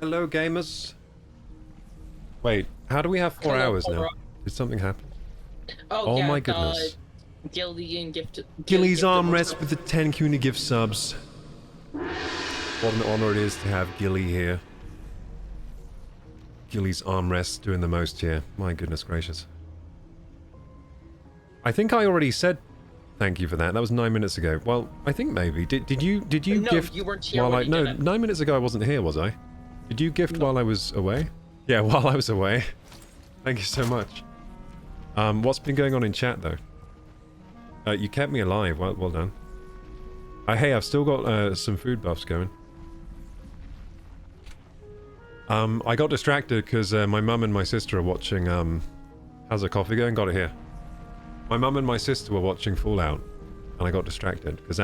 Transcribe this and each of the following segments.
Hello, gamers. Wait, how do we have 4 hours now? Did something happen? Oh, Oh yeah, my goodness. Gillian Gilly's gifted arm us. rest with the 10 community gift subs. What an honor it is to have Gilly here. Gilly's armrest doing the most here. My goodness gracious. I think I already said thank you for that. That was 9 minutes ago. Well, I think maybe. Did you No, gift you weren't here while when I he no, did it. 9 minutes ago I wasn't here, was I? Did you gift No. while I was away? Yeah, while I was away. Thank you so much. What's been going on in chat though? You kept me alive. Well done. Hey, I've still got some food buffs going. I got distracted because my mum and my sister are watching, how's the coffee going? Got it here. My mum and my sister were watching Fallout, and I got distracted, because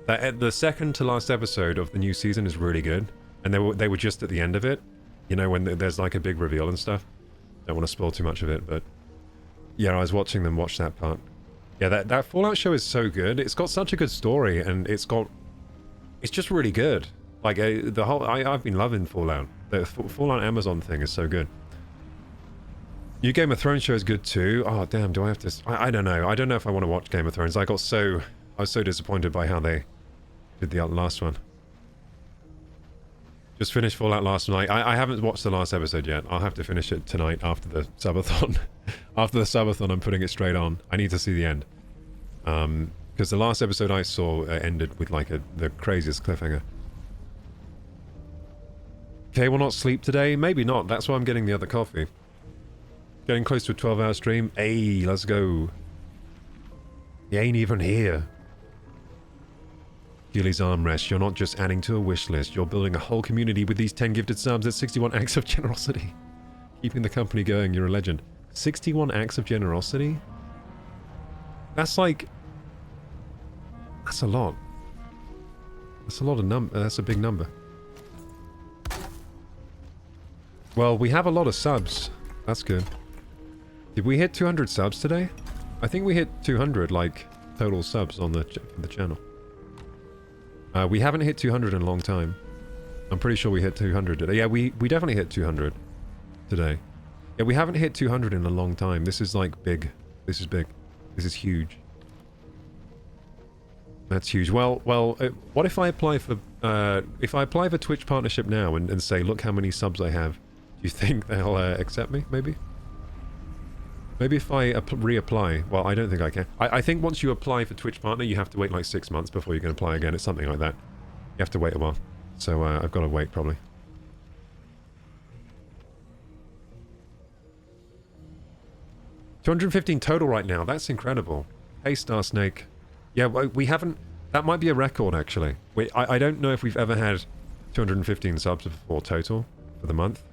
the second to last episode of the new season is really good, and they were just at the end of it, you know, when there's like a big reveal and stuff. Don't want to spoil too much of it, but yeah, I was watching them watch that part. Yeah, that Fallout show is so good. It's got such a good story, and it's just really good. Like, I've been loving Fallout. The Fallout Amazon thing is so good. New Game of Thrones show is good too. Oh, damn, do I have to... I don't know. I don't know if I want to watch Game of Thrones. I was so disappointed by how they did the last one. Just finished Fallout last night. I haven't watched the last episode yet. I'll have to finish it tonight after the subathon. After the subathon, I'm putting it straight on. I need to see the end. Because the last episode I saw ended with like the craziest cliffhanger. Okay, we'll not sleep today. Maybe not. That's why I'm getting the other coffee. Getting close to a 12-hour stream. Hey, let's go. He ain't even here. Gilly's armrest. You're not just adding to a wish list. You're building a whole community with these 10 gifted subs. That's 61 acts of generosity. Keeping the company going. You're a legend. 61 acts of generosity? That's like... That's a lot. That's a lot of that's a big number. Well, we have a lot of subs. That's good. Did we hit 200 subs today? I think we hit 200, like, total subs on the channel. We haven't hit 200 in a long time. I'm pretty sure we hit 200 today. Yeah, we definitely hit 200 today. Yeah, we haven't hit 200 in a long time. This is, like, big. This is big. This is huge. That's huge. Well, what if I apply for... if I apply for Twitch partnership now and say, look how many subs I have, do you think they'll accept me, maybe? Maybe if I reapply... Well, I don't think I can. I think once you apply for Twitch Partner, you have to wait like 6 months before you can apply again. It's something like that. You have to wait a while. So I've got to wait, probably. $215 total right now. That's incredible. Hey, Star Snake. Yeah, we haven't... That might be a record, actually. I don't know if we've ever had 215 subs before total for the month.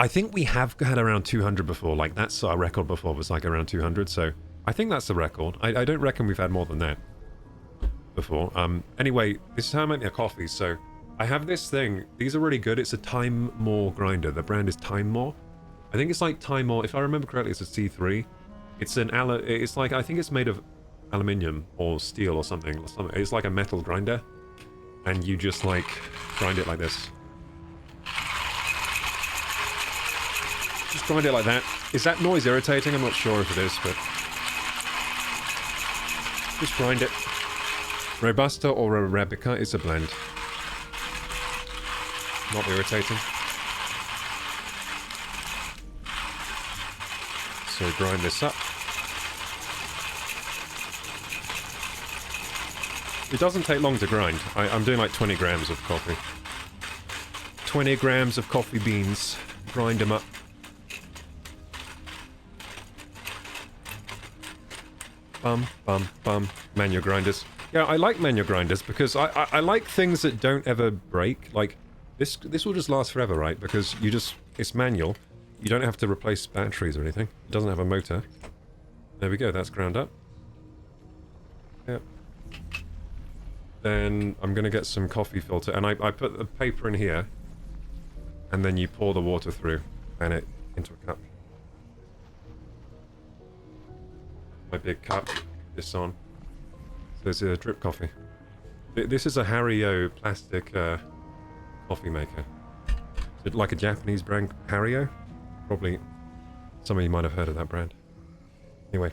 I think we have had around 200 before. Like, that's our record before was like around 200. So I think that's the record. I don't reckon we've had more than that before. Anyway, this is how I make my coffee. So I have this thing. These are really good. It's a Time More grinder. The brand is Time More. I think it's like Time More. If I remember correctly, it's a C3. It's an it's like, I think it's made of aluminium or steel or something. It's like a metal grinder. And you just like grind it like this. Just grind it like that. Is that noise irritating? I'm not sure if it is, but... Just grind it. Robusta or Arabica is a blend. Not irritating. So grind this up. It doesn't take long to grind. I'm doing like 20 grams of coffee. 20 grams of coffee beans. Grind them up. Bum. Manual grinders. Yeah, I like manual grinders because I like things that don't ever break. Like, this will just last forever, right? Because it's manual. You don't have to replace batteries or anything. It doesn't have a motor. There we go, that's ground up. Yep. Then I'm gonna get some coffee filter, and I put the paper in here, and then you pour the water through, and it into a cup. My big cup, this on. So there's a drip coffee. This is a Hario plastic coffee maker. Is it like a Japanese brand, Hario? Probably some of you might have heard of that brand. Anyway.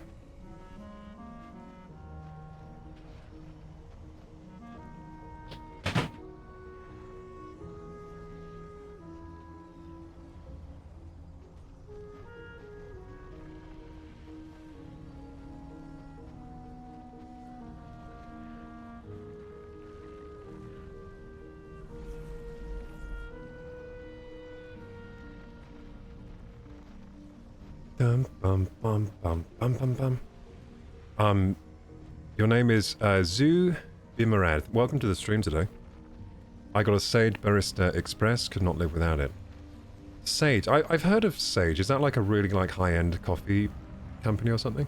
Dum bum bum bum bum bum bum. Your name is Zoo Bimarad. Welcome to the stream today. I got a Sage Barista Express. Could not live without it. Sage. I've heard of Sage. Is that like a really like high-end coffee company or something?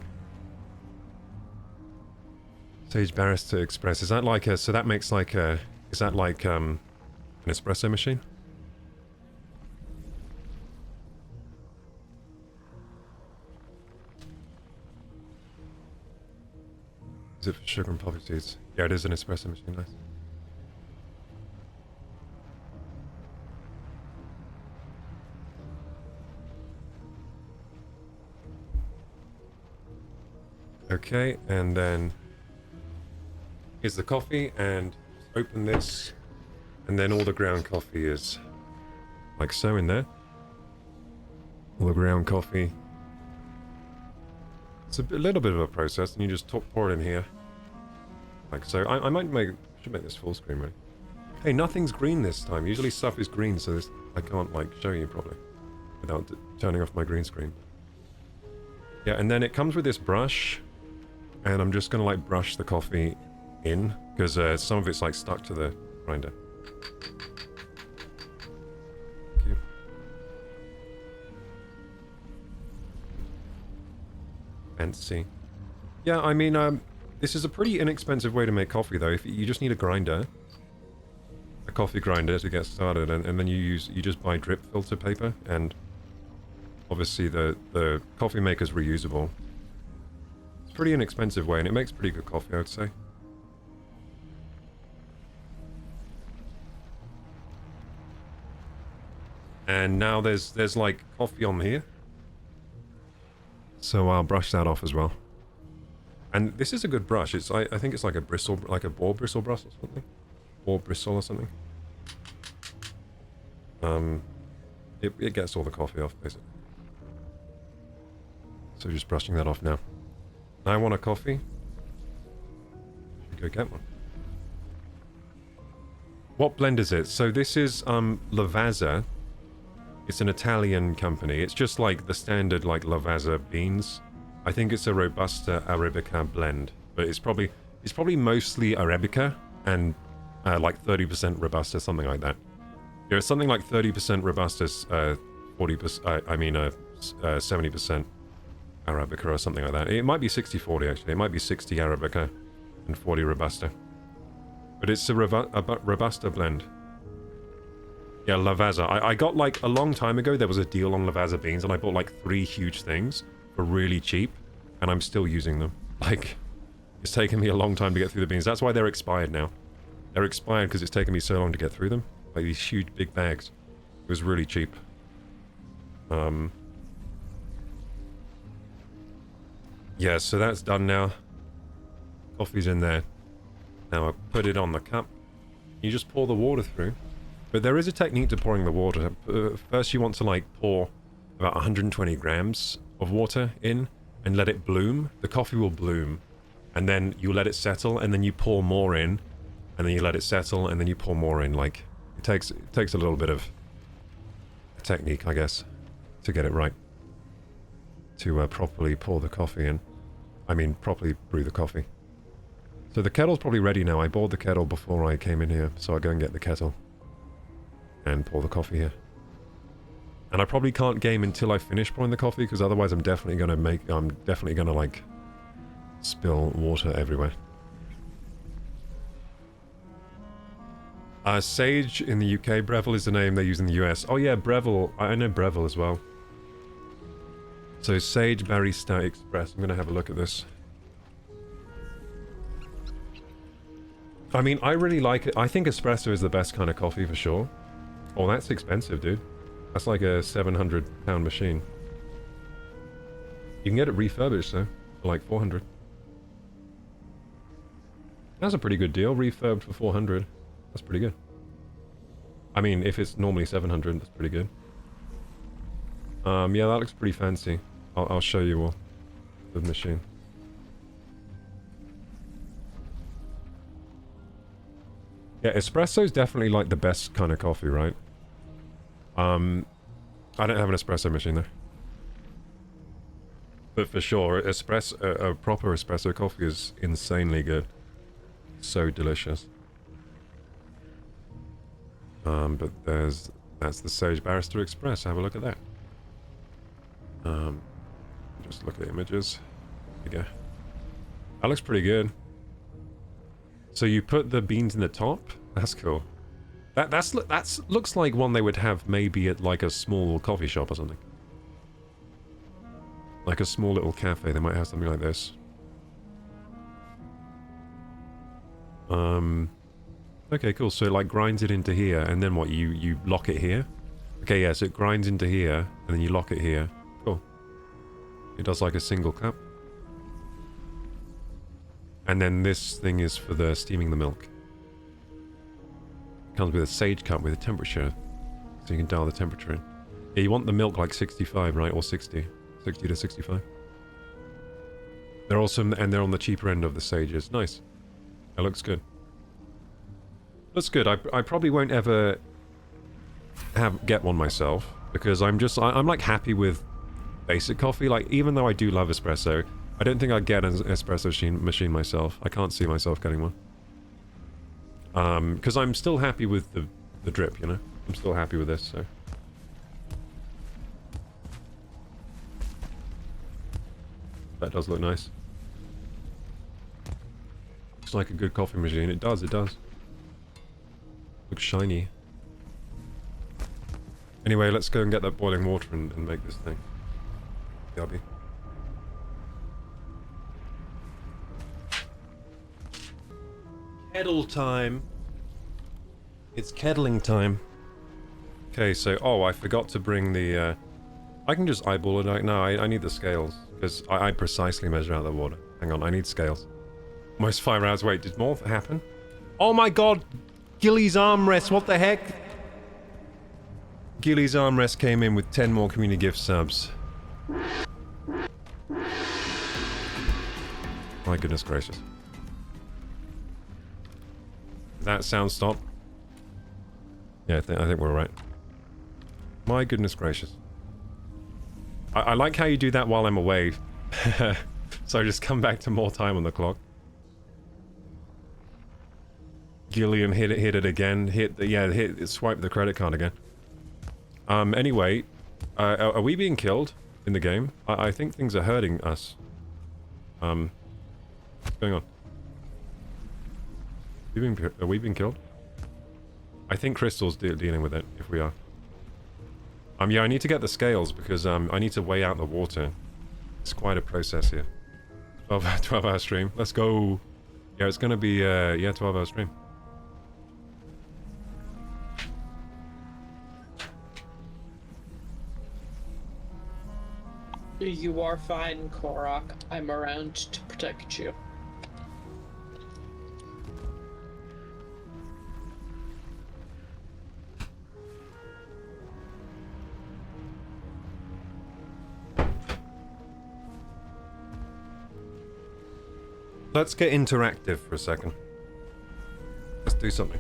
Sage Barista Express. Is that like a? So that makes like a. Is that like an espresso machine? Is it for sugar and poppy seeds? Yeah, it is an espresso machine, nice. Okay, and then here's the coffee, and open this, and then all the ground coffee is like so in there. All the ground coffee. It's a little bit of a process, and you just pour it in here, like so. I should make this full screen, really. Hey, nothing's green this time. Usually stuff is green, so this I can't like show you properly without turning off my green screen. Yeah, and then it comes with this brush, and I'm just gonna like brush the coffee in because some of it's like stuck to the grinder. Fancy. Yeah, I mean, this is a pretty inexpensive way to make coffee, though. If you just need a grinder, a coffee grinder to get started, and then you just buy drip filter paper, and obviously the coffee maker's reusable. It's a pretty inexpensive way, and it makes pretty good coffee, I would say. And now there's like coffee on here. So I'll brush that off as well. And this is a good brush. It's I think it's like a bristle, like a boar bristle brush or something. Boar bristle or something. It gets all the coffee off, basically. So just brushing that off now. I want a coffee. Should go get one. What blend is it? So this is Lavazza. It's an Italian company. It's just like the standard like Lavazza beans. I think it's a Robusta Arabica blend, but it's probably mostly Arabica and like 30% Robusta, something like that. Yeah, it's something like 30% Robusta, 40%. 70% Arabica or something like that. It might be 60-40 actually. It might be 60 Arabica and 40 Robusta. But it's a Robusta blend. Yeah, Lavazza. I got like a long time ago, there was a deal on Lavazza beans, and I bought like 3 huge things for really cheap, and I'm still using them. Like, it's taken me a long time to get through the beans. That's why they're expired now. They're expired because it's taken me so long to get through them. Like these huge big bags. It was really cheap. Yeah, so that's done now. Coffee's in there. Now I put it on the cup. You just pour the water through. But there is a technique to pouring the water. First you want to like pour about 120 grams of water in and let it bloom. The coffee will bloom. And then you let it settle, and then you pour more in, and then you let it settle, and then you pour more in. Like, it takes a little bit of technique, I guess, to get it right. To properly pour the coffee in. I mean, properly brew the coffee. So the kettle's probably ready now. I boiled the kettle before I came in here, so I'll go and get the kettle. And pour the coffee here. And I probably can't game until I finish pouring the coffee, because otherwise I'm definitely gonna like spill water everywhere. Sage in the UK, Breville is the name they use in the US. Oh yeah, Breville. I know Breville as well. So Sage Barista Express. I'm gonna have a look at this. I mean, I really like it. I think espresso is the best kind of coffee for sure. Oh, that's expensive, dude. That's like a £700 machine. You can get it refurbished, though, for like 400. That's a pretty good deal. Refurbed for 400. That's pretty good. I mean, if it's normally 700, that's pretty good. Yeah, that looks pretty fancy. I'll show you all the machine. Yeah, espresso's definitely like the best kind of coffee, right? I don't have an espresso machine though. But for sure, a proper espresso coffee is insanely good. So delicious. But that's the Sage Barrister Express. Have a look at that. Just look at images. There you go. That looks pretty good. So you put the beans in the top? That's cool. That's looks like one they would have maybe at like a small coffee shop or something. Like a small little cafe, they might have something like this. Okay, cool. So it like grinds it into here, and then what? You lock it here? Okay, yeah, so it grinds into here, and then you lock it here. Cool. It does like a single cup. And then this thing is for the steaming the milk. It comes with a Sage cup with a temperature, so you can dial the temperature in. Yeah, you want the milk like 65, right? Or 60. 60 to 65. They're also, and they're on the cheaper end of the Sages. Nice. That looks good. Looks good. I probably won't ever get one myself, because I'm like happy with basic coffee. Like, even though I do love espresso, I don't think I'd get an espresso machine myself. I can't see myself getting one. Because I'm still happy with the drip, you know? I'm still happy with this, so... That does look nice. Looks like a good coffee machine. It does, it does. Looks shiny. Anyway, let's go and get that boiling water and make this thing. Yubby. Kettle time. It's kettling time. Okay, so... Oh, I forgot to bring the... I can just eyeball it. No, I need the scales. Because I precisely measure out the water. Hang on, I need scales. Almost 5 hours. Wait, did more happen? Oh my god! Gilly's armrest, what the heck? Gilly's armrest came in with 10 more community gift subs. My goodness gracious. That sound stop? Yeah, I think we're alright. My goodness gracious. I like how you do that while I'm away. So I just come back to more time on the clock. Gilliam hit it again. Swipe the credit card again. Anyway, are we being killed in the game? I think things are hurting us. What's going on? Are we being killed? I think Crystal's dealing with it, if we are. Yeah, I need to get the scales because I need to weigh out the water. It's quite a process here. 12-hour stream. Let's go. Yeah, it's gonna be 12-hour stream. You are fine, Korok. I'm around to protect you. Let's get interactive for a second. Let's do something.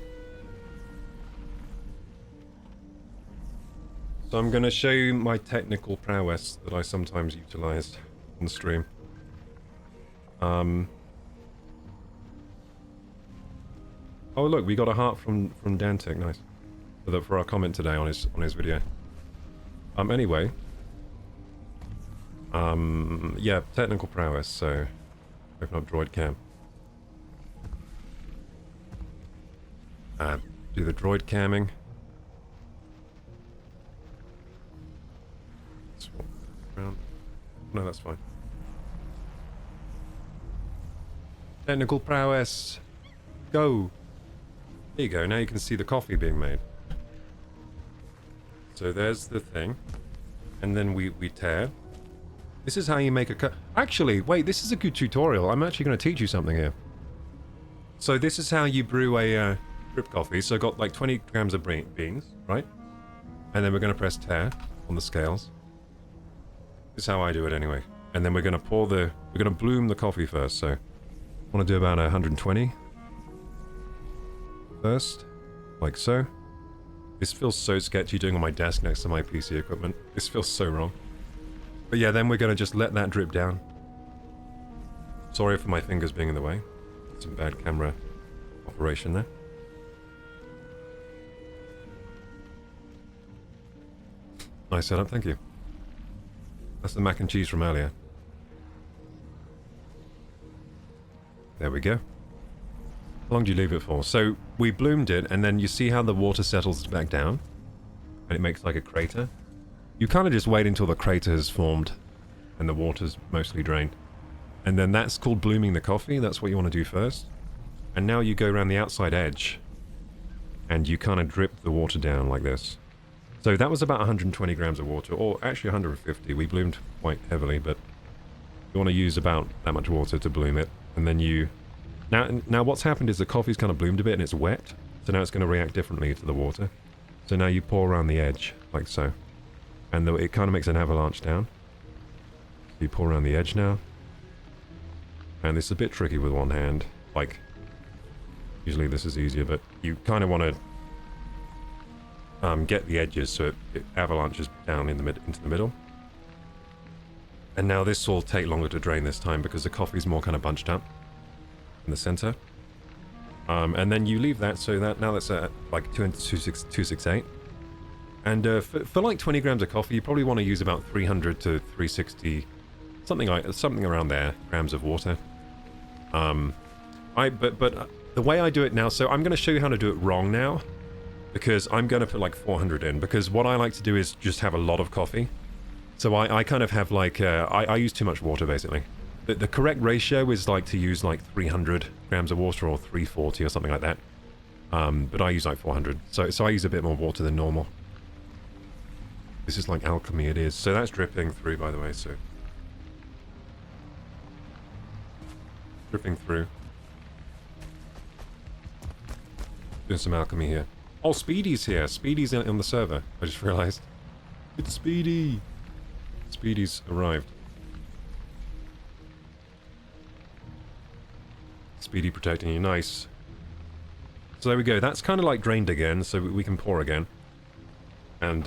So I'm going to show you my technical prowess that I sometimes utilize on the stream. Oh look, we got a heart from Dantic, nice. For our comment today on his video. Anyway. Yeah, technical prowess, so open up droid cam. Do the droid camming. Swap around. No, that's fine. Technical prowess. Go. There you go. Now you can see the coffee being made. So there's the thing. And then we tear. This is how you make a cup. Actually, wait, this is a good tutorial. I'm actually going to teach you something here. So this is how you brew a drip coffee. So I got like 20 grams of beans, right? And then we're going to press tear on the scales. This is how I do it anyway. And then we're going to we're going to bloom the coffee first. So I want to do about 120 first, like so. This feels so sketchy doing on my desk next to my PC equipment. This feels so wrong. But yeah, then we're going to just let that drip down. Sorry for my fingers being in the way. Some bad camera operation there. Nice setup, thank you. That's the mac and cheese from earlier. There we go. How long do you leave it for? So we bloomed it, and then you see how the water settles back down? And it makes like a crater? You kind of just wait until the crater has formed and the water's mostly drained. And then that's called blooming the coffee. That's what you want to do first. And now you go around the outside edge and you kind of drip the water down like this. So that was about 120 grams of water, or actually 150. We bloomed quite heavily, but you want to use about that much water to bloom it. And then you... Now what's happened is the coffee's kind of bloomed a bit and it's wet. So now it's going to react differently to the water. So now you pour around the edge, like so. And it kind of makes an avalanche down. You pour around the edge now. And this is a bit tricky with one hand. Like, usually this is easier, but you kind of want to get the edges so it avalanches down into the middle. And now this will take longer to drain this time because the coffee's more kind of bunched up in the center. And then you leave that so that now that's at like 268. And for like 20 grams of coffee, you probably want to use about 300 to 360, something around there, grams of water. But the way I do it now, so I'm going to show you how to do it wrong now, because I'm going to put like 400 in, because what I like to do is just have a lot of coffee. So I kind of have like, I use too much water basically. The correct ratio is like to use like 300 grams of water or 340 or something like that. But I use like 400. So I use a bit more water than normal. This is like alchemy, it is. So that's dripping through, by the way, so. Dripping through. Doing some alchemy here. Oh, Speedy's here. Speedy's on the server. I just realized. It's Speedy. Speedy's arrived. Speedy protecting you. Nice. So there we go. That's kind of like drained again, so we can pour again. And,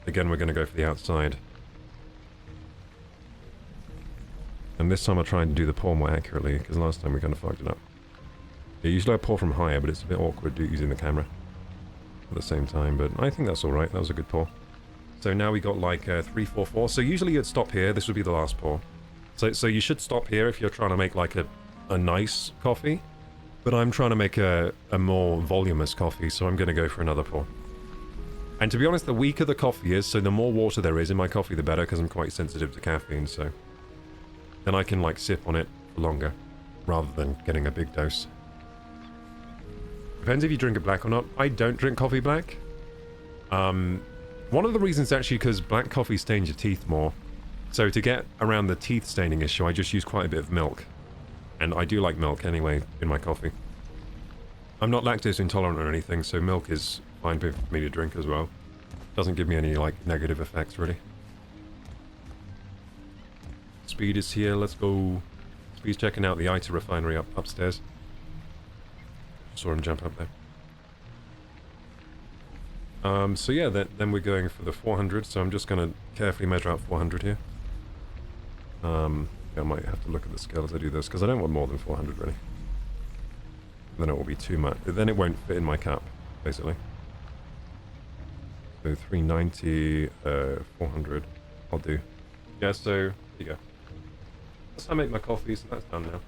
again, we're going to go for the outside. And this time I'll try and do the pour more accurately, because last time we kind of fucked it up. Yeah, usually I pour from higher, but it's a bit awkward using the camera at the same time, but I think that's alright. That was a good pour. So now we got like 3, 4, 4. So usually you'd stop here. This would be the last pour. So you should stop here if you're trying to make like a nice coffee. But I'm trying to make a more voluminous coffee, so I'm going to go for another pour. And to be honest, the weaker the coffee is, so the more water there is in my coffee, the better, because I'm quite sensitive to caffeine, so... Then I can like sip on it for longer, rather than getting a big dose. Depends if you drink it black or not. I don't drink coffee black. One of the reasons actually because black coffee stains your teeth more. So to get around the teeth staining issue, I just use quite a bit of milk. And I do like milk anyway in my coffee. I'm not lactose intolerant or anything, so milk is fine for me to drink as well. Doesn't give me any like negative effects really. Speed is here, let's go. Speed's checking out the ITA refinery upstairs. Saw him jump up there. So yeah, then we're going for the 400, so I'm just going to carefully measure out 400 here. I might have to look at the scale as I do this, because I don't want more than 400 really. Then it will be too much. Then it won't fit in my cup, basically. So 390, 400, I'll do. Yeah, so, here you go. That's how I make my coffee, so that's done now.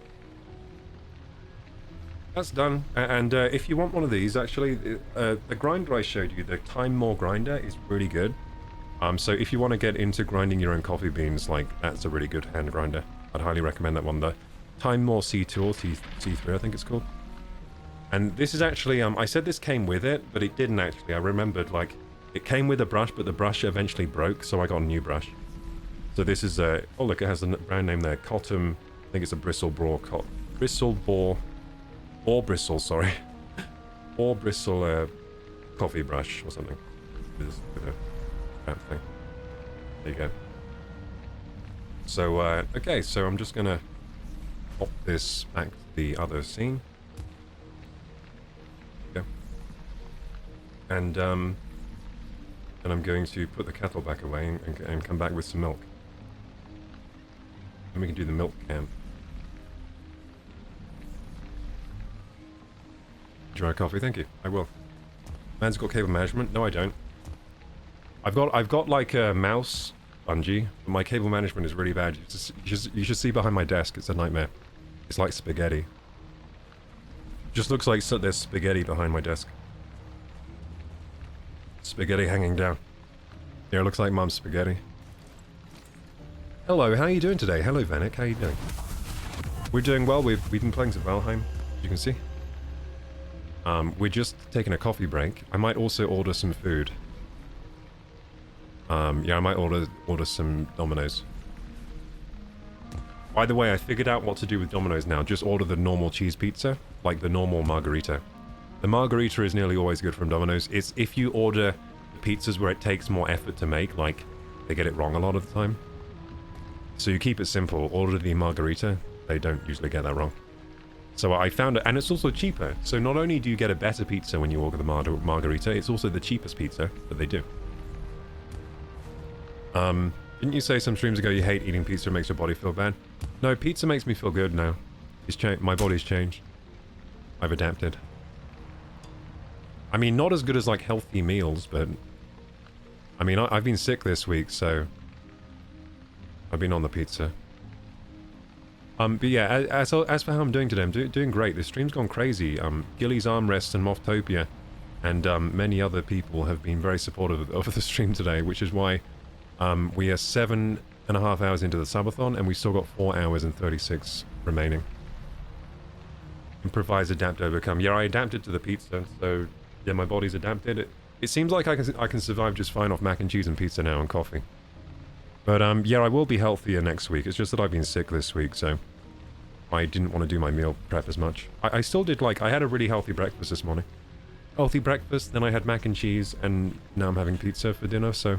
That's done, and if you want one of these, actually, the grinder I showed you, the Time More grinder, is really good. So if you want to get into grinding your own coffee beans, like, that's a really good hand grinder. I'd highly recommend that one, the Time More C2 or C3, I think it's called. And this is actually, I said this came with it, but it didn't actually. I remembered, like, It came with a brush, but the brush eventually broke, so I got a new brush. So this is a... Oh, look, it has a brand name there. Cotton... I think it's a bristle boar... Bristle boar... Boar bristle, sorry. Boar bristle coffee brush or something. With a crap thing. There you go. So, okay, so I'm just gonna pop this back to the other scene. Yeah. And I'm going to put the kettle back away and come back with some milk. And we can do the milk camp. Dry coffee, thank you. I will. Man's got cable management? No, I don't. I've got like a mouse bungee, but my cable management is really bad. You should see behind my desk. It's a nightmare. It's like spaghetti. Just looks like there's spaghetti behind my desk. Spaghetti hanging down. Yeah, it looks like Mum's spaghetti. Hello, how are you doing today? Hello, Vanek, how are you doing? We're doing well. We've been playing some Valheim, as you can see. We're just taking a coffee break. I might also order some food. Yeah, I might order some Domino's. By the way, I figured out what to do with Domino's now. Just order the normal cheese pizza, like the normal margarita. The margarita is nearly always good from Domino's. It's if you order pizzas where it takes more effort to make, like they get it wrong a lot of the time. So you keep it simple. Order the margarita. They don't usually get that wrong. So I found it, and it's also cheaper. So not only do you get a better pizza when you order the margarita, it's also the cheapest pizza that they do. Didn't you say some streams ago you hate eating pizza, it makes your body feel bad? No, pizza makes me feel good now. My body's changed. I've adapted. I mean, not as good as like healthy meals, but... I mean, I've been sick this week, so... I've been on the pizza. But yeah, as for how I'm doing today, I'm doing great. The stream's gone crazy. Gilly's Armrest and Moftopia and many other people have been very supportive of the stream today, which is why we are 7.5 hours into the subathon and we still got 4 hours and 36 remaining. Improvise, adapt, overcome. Yeah, I adapted to the pizza, so yeah, my body's adapted. It seems like I can survive just fine off mac and cheese and pizza now and coffee. But yeah, I will be healthier next week. It's just that I've been sick this week, so I didn't want to do my meal prep as much. I still did, like, I had a really healthy breakfast this morning. Healthy breakfast, then I had mac and cheese, and now I'm having pizza for dinner, so...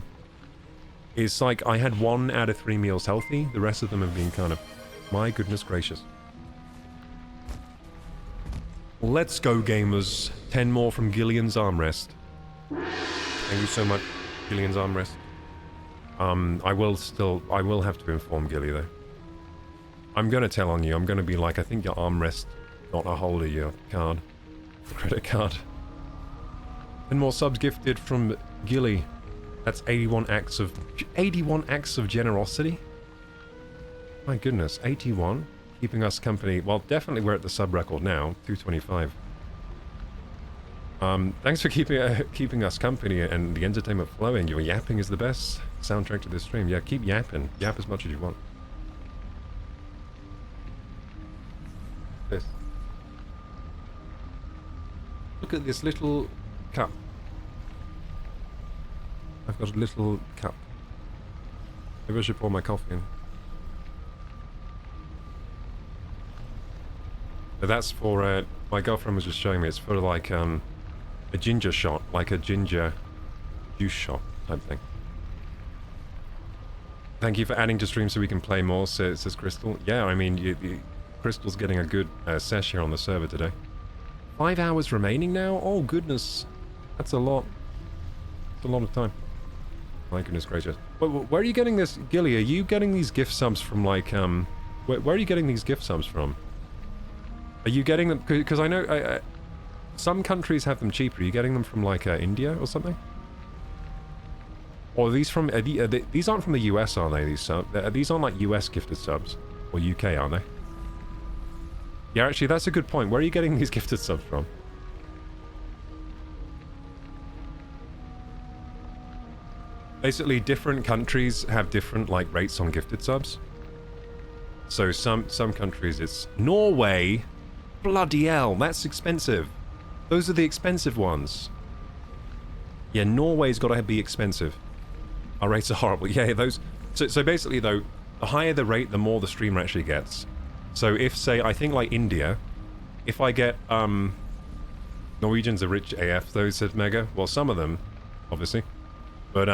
It's like I had 1 out of 3 meals healthy. The rest of them have been kind of... My goodness gracious. Let's go, gamers. 10 more from Gillian's Armrest. Thank you so much, Gillian's Armrest. I will have to inform Gilly, though. I'm gonna tell on you. I'm gonna be like, I think your armrest got a hold of your card. Credit card. 10 more subs gifted from Gilly. That's 81 acts of generosity? My goodness, 81? Keeping us company. Well, definitely we're at the sub record now, 225. Thanks for keeping us company and the entertainment flowing. Your yapping is the best soundtrack to this stream. Yeah, keep yapping. Yap as much as you want. This. Look at this little cup. I've got a little cup. Maybe I should pour my coffee in. But that's for, my girlfriend was just showing me, it's for like, a ginger shot, like a ginger juice shot type thing. Thank you for adding to stream so we can play more, says Crystal. Yeah, I mean, Crystal's getting a good sesh here on the server today. 5 hours remaining now? Oh, goodness. That's a lot. That's a lot of time. My goodness gracious. Where are you getting this? Gilly, are you getting these gift subs from, like, where are you getting these gift subs from? Are you getting them... Because I know... some countries have them cheaper. Are you getting them from, like, India or something? Or are these from... these aren't from the US, are they? These aren't, like, US gifted subs. Or UK, are they? Yeah, actually, that's a good point. Where are you getting these gifted subs from? Basically, different countries have different, like, rates on gifted subs. So some countries, it's... Norway! Bloody hell, that's expensive. Those are the expensive ones. Yeah, Norway's got to be expensive. Our rates are horrible. Yeah, those... So basically, though, the higher the rate, the more the streamer actually gets. So if, say, I think like India, if I get, Norwegians are rich AF, those said Mega. Well, some of them, obviously. But,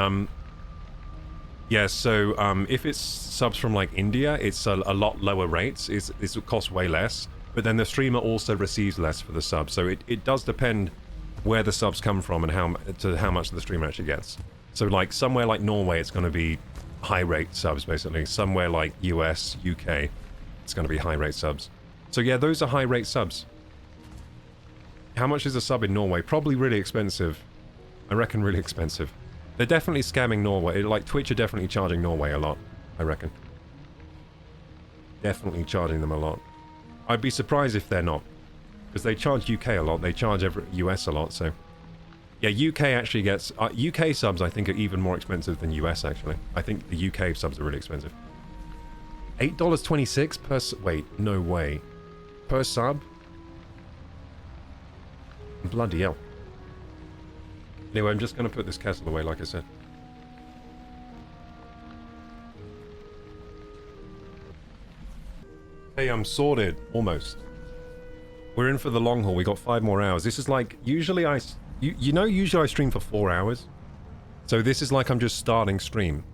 yeah, so, if it's subs from, like, India, it's a lot lower rates. It costs way less. But then the streamer also receives less for the sub. So it does depend where the subs come from and how much the streamer actually gets. So, like, somewhere like Norway, it's going to be high-rate subs, basically. Somewhere like US, UK, it's going to be high-rate subs. So, yeah, those are high-rate subs. How much is a sub in Norway? Probably really expensive. I reckon really expensive. They're definitely scamming Norway. Like, Twitch are definitely charging Norway a lot, I reckon. Definitely charging them a lot. I'd be surprised if they're not. Because they charge UK a lot, they charge US a lot, so... Yeah, UK actually gets... UK subs, I think, are even more expensive than US, actually. I think the UK subs are really expensive. $8.26 per... Wait, no way. Per sub? Bloody hell. Anyway, I'm just going to put this kettle away, like I said. Hey, I'm sorted. Almost. We're in for the long haul. We got 5 more hours. This is like... Usually I... You know, usually I stream for 4 hours. So this is like I'm just starting stream.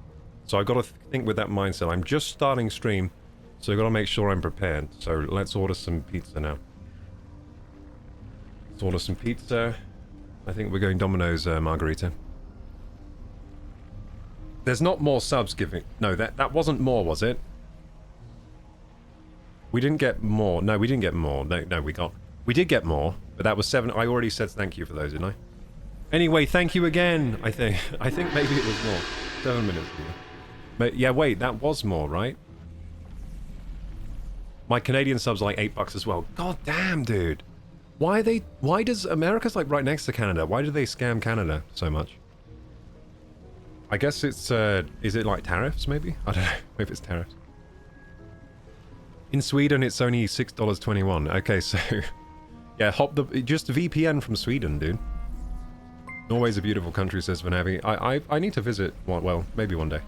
So I've got to think with that mindset. I'm just starting stream. So I've got to make sure I'm prepared. So let's order some pizza now. Let's order some pizza. I think we're going Domino's Margarita. There's not more subs giving... No, that wasn't more, was it? We didn't get more. No, we didn't get more. No, we got... We did get more, but that was 7... I already said thank you for those, didn't I? Anyway, thank you again, I think. I think maybe it was more. 7 minutes ago. But yeah, wait, that was more, right? My Canadian subs are like $8 as well. God damn, dude. Why are they... Why does... America's like right next to Canada. Why do they scam Canada so much? I guess it's... is it like tariffs, maybe? I don't know. Maybe it's tariffs. In Sweden, it's only $6.21. Okay, so... Yeah, just VPN from Sweden, dude. Norway's a beautiful country, says Vanavi. I need to visit... Well, maybe one day.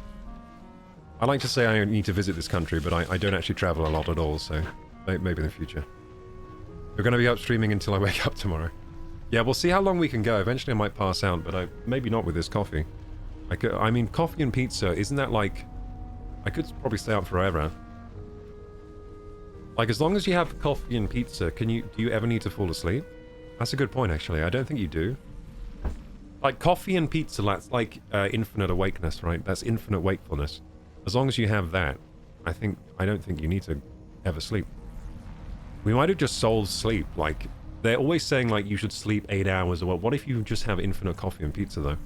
I like to say I need to visit this country, but I don't actually travel a lot at all, so... Maybe in the future. We're going to be up streaming until I wake up tomorrow. Yeah, we'll see how long we can go. Eventually I might pass out, but maybe not with this coffee. I mean, coffee and pizza, isn't that like... I could probably stay up forever. Like, as long as you have coffee and pizza, do you ever need to fall asleep? That's a good point, actually. I don't think you do. Like, coffee and pizza, that's like infinite awakeness, right? That's infinite wakefulness. As long as you have that, I don't think you need to ever sleep. We might have just solved sleep. Like, they're always saying, like, you should sleep 8 hours. Or what if you just have infinite coffee and pizza, though?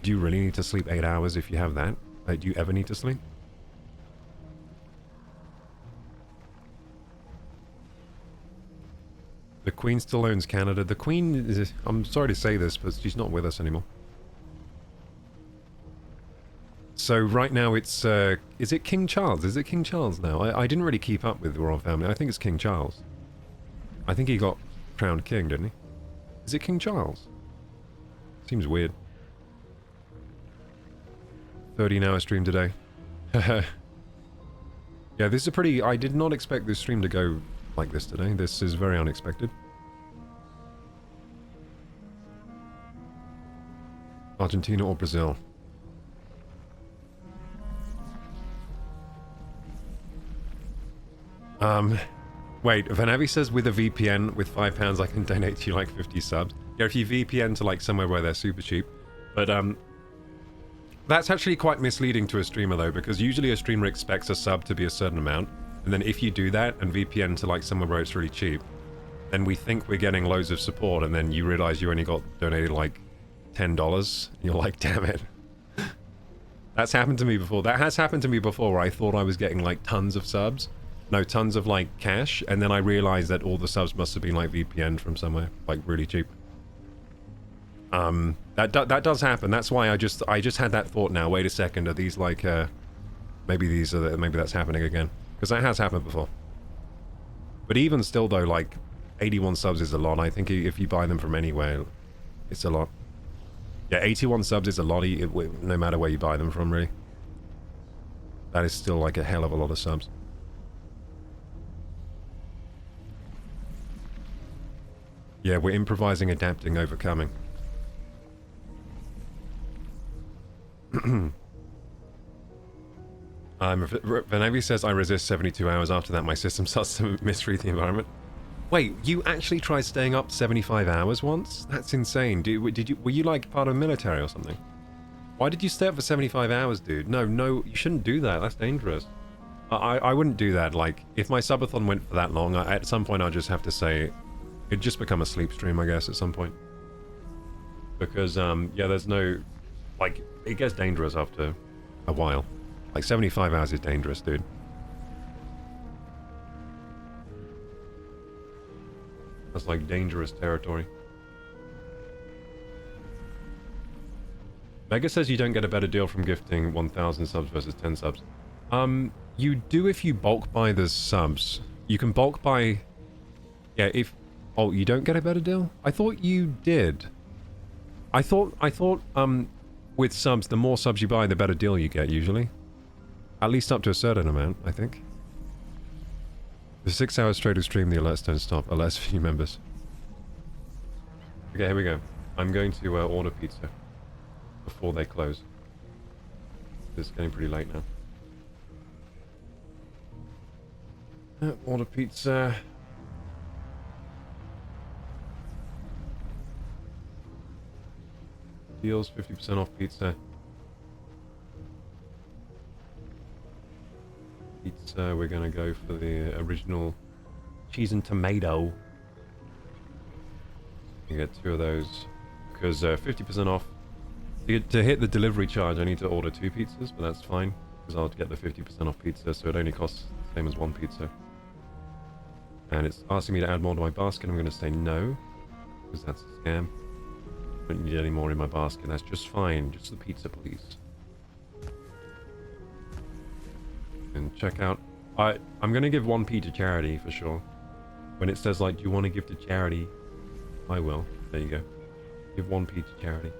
Do you really need to sleep 8 hours if you have that? Like, do you ever need to sleep? The Queen still owns Canada. The Queen is... I'm sorry to say this, but she's not with us anymore. So right now it's... is it King Charles? Is it King Charles now? I didn't really keep up with the royal family. I think it's King Charles. I think he got crowned king, didn't he? Is it King Charles? Seems weird. 13-hour stream today. Yeah, this is a pretty... I did not expect this stream to go like this today. This is very unexpected. Argentina or Brazil? Wait, Vanavi says with a VPN with £5 I can donate to you like 50 subs. Yeah, if you VPN to like somewhere where they're super cheap. But that's actually quite misleading to a streamer though, because usually a streamer expects a sub to be a certain amount. And then if you do that and VPN to like somewhere where it's really cheap, then we think we're getting loads of support, and then you realize you only got donated like $10, and you're like, damn it. That's happened to me before. That has happened to me before, where I thought I was getting like tons of subs. No, tons of like cash, and then I realized that all the subs must have been like VPN from somewhere, like really cheap. That does happen. That's why I just had that thought now. Wait a second, are these like maybe that's happening again. Because that has happened before. But even still though, like, 81 subs is a lot. I think if you buy them from anywhere, it's a lot. Yeah, 81 subs is a lot, no matter where you buy them from, really. That is still like a hell of a lot of subs. Yeah, we're improvising, adapting, overcoming. Venavi says I resist 72 hours. After that, my system starts to misread the environment. Wait, you actually tried staying up 75 hours once? That's insane. Were you like part of the military or something? Why did you stay up for 75 hours, dude? No, you shouldn't do that. That's dangerous. I wouldn't do that. Like, if my subathon went for that long, at some point I'll just have to say, it'd just become a sleep stream, I guess, at some point. Because, yeah, there's no... Like, it gets dangerous after a while. Like, 75 hours is dangerous, dude. That's like dangerous territory. Mega says you don't get a better deal from gifting 1,000 subs versus 10 subs. You do if you bulk buy the subs. You can bulk buy... Yeah, if... Oh, you don't get a better deal? I thought you did. I thought, with subs, the more subs you buy, the better deal you get, usually. At least up to a certain amount, I think. The 6 hours straight of stream, the alerts don't stop. Alerts for you members. Okay, here we go. I'm going to order pizza before they close. It's getting pretty late now. Order pizza. Deals, 50% off pizza. Pizza, we're gonna go for the original cheese and tomato. You get 2 of those because 50% off. To hit the delivery charge, I need to order 2 pizzas, but that's fine because I'll get the 50% off pizza, so it only costs the same as 1 pizza. And it's asking me to add more to my basket. I'm going to say no because that's a scam. I don't need any more in my basket. That's just fine. Just the pizza, please. And check out. I'm going to give 1p to charity for sure. When it says like, do you want to give to charity? I will. There you go. Give 1p to charity.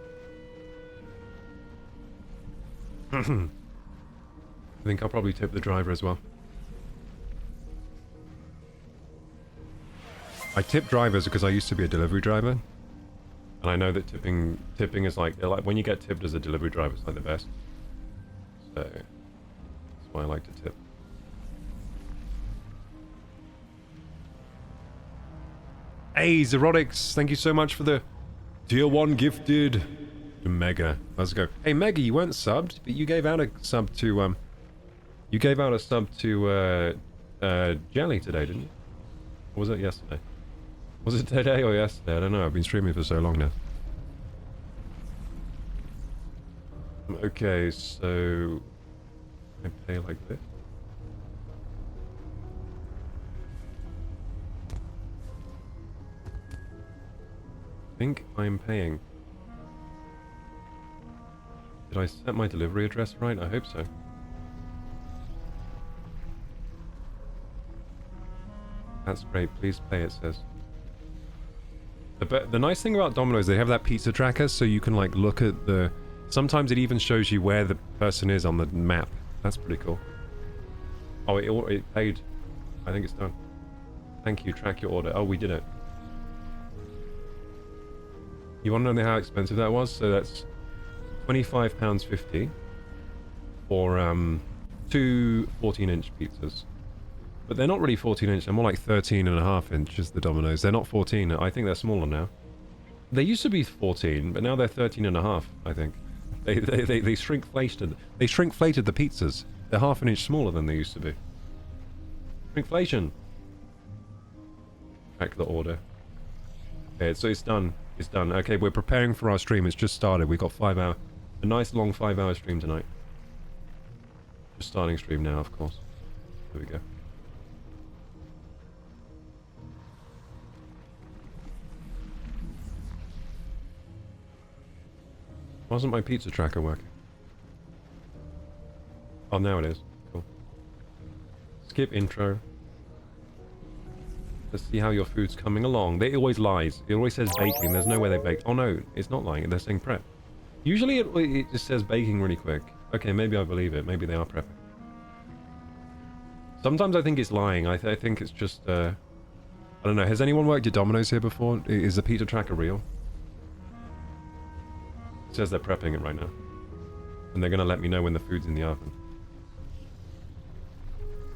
I think I'll probably tip the driver as well. I tip drivers because I used to be a delivery driver. And I know that tipping is like when you get tipped as a delivery driver, it's like the best. So that's why I like to tip. Hey, Zerotics, thank you so much for the tier 1 gifted to Mega. Let's go. Hey Mega, you weren't subbed, but you gave out a sub to Jelly today, didn't you? Or was it yesterday? Was it today or yesterday? I don't know. I've been streaming for so long now. Okay, so I pay like this. I think I'm paying. Did I set my delivery address right? I hope so. That's great. Please pay, it says. The nice thing about Domino's, they have that pizza tracker, so you can like look at the... Sometimes it even shows you where the person is on the map. That's pretty cool. Oh, it paid. I think it's done. Thank you. Track your order. Oh, we did it. You want to know how expensive that was? So that's £25.50 for 2 14-inch pizzas. But they're not really 14-inch. They're more like 13.5 inches, the Domino's. They're not 14. I think they're smaller now. They used to be 14, but now they're 13.5, I think. They shrinkflated. They shrinkflated the pizzas. They're half an inch smaller than they used to be. Shrinkflation. Track the order. Okay, so it's done. It's done. Okay, we're preparing for our stream. It's just started. We've got a nice long 5-hour stream tonight. Just starting stream now, of course. There we go. Wasn't my pizza tracker working? Oh, now it is. Cool. Skip intro. Let's see how your food's coming along. It always lies. It always says baking. There's no way they baked. Oh no, it's not lying. They're saying prep. Usually it just says baking really quick. Okay, maybe I believe it. Maybe they are prepping. Sometimes I think it's lying. I think it's just, I don't know. Has anyone worked at Domino's here before? Is the pizza tracker real? It says they're prepping it right now. And they're going to let me know when the food's in the oven.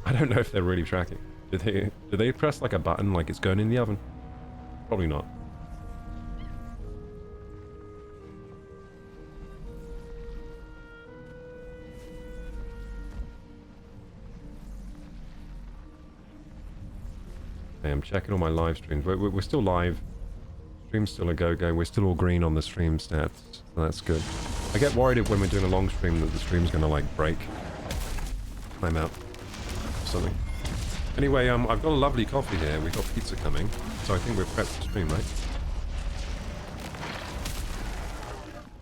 I don't know if they're really tracking. Do they press like a button like it's going in the oven? Probably not. Okay, I'm checking all my live streams. We're still live. Stream's still a go-go. We're still all green on the stream stats. So that's good. I get worried when we're doing a long stream that the stream's going to like break. Time out. Something. Anyway, I've got a lovely coffee here. We've got pizza coming. So I think we're prepped to stream, right?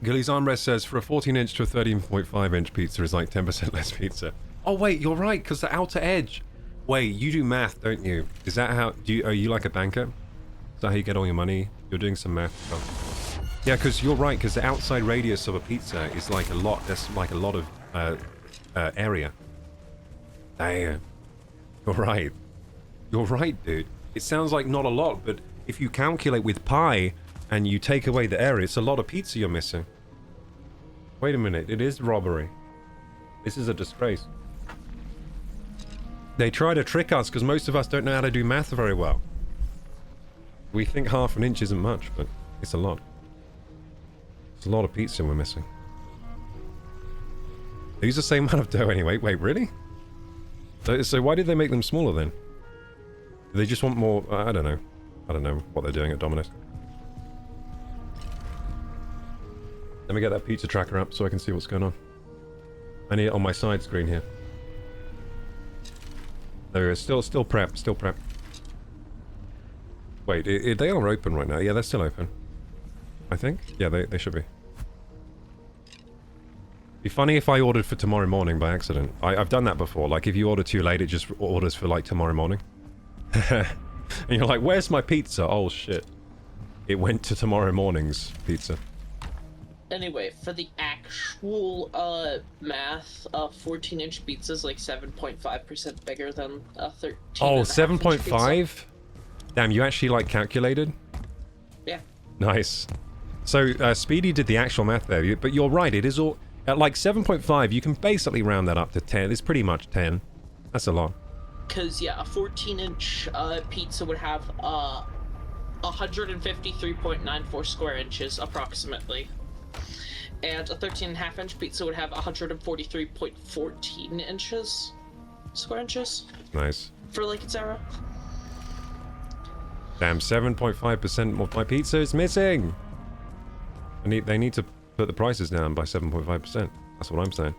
Gilly's Armrest says, for a 14-inch to a 13.5-inch pizza is like 10% less pizza. Oh, wait, you're right, because the outer edge. Wait, you do math, don't you? Is that how... are you like a banker? Is that how you get all your money? You're doing some math stuff. Yeah, because you're right, because the outside radius of a pizza is like a lot. That's like a lot of area. Damn. You're right. You're right, dude. It sounds like not a lot, but if you calculate with pi and you take away the area, it's a lot of pizza you're missing. Wait a minute, it is robbery. This is a disgrace. They try to trick us because most of us don't know how to do math very well. We think half an inch isn't much, but it's a lot. It's a lot of pizza we're missing. They use the same amount of dough anyway. Wait, really? So why did they make them smaller then? Do they just want more... I don't know. I don't know what they're doing at Domino's. Let me get that pizza tracker up so I can see what's going on. I need it on my side screen here. There we go. Still prep. Still prep. Wait, they are open right now. Yeah, they're still open. I think. Yeah, they should be. Be funny if I ordered for tomorrow morning by accident. I've done that before. Like, if you order too late, it just orders for, like, tomorrow morning. And you're like, where's my pizza? Oh, shit. It went to tomorrow morning's pizza. Anyway, for the actual math, 14-inch pizza is like 7.5% bigger than a 13. Oh, 7.5? Damn, you actually, like, calculated? Yeah. Nice. So, Speedy did the actual math there, but you're right, it is all... At, like, 7.5, you can basically round that up to 10. It's pretty much 10. That's a lot. Because, yeah, a 14-inch pizza would have 153.94 square inches, approximately. And a 13.5-inch pizza would have 143.14 inches, square inches. Nice. For, like, its era. Damn, 7.5% of my pizza is missing! They need to put the prices down by 7.5%. That's what I'm saying.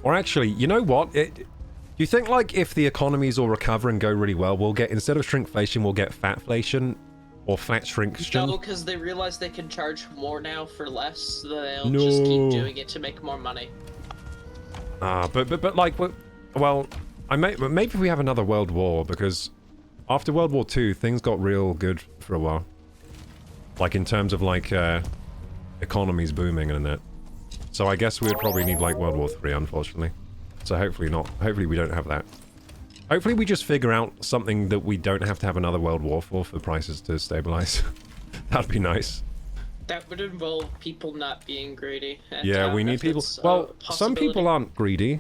Or actually, you know what? Do you think, like, if the economies all recover and go really well, we'll get, instead of shrinkflation, we'll get fatflation? Or fat shrinkation? No, because they realize they can charge more now for less, so they'll just keep doing it to make more money. But like, well, maybe we have another world war, because after World War II, things got real good for a while. Like, in terms of, like, economies booming and that. So I guess we would probably need, like, World War III, unfortunately. So hopefully not. Hopefully we don't have that. Hopefully we just figure out something that we don't have to have another world war for prices to stabilize. That'd be nice. That would involve people not being greedy. Yeah, we need people... Well, some people aren't greedy.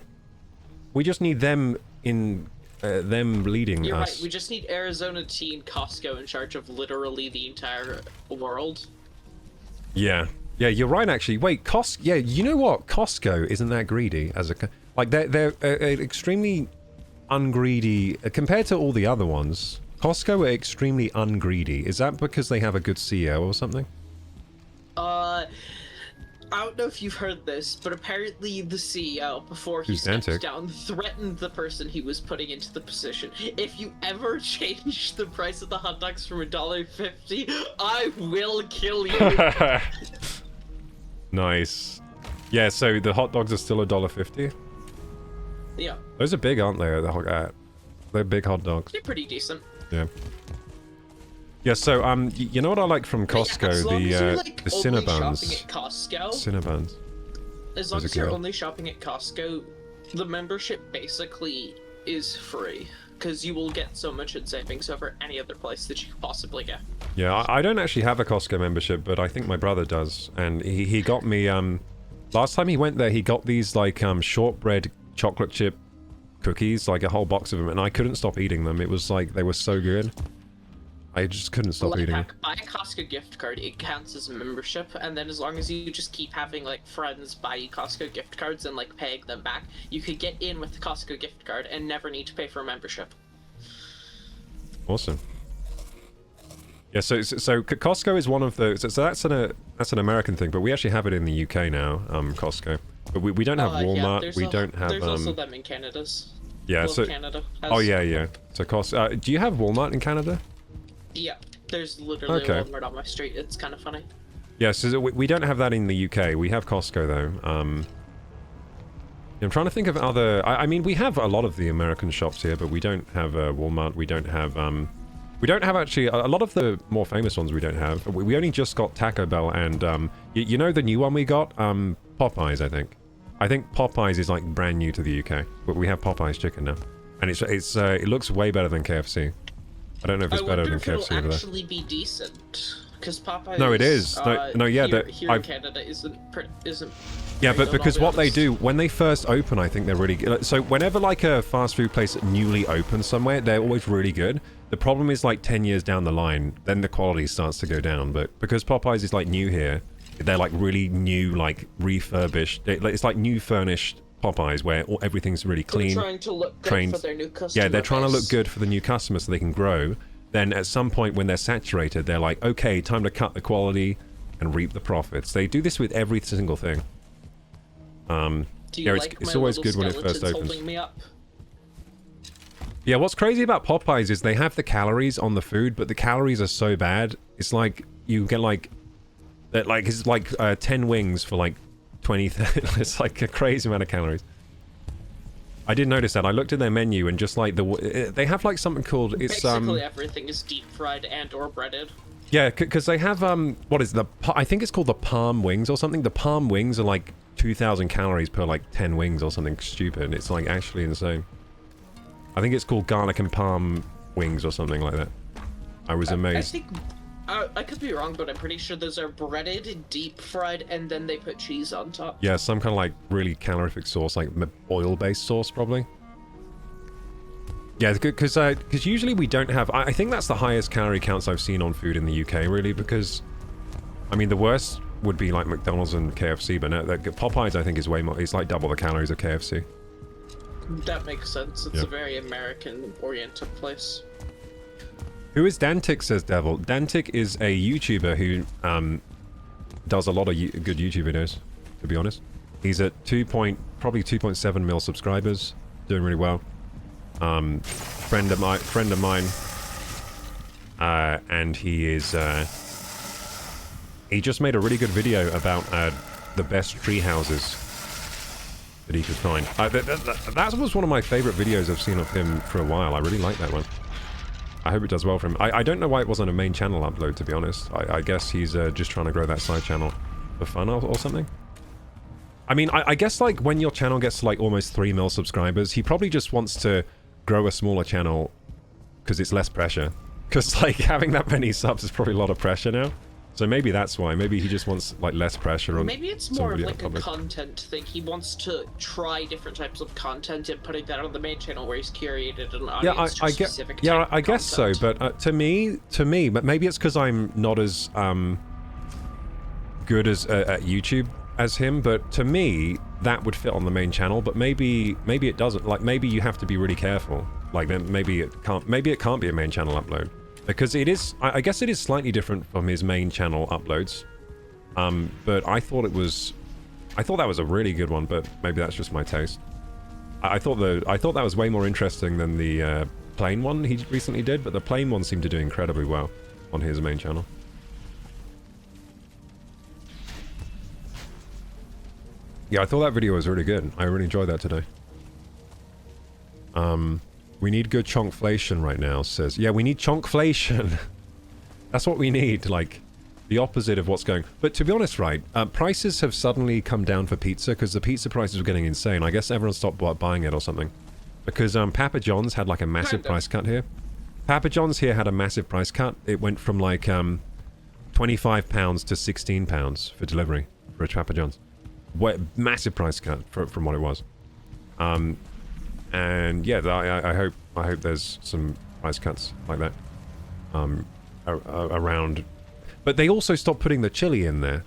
We just need them in... them leading You're us. right, we just need Arizona Tea and Costco in charge of literally the entire world. Yeah. Yeah, you're right, actually. Wait, yeah, you know what? Costco isn't that greedy as a... Like, they're extremely... ungreedy compared to all the other ones. Costco are extremely ungreedy. Is that because they have a good CEO or something? I don't know if you've heard this, but apparently the CEO, before he stepped down, threatened the person he was putting into the position. If you ever change the price of the hot dogs from $1.50, I will kill you. Nice. Yeah, so the hot dogs are still $1.50? Yeah. Those are big, aren't they? They're big hot dogs. They're pretty decent. Yeah. Yeah, so you know what I like from Costco? The Cinnabons. Cinnabons. As long as you're only shopping at Costco, the membership basically is free, because you will get so much in savings over any other place that you could possibly get. Yeah, I don't actually have a Costco membership, but I think my brother does, and he got me, last time he went there, he got these, like, shortbread chocolate chip cookies, like a whole box of them, and I couldn't stop eating them. It was like, they were so good. I just couldn't stop eating it. Buy a Costco gift card, it counts as a membership, and then as long as you just keep having, like, friends buy you Costco gift cards and, like, paying them back, you could get in with the Costco gift card and never need to pay for a membership. Awesome. Yeah, so Costco is one of the... So that's an American thing, but we actually have it in the UK now, Costco. But we don't have Walmart, we don't have... There's also them in Canada's. Yeah, so... Canada has... Oh, yeah. So Costco... do you have Walmart in Canada? Yeah, there's literally a Walmart on my street. It's kind of funny. Yeah, so we don't have that in the UK. We have Costco, though. I'm trying to think of other... I mean, we have a lot of the American shops here, but we don't have Walmart. We don't have... we don't have, actually... A lot of the more famous ones we don't have. We only just got Taco Bell and... you know the new one we got? Popeyes, I think. I think Popeyes is, like, brand new to the UK. But we have Popeyes chicken now. And it looks way better than KFC. I don't know if it's better than KFC over there. It'll actually be decent, because Popeyes. No, it is. Here in Canada isn't. Yeah, but because what they do when they first open, I think they're really good. So whenever like a fast food place newly opens somewhere, they're always really good. The problem is like 10 years down the line, then the quality starts to go down. But because Popeyes is like new here, they're like really new, like refurbished. It's like new furnished Popeyes, where everything's really clean. They're trying to look good for their new customers. Yeah, they're trying to look good for the new customers so they can grow. Then at some point when they're saturated, they're like, okay, time to cut the quality and reap the profits. They do this with every single thing. It's always good when it first opens. Yeah, what's crazy about Popeyes is they have the calories on the food, but the calories are so bad. It's like you get like it's like 10 wings for like 20, 30, it's like a crazy amount of calories. I did notice that. I looked at their menu and just like they have like something called basically everything is deep fried and or breaded. Yeah, because they have what is I think it's called the palm wings or something. The palm wings are like 2,000 calories per like 10 wings or something stupid. It's like actually insane. I think it's called garlic and palm wings or something like that. I was amazed. I could be wrong, but I'm pretty sure those are breaded, deep fried, and then they put cheese on top. Yeah, some kind of like really calorific sauce, like oil-based sauce, probably. Yeah, because usually we don't have... I think that's the highest calorie counts I've seen on food in the UK, really, because... I mean, the worst would be like McDonald's and KFC, but no, Popeyes, I think, is way more... It's like double the calories of KFC. That makes sense. It's a very American-oriented place. Who is Dantic, says Devil. Dantic is a YouTuber who does a lot of good YouTube videos, to be honest. He's at probably 2.7 mil subscribers, doing really well. Friend of mine, and he is he just made a really good video about the best tree houses that he could find. That was one of my favorite videos I've seen of him for a while. I really like that one. I hope it does well for him. I don't know why it wasn't a main channel upload, to be honest. I guess he's just trying to grow that side channel for fun or something. I mean, I guess, like, when your channel gets to, like, almost 3 mil subscribers, he probably just wants to grow a smaller channel because it's less pressure. Because, like, having that many subs is probably a lot of pressure now. So maybe that's why. Maybe he just wants, like, less pressure on... Maybe it's more of, like, a content thing. He wants to try different types of content and putting that on the main channel where he's curated an audience to specific type of I guess so. But to me, but maybe it's because I'm not as good as at YouTube as him. But to me, that would fit on the main channel. But maybe it doesn't. Like, maybe you have to be really careful. Like, then maybe it can't be a main channel upload. Because it is, I guess it is slightly different from his main channel uploads. But I thought that was a really good one, but maybe that's just my taste. I thought that was way more interesting than the plane one he recently did, but the plane one seemed to do incredibly well on his main channel. Yeah, I thought that video was really good. I really enjoyed that today. We need good chonkflation right now, says... Yeah, we need chonkflation. That's what we need, like, the opposite of what's going... But to be honest, right, prices have suddenly come down for pizza because the pizza prices were getting insane. I guess everyone stopped buying it or something. Because Papa John's had, like, a massive price cut here. Papa John's here had a massive price cut. It went from, like, £25 to £16 for delivery for a Papa John's. Massive price cut from what it was. And yeah, I hope there's some price cuts like that around. But they also stopped putting the chili in there.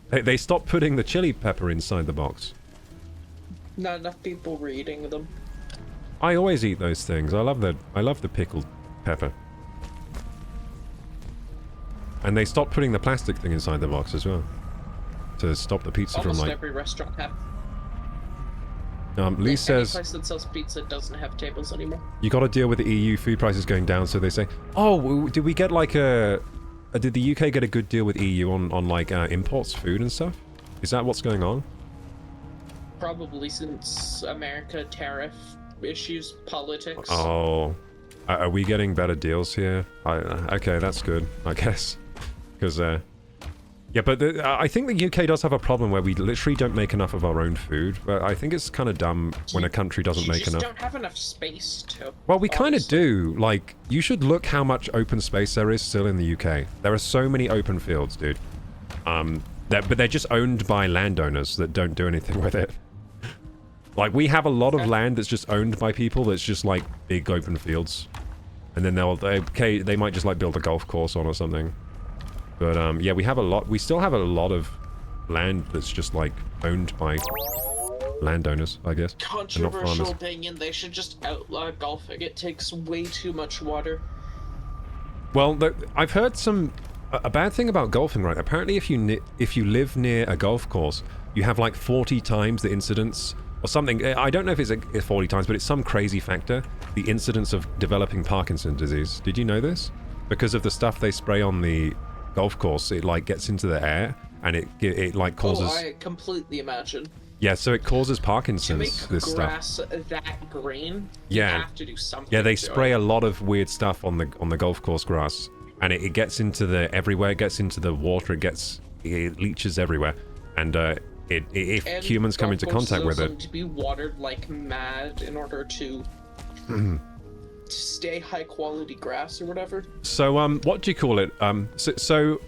they stopped putting the chili pepper inside the box. Not enough people were eating them. I always eat those things. I love the pickled pepper. And they stopped putting the plastic thing inside the box as well. To stop the pizza Almost from, like... every restaurant has. Lee says... Any place that sells pizza doesn't have tables anymore. You got to deal with the EU food prices going down, so they say... Oh, did we get, like, did the UK get a good deal with EU on like, imports, food and stuff? Is that what's going on? Probably, since America tariff issues, politics. Oh. Are we getting better deals here? Okay, that's good, I guess. Because, yeah, but I think the UK does have a problem where we literally don't make enough of our own food. But I think it's kind of dumb when a country doesn't make enough. You just don't have enough space to... Well, we kind of do. Like, you should look how much open space there is still in the UK. There are so many open fields, dude. But they're just owned by landowners that don't do anything with it. Like, we have a lot of land that's just owned by people that's just, like, big open fields. And then they might just, like, build a golf course on or something. But, yeah, we still have a lot of land that's just, like, owned by landowners, I guess. Controversial opinion, they should just outlaw golfing. It takes way too much water. Well, I've heard a bad thing about golfing, right? Apparently if you live near a golf course, you have, like, 40 times the incidence... Or something. I don't know if it's 40 times, but it's some crazy factor. The incidence of developing Parkinson's disease. Did you know this? Because of the stuff they spray on the golf course, it like gets into the air and it like causes. Oh, I completely imagine. Yeah, so it causes Parkinson's. To make this grass stuff. That green, yeah, you have to do something. Yeah, they spray a lot of weird stuff on the golf course grass, and it gets into everywhere. It gets into the water. It leaches everywhere, and if humans come into contact with it, to be watered like mad in order to stay high quality grass or whatever. So what do you call it? So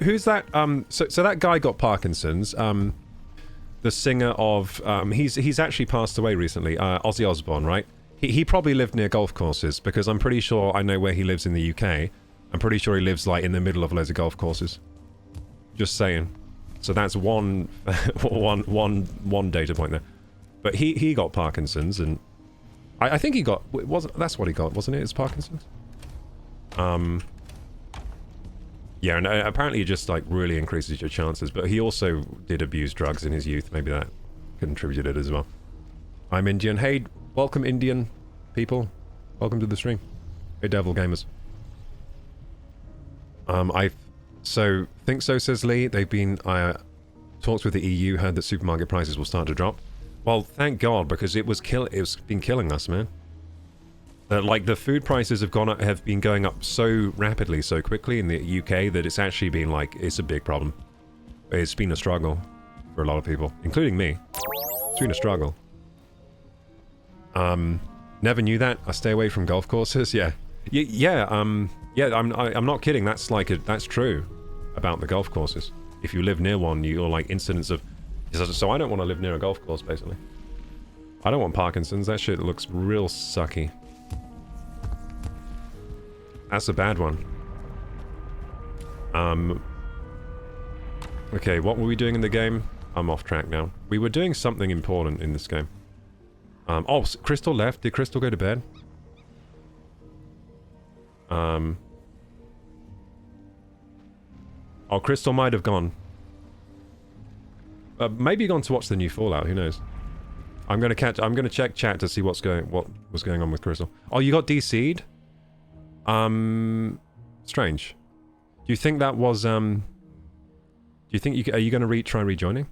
who's that? So that guy got Parkinson's. The singer of he's actually passed away recently. Ozzy Osbourne, right? He probably lived near golf courses because I'm pretty sure I know where he lives in the UK. I'm pretty sure he lives like in the middle of loads of golf courses. Just saying. So that's one data point there. But he got Parkinson's, and I think he got... That's what he got, wasn't it? It's Parkinson's? Yeah, and apparently it just, like, really increases your chances. But he also did abuse drugs in his youth. Maybe that contributed as well. I'm Indian. Hey, welcome, Indian people. Welcome to the stream. Hey, Devil Gamers. So, think so, says Lee. They've been talks with the EU, heard that supermarket prices will start to drop. Well, thank God, because it's been killing us, man. Like, the food prices have been going up so rapidly, so quickly in the UK that it's actually been, like, it's a big problem. It's been a struggle for a lot of people, including me. It's been a struggle. Never knew that. I stay away from golf courses. Yeah. Yeah, I'm not kidding. That's true about the golf courses. If you live near one, you're like incidents of... So I don't want to live near a golf course, basically. I don't want Parkinson's. That shit looks real sucky. That's a bad one. Okay, what were we doing in the game? I'm off track now. We were doing something important in this game. Oh, Crystal left. Did Crystal go to bed? Oh, Crystal might have gone. Maybe gone to watch the new Fallout. Who knows? I'm gonna check chat to see what was going on with Crystal. Oh, you got DC'd? Strange. Do you think that was Do you think are you gonna try rejoining?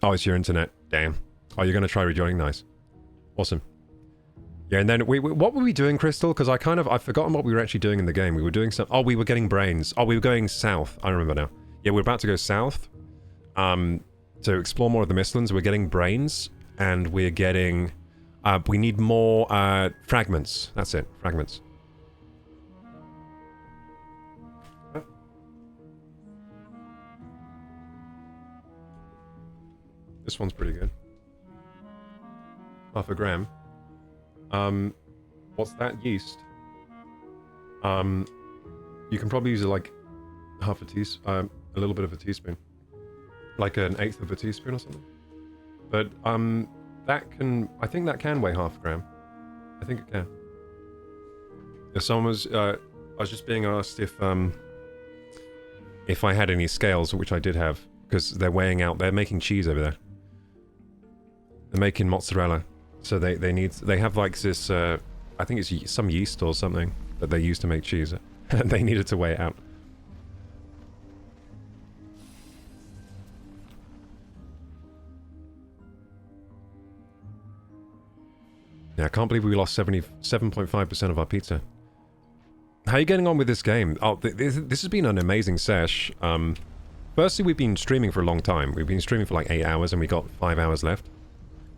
Oh, it's your internet. Damn. Oh, you're gonna try rejoining. Nice. Awesome. Yeah, and then what were we doing, Crystal? Because I've forgotten what we were actually doing in the game. We were doing some... Oh, we were getting brains. Oh, we were going south. I remember now. Yeah, we're about to go south. To explore more of the Mistlands. We're getting brains, and we're getting... we need more fragments. That's it. Fragments. This one's pretty good. Half a gram. What's that? Yeast. You can probably use it like half a teaspoon, a little bit of a teaspoon. Like an eighth of a teaspoon or something. But, that can, I think that can weigh half a gram. I think it can. If someone was, I was just being asked if I had any scales, which I did have, because they're weighing out, they're making cheese over there. They're making mozzarella. So they have like this, I think it's some yeast or something that they use to make cheese. And they needed to weigh it out. Yeah, I can't believe we lost 77.5% of our pizza. How are you getting on with this game? Oh, this has been an amazing sesh. Firstly, we've been streaming for a long time. We've been streaming for like 8 hours and we got 5 hours left.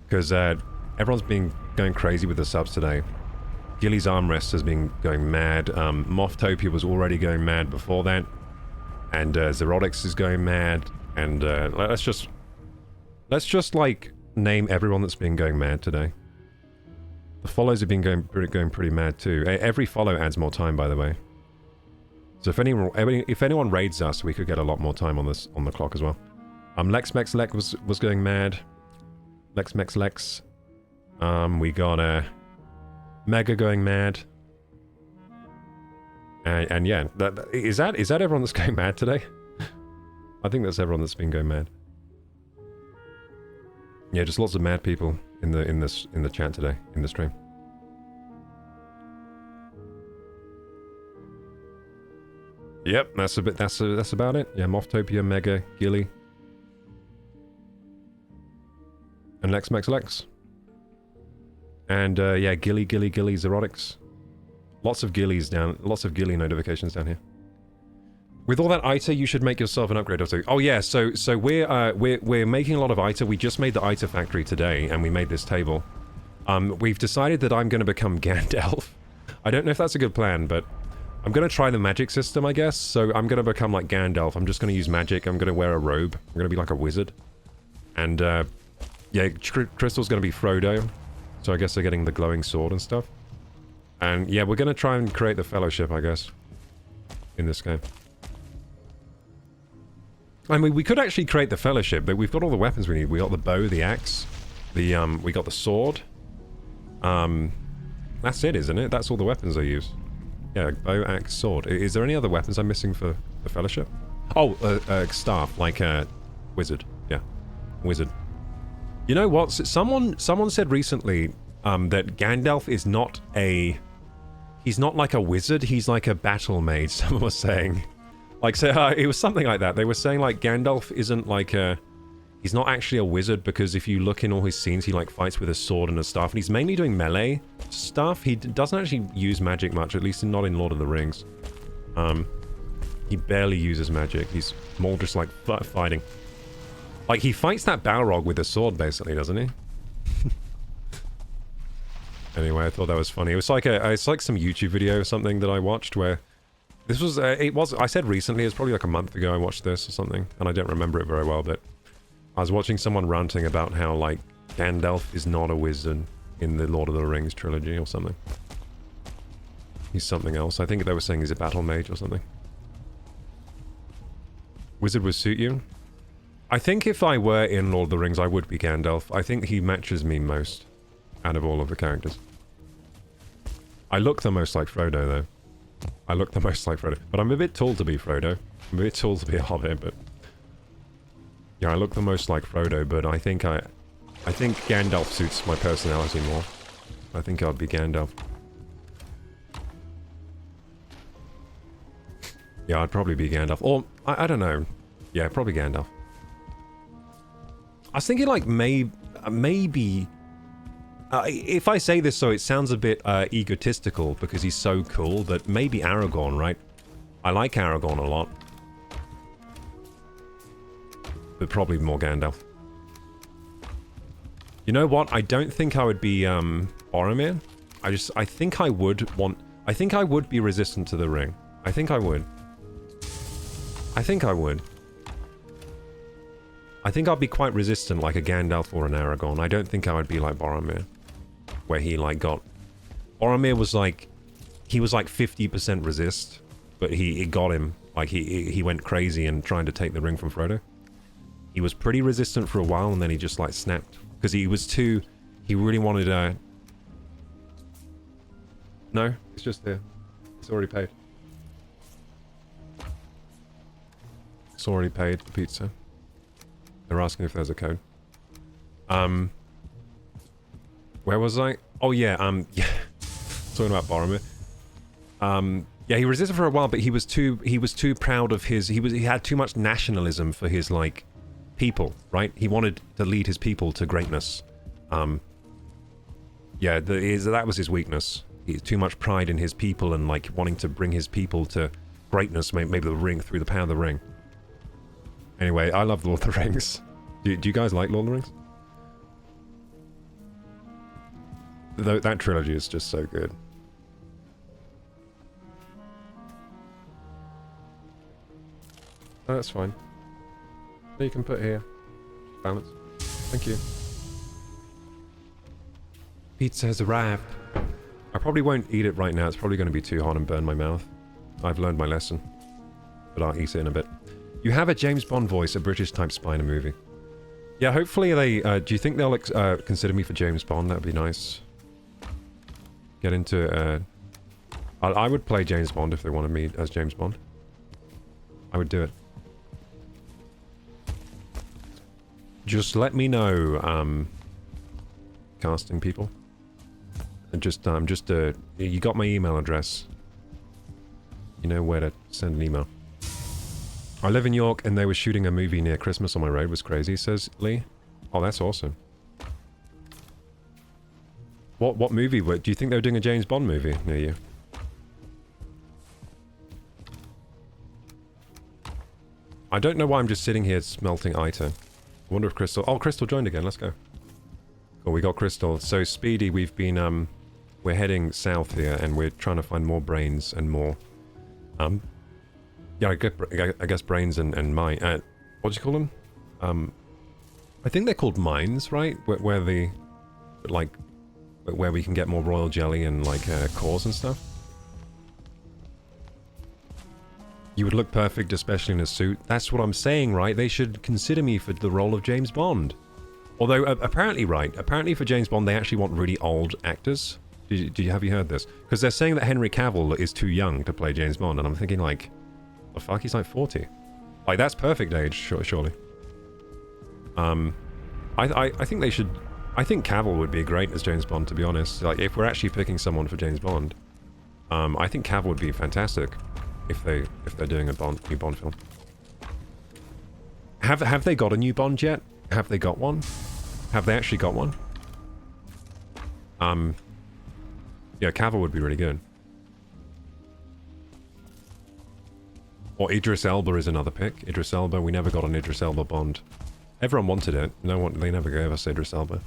Because everyone's been going crazy with the subs today. Gilly's Armrest has been going mad. Moftopia was already going mad before that. And Zerotics is going mad. And let's just like name everyone that's been going mad today. The follows have been going pretty mad too. Every follow adds more time, by the way. So if anyone raids us, we could get a lot more time on the clock as well. Lex was going mad. Lex. We got Mega going mad. And yeah, is that everyone that's going mad today? I think that's everyone that's been going mad. Yeah, just lots of mad people in the chat today, in the stream. Yep, that's about it. Yeah, Moftopia, Mega, Gilly. And Lex. And yeah, Gilly, Zerotics. Lots of Gillies lots of Gilly notifications down here. With all that ITA, you should make yourself an upgrade or two. Oh yeah, so we're making a lot of ITA. We just made the ITA factory today, and we made this table. We've decided that I'm going to become Gandalf. I don't know if that's a good plan, but I'm going to try the magic system, I guess. So I'm going to become like Gandalf. I'm just going to use magic. I'm going to wear a robe. I'm going to be like a wizard. And yeah, Crystal's going to be Frodo. So I guess they're getting the glowing sword and stuff. And yeah, we're going to try and create the fellowship, I guess, in this game. I mean, we could actually create the fellowship, but we've got all the weapons we need. We got the bow, the axe, we got the sword. That's it, isn't it? That's all the weapons I use. Yeah, bow, axe, sword. Is there any other weapons I'm missing for the fellowship? Oh, staff, like a wizard. Yeah, wizard. You know what? Someone said recently that Gandalf is not a... He's not like a wizard, he's like a battle mage, someone was saying. Like, so it was something like that. They were saying, like, Gandalf isn't like a... He's not actually a wizard, because if you look in all his scenes, he, like, fights with a sword and a staff. And he's mainly doing melee stuff. He doesn't actually use magic much, at least not in Lord of the Rings. He barely uses magic. He's more just, like, fighting. Like, he fights that Balrog with a sword, basically, doesn't he? Anyway, I thought that was funny. It's like some YouTube video or something that I watched where... This was, I said recently, it was probably like a month ago I watched this or something, and I don't remember it very well, but I was watching someone ranting about how, like, Gandalf is not a wizard in the Lord of the Rings trilogy or something. He's something else. I think they were saying he's a battle mage or something. Wizard would suit you? I think if I were in Lord of the Rings, I would be Gandalf. I think he matches me most out of all of the characters. I look the most like Frodo, though. I look the most like Frodo. But I'm a bit tall to be Frodo. I'm a bit tall to be a hobbit, but... Yeah, I look the most like Frodo, but I think Gandalf suits my personality more. I think I'd be Gandalf. Yeah, I'd probably be Gandalf. Or, I don't know. Yeah, probably Gandalf. I was thinking, like, maybe... if I say this so it sounds a bit egotistical because he's so cool, but maybe Aragorn, right? I like Aragorn a lot. But probably more Gandalf. You know what? I don't think I would be Boromir. I think I would be resistant to the ring. I think I would. I think I'd be quite resistant like a Gandalf or an Aragorn. I don't think I would be like Boromir. Where he like got... Boromir was like... He was like 50% resist. But it got him. Like he went crazy and trying to take the ring from Frodo. He was pretty resistant for a while and then he just like snapped. Because he was too... He really wanted a... No, it's just there. It's already paid. It's already paid for pizza. They're asking if there's a code. Where was I? Oh yeah, yeah. Talking about Boromir. Yeah, he resisted for a while, but he was too proud of his... He had too much nationalism for his, like, people, right? He wanted to lead his people to greatness. Yeah, that was his weakness. He had too much pride in his people and, like, wanting to bring his people to greatness, maybe the ring, through the power of the ring. Anyway, I love Lord of the Rings. Do you guys like Lord of the Rings? That trilogy is just so good. Oh, that's fine. So you can put here. Balance. Thank you. Pizza has arrived. I probably won't eat it right now. It's probably going to be too hot and burn my mouth. I've learned my lesson. But I'll eat it in a bit. You have a James Bond voice, a British type spy in a movie. Yeah, hopefully they... do you think they'll consider me for James Bond? That'd be nice. Get into... I would play James Bond if they wanted me as James Bond. I would do it. Just let me know, casting people. And just, you got my email address. You know where to send an email. I live in York and they were shooting a movie near Christmas on my road. It was crazy, says Lee. Oh, that's awesome. What movie? Do you think they were doing a James Bond movie near you? I don't know why I'm just sitting here smelting Ito. I wonder if Crystal... Oh, Crystal joined again. Let's go. Cool, we got Crystal. So, Speedy, we've been, we're heading south here, and we're trying to find more brains and more... Yeah, I guess brains and mine... what do you call them? I think they're called mines, right? Where the... Like... Where we can get more royal jelly and, like, cores and stuff. You would look perfect, especially in a suit. That's what I'm saying, right? They should consider me for the role of James Bond. Although, apparently, right, apparently for James Bond, they actually want really old actors. Have you heard this? Because they're saying that Henry Cavill is too young to play James Bond, and I'm thinking, like, the fuck, he's like 40. Like, that's perfect age, surely. I think they should... I think Cavill would be great as James Bond, to be honest. Like, if we're actually picking someone for James Bond, I think Cavill would be fantastic. If they're doing a new Bond film. Have they got a new Bond yet? Have they got one? Have they actually got one? Yeah, Cavill would be really good. Or Idris Elba is another pick. Idris Elba, we never got an Idris Elba Bond. Everyone wanted it. No one, they never gave us Idris Elba.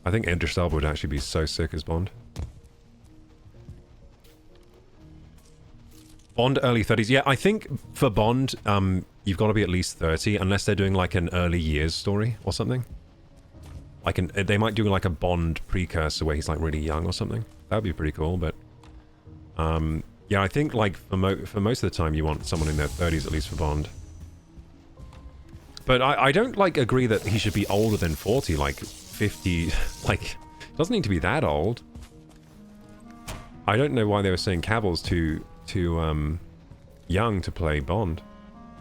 I think Idris Elba would actually be so sick as Bond. Bond early 30s. Yeah, I think for Bond, you've got to be at least 30, unless they're doing like an early years story or something. Like they might do like a Bond precursor where he's like really young or something. That would be pretty cool, but... yeah, I think like for most of the time you want someone in their 30s at least for Bond. But I don't like agree that he should be older than 40, like 50, like, doesn't need to be that old. I don't know why they were saying Cavill's too young to play Bond.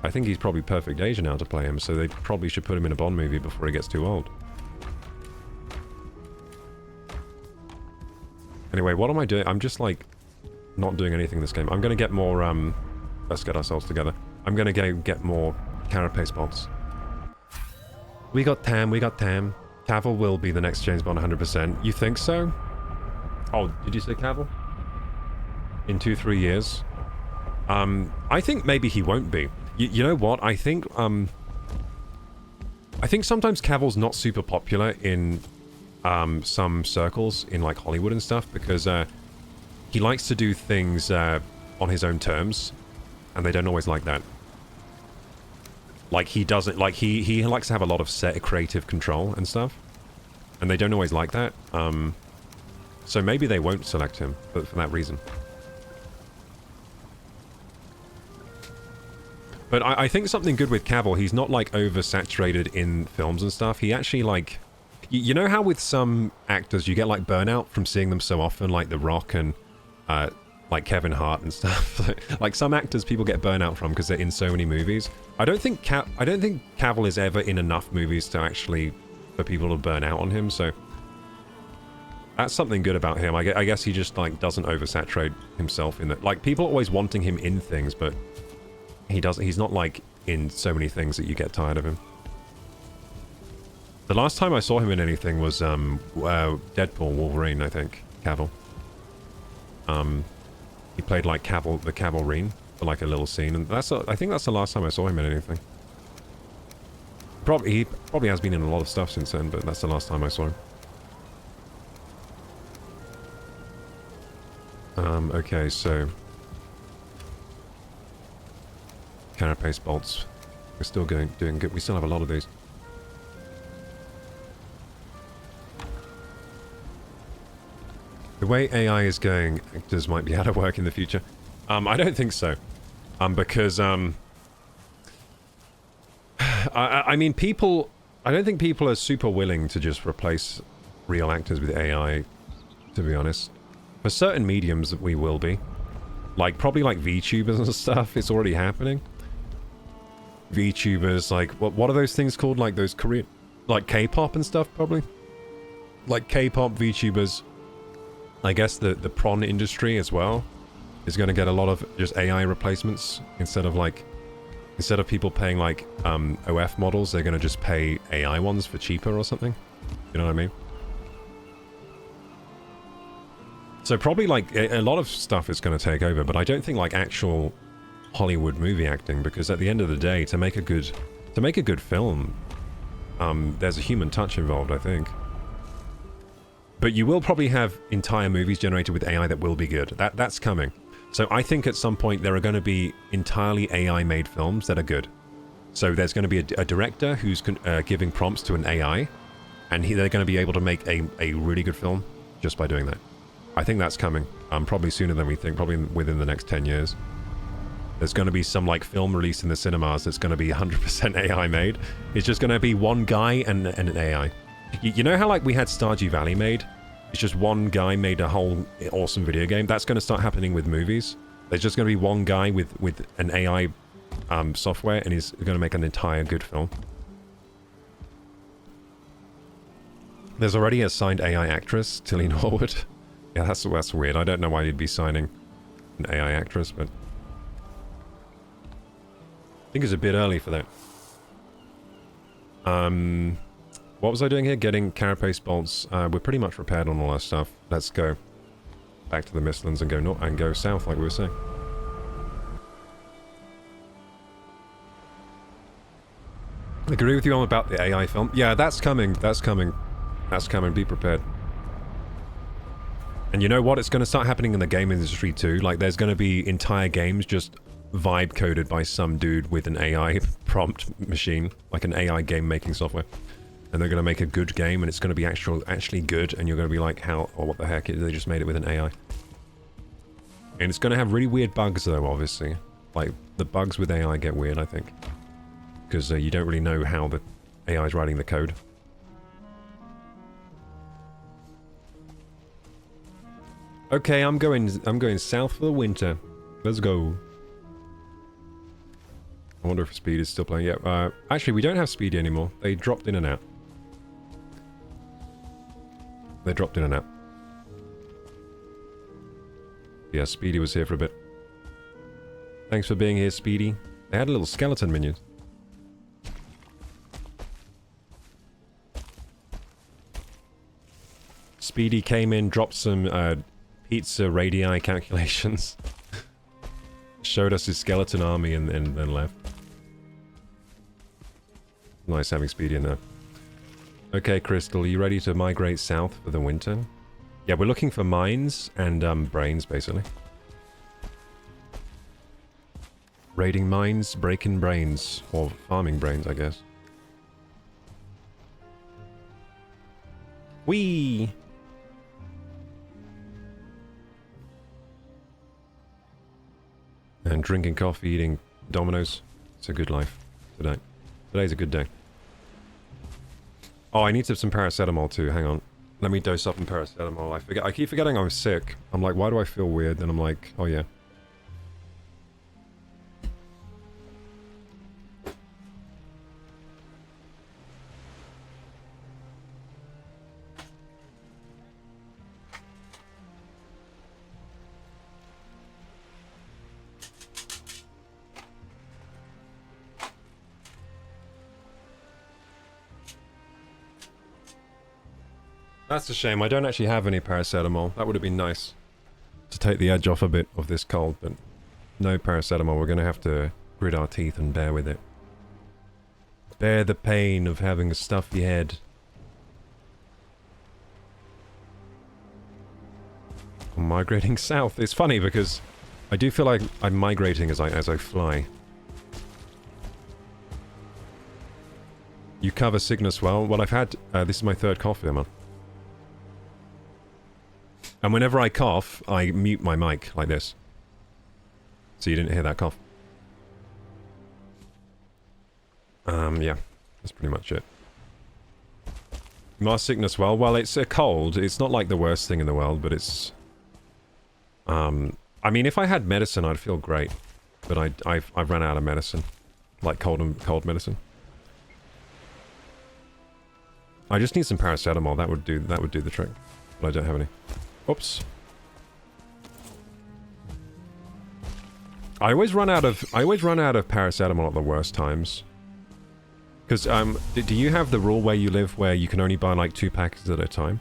I think he's probably perfect age now to play him, so they probably should put him in a Bond movie before he gets too old. Anyway, what am I doing? I'm just like not doing anything in this game. I'm gonna get more let's get ourselves together. I'm gonna get more carapace bombs. We got Tam, Cavill will be the next James Bond 100%. You think so? Oh, did you say Cavill? In 2-3 years? I think maybe he won't be. You know what? I think sometimes Cavill's not super popular in some circles in like Hollywood and stuff because he likes to do things on his own terms, and they don't always like that. Like he doesn't like he likes to have a lot of set creative control and stuff, and they don't always like that. So maybe they won't select him for that reason. But I think something good with Cavill, he's not like oversaturated in films and stuff. He actually like, you know how with some actors you get like burnout from seeing them so often, like The Rock and like Kevin Hart and stuff. Like some actors people get burnout from because they're in so many movies. I don't think Cavill is ever in enough movies to actually for people to burn out on him. So that's something good about him. I guess he just like doesn't oversaturate himself in that. Like people are always wanting him in things, but he's not like in so many things that you get tired of him. The last time I saw him in anything was Deadpool Wolverine, I think. Cavill. He played like the Cavalrine for like a little scene, and I think that's the last time I saw him in anything. He probably has been in a lot of stuff since then, but that's the last time I saw him. Okay, so carapace bolts. We're still doing good. We still have a lot of these. The way AI is going, actors might be out of work in the future. I don't think so. Because I mean, I don't think people are super willing to just replace real actors with AI, to be honest. For certain mediums, we will be. Like, probably like VTubers and stuff, it's already happening. VTubers, like, what are those things called? Like those Korean, like K-pop and stuff, probably? Like K-pop VTubers. I guess the prawn industry as well is going to get a lot of just AI replacements instead of people paying like OF models, they're going to just pay AI ones for cheaper or something. You know what I mean? So probably like a lot of stuff is going to take over, but I don't think like actual Hollywood movie acting, because at the end of the day, to make a good film, there's a human touch involved, I think. But you will probably have entire movies generated with AI that will be good. That's coming. So I think at some point there are going to be entirely AI-made films that are good. So there's going to be a director who's giving prompts to an AI, and they're going to be able to make a really good film just by doing that. I think that's coming. Probably sooner than we think. Probably within the next 10 years. There's going to be some like film release in the cinemas that's going to be 100% AI made. It's just going to be one guy and an AI. You know how like we had Stardew Valley made? It's just one guy made a whole awesome video game. That's going to start happening with movies. There's just going to be one guy with an AI software, and he's going to make an entire good film. There's already a signed AI actress, Tilly Norwood. Yeah, that's weird. I don't know why you'd be signing an AI actress, but I think it's a bit early for that. What was I doing here? Getting carapace bolts. We're pretty much repaired on all our stuff. Let's go back to the Mistlands and go north and go south, like we were saying. I agree with you on about the AI film. Yeah, that's coming. That's coming. That's coming. Be prepared. And you know what? It's going to start happening in the game industry too. Like, there's going to be entire games just vibe coded by some dude with an AI prompt machine, like an AI game making software. And they're going to make a good game, and it's going to be actually good, and you're going to be like, how, or what the heck, they just made it with an AI. And it's going to have really weird bugs though, obviously. Like, the bugs with AI get weird, I think. Because you don't really know how the AI is writing the code. Okay, I'm going south for the winter. Let's go. I wonder if Speed is still playing. Yeah, actually, we don't have Speedy anymore. They dropped in and out. They dropped in and out. Yeah, Speedy was here for a bit. Thanks for being here, Speedy. They had a little skeleton minion. Speedy came in, dropped some pizza radii calculations. Showed us his skeleton army and then left. Nice having Speedy in there. Okay, Crystal, are you ready to migrate south for the winter? Yeah, we're looking for mines and brains, basically. Raiding mines, breaking brains. Or farming brains, I guess. Whee! And drinking coffee, eating Dominoes. It's a good life today. Today's a good day. Oh, I need some paracetamol too. Hang on. Let me dose up in paracetamol. I keep forgetting I'm sick. I'm like, why do I feel weird? Then I'm like, oh yeah. That's a shame. I don't actually have any paracetamol. That would have been nice to take the edge off a bit of this cold, but no paracetamol. We're going to have to grit our teeth and bear with it. Bear the pain of having a stuffy head. I'm migrating south. It's funny because I do feel like I'm migrating as I fly. You cover sickness well. Well, I've had... this is my third cough here, man. And whenever I cough, I mute my mic like this. So you didn't hear that cough. Yeah. That's pretty much it. My sickness well. Well, it's a cold. It's not like the worst thing in the world, but it's... I mean, if I had medicine, I'd feel great. But I've run out of medicine. Like cold medicine. I just need some paracetamol. That would do the trick. But I don't have any. Oops. I always run out of paracetamol at the worst times. Because do you have the rule where you live where you can only buy like 2 packets at a time?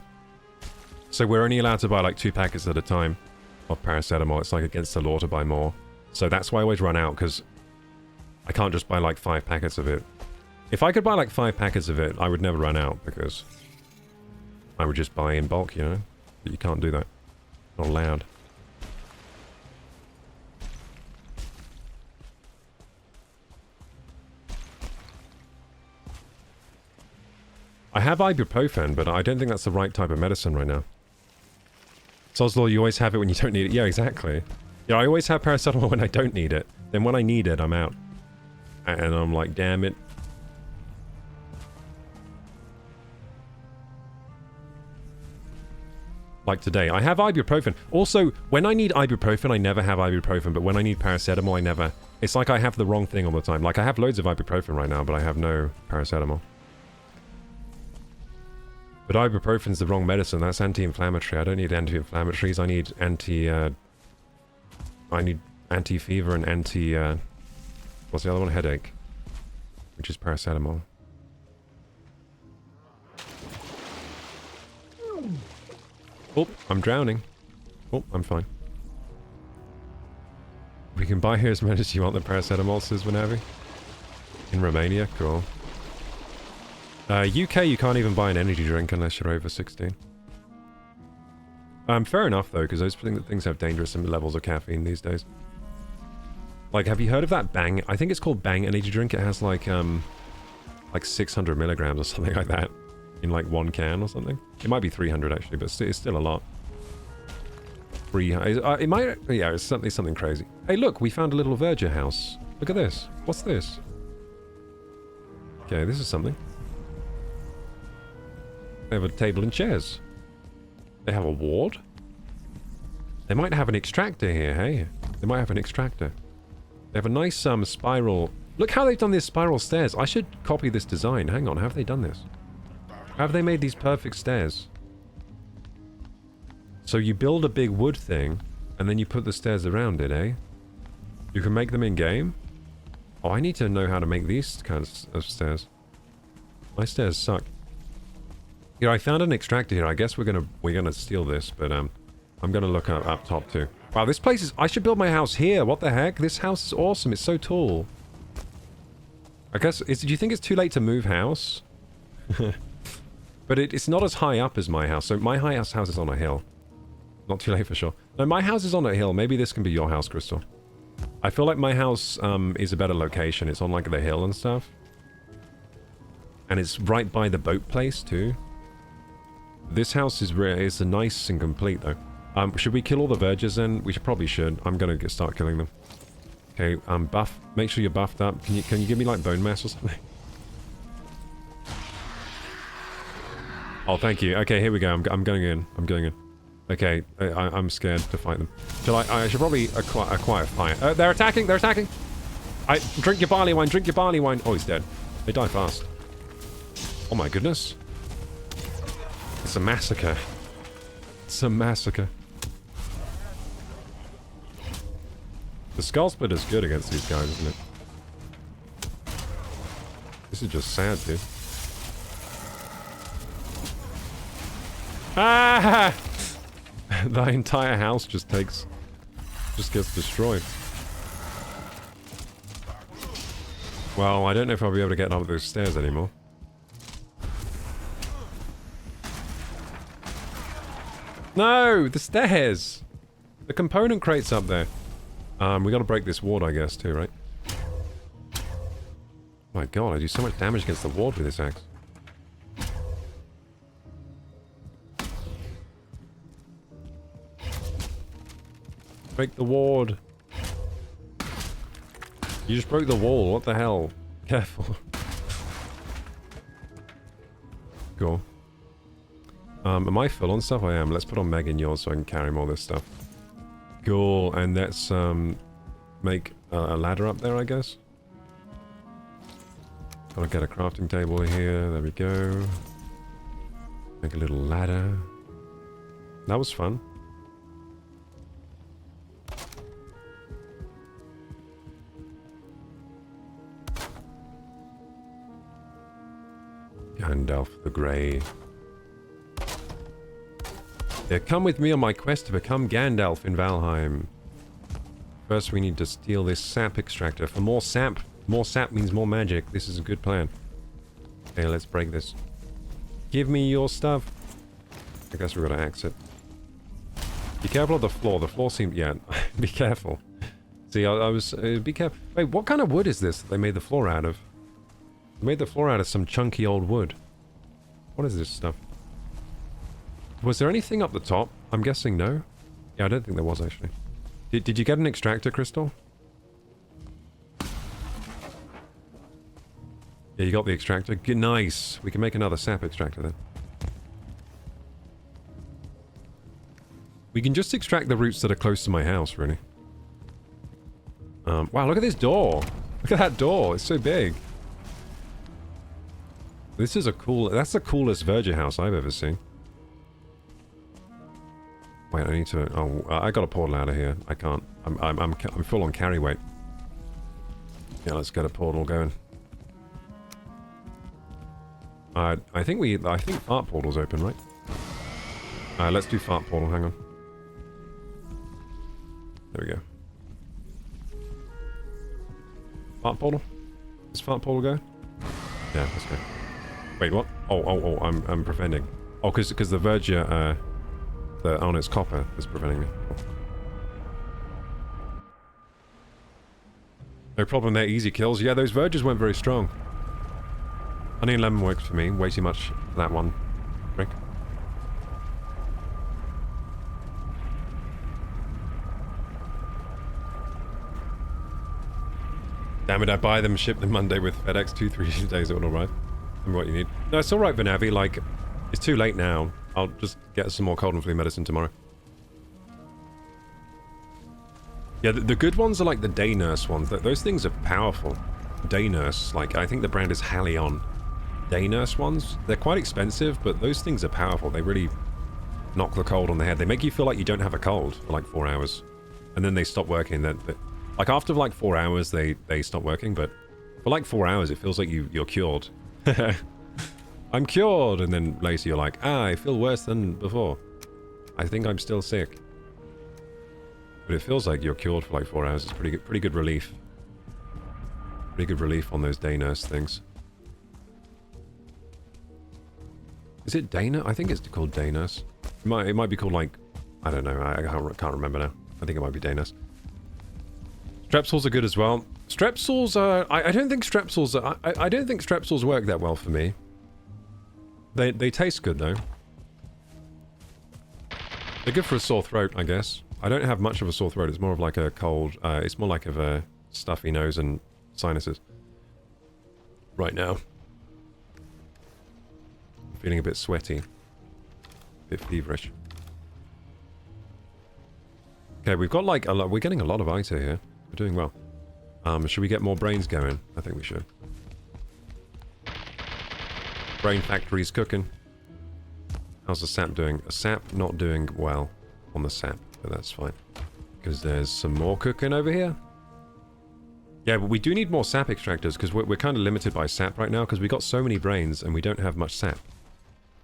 So we're only allowed to buy like 2 packets at a time of paracetamol. It's like against the law to buy more. So that's why I always run out, because I can't just buy like 5 packets of it. If I could buy like 5 packets of it, I would never run out, because I would just buy in bulk, you know? But you can't do that. Not allowed. I have ibuprofen, but I don't think that's the right type of medicine right now. Soslo, you always have it when you don't need it. Yeah, exactly. Yeah, I always have paracetamol when I don't need it. Then when I need it, I'm out. And I'm like, damn it. Like today. I have ibuprofen. Also, when I need ibuprofen, I never have ibuprofen, but when I need paracetamol, I never... It's like I have the wrong thing all the time. Like, I have loads of ibuprofen right now, but I have no paracetamol. But ibuprofen's the wrong medicine. That's anti-inflammatory. I don't need anti-inflammatories. I need anti-fever and what's the other one? Headache. Which is paracetamol. Oh, I'm drowning. Oh, I'm fine. We can buy here as much as you want the paracetamol, says Wanavi. In Romania, cool. UK, you can't even buy an energy drink unless you're over 16. Fair enough though, because those things have dangerous levels of caffeine these days. Like, have you heard of that Bang? I think it's called Bang energy drink. It has like 600 milligrams or something like that. In like 1 can or something. It might be 300 actually, but it's still a lot. It might... Yeah, it's certainly something crazy. Hey look, we found a little verger house. Look at this. What's this? Okay, this is something. They have a table and chairs. They have a ward? They might have an extractor here, hey? They might have an extractor. They have a nice spiral... Look how they've done these spiral stairs. I should copy this design. Hang on, have they done this? Have they made these perfect stairs? So you build a big wood thing, and then you put the stairs around it, eh? You can make them in-game? Oh, I need to know how to make these kinds of stairs. My stairs suck. Here, I found an extractor here. I guess we're gonna steal this, but I'm gonna look up top too. Wow, this place is... I should build my house here. What the heck? This house is awesome. It's so tall. I guess... do you think it's too late to move house? But it's not as high up as my house. So my house is on a hill. Not too late for sure. No, my house is on a hill. Maybe this can be your house, Crystal. I feel like my house is a better location. It's on like the hill and stuff. And it's right by the boat place too. This house is nice and complete though. Should we kill all the vergers then? We probably should. I'm gonna start killing them. Okay, buff. Make sure you're buffed up. Can you give me like bone mass or something? Oh, thank you. Okay, here we go. I'm going in. I'm going in. Okay, I'm scared to fight them. I should probably acquire fire. They're attacking. They're attacking. Drink your barley wine. Drink your barley wine. Oh, he's dead. They die fast. Oh my goodness. It's a massacre. It's a massacre. The skull splitter's good against these guys, isn't it? This is just sad, dude. Ah! The entire house just gets destroyed. Well, I don't know if I'll be able to get up those stairs anymore. No! The stairs! The component crate's up there. We gotta break this ward, I guess, too, right? My god, I do so much damage against the ward with this axe. Break the ward. You just broke the wall, what the hell? Careful. Cool. Am I full on stuff? I am. Let's put on Meg in yours so I can carry more of this stuff. Cool, and let's make a ladder up there, I guess. Gotta get a crafting table here. There we go. Make a little ladder. That was fun. Gandalf the Grey. Yeah, come with me on my quest to become Gandalf in Valheim. First we need to steal this sap extractor. For more sap means more magic. This is a good plan. Okay, let's break this. Give me your stuff. I guess we're gonna axe it. Be careful of the floor. The floor seemed... yeah, be careful. See, I was... be careful. Wait, what kind of wood is this that they made the floor out of? They made the floor out of some chunky old wood. What is this stuff? Was there anything up the top? I'm guessing no. Yeah, I don't think there was actually. Did you get an extractor, Crystal? Yeah, you got the extractor. Good, nice. We can make another sap extractor then. We can just extract the roots that are close to my house, really. Wow, look at this door. Look at that door. It's so big. This is a cool... that's the coolest verger house I've ever seen. Wait, I need to... oh, I got a portal out of here. I can't. I'm full on carry weight. Yeah, let's get a portal going. I think fart portal's open, right? Let's do fart portal. Hang on. There we go. Fart portal? Is fart portal going? Yeah, let's go. Wait, what? Oh, I'm preventing. Oh, because the verger, on its copper is preventing me. No problem there, easy kills. Yeah, those vergers weren't very strong. Honey and lemon works for me. Way too much for that one. Drink. Damn it, I buy them, ship them Monday with FedEx. 2-3 days it will arrive. Tell me what you need. No, it's alright, Vanavi. Like, it's too late now. I'll just get some more cold and flu medicine tomorrow. Yeah, the good ones are like the day nurse ones. Those things are powerful. Day nurse, like, I think the brand is Halion. Day nurse ones, they're quite expensive, but those things are powerful. They really knock the cold on the head. They make you feel like you don't have a cold for like 4 hours. And then they stop working. Like, after like 4 hours, they stop working, but for like 4 hours, it feels like you're cured. I'm cured, and then later you're like, I feel worse than before. I think I'm still sick. But it feels like you're cured for like 4 hours. It's pretty good relief. Pretty good relief on those day nurse things. Is it day nurse? I think it's called day nurse. It might be called like, I don't know. I can't remember now. I think it might be day nurse. Strepsils are good as well. Strepsils are... I don't think Strepsils are... I don't think Strepsils work that well for me. They taste good though. They're good for a sore throat, I guess. I don't have much of a sore throat. It's more of like a cold. It's more like of a stuffy nose and sinuses. Right now. I'm feeling a bit sweaty. A bit feverish. Okay, we've got like a lot. We're getting a lot of ITO here. We're doing well. Should we get more brains going? I think we should. Brain factory's cooking. How's the sap doing? A sap not doing well on the sap, but that's fine. Because there's some more cooking over here. Yeah, but we do need more sap extractors because we're kind of limited by sap right now because we got so many brains and we don't have much sap.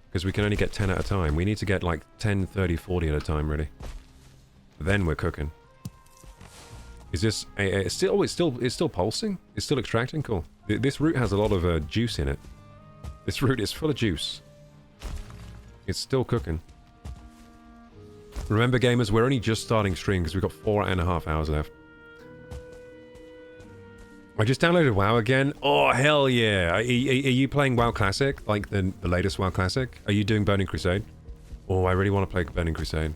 Because we can only get 10 at a time. We need to get like 10, 30, 40 at a time, really. Then we're cooking. Is this... it's still pulsing? It's still extracting? Cool. This root has a lot of juice in it. This root is full of juice. It's still cooking. Remember, gamers, we're only just starting stream because we've got 4.5 hours left. I just downloaded WoW again. Oh, hell yeah. Are you playing WoW Classic? Like the latest WoW Classic? Are you doing Burning Crusade? Oh, I really want to play Burning Crusade.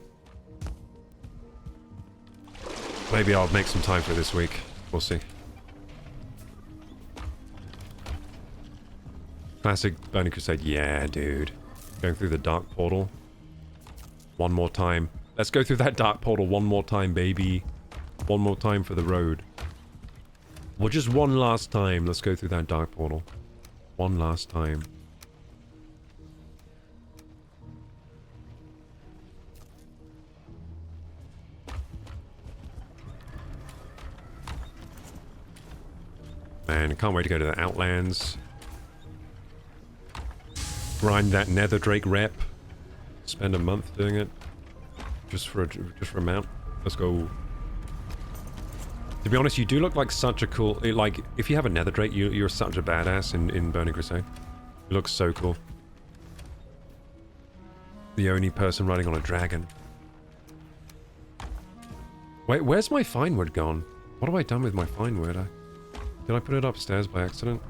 Maybe I'll make some time for it this week. We'll see. Classic Burning Crusade. Yeah, dude. Going through the dark portal. One more time. Let's go through that dark portal one more time, baby. One more time for the road. Well, just one last time. Let's go through that dark portal. One last time. Man, I can't wait to go to the Outlands. Grind that Nether Drake rep. Spend a month doing it. Just for a mount. Let's go. To be honest, you do look like such a cool... Like, if you have a Nether Drake, you're such a badass in Burning Crusade. You look so cool. The only person riding on a dragon. Wait, where's my fine wood gone? What have I done with my fine wood? Did I put it upstairs by accident?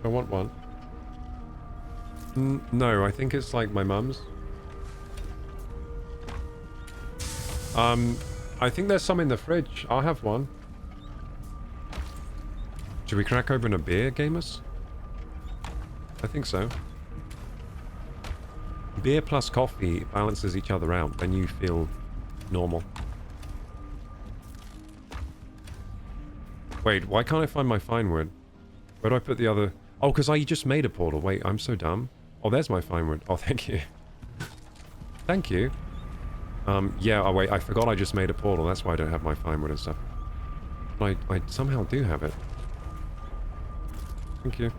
I want one. No, I think it's like my mum's. I think there's some in the fridge. I'll have one. Should we crack open a beer, gamers? I think so. Beer plus coffee balances each other out, then you feel normal. Wait, why can't I find my fine wood? Where do I put the other... Oh, because I just made a portal. Wait, I'm so dumb. Oh, there's my fine wood. Oh, thank you. Thank you. Yeah, oh wait, I forgot I just made a portal. That's why I don't have my fine wood and stuff. But I somehow do have it. Thank you.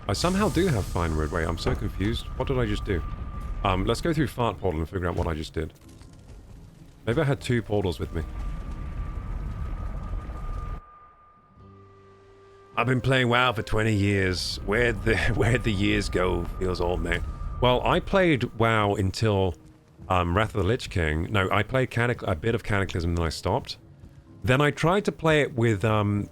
I somehow do have fine wood. Wait, I'm so confused. What did I just do? Let's go through Fart Portal and figure out what I just did. Maybe I had 2 portals with me. I've been playing WoW for 20 years. Where'd the years go? Feels old, man. Well, I played WoW until Wrath of the Lich King. No, I played a bit of Cataclysm, then I stopped. Then I tried to play it with the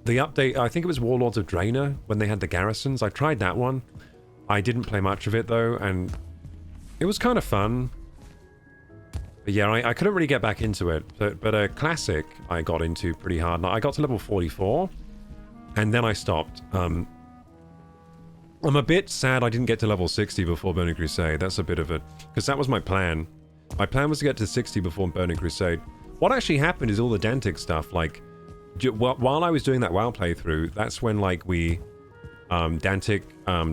update. I think it was Warlords of Draenor when they had the garrisons. I tried that one. I didn't play much of it though, and it was kind of fun. But yeah, I couldn't really get back into it. But a Classic I got into pretty hard. I got to level 44, and then I stopped. I'm a bit sad I didn't get to level 60 before Burning Crusade. That's a bit of a... Because that was my plan. My plan was to get to 60 before Burning Crusade. What actually happened is all the Dantic stuff, like... While I was doing that WoW playthrough, that's when, like, we... Dantic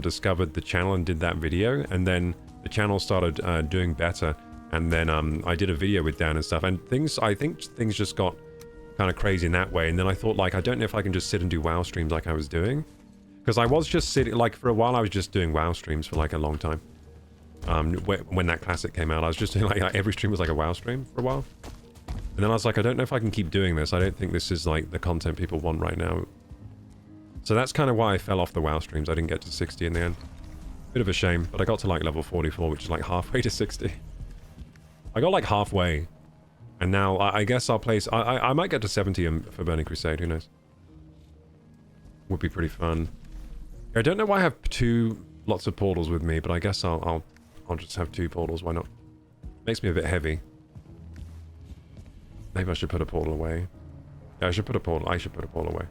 discovered the channel and did that video, and then the channel started doing better. And then I did a video with Dan and stuff, and I think things just got kind of crazy in that way. And then I thought, like, I don't know if I can just sit and do WoW streams like I was doing. Because I was just sitting, like, for a while I was just doing WoW streams for, like, a long time. When that classic came out, I was just doing, like, every stream was like a WoW stream for a while. And then I was like, I don't know if I can keep doing this. I don't think this is, like, the content people want right now. So that's kind of why I fell off the WoW streams. I didn't get to 60 in the end. Bit of a shame, but I got to, like, level 44, which is, like, halfway to 60. I got, like, halfway. And now, I guess I'll place... I might get to 70 for Burning Crusade, who knows? Would be pretty fun. I don't know why I have lots of portals with me, but I guess I'll just have 2 portals, why not? Makes me a bit heavy. Maybe I should put a portal away. Yeah, I should put a portal away.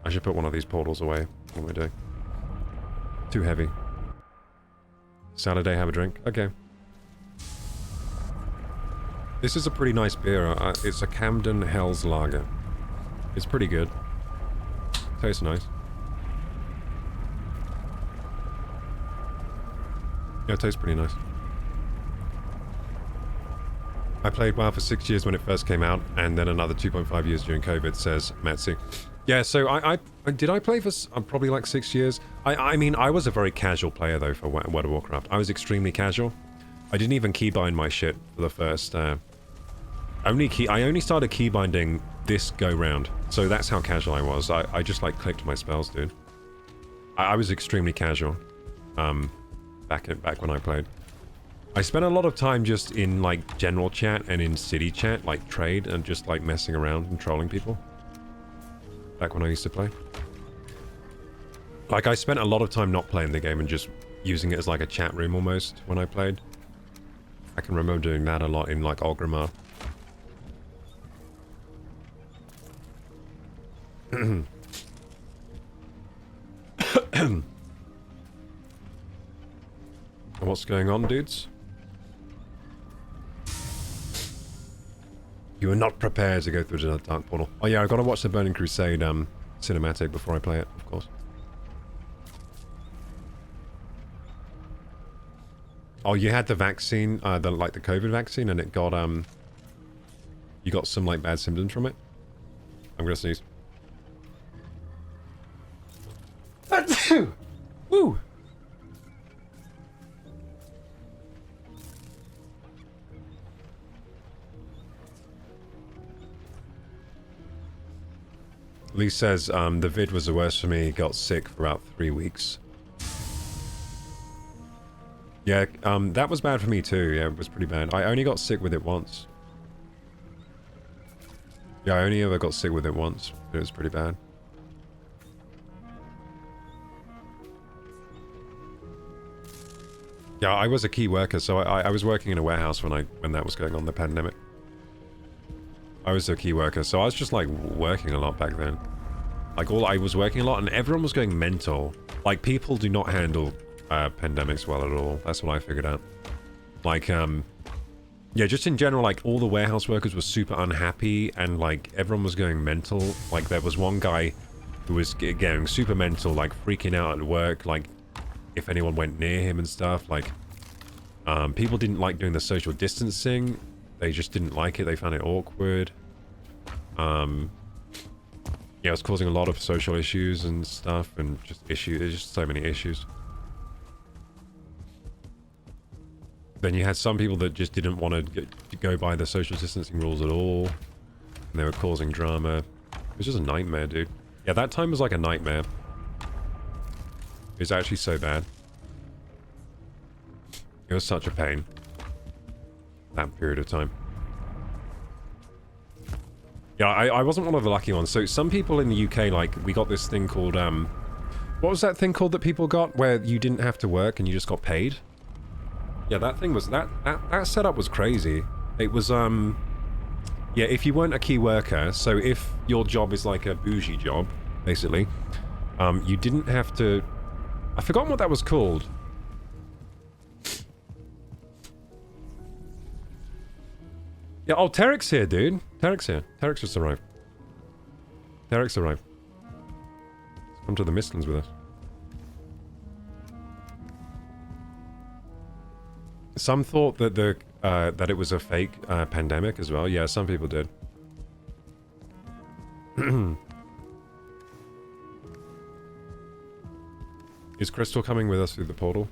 I should put one of these portals away. What am I doing? Too heavy. Saturday, have a drink. Okay. This is a pretty nice beer. It's a Camden Hell's Lager. It's pretty good. Tastes nice. Yeah, it tastes pretty nice. I played WoW for 6 years when it first came out, and then another 2.5 years during COVID, says Metsu. Yeah, so I did I play for probably like 6 years? I mean, I was a very casual player, though, for World of Warcraft. I was extremely casual. I didn't even keybind my shit for the first... I only started keybinding this go-round, so that's how casual I was. I just, like, clicked my spells, dude. I was extremely casual, back when I played. I spent a lot of time just in, like, general chat and in city chat, like, trade, and just, like, messing around and trolling people. Back when I used to play. Like, I spent a lot of time not playing the game and just using it as, like, a chat room almost when I played. I can remember doing that a lot in, like, Orgrimmar. What's going on, dudes? You are not prepared to go through the Dark Portal. Oh yeah, I've got to watch the Burning Crusade cinematic before I play it, of course. Oh, you had the vaccine, like the COVID vaccine, and it got you got some like bad symptoms from it. I'm gonna sneeze. Woo! Lee says, the vid was the worst for me. Got sick for about 3 weeks. Yeah, that was bad for me too. Yeah, it was pretty bad. I only got sick with it once. Yeah, I only ever got sick with it once. But it was pretty bad. Yeah, I was a key worker, so I was working in a warehouse when that was going on, the pandemic. I was a key worker, so I was just like working a lot back then. Like I was working a lot and everyone was going mental. Like people do not handle pandemics well at all. That's what I figured out. Like yeah, just in general, like all the warehouse workers were super unhappy and like everyone was going mental. Like there was one guy who was getting super mental, like freaking out at work, like if anyone went near him and stuff. Like people didn't like doing the social distancing. They just didn't like it. They found it awkward. Yeah, it was causing a lot of social issues and stuff, and just issues. There's just so many issues. Then you had some people that just didn't want to go by the social distancing rules at all, and they were causing drama. It was just a nightmare, dude. Yeah, that time was like a nightmare. It was actually so bad. It was such a pain. That period of time. Yeah, I wasn't one of the lucky ones. So some people in the UK, like, we got this thing called, what was that thing called that people got where you didn't have to work and you just got paid? Yeah, that thing was, that setup was crazy. It was, yeah, if you weren't a key worker, so if your job is like a bougie job, basically, you didn't have to, I forgot what that was called. Yeah, oh, Terek's here, dude. Terek's here. Terek's just arrived. Terek's arrived. He's come to the Mistlands with us. Some thought that that it was a fake pandemic as well. Yeah, some people did. Is Crystal coming with us through the portal?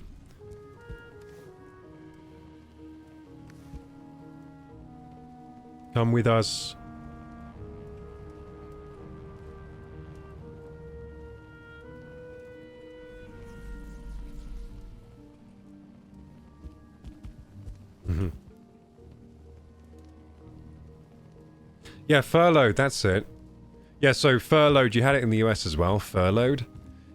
Come with us. Yeah, furloughed, that's it. Yeah, so furloughed, you had it in the US as well, furloughed.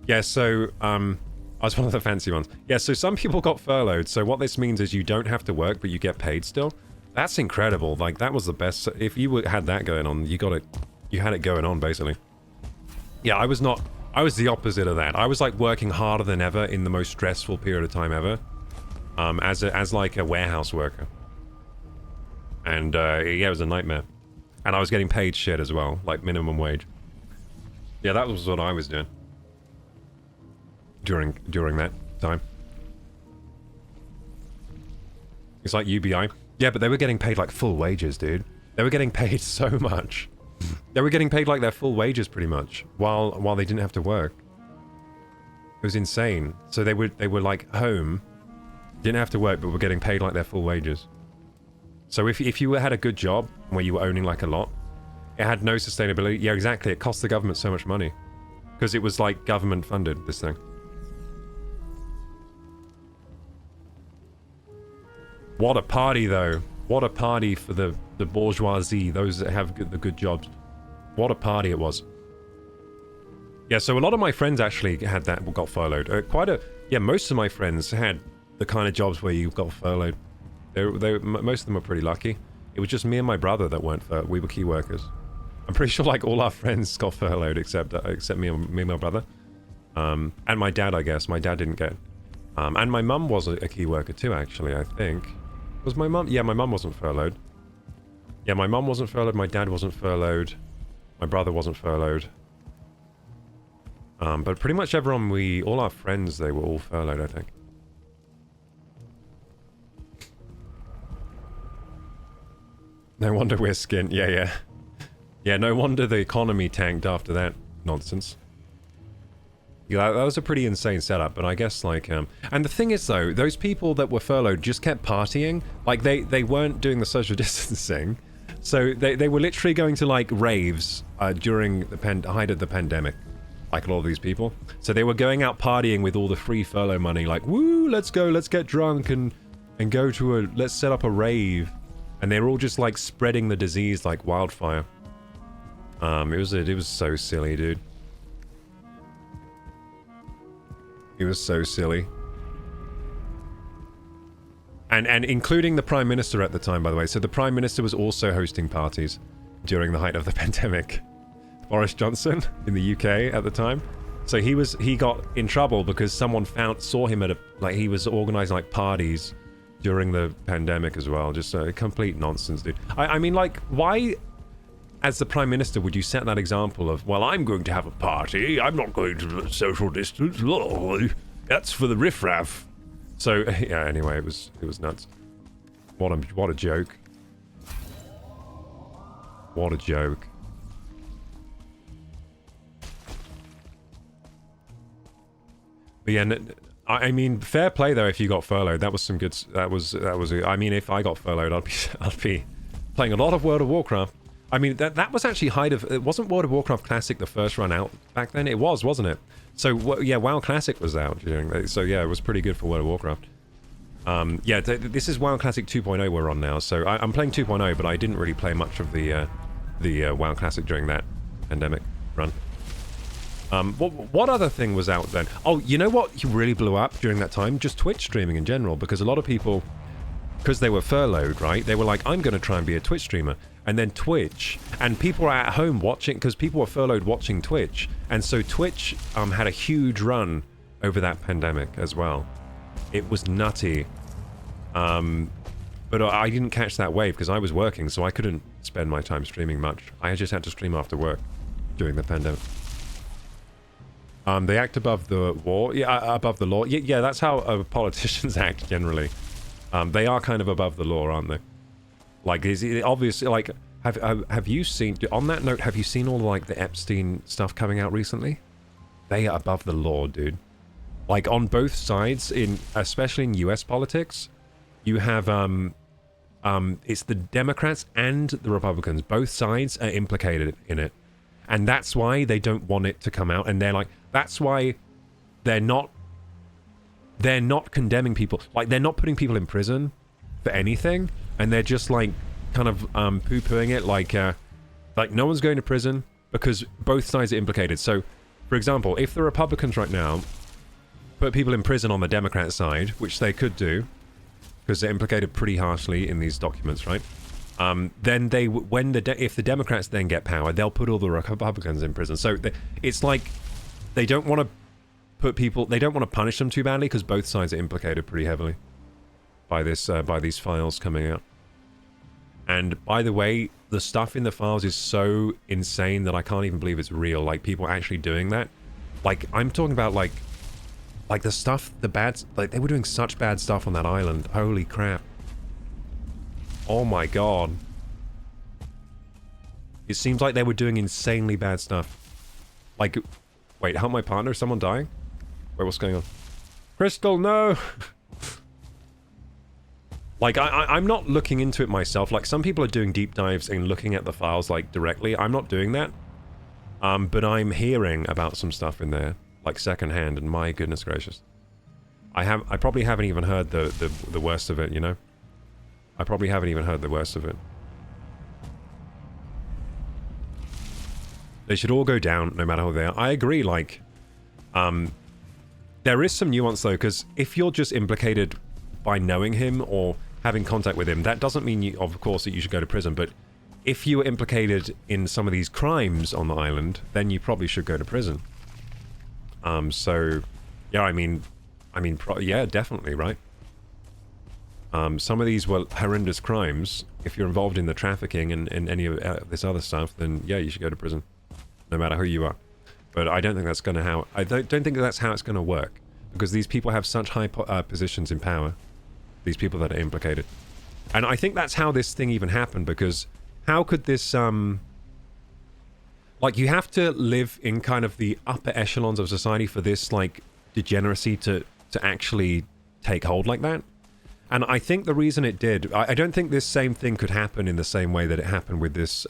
Yeah, so, I was one of the fancy ones. Yeah, so some people got furloughed, so what this means is you don't have to work, but you get paid still. That's incredible, like, that was the best. If you had that going on, you had it going on, basically. Yeah, I was the opposite of that. I was, like, working harder than ever in the most stressful period of time ever. As like a warehouse worker. And, yeah, it was a nightmare. And I was getting paid shit as well, like minimum wage. Yeah, that was what I was doing. During that time. It's like UBI. Yeah, but they were getting paid like full wages, dude. They were getting paid so much. They were getting paid like their full wages pretty much, while they didn't have to work. It was insane. So they were like home, didn't have to work, but were getting paid like their full wages. So if you had a good job where you were owning like a lot, it had no sustainability. Yeah, exactly. It cost the government so much money because it was like government funded, this thing. What a party though. What a party for the bourgeoisie, those that have the good jobs. What a party it was. Yeah, so a lot of my friends actually had that, got furloughed. Yeah, most of my friends had the kind of jobs where you got furloughed. Most of them were pretty lucky. It was just me and my brother that weren't furloughed. We were key workers. I'm pretty sure like all our friends got furloughed except me and my brother. And my dad, I guess. My dad didn't get. And my mum was a key worker too, actually, I think. Was my mum? Yeah, my mum wasn't furloughed. Yeah, my mum wasn't furloughed. My dad wasn't furloughed. My brother wasn't furloughed. But pretty much everyone, all our friends, they were all furloughed, I think. No wonder we're skint. Yeah. Yeah, no wonder the economy tanked after that nonsense. Yeah, that was a pretty insane setup, but I guess, like, and the thing is, though, those people that were furloughed just kept partying. Like, they weren't doing the social distancing. So they were literally going to, like, raves during the height of the pandemic. Like a lot of these people. So they were going out partying with all the free furlough money, like, woo, let's go, let's get drunk and go to let's set up a rave. And they were all just like spreading the disease like wildfire. It was so silly, dude. It was so silly. And including the Prime Minister at the time, by the way. So the Prime Minister was also hosting parties during the height of the pandemic. Boris Johnson in the UK at the time. So he got in trouble because someone saw him at he was organizing like parties during the pandemic as well. Just complete nonsense, dude. I mean, like, why, as the Prime Minister, would you set that example of, well, I'm going to have a party, I'm not going to social distance, oh, that's for the riffraff. So, yeah, anyway, it was nuts. What a joke. What a joke. But yeah, I mean, fair play though. If you got furloughed, that was some good. That was. I mean, if I got furloughed, I'd be playing a lot of World of Warcraft. I mean, that was actually height of. It wasn't World of Warcraft Classic the first run out back then. It was, wasn't it? So yeah, WoW Classic was out during. So yeah, it was pretty good for World of Warcraft. Yeah, this is WoW Classic 2.0 we're on now. So I'm playing 2.0, but I didn't really play much of the WoW Classic during that pandemic run. What other thing was out then? Oh, you know what really blew up during that time? Just Twitch streaming in general, because a lot of people, because they were furloughed, right? They were like, I'm going to try and be a Twitch streamer. And then Twitch, and people are at home watching, because people were furloughed watching Twitch. And so Twitch had a huge run over that pandemic as well. It was nutty. But I didn't catch that wave because I was working, so I couldn't spend my time streaming much. I just had to stream after work during the pandemic. They act above the law. Yeah, above the law. Yeah, that's how politicians act generally. They are kind of above the law, aren't they? Like, obviously, like, Have you seen, on that note, have you seen all like the Epstein stuff coming out recently? They are above the law, dude. Like on both sides, especially in US politics, you have it's the Democrats and the Republicans. Both sides are implicated in it. And that's why they don't want it to come out. And they're like, that's why they're not condemning people. Like, they're not putting people in prison for anything. And they're just like kind of poo-pooing it like no one's going to prison because both sides are implicated. So, for example, if the Republicans right now put people in prison on the Democrat side, which they could do, because they're implicated pretty harshly in these documents, right? Then if the Democrats then get power, they'll put all the Republicans in prison. So it's like they don't want to they don't want to punish them too badly because both sides are implicated pretty heavily by these files coming out. And by the way, the stuff in the files is so insane that I can't even believe it's real. Like, people actually doing that. Like, I'm talking about like the stuff, like they were doing such bad stuff on that island. Holy crap. Oh my god. It seems like they were doing insanely bad stuff. Like, wait, help my partner? Is someone dying? Wait, what's going on? Crystal, no! Like, I'm not looking into it myself. Like, some people are doing deep dives and looking at the files, like, directly. I'm not doing that. But I'm hearing about some stuff in there, like, secondhand, and my goodness gracious. I probably haven't even heard the worst of it, you know? I probably haven't even heard the worst of it. They should all go down, no matter who they are. I agree, like, there is some nuance, though, because if you're just implicated by knowing him or having contact with him, that doesn't mean, of course, that you should go to prison, but if you were implicated in some of these crimes on the island, then you probably should go to prison. So, yeah, I mean, yeah, definitely, right? Some of these were horrendous crimes. If you're involved in the trafficking and any of this other stuff, then yeah, you should go to prison, no matter who you are. But I don't think that's I don't think that's how it's gonna work, because these people have such high positions in power. These people that are implicated, and I think that's how this thing even happened. Because how could this like, you have to live in kind of the upper echelons of society for this like degeneracy to actually take hold like that. And I think the reason it did, I don't think this same thing could happen in the same way that it happened with this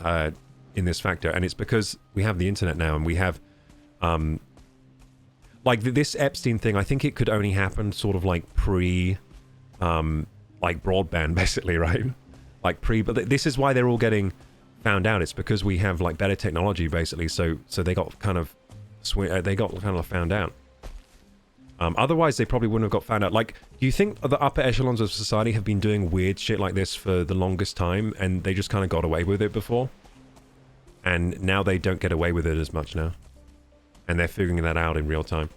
in this factor, and it's because we have the internet now, and we have like this Epstein thing. I think it could only happen sort of like like broadband, basically, right? Like but this is why they're all getting found out. It's because we have like better technology, basically. So they got kind of found out. Otherwise, they probably wouldn't have got found out. Like, do you think the upper echelons of society have been doing weird shit like this for the longest time, and they just kind of got away with it before? And now they don't get away with it as much now. And they're figuring that out in real time.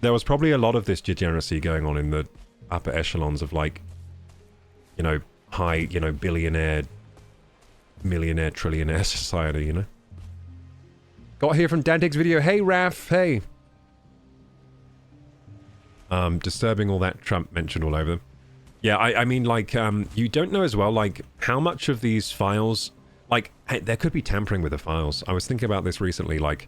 There was probably a lot of this degeneracy going on in the upper echelons of, like, you know, high, you know, billionaire, millionaire, trillionaire society, you know? Got here from Dantig's video. Hey, Raph, hey! Disturbing all that Trump mentioned all over them. Yeah, I mean, like, you don't know as well, like, how much of these files... Like, hey, there could be tampering with the files. I was thinking about this recently, like,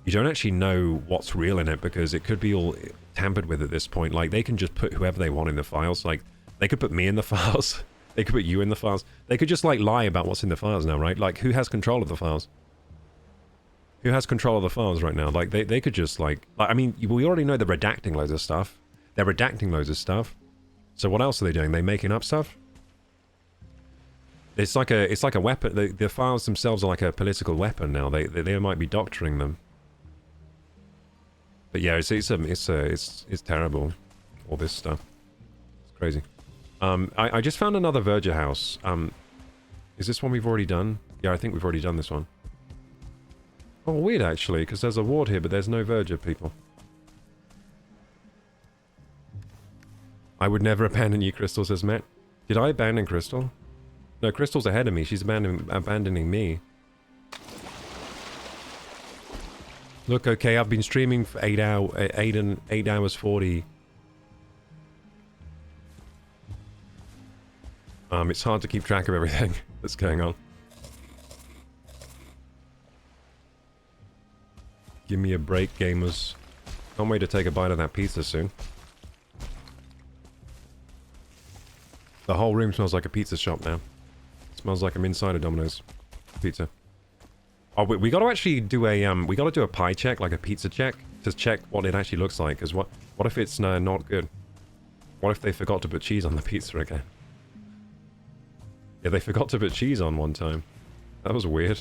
you don't actually know what's real in it because it could be all tampered with at this point. Like, they can just put whoever they want in the files. Like, they could put me in the files. They could put you in the files. They could just, like, lie about what's in the files now, right? Like, who has control of the files? Who has control of the files right now? Like, they could just, like... I mean, we already know they're redacting loads of stuff. They're redacting loads of stuff. So what else are they doing? They making up stuff? It's like a weapon. The files themselves are like a political weapon now. They might be doctoring them. But yeah, it's terrible. All this stuff. It's crazy. I just found another verger house. Is this one we've already done? Yeah, I think we've already done this one. Oh, weird actually, because there's a ward here, but there's no verger people. I would never abandon you, Crystal, says Matt. Did I abandon Crystal? No, Crystal's ahead of me. She's abandoning me. Look, okay, I've been streaming for 8 hours 40. It's hard to keep track of everything. that's going on. Give me a break, gamers. Can't wait to take a bite of that pizza soon. The whole room smells like a pizza shop now. It smells like I'm inside a Domino's pizza. Oh, we got to actually do a we got to do a pie check, like a pizza check, to check what it actually looks like. Because what if it's not good? What if they forgot to put cheese on the pizza again? Yeah, they forgot to put cheese on one time. That was weird.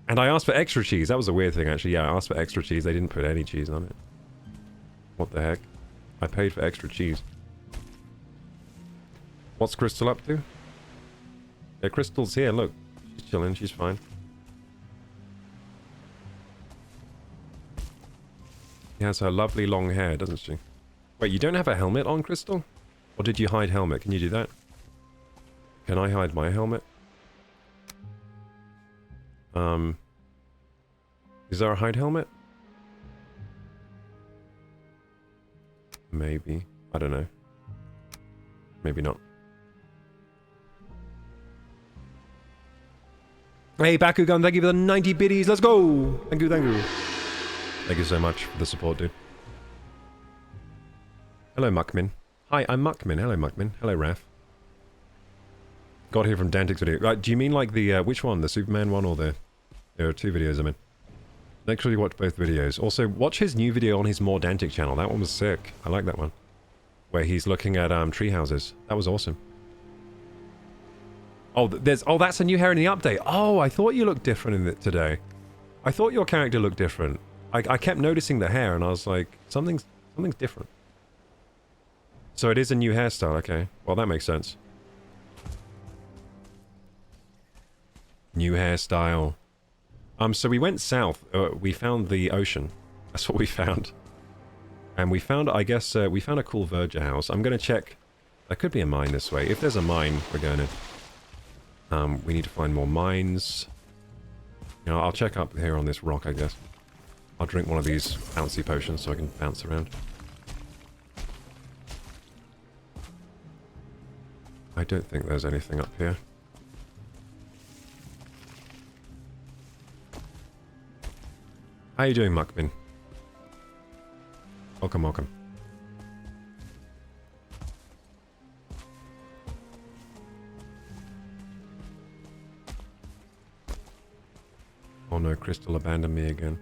And I asked for extra cheese. That was a weird thing, actually. Yeah, I asked for extra cheese. They didn't put any cheese on it. What the heck? I paid for extra cheese. What's Crystal up to? Yeah, Crystal's here. Look. She's chilling. She's fine. She has her lovely long hair, doesn't she? Wait, you don't have a helmet on, Crystal? Or did you hide helmet? Can you do that? Can I hide my helmet? Is there a hide helmet? Maybe. I don't know. Maybe not. Hey, Bakugan, thank you for the 90 biddies. Let's go! Thank you, thank you. Thank you so much for the support, dude. Hello, Muckmin. Hi, I'm Muckmin. Hello, Muckmin. Hello, Raph. Got here from Dantic's video. Do you mean like the, which one? The Superman one or the... There are two videos I'm in. Make sure you watch both videos. Also, watch his new video on his More Dantic channel. That one was sick. I like that one. Where he's looking at tree houses. That was awesome. Oh, that's a new hair in the update. Oh, I thought you looked different in it today. I thought your character looked different. I kept noticing the hair and I was like, something's different. So it is a new hairstyle, okay. Well, that makes sense. New hairstyle. So we went south. We found the ocean. That's what we found. And we found, I guess, we found a cool verger house. I'm going to check. There could be a mine this way. If there's a mine, we're going in. We need to find more mines. You know, I'll check up here on this rock, I guess. I'll drink one of these bouncy potions so I can bounce around. I don't think there's anything up here. How you doing, Muckmin? Welcome, welcome. Oh no, Crystal abandoned me again.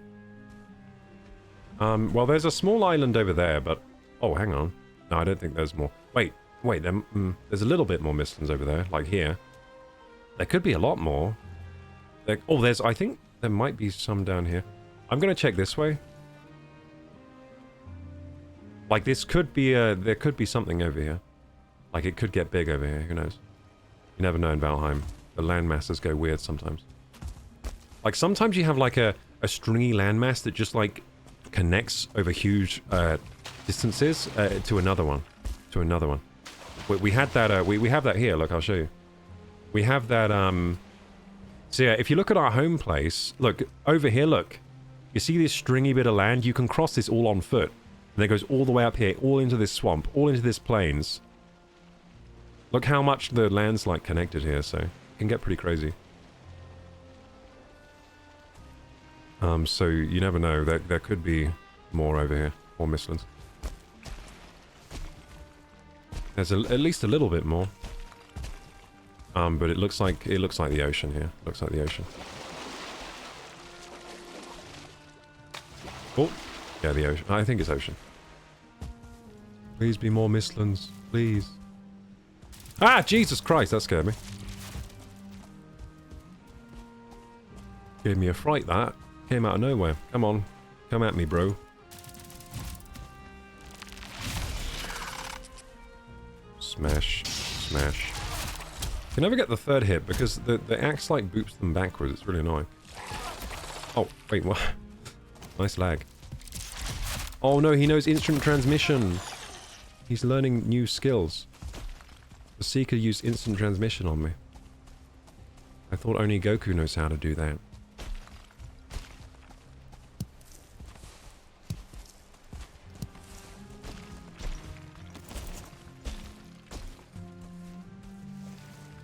Well, there's a small island over there, but... Oh, hang on. No, I don't think there's more. Wait, there's a little bit more Mistlands over there, like here. There could be a lot more. I think there might be some down here. I'm gonna check this way. Like, this could be there could be something over here. Like, it could get big over here, who knows? You never know in Valheim. The landmasses go weird sometimes. Like, sometimes you have, like, a stringy landmass that just, like, connects over huge, distances, to another one. We had that, we have that here, look, I'll show you. We have that, So yeah, if you look at our home place, look, over here, look. You see this stringy bit of land? You can cross this all on foot. And it goes all the way up here, all into this swamp, all into this plains. Look how much the land's, like, connected here, so it can get pretty crazy. So you never know. There could be more over here, more Mistlands. There's at least a little bit more. But it looks like the ocean here. Looks like the ocean. Oh, yeah, the ocean. I think it's ocean. Please be more Mistlands, please. Ah, Jesus Christ, that scared me. Gave me a fright, that. Came out of nowhere. Come on. Come at me, bro. Smash. Smash. You never get the third hit because the axe, like, boops them backwards. It's really annoying. Oh, wait, what? Nice lag. Oh no, he knows instant transmission. He's learning new skills. The Seeker used instant transmission on me. I thought only Goku knows how to do that.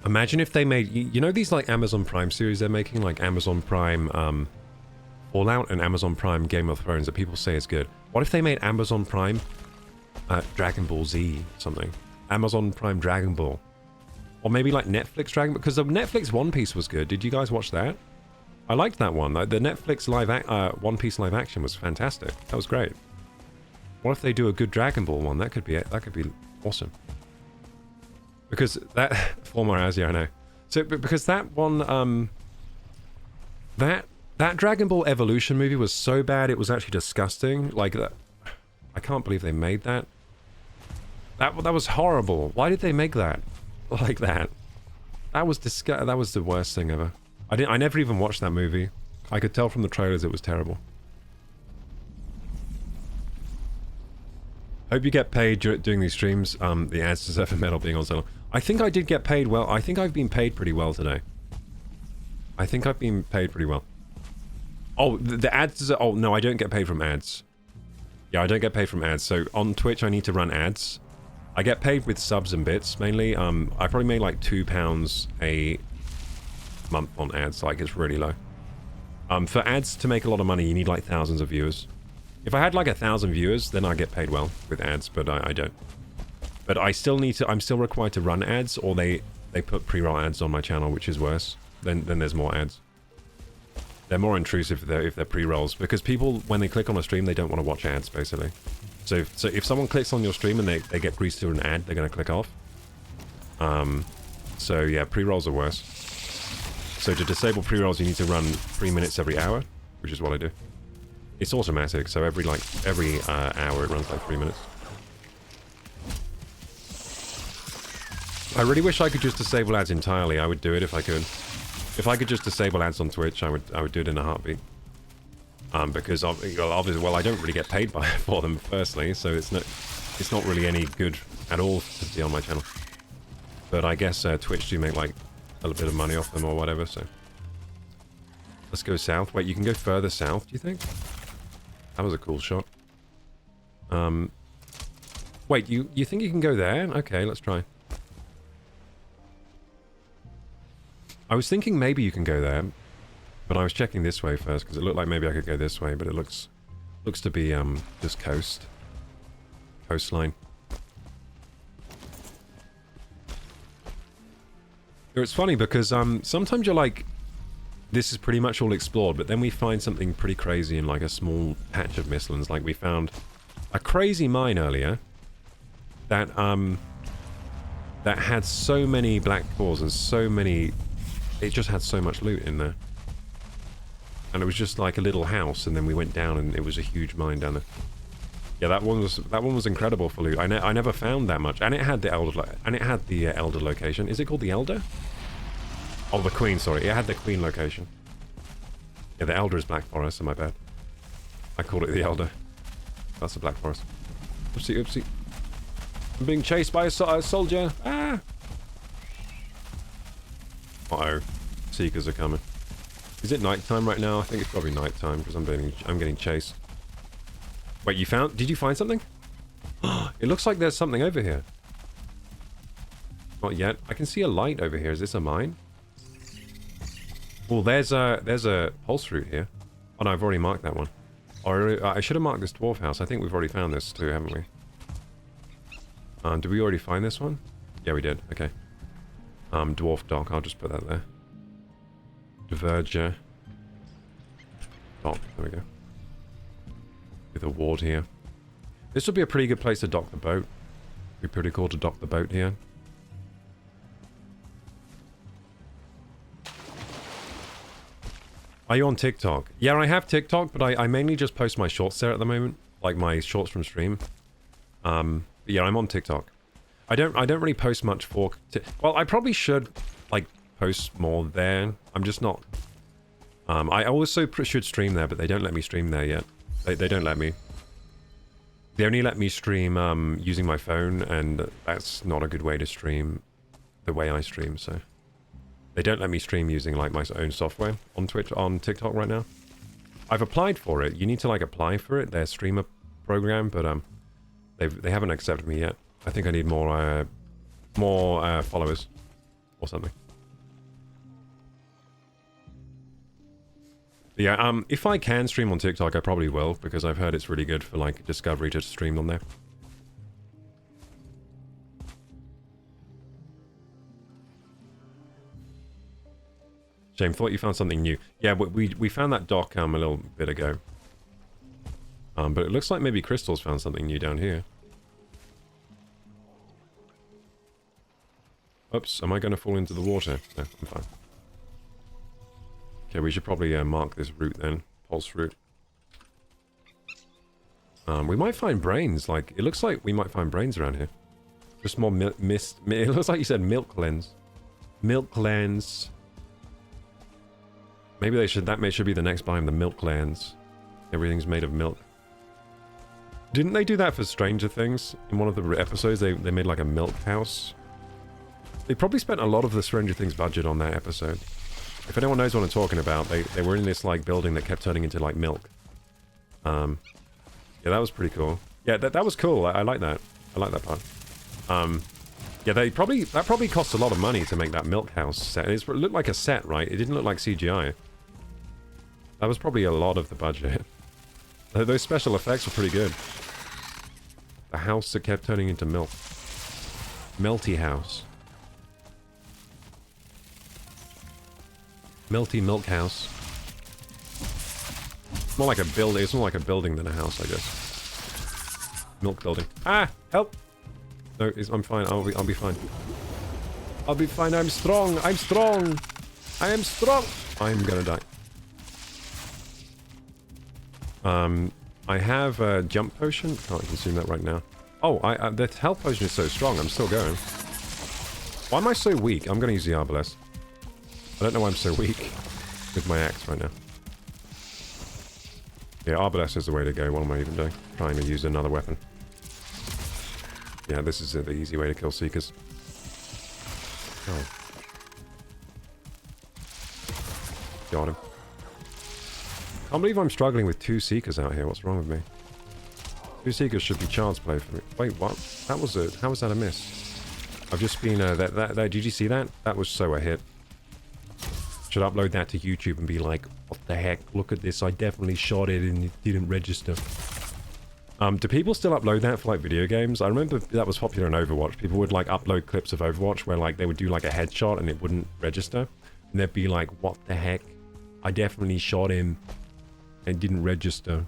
Imagine if they made, you know these like Amazon Prime series they're making, like Amazon Prime Fallout and Amazon Prime Game of Thrones that people say is good. What if they made Amazon Prime Dragon Ball Z or something? Amazon Prime Dragon Ball. Or maybe like Netflix Dragon, because the Netflix One Piece was good. Did you guys watch that? I liked that one. The Netflix One Piece live action was fantastic. That was great. What if they do a good Dragon Ball one? That could be it. That could be awesome. Because that 4 more hours, yeah, I know. So because that one, that Dragon Ball Evolution movie was so bad it was actually disgusting. Like that, I can't believe they made that. That was horrible. Why did they make that like that? That was That was the worst thing ever. I never even watched that movie. I could tell from the trailers it was terrible. Hope you get paid doing these streams. The ads deserve a medal being on so long. I think I did get paid well. I think I've been paid pretty well today. I think I've been paid pretty well. Oh, the ads deserve... Oh, no, I don't get paid from ads. Yeah, I don't get paid from ads. So on Twitch, I need to run ads. I get paid with subs and bits, mainly. I probably made like £2 a month on ads. Like, it's really low. For ads to make a lot of money, you need like thousands of viewers. If I had like 1,000 viewers, then I get paid well with ads, but I don't. But I still need to, I'm still required to run ads, or they put pre-roll ads on my channel, which is worse. Then there's more ads. They're more intrusive if they're pre-rolls, because people, when they click on a stream, they don't want to watch ads, basically. So if someone clicks on your stream and they get greased to an ad, they're going to click off. So yeah, pre-rolls are worse. So to disable pre-rolls, you need to run 3 minutes every hour, which is what I do. It's automatic, so every hour it runs like 3 minutes. I really wish I could just disable ads entirely. I would do it if I could. If I could just disable ads on Twitch, I would do it in a heartbeat. Because obviously, well, I don't really get paid for them firstly, so it's not really any good at all to be on my channel. But I guess Twitch do make like a little bit of money off them or whatever. So let's go south. Wait, you can go further south? Do you think? That was a cool shot. Wait, you think you can go there? Okay, let's try. I was thinking maybe you can go there, but I was checking this way first because it looked like maybe I could go this way, but it looks to be just coastline. It's funny because sometimes you're like, this is pretty much all explored, but then we find something pretty crazy in like a small patch of Mistlands. Like we found a crazy mine earlier that had so many black cores and so many. It just had so much loot in there. And it was just like a little house, and then we went down and it was a huge mine down there. Yeah, that one was incredible for loot. I never found that much. And it had the Elder location. Is it called the Elder? Oh, the Queen, sorry. It had the Queen location. Yeah, the Elder is Black Forest, so my bad. I called it the Elder. That's the Black Forest. Oopsie, oopsie. I'm being chased by a soldier. Ah! Uh-oh. Seekers are coming. Is it nighttime right now? I think it's probably nighttime because I'm getting chased. Wait, did you find something? It looks like there's something over here. Not yet. I can see a light over here. Is this a mine? Well, there's a pulse route here. Oh no, I've already marked that one. I should have marked this dwarf house. I think we've already found this too, haven't we? Did we already find this one? Yeah, we did. Okay. Dwarf dock. I'll just put that there. Diverger. Dock. There we go. With a ward here. This would be a pretty good place to dock the boat. Be pretty cool to dock the boat here. Are you on TikTok? Yeah, I have TikTok, but I mainly just post my shorts there at the moment. Like my shorts from stream. Yeah, I'm on TikTok. I don't really post much for... Well, I probably should, like, post more there. I'm just not... I also should stream there, but they don't let me stream there yet. They don't let me. They only let me stream using my phone, and that's not a good way to stream the way I stream, so... They don't let me stream using, like, my own software on TikTok right now. I've applied for it. You need to, like, apply for it, their streamer program, but they haven't accepted me yet. I think I need more followers or something. But yeah, if I can stream on TikTok, I probably will, because I've heard it's really good for, like, Discovery to stream on there. Shame, thought you found something new. Yeah, we found that dock a little bit ago. But it looks like maybe Crystal's found something new down here. Oops, am I going to fall into the water? No, I'm fine. Okay, we should probably mark this route then. Pulse route. We might find brains. Like, it looks like we might find brains around here. Just more mist. It looks like you said milk lens. Milk lens. Maybe they should. That should be the next biome, the milk lands. Everything's made of milk. Didn't they do that for Stranger Things? In one of the episodes, they made like a milk house. They probably spent a lot of the Stranger Things budget on that episode. If anyone knows what I'm talking about, they were in this like building that kept turning into like milk. Yeah, that was pretty cool. Yeah, that was cool. I like that. I like that part. Yeah, that probably cost a lot of money to make that milk house set. It looked like a set, right? It didn't look like CGI. That was probably a lot of the budget. Those special effects were pretty good. The house that kept turning into milk. Melty house. Melty milk house. It's more like a building. It's more like a building than a house, I guess. Milk building. Ah! Help! No, I'm fine. I'll be fine. I'll be fine. I'm strong. I'm strong. I am strong. I'm gonna die. I have a jump potion. Can't consume that right now. Oh, the health potion is so strong. I'm still going. Why am I so weak? I'm gonna use the arbalest. I don't know why I'm so weak with my axe right now. Yeah, arbalest is the way to go. What am I even doing? Trying to use another weapon. Yeah, this is the easy way to kill Seekers. Oh. Got him. Can't believe I'm struggling with 2 Seekers out here. What's wrong with me? 2 Seekers should be child's play for me. Wait, what? That was a... How was that a miss? I've just been... did you see that? That was so a hit. Should upload that to YouTube and be like, what the heck? Look at this. I definitely shot it and it didn't register. Do people still upload that for, like, video games? I remember that was popular in Overwatch. People would, like, upload clips of Overwatch where, like, they would do, like, a headshot and it wouldn't register. And they'd be like, what the heck? I definitely shot him and didn't register.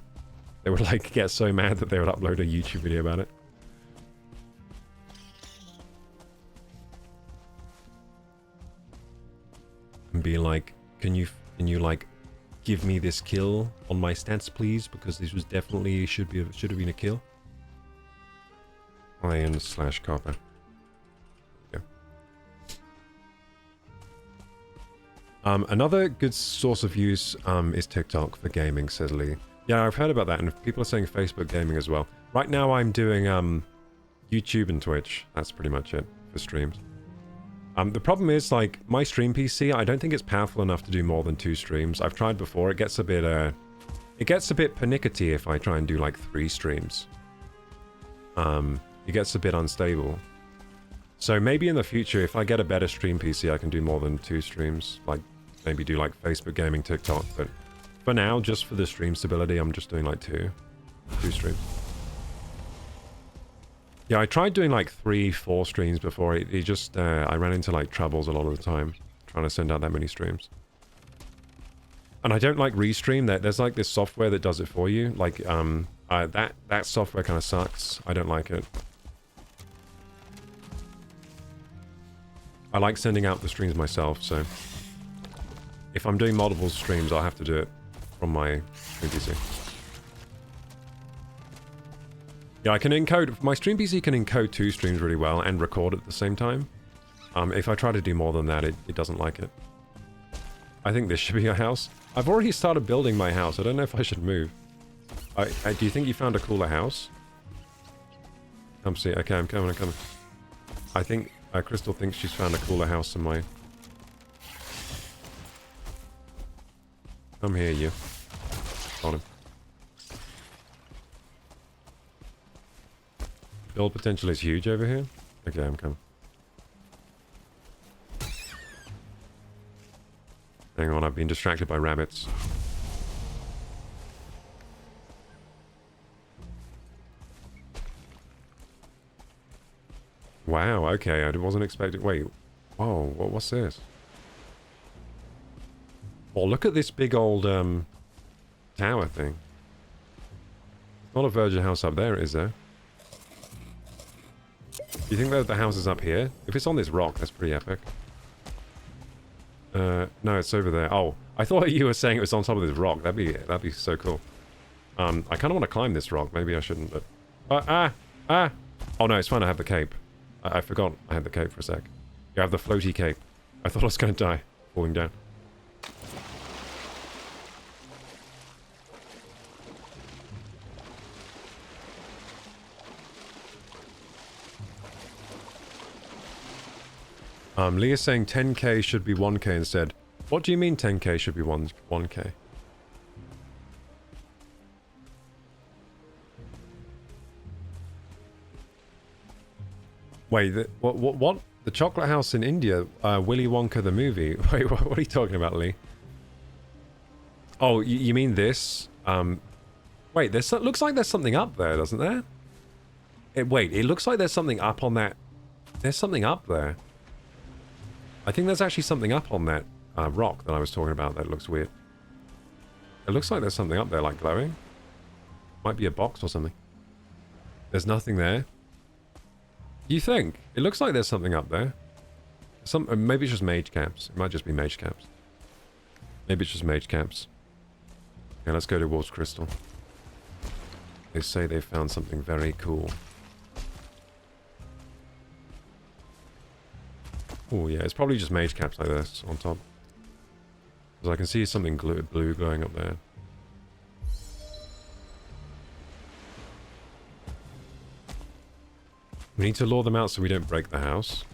They would, like, get so mad that they would upload a YouTube video about it. And be like, can you like, give me this kill on my stats, please? Because this was definitely, should have been a kill. Iron/copper. Yeah. Another good source of views is TikTok for gaming, says Lee. Yeah, I've heard about that, and people are saying Facebook gaming as well. Right now I'm doing YouTube and Twitch. That's pretty much it for streams. The problem is, like, my stream PC, I don't think it's powerful enough to do more than 2 streams. I've tried before. It gets a bit pernickety if I try and do, like, 3 streams. It gets a bit unstable. So maybe in the future, if I get a better stream PC, I can do more than 2 streams. Like, maybe do, like, Facebook gaming, TikTok. But for now, just for the stream stability, I'm just doing, like, 2 streams. Yeah, I tried doing like 3-4 streams before. It just, I ran into like troubles a lot of the time trying to send out that many streams. And I don't like restream. There's like this software that does it for you. Like, that software kind of sucks. I don't like it. I like sending out the streams myself, so if I'm doing multiple streams, I'll have to do it from my stream PC. Yeah, I can encode... My stream PC can encode 2 streams really well and record at the same time. If I try to do more than that, it doesn't like it. I think this should be a house. I've already started building my house. I don't know if I should move. Do you think you found a cooler house? Come see. Okay, I'm coming. I think Crystal thinks she's found a cooler house than mine. Come here, you. Got him. Build potential is huge over here. Okay, I'm coming. Hang on, I've been distracted by rabbits. Wow, okay, I wasn't expecting... Wait. Whoa, what's this? Oh, look at this big old, tower thing. Not a Virgin house up there, is there? Do you think that the house is up here? If it's on this rock, that's pretty epic. No, it's over there. Oh, I thought you were saying it was on top of this rock. That'd be so cool. I kind of want to climb this rock. Maybe I shouldn't, but... Oh no, it's fine, I have the cape. I forgot I had the cape for a sec. You have the floaty cape. I thought I was going to die falling down. Leah's saying 10k should be 1k instead. What do you mean 10k should be 1k? Wait, what? The chocolate house in India? Willy Wonka the movie? Wait, what are you talking about, Lee? Oh, you mean this? Wait, looks like there's something up there, doesn't there? Wait, it looks like there's something up on that... There's something up there. I think there's actually something up on that rock that I was talking about that looks weird. It looks like there's something up there, like glowing. Might be a box or something. There's nothing there. You think? It looks like there's something up there. Maybe it's just mage camps. It might just be mage camps. Maybe it's just mage camps. Okay, let's go to Wolf's Crystal. They say they found something very cool. Oh yeah, it's probably just mage caps like this on top. Because I can see something blue glowing up there. We need to lure them out so we don't break the house.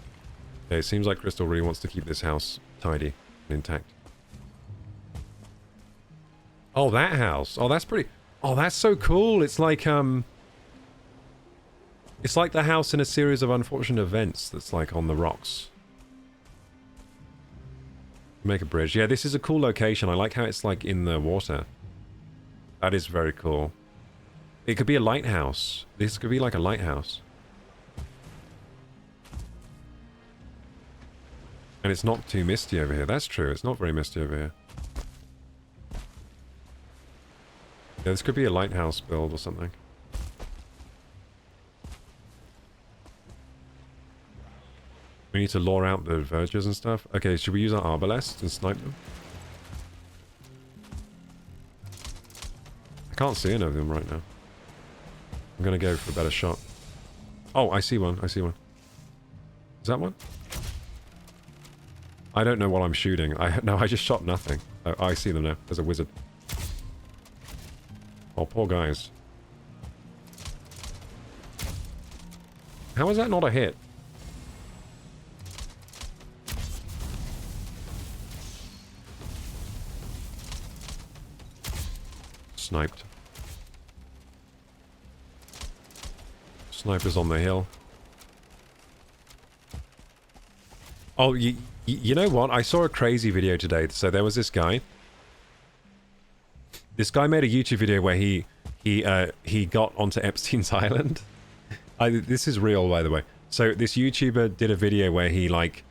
Okay, it seems like Crystal really wants to keep this house tidy and intact. Oh, that house. Oh, that's pretty... Oh, that's so cool. It's like, it's like the house in a series of unfortunate events that's like on the rocks. Make a bridge. Yeah, this is a cool location. I like how it's like in the water. That is very cool. It could be a lighthouse. This could be like a lighthouse. And it's not too misty over here. That's true. It's not very misty over here. Yeah, this could be a lighthouse build or something. We need to lure out the vergers and stuff. Okay, should we use our arbalest and snipe them? I can't see any of them right now. I'm gonna go for a better shot. Oh, I see one. I see one. Is that one? I don't know what I'm shooting. No, I just shot nothing. Oh, I see them now. There's a wizard. Oh, poor guys. How is that not a hit? Sniped. Snipers on the hill. Oh, you know what? I saw a crazy video today. So there was this guy. This guy made a YouTube video where he got onto Epstein's Island. This is real, by the way. So this YouTuber did a video where he like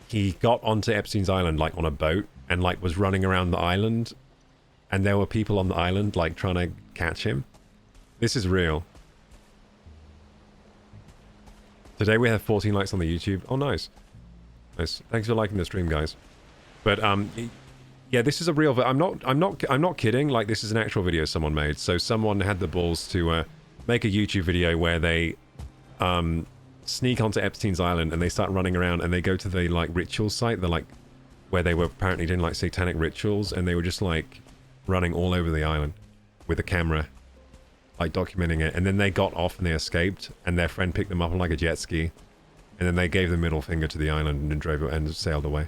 he got onto Epstein's Island like on a boat and like was running around the island, and there were people on the island like trying to catch him. This is real. Today we have 14 likes on the YouTube. Oh, nice. Nice. Thanks for liking the stream, guys. But yeah, this is a real... I'm not kidding. Like, this is an actual video someone made. So someone had the balls to make a YouTube video where they sneak onto Epstein's Island and they start running around and they go to the like ritual site, the like where they were apparently doing like satanic rituals, and they were just like running all over the island with a camera, like documenting it. And then they got off and they escaped, and their friend picked them up on like a jet ski, and then they gave the middle finger to the island and then drove it and sailed away.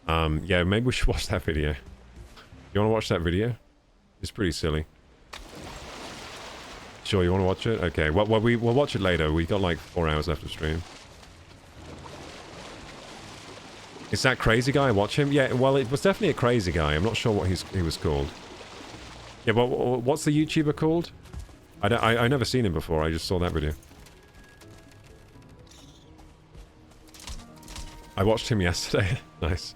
Yeah, maybe we should watch that video. You want to watch that video? It's pretty silly. Sure, you want to watch it? Okay, well, we'll watch it later. We got like 4 hours left of stream. Is that crazy guy? Watch him? Yeah, well, it was definitely a crazy guy. I'm not sure what he was called. Yeah, well, what's the YouTuber called? I never seen him before. I just saw that video. I watched him yesterday. Nice.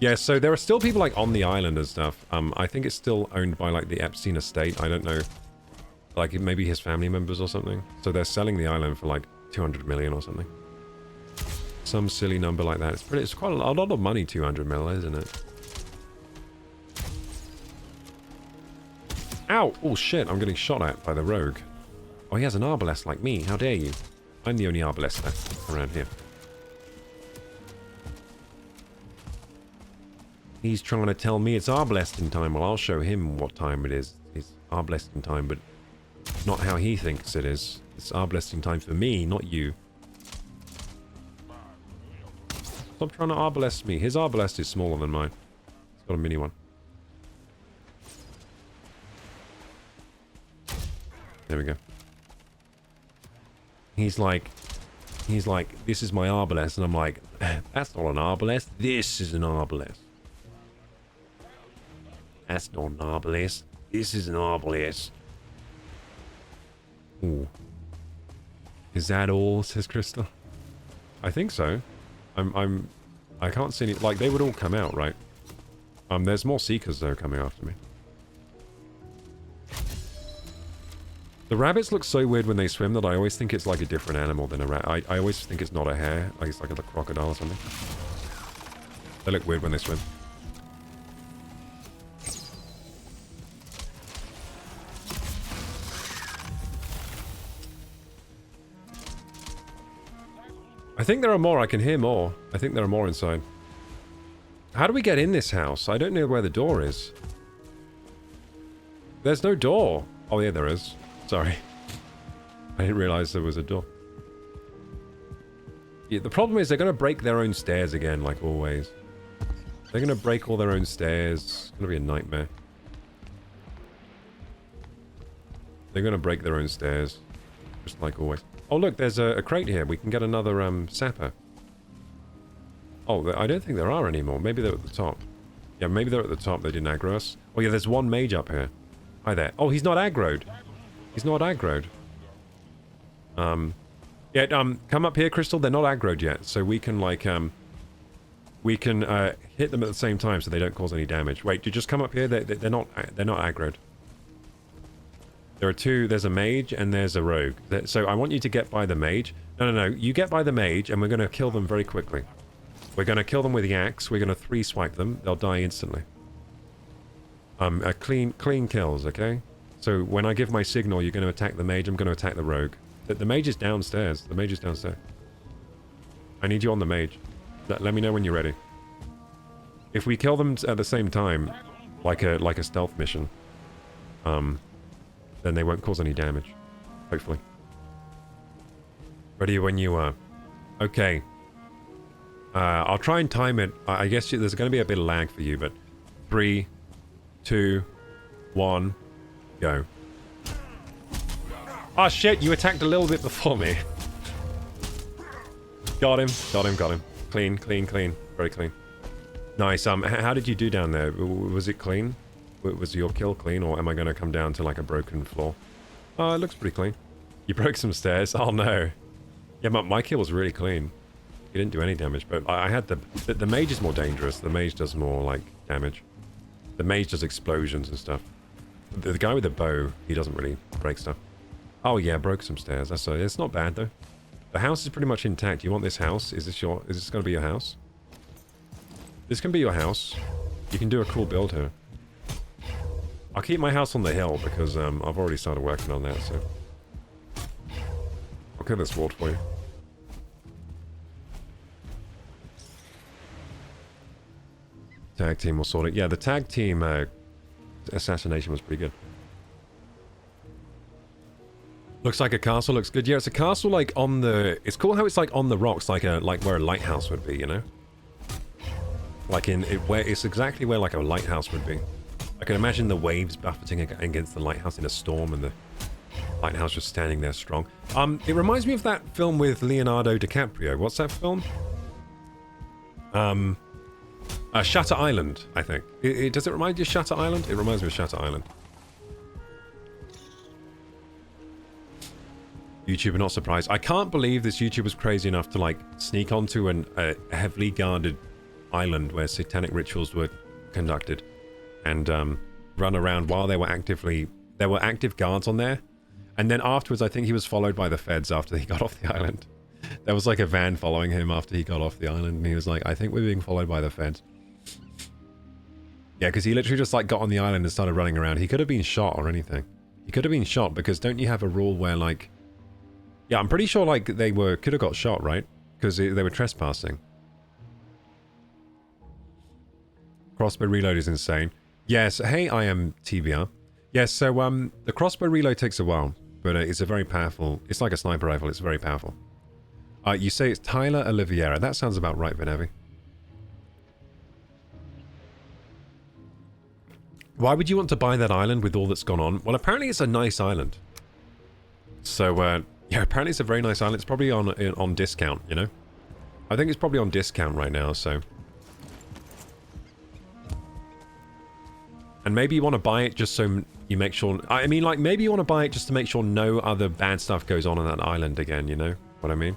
Yeah, so there are still people like on the island and stuff. I think it's still owned by like the Epstein estate. I don't know. Like maybe his family members or something. So they're selling the island for like 200 million or something. Some silly number like that. It's quite a lot of money, 200 mil, isn't it? Ow! Oh shit, I'm getting shot at by the rogue. Oh, he has an arbalest like me. How dare you? I'm the only arbalest left around here. He's trying to tell me it's arbalesting time. Well, I'll show him what time it is. It's arbalesting time, but not how he thinks it is. It's arbalesting time for me, not you. Stop trying to arbalest me. His arbalest is smaller than mine. It's got a mini one. There we go. He's like, this is my arbalest, and I'm like, that's not an arbalest. This is an arbalest. That's not an arbalest. This is an arbalest. Ooh. Is that all? Says Crystal. I think so. I can't see any. Like they would all come out, right? There's more seekers though coming after me. The rabbits look so weird when they swim that I always think it's like a different animal than a rat. I always think it's not a hare, like it's like a crocodile or something. They look weird when they swim. I think there are more. I can hear more. I think there are more inside. How do we get in this house? I don't know where the door is. There's no door. Oh yeah, there is. Sorry. I didn't realize there was a door. Yeah, the problem is they're going to break their own stairs again, like always. They're going to break all their own stairs. It's going to be a nightmare. They're going to break their own stairs. Just like always. Oh look, there's a crate here. We can get another sapper. Oh, I don't think there are anymore. Maybe they're at the top. Yeah, maybe they're at the top. They didn't aggro us. Oh yeah, there's one mage up here. Hi there. Oh, he's not aggroed. He's not aggroed. Yeah, come up here, Crystal. They're not aggroed yet, so we can like we can hit them at the same time so they don't cause any damage. Wait, you just come up here. They're not aggroed. There are two. There's a mage and there's a rogue. So I want you to get by the mage. No. You get by the mage, and we're going to kill them very quickly. We're going to kill them with the axe. We're going to 3-swipe them. They'll die instantly. Clean kills, okay? So when I give my signal, you're going to attack the mage. I'm going to attack the rogue. The mage is downstairs. The mage is downstairs. I need you on the mage. Let me know when you're ready. If we kill them at the same time, like a stealth mission, then they won't cause any damage. Hopefully. Ready when you are. Okay. I'll try and time it. I guess there's going to be a bit of lag for you, but 3, 2, 1, go. Oh shit, you attacked a little bit before me. Got him. Clean. Very clean. Nice. How did you do down there? Was it clean? Was your kill clean, or am I going to come down to like a broken floor? Oh, it looks pretty clean. You broke some stairs? Oh no. Yeah, my kill was really clean. He didn't do any damage, but I had the mage is more dangerous. The mage does more like damage. The mage does explosions and stuff. The guy with the bow, he doesn't really break stuff. Oh yeah, broke some stairs. It's not bad though. The house is pretty much intact. You want this house? Is this going to be your house? This can be your house. You can do a cool build here. I'll keep my house on the hill because I've already started working on that, so I'll kill this ward for you. Tag team will sort it. Yeah, the tag team assassination was pretty good. Looks like a castle. Looks good. Yeah, it's a castle like on the. It's cool how it's like on the rocks, like where a lighthouse would be. You know, like where it's exactly where like a lighthouse would be. I can imagine the waves buffeting against the lighthouse in a storm, and Lighthouse just standing there strong. It reminds me of that film with Leonardo DiCaprio. What's that film? Shutter Island, I think. Does it remind you of Shutter Island? It reminds me of Shutter Island. YouTuber not surprised. I can't believe this YouTuber was crazy enough to like sneak onto a heavily guarded island where satanic rituals were conducted and run around while they were there were active guards on there. And then afterwards, I think he was followed by the feds after he got off the island. There was like a van following him after he got off the island, and he was like, I think we're being followed by the feds. Yeah, because he literally just like got on the island and started running around. He could have been shot or anything. He could have been shot because don't you have a rule where like... Yeah, I'm pretty sure like they could have got shot, right? Because they were trespassing. Crossbow reload is insane. Yes, hey, I am TBR. Yes, so the crossbow reload takes a while, but it's a very powerful... It's like a sniper rifle, it's very powerful. You say it's Tyler Oliveira. That sounds about right, Venevi. Why would you want to buy that island with all that's gone on? Well, apparently it's a nice island. So, yeah, apparently it's a very nice island. It's probably on discount, you know? I think it's probably on discount right now, so... And maybe you want to buy it just so you make sure... I mean, like, maybe you want to buy it just to make sure no other bad stuff goes on that island again, you know what I mean?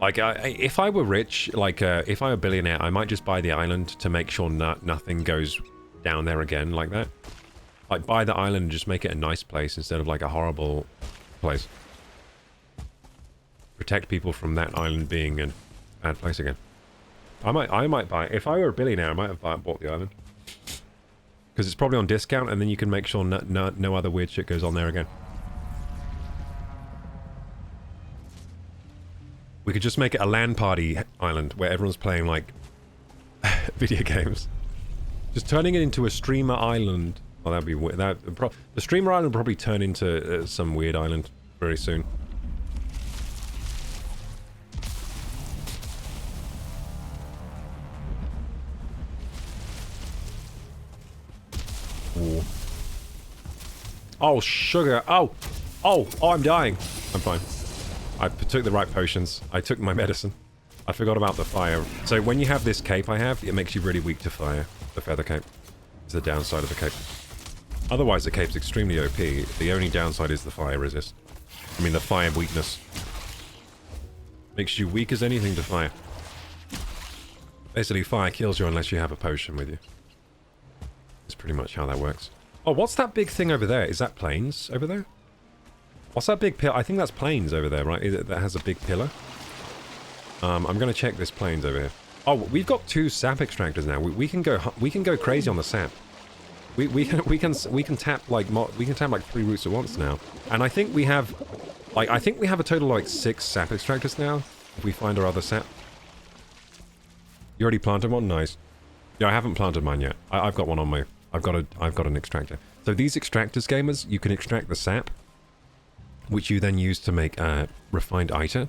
Like, if I were rich, like, if I were a billionaire, I might just buy the island to make sure nothing goes down there again like that. Like, buy the island and just make it a nice place instead of, like, a horrible place. Protect people from that island being a bad place again. I might buy it. If I were a billionaire, I might have bought the island. Because it's probably on discount, and then you can make sure no other weird shit goes on there again. We could just make it a LAN party island where everyone's playing, like, video games. Just turning it into a streamer island. Oh, that'd be weird. The streamer island will probably turn into some weird island very soon. Ooh. Oh, sugar. Oh, I'm dying. I'm fine. I took the right potions. I took my medicine. I forgot about the fire. So when you have this cape I have, it makes you really weak to fire. The feather cape. It's the downside of the cape. Otherwise, the cape's extremely OP. The only downside is the fire resist. I mean, the fire weakness. Makes you weak as anything to fire. Basically, fire kills you unless you have a potion with you. That's pretty much how that works. Oh, what's that big thing over there? Is that planes over there? What's that big pillar? I think that's planes over there, right? That has a big pillar. I'm going to check this planes over here. Oh, we've got 2 sap extractors now. We can go crazy on the sap. We can tap like 3 roots at once now. And I think we have a total of like 6 sap extractors now. If we find our other sap. You already planted one? Nice. Yeah, I haven't planted mine yet. I've got one on my... I've got an extractor. So these extractors, gamers, you can extract the sap, which you then use to make refined iter.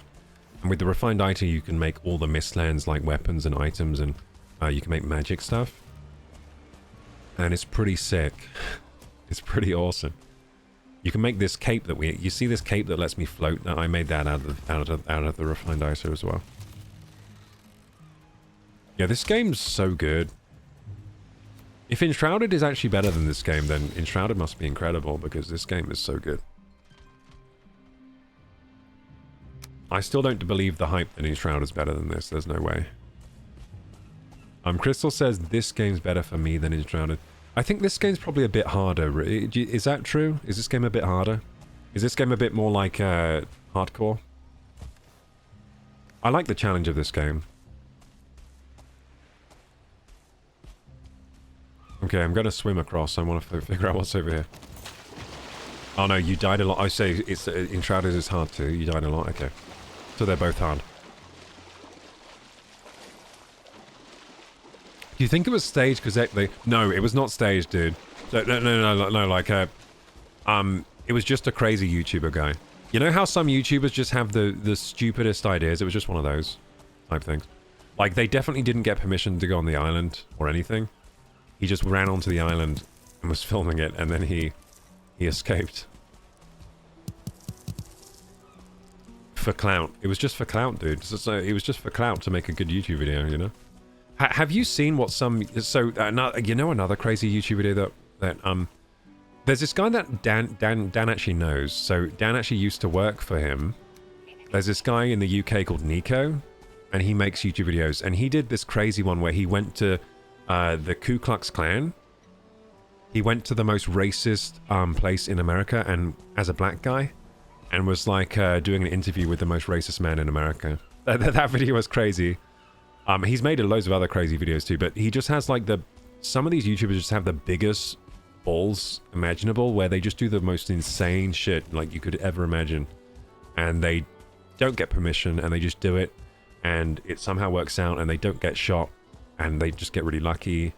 And with the refined iter, you can make all the Mistlands like weapons and items, and you can make magic stuff. And it's pretty sick. It's pretty awesome. You can make this cape that you see this cape that lets me float. I made that out of the refined iter as well. Yeah, this game's so good. If Enshrouded is actually better than this game, then Enshrouded must be incredible, because this game is so good. I still don't believe the hype that Enshrouded is better than this. There's no way. Crystal says this game's better for me than Enshrouded. I think this game's probably a bit harder. Is that true? Is this game a bit harder? Is this game a bit more like hardcore? I like the challenge of this game. Okay, I'm going to swim across. I want to figure out what's over here. Oh no, you died a lot. I say it's Enshrouded is hard too. You died a lot. Okay. So they're both hard. Do you think it was staged because they... No, it was not staged, dude. No, like, it was just a crazy YouTuber guy. You know how some YouTubers just have the stupidest ideas? It was just one of those type things. Like, they definitely didn't get permission to go on the island or anything. He just ran onto the island and was filming it, and then he escaped. for clout. It was just for clout, dude. So it was just for clout to make a good YouTube video, you know? Have you seen what some... So, you know another crazy YouTube video that there's this guy that Dan actually knows. So Dan actually used to work for him. There's this guy in the UK called Nico, and he makes YouTube videos. And he did this crazy one where he went to the Ku Klux Klan. He went to the most racist place in America, and as a black guy, and was like doing an interview with the most racist man in America. That video was crazy. He's made loads of other crazy videos too, but he just has like some of these YouTubers just have the biggest balls imaginable, where they just do the most insane shit like you could ever imagine, and they don't get permission, and they just do it, and it somehow works out, and they don't get shot, and they just get really lucky,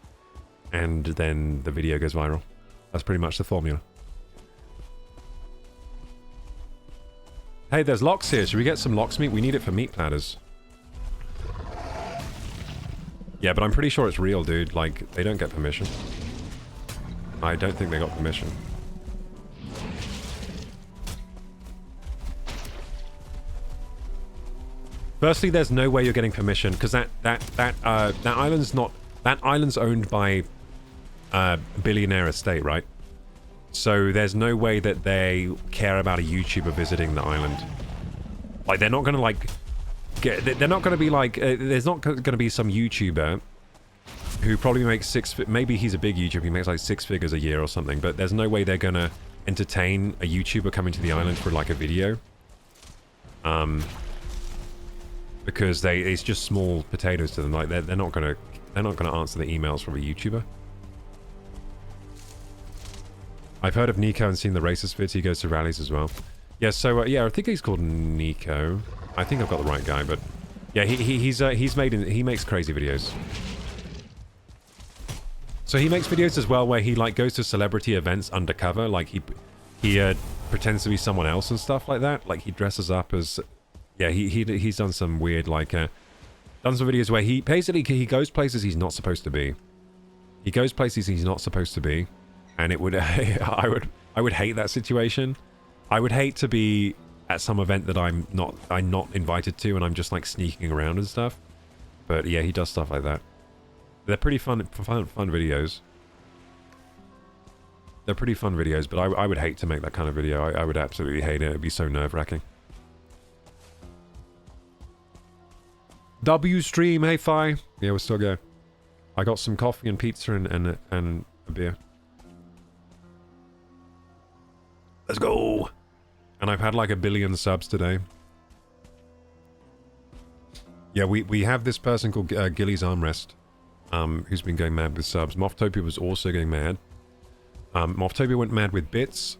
and then the video goes viral. That's pretty much the formula. Hey, there's lox here. Should we get some lox meat? We need it for meat platters. Yeah, but I'm pretty sure it's real, dude. Like, they don't get permission. I don't think they got permission. Firstly, there's no way you're getting permission, because that island's not... That island's owned by a billionaire estate, right? So there's no way that they care about a YouTuber visiting the island. Like, they're not going to, like... They're not going to be like... there's not going to be some YouTuber who probably makes maybe he's a big YouTuber, he makes like 6 figures a year or something, but there's no way they're going to entertain a YouTuber coming to the island for like a video. Because it's just small potatoes to them. Like, they're not going to answer the emails from a YouTuber. I've heard of Nico and seen the racist vids. He goes to rallies as well. Yeah, so yeah, I think he's called Nico. I think I've got the right guy, but yeah, he makes crazy videos. So he makes videos as well where he like goes to celebrity events undercover, like he pretends to be someone else and stuff like that. Like he dresses up as, yeah, he's done some weird like done some videos where he goes places he's not supposed to be. He goes places he's not supposed to be, and it would I would hate that situation. I would hate to be at some event that I'm not invited to, and I'm just like sneaking around and stuff. But yeah, he does stuff like that. They're pretty fun videos. They're pretty fun videos, but I would hate to make that kind of video. I would absolutely hate it. It'd be so nerve-wracking. W stream, hey Fi. Yeah, we'll still go. I got some coffee and pizza and a beer. Let's go. And I've had like 1 billion subs today. Yeah, we have this person called Gilly's Armrest, who's been going mad with subs. Moftopia was also going mad. Moftopia went mad with bits.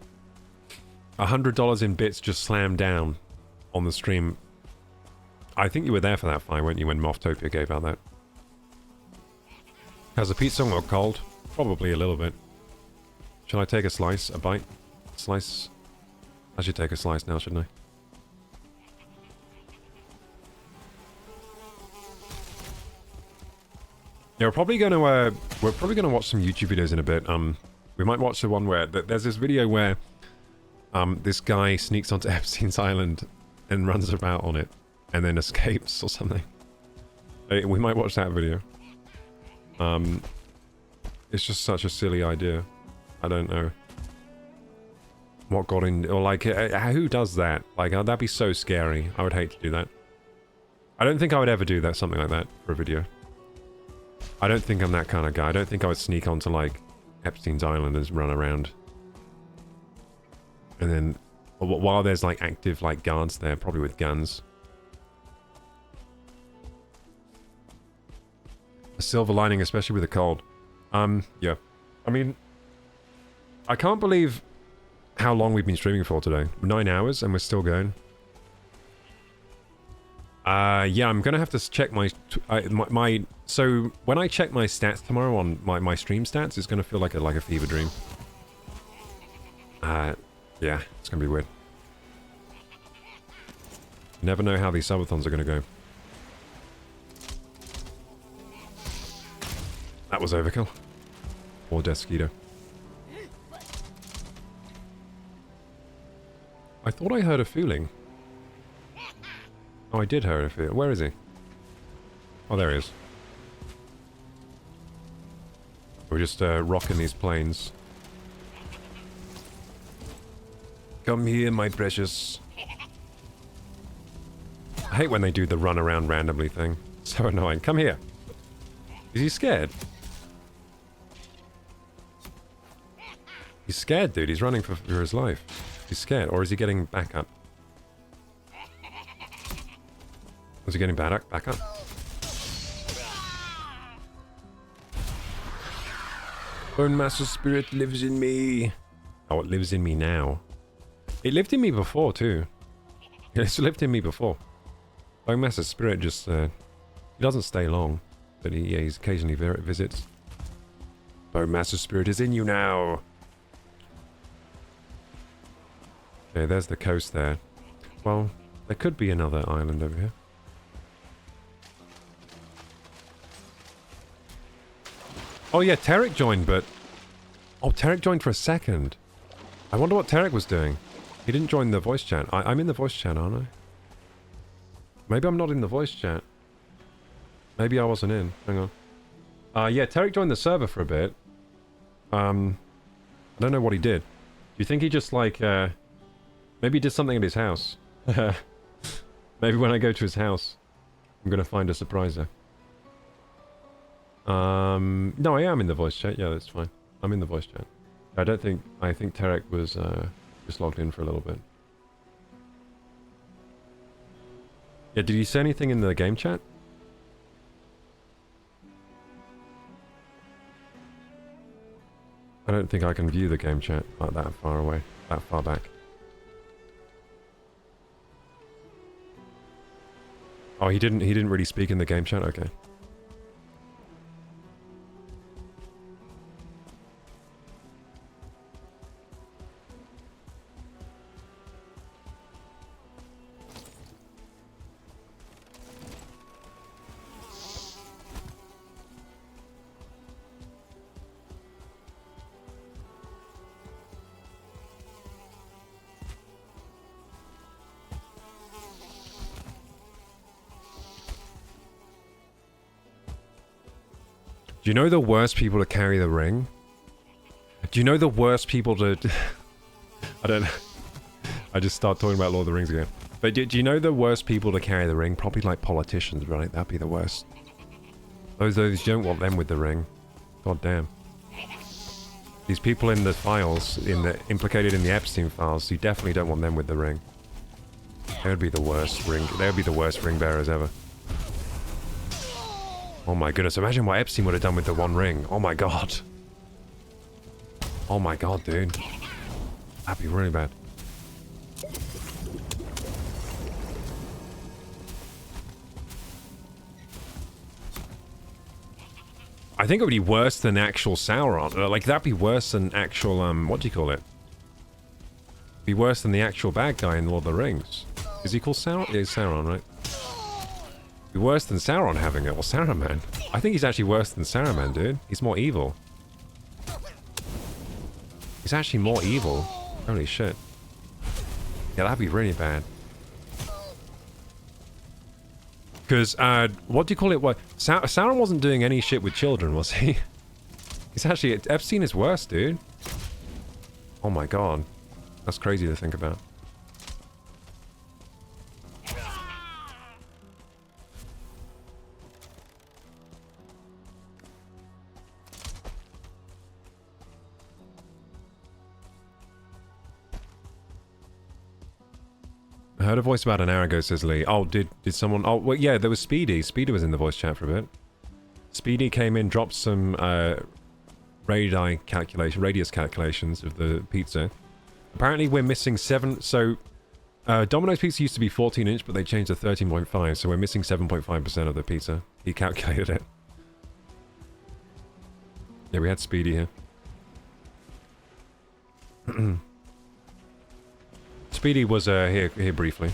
$100 in bits just slammed down on the stream. I think you were there for that fight, weren't you, when Moftopia gave out that? Has the pizza got cold? Probably a little bit. Shall I take a slice? A bite? Slice? I should take a slice now, shouldn't I? Yeah, we're probably gonna watch some YouTube videos in a bit. We might watch the one where there's this video where this guy sneaks onto Epstein's island and runs about on it and then escapes or something. We might watch that video. It's just such a silly idea. I don't know what got in, or like who does that? Like that'd be so scary. I would hate to do that. I don't think I would ever do that, something like that, for a video. I don't think I'm that kind of guy. I don't think I would sneak onto like Epstein's island and run around. And then while there's like active like guards there, probably with guns. A silver lining, especially with the cold. Yeah. I mean, I can't believe how long we've been streaming for today. 9 hours and we're still going. Yeah, I'm gonna have to check my so when I check my stats tomorrow on my stream stats, it's gonna feel like a fever dream. Yeah, it's gonna be weird. Never know how these subathons are gonna go. That was overkill. Or Desquito. I thought I heard a feeling. Oh, I did hear it. Where is he? Oh, there he is. We're just rocking these planes. Come here, my precious. I hate when they do the run around randomly thing. So annoying. Come here. Is he scared? He's scared, dude. He's running for his life. He's scared. Or is he getting back up? Was he getting back up? Bone Master Spirit lives in me. Oh, it lives in me now. It lived in me before, too. It's lived in me before. Bone Master Spirit just, he doesn't stay long. But he's occasionally visits. Bone Master Spirit is in you now. Okay, there's the coast there. Well, there could be another island over here. Oh yeah, Tarek joined, but... Oh, Tarek joined for a second. I wonder what Tarek was doing. He didn't join the voice chat. I'm in the voice chat, aren't I? Maybe I'm not in the voice chat. Maybe I wasn't in. Hang on. Yeah, Tarek joined the server for a bit. I don't know what he did. Do you think he just, like, maybe he did something at his house? Maybe when I go to his house, I'm gonna find a surpriser. No, I am in the voice chat. Yeah, that's fine. I'm in the voice chat. I think Tarek was, just logged in for a little bit. Yeah, did you say anything in the game chat? I don't think I can view the game chat like that far away, that far back. Oh, he didn't really speak in the game chat? Okay. Do you know the worst people to carry the ring? Do you know the worst people to... I don't know. I just start talking about Lord of the Rings again. But do you know the worst people to carry the ring? Probably like politicians, right? That'd be the worst. Those you don't want them with the ring. God damn. These people in the files, implicated in the Epstein files, you definitely don't want them with the ring. They would be the worst ring. They would be the worst ring bearers ever. Oh my goodness, imagine what Epstein would have done with the one ring. Oh my god. Oh my god, dude. That'd be really bad. I think it would be worse than actual Sauron. Like, that'd be worse than actual, what do you call it? Be worse than the actual bad guy in Lord of the Rings. Is he called Sauron? Yeah, he's Sauron, right? Be worse than Sauron having it, or Saruman. I think he's actually worse than Saruman, dude. He's more evil. He's actually more evil. Holy shit. Yeah, that'd be really bad. Because, what do you call it? What? Sauron wasn't doing any shit with children, was he? He's actually... Epstein is worse, dude. Oh my god. That's crazy to think about. I heard a voice about an hour ago, says Lee. Oh, did someone... Oh, well, yeah, there was Speedy. Speedy was in the voice chat for a bit. Speedy came in, dropped some radius calculations of the pizza. Apparently, we're missing 7... So, Domino's pizza used to be 14-inch, but they changed to 13.5, so we're missing 7.5% of the pizza. He calculated it. Yeah, we had Speedy here. Speedy was here briefly.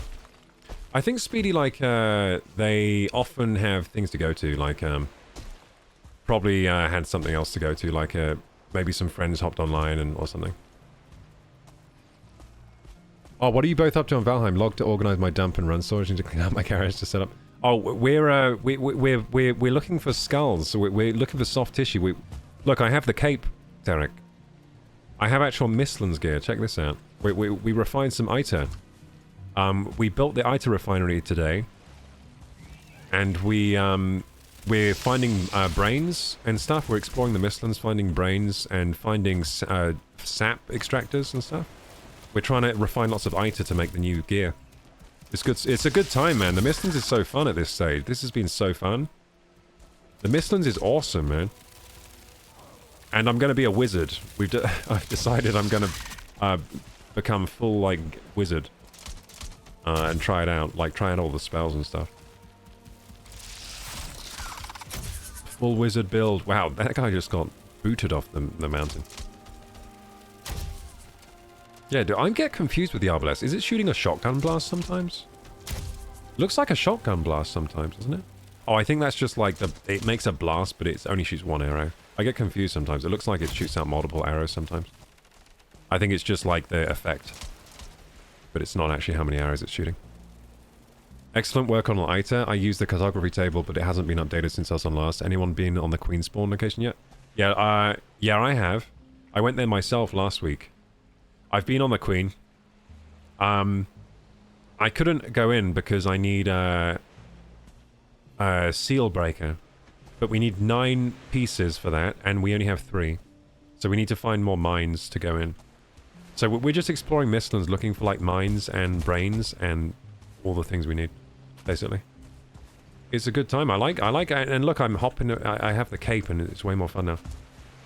I think Speedy, like, they often have things to go to, like, probably had something else to go to, like, maybe some friends hopped online or something. Oh, what are you both up to on Valheim? Log to organize my dump and run storage and to clean out my garage to set up. Oh, we're looking for skulls. So we're looking for soft tissue. Look, I have the cape, Derek. I have actual Mistlands gear. Check this out. We refined some ITER. We built the ITER refinery today, and we're finding brains and stuff. We're exploring the Mistlands, finding brains and finding sap extractors and stuff. We're trying to refine lots of ITER to make the new gear. It's good. It's a good time, man. The Mistlands is so fun at this stage. This has been so fun. The Mistlands is awesome, man. And I'm going to be a wizard. I've decided I'm going to become full, like, wizard. And try it out. Like, try out all the spells and stuff. Full wizard build. Wow, that guy just got booted off the mountain. Yeah, I get confused with the arbalest. Is it shooting a shotgun blast sometimes? Looks like a shotgun blast sometimes, doesn't it? Oh, I think that's just like it makes a blast, but it only shoots one arrow. I get confused sometimes. It looks like it shoots out multiple arrows sometimes. I think it's just like the effect. But it's not actually how many arrows it's shooting. Excellent work on ITER. I used the cartography table, but it hasn't been updated since I was on last. Anyone been on the Queen spawn location yet? Yeah, yeah, I have. I went there myself last week. I've been on the Queen. I couldn't go in because I need a seal breaker. But we need 9 pieces for that, and we only have 3. So we need to find more mines to go in. So we're just exploring Mistlands, looking for like mines and brains and all the things we need, basically. It's a good time. I like it. And look, I'm hopping. I have the cape, and it's way more fun now.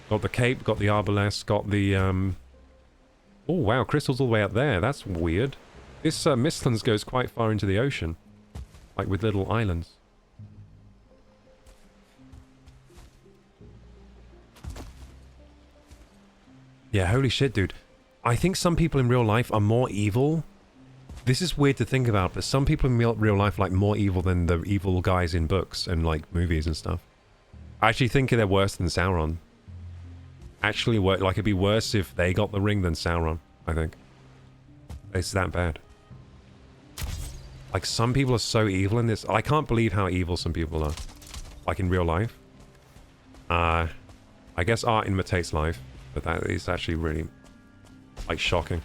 Got the cape, got the arbalest, got the Oh wow, crystals all the way up there. That's weird. This Mistlands goes quite far into the ocean, like with little islands. Yeah, holy shit, dude. I think some people in real life are more evil. This is weird to think about, but some people in real life are like more evil than the evil guys in books and like movies and stuff. I actually think they're worse than Sauron. Actually, like it'd be worse if they got the ring than Sauron, I think. It's that bad. Like some people are so evil in this. I can't believe how evil some people are. Like in real life. I guess art imitates life. But that is actually really, like, shocking.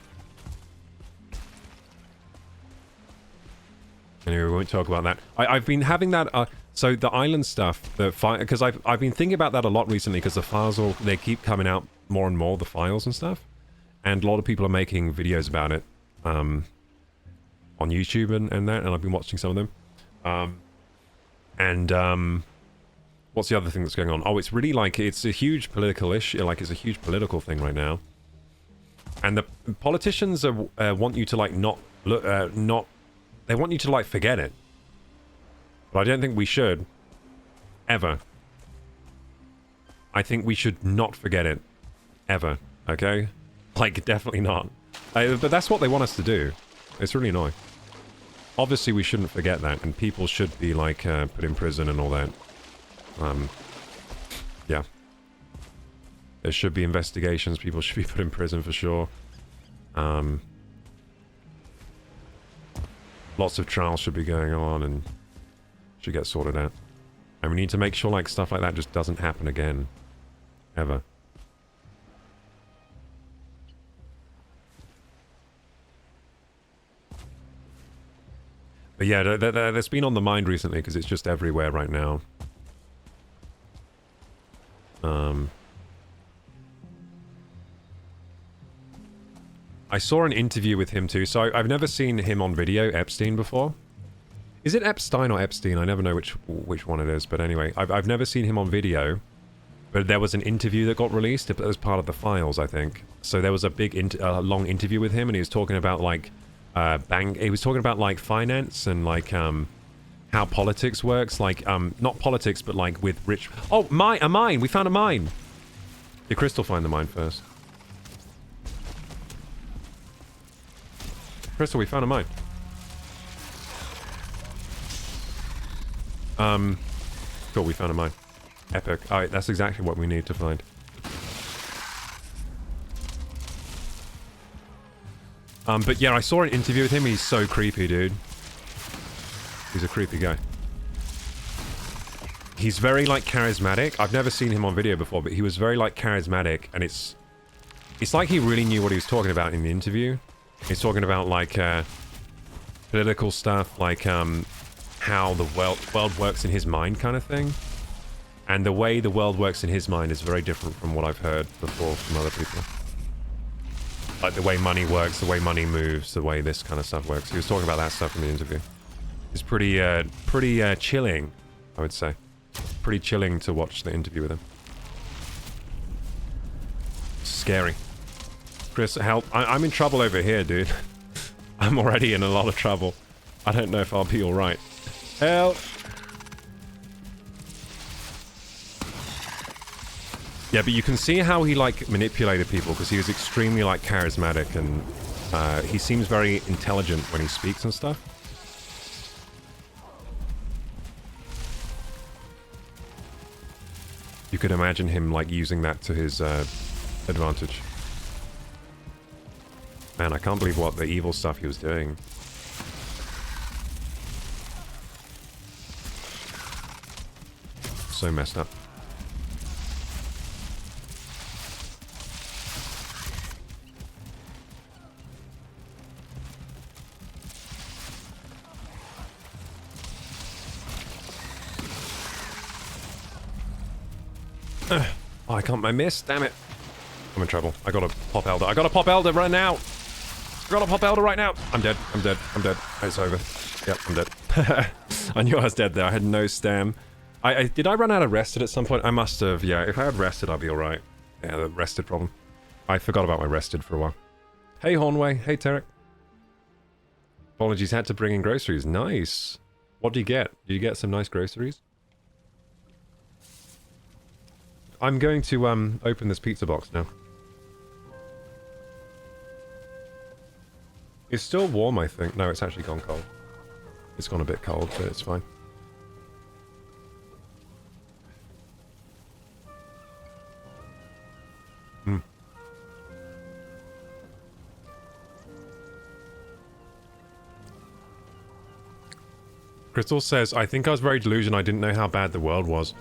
Anyway, we won't talk about that. I've been having that, so the island stuff, because I've been thinking about that a lot recently, because the files, they keep coming out more and more, the files and stuff. And a lot of people are making videos about it, on YouTube and that, and I've been watching some of them. What's the other thing that's going on? Oh, it's really like, it's a huge political issue, like it's a huge political thing right now. And the politicians want you to like they want you to like forget it. But I don't think we should. Ever. I think we should not forget it. Ever. Okay? Like, definitely not. But that's what they want us to do. It's really annoying. Obviously we shouldn't forget that, and people should be like put in prison and all that. Yeah. There should be investigations, people should be put in prison for sure. Lots of trials should be going on and should get sorted out. And we need to make sure like stuff like that just doesn't happen again. Ever. But yeah, that's been on the mind recently because it's just everywhere right now. I saw an interview with him too, so I've never seen him on video, Epstein, before. Is it Epstein or Epstein? I never know which one it is, but anyway, I've never seen him on video. But there was an interview that got released as part of the files, I think. So there was a big, long interview with him, and he was talking about like, he was talking about like finance and like, how politics works, like, not politics, but like with rich... Oh, a mine! We found a mine! Did Crystal find the mine first? Crystal, we found a mine. Cool, we found a mine. Epic. Alright, that's exactly what we need to find. But yeah, I saw an interview with him. He's so creepy, dude. He's a creepy guy. He's very, like, charismatic. I've never seen him on video before, but he was very, like, charismatic, and it's like he really knew what he was talking about in the interview. He's talking about, like, political stuff, like, how the world works in his mind kind of thing. And the way the world works in his mind is very different from what I've heard before from other people. Like, the way money works, the way money moves, the way this kind of stuff works. He was talking about that stuff in the interview. It's pretty chilling, I would say. Pretty chilling to watch the interview with him. Scary. Chris, help. I'm in trouble over here, dude. I'm already in a lot of trouble. I don't know if I'll be alright. Help! Yeah, but you can see how he, like, manipulated people, because he was extremely, like, charismatic, and he seems very intelligent when he speaks and stuff. You could imagine him, like, using that to his advantage. Man, I can't believe what the evil stuff he was doing. So messed up. Oh, I can't. I missed. Damn it. I'm in trouble. I gotta pop Elder. I gotta pop Elder right now. I gotta pop Elder right now. I'm dead. I'm dead. I'm dead. It's over. Yep, I'm dead. I knew I was dead there. I had no stam. Did I run out of rested at some point? I must have. Yeah, if I had rested, I'd be alright. Yeah, the rested problem. I forgot about my rested for a while. Hey, Hornway. Hey, Tarek. Apologies, had to bring in groceries. Nice. What do you get? Do you get some nice groceries? I'm going to open this pizza box now. It's still warm, I think. No, it's actually gone cold. It's gone a bit cold, but it's fine. Hmm. Crystal says, I think I was very delusional. I didn't know how bad the world was.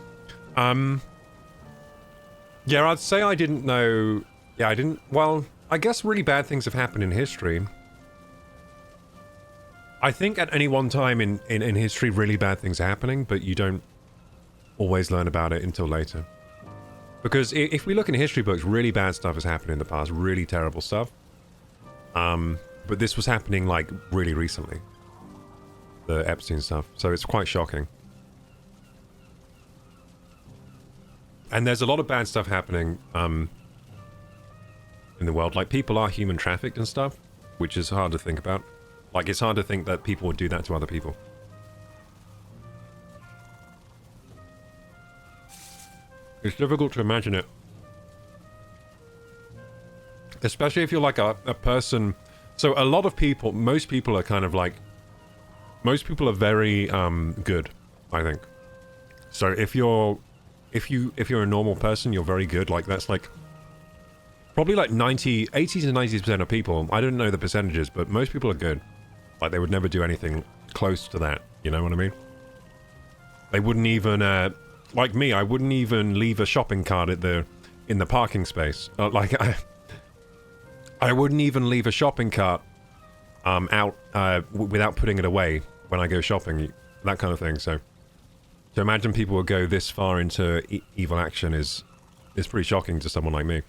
Yeah, I'd say I didn't know... Yeah, I didn't... Well, I guess really bad things have happened in history. I think at any one time in history, really bad things are happening, but you don't always learn about it until later. Because if we look in history books, really bad stuff has happened in the past, really terrible stuff. But this was happening, like, really recently. The Epstein stuff. So it's quite shocking. And there's a lot of bad stuff happening in the world. Like, people are human trafficked and stuff, which is hard to think about. Like, it's hard to think that people would do that to other people. It's difficult to imagine it. Especially if you're like a person... So a lot of people, most people are kind of like... Most people are very good, I think. So if you're a normal person, you're very good. Like, that's like probably like 80 to 90% of people. I don't know the percentages, but most people are good. Like, they would never do anything close to that. You know what I mean? They wouldn't even, like me, I wouldn't even leave a shopping cart in the parking space. Like, I wouldn't even leave a shopping cart out without putting it away when I go shopping. That kind of thing. So to imagine people would go this far into evil action is pretty shocking to someone like me.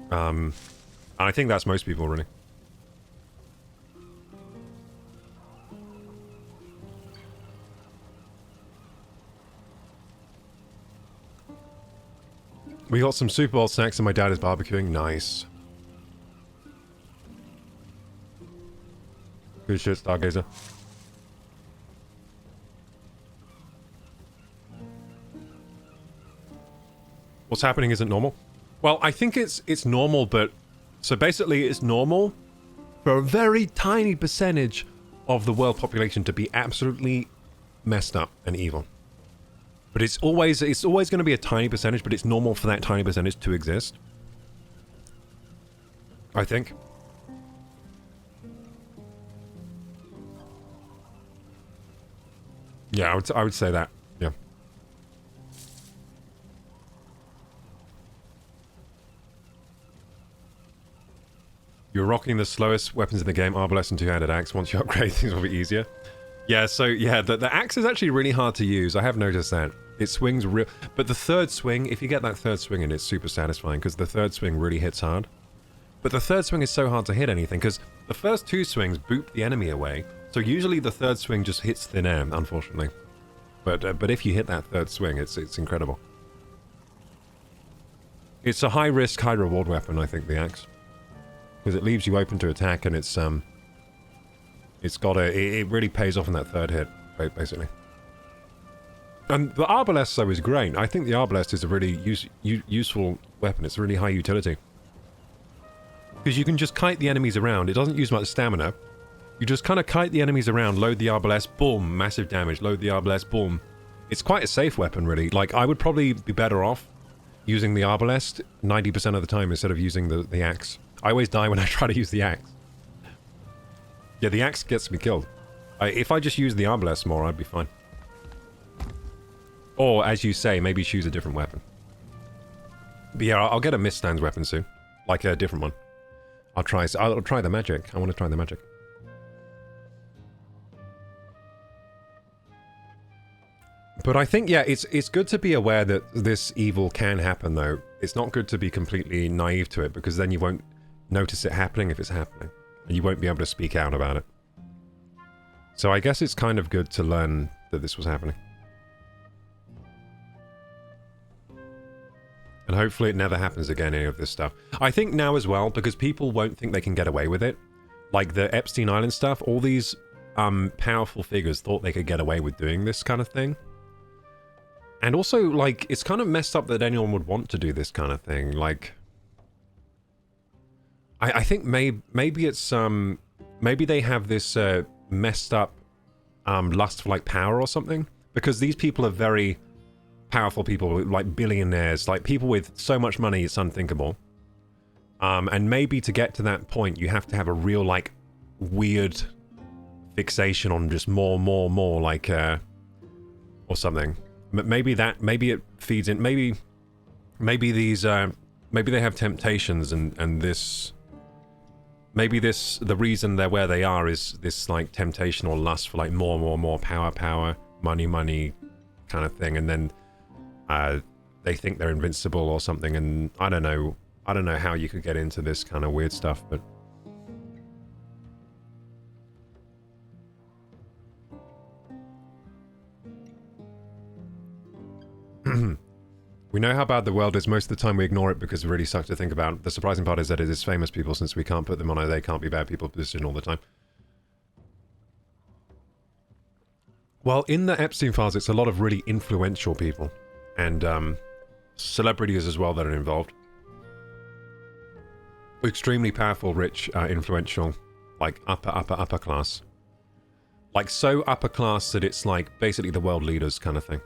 And I think that's most people, really. We got some Super Bowl snacks and my dad is barbecuing. Nice. Good shit, Stargazer. What's happening isn't normal? Well, I think it's normal, but... So basically, it's normal for a very tiny percentage of the world population to be absolutely messed up and evil. But it's always going to be a tiny percentage, but it's normal for that tiny percentage to exist. I think. Yeah, I would say that. Yeah. You're rocking the slowest weapons in the game, Arbalest and two-handed axe. Once you upgrade, things will be easier. Yeah, so yeah, the axe is actually really hard to use. I have noticed that. It swings real... But the third swing, if you get that third swing in, it's super satisfying, because the third swing really hits hard. But the third swing is so hard to hit anything, because the first two swings boop the enemy away. So usually the third swing just hits thin air, unfortunately. But if you hit that third swing, it's incredible. It's a high-risk, high-reward weapon, I think, the axe. Because it leaves you open to attack, and it's got a... It really pays off in that third hit, basically. And the Arbalest, though, is great. I think the Arbalest is a really useful weapon. It's a really high utility. Because you can just kite the enemies around. It doesn't use much stamina. You just kind of kite the enemies around, load the Arbalest, boom, massive damage. Load the Arbalest, boom. It's quite a safe weapon, really. Like, I would probably be better off using the Arbalest 90% of the time instead of using the axe. I always die when I try to use the axe. Yeah, the axe gets me killed. If I just use the Arbalest more, I'd be fine. Or, as you say, maybe choose a different weapon. But yeah, I'll get a Mistlands weapon soon. Like a different one. I'll try the magic. I want to try the magic. But I think, yeah, it's good to be aware that this evil can happen, though. It's not good to be completely naive to it, because then you won't notice it happening if it's happening. And you won't be able to speak out about it. So I guess it's kind of good to learn that this was happening. And hopefully it never happens again, any of this stuff. I think now as well, because people won't think they can get away with it. Like the Epstein Island stuff, all these powerful figures thought they could get away with doing this kind of thing. And also, like, it's kind of messed up that anyone would want to do this kind of thing. Like, I think maybe it's, maybe they have this messed up lust for, like, power or something. Because these people are very powerful people, like billionaires, like people with so much money it's unthinkable. And maybe to get to that point, you have to have a real, like, weird fixation on just more, like, or something. Maybe it feeds in. Maybe these. Maybe they have temptations, and this. Maybe the reason they're where they are is this, like, temptation or lust for, like, more power, money kind of thing, and then they think they're invincible or something. And I don't know how you could get into this kind of weird stuff, but. We know how bad the world is. Most of the time we ignore it because it really sucks to think about. The surprising part is that it is famous people, since we can't put them on a they can't be bad people position all the time. Well, in the Epstein files, it's a lot of really influential people. And celebrities as well that are involved. Extremely powerful, rich, influential, like upper class. Like so upper class that it's like basically the world leaders kind of thing.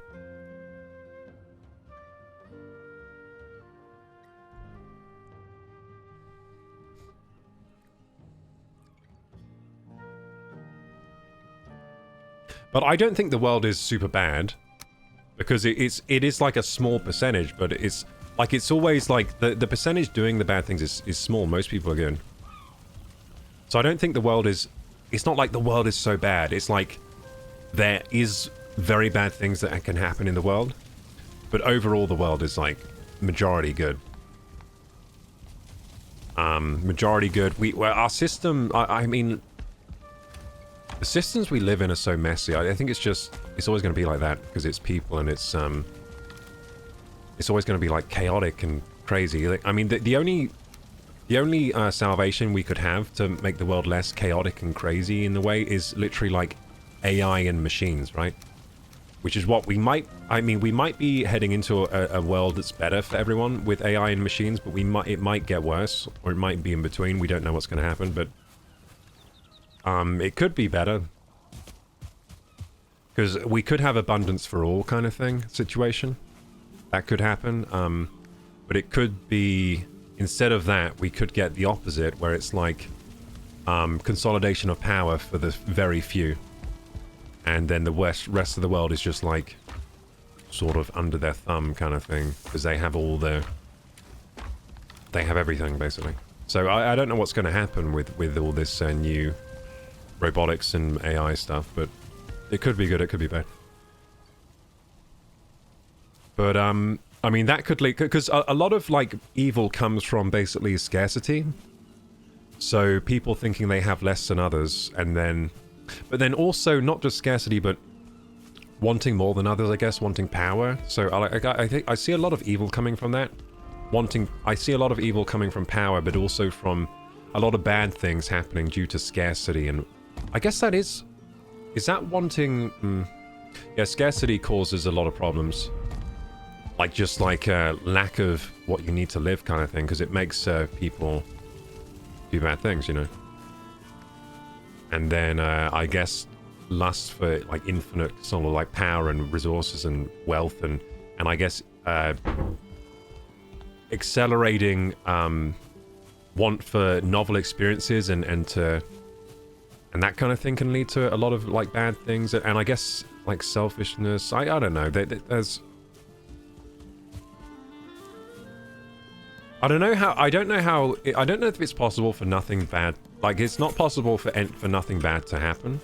But I don't think the world is super bad, because it is like a small percentage, but it's like it's always like the percentage doing the bad things is small. Most people are good. So I don't think the world is. It's not like the world is so bad. It's like there is very bad things that can happen in the world, but overall the world is like majority good. Majority good. Our system. I mean. The systems we live in are so messy. I think it's always going to be like that because it's people, and it's always going to be like chaotic and crazy. Like, I mean, the only salvation we could have to make the world less chaotic and crazy in a way is literally like AI and machines, right? Which is what we might. I mean, we might be heading into a world that's better for everyone with AI and machines, but it might get worse, or it might be in between. We don't know what's going to happen, but. It could be better. Because we could have abundance for all kind of thing, situation. That could happen. But it could be, instead of that, we could get the opposite, where it's like consolidation of power for the very few. and then the rest of the world is just like sort of under their thumb kind of thing, because they have everything basically. So I don't know what's going to happen with all this new robotics and AI stuff, but it could be good, it could be bad. But I mean, that could lead, because a lot of like evil comes from basically scarcity. So people thinking they have less than others, but then also not just scarcity, but wanting more than others, I guess, wanting power. So I think I see a lot of evil coming from that. I see a lot of evil coming from power, but also from a lot of bad things happening due to scarcity. And I guess that is that wanting... yeah, scarcity causes a lot of problems. Like, just like lack of what you need to live kind of thing, because it makes people do bad things, you know. And then I guess lust for like infinite sort of like power and resources and wealth, and I guess accelerating want for novel experiences and that kind of thing can lead to a lot of like bad things, and I guess like selfishness. I don't know. There's I don't know if it's possible for nothing bad. Like, it's not possible for nothing bad to happen.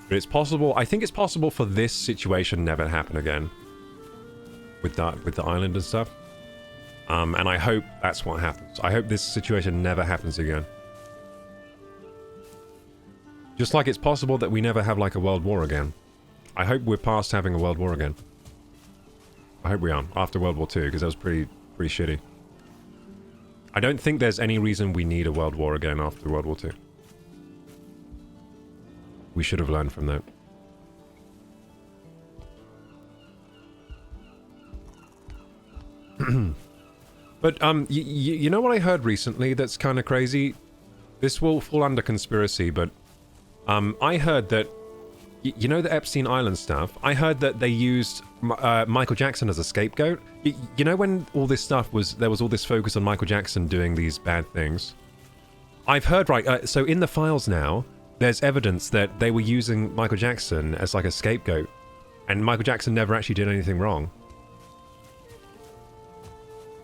But it's possible. I think it's possible for this situation never to happen again. With the island and stuff. And I hope that's what happens. I hope this situation never happens again. Just like it's possible that we never have like a world war again. I hope we're past having a world war again. I hope we are after World War II, because that was pretty shitty. I don't think there's any reason we need a world war again after World War II. We should have learned from that. But you know what I heard recently that's kind of crazy? This will fall under conspiracy, but I heard that, you know, the Epstein Island stuff? I heard that they used Michael Jackson as a scapegoat. You know, when all this stuff was, there was all this focus on Michael Jackson doing these bad things. I've heard, right, so in the files now, there's evidence that they were using Michael Jackson as like a scapegoat, and Michael Jackson never actually did anything wrong.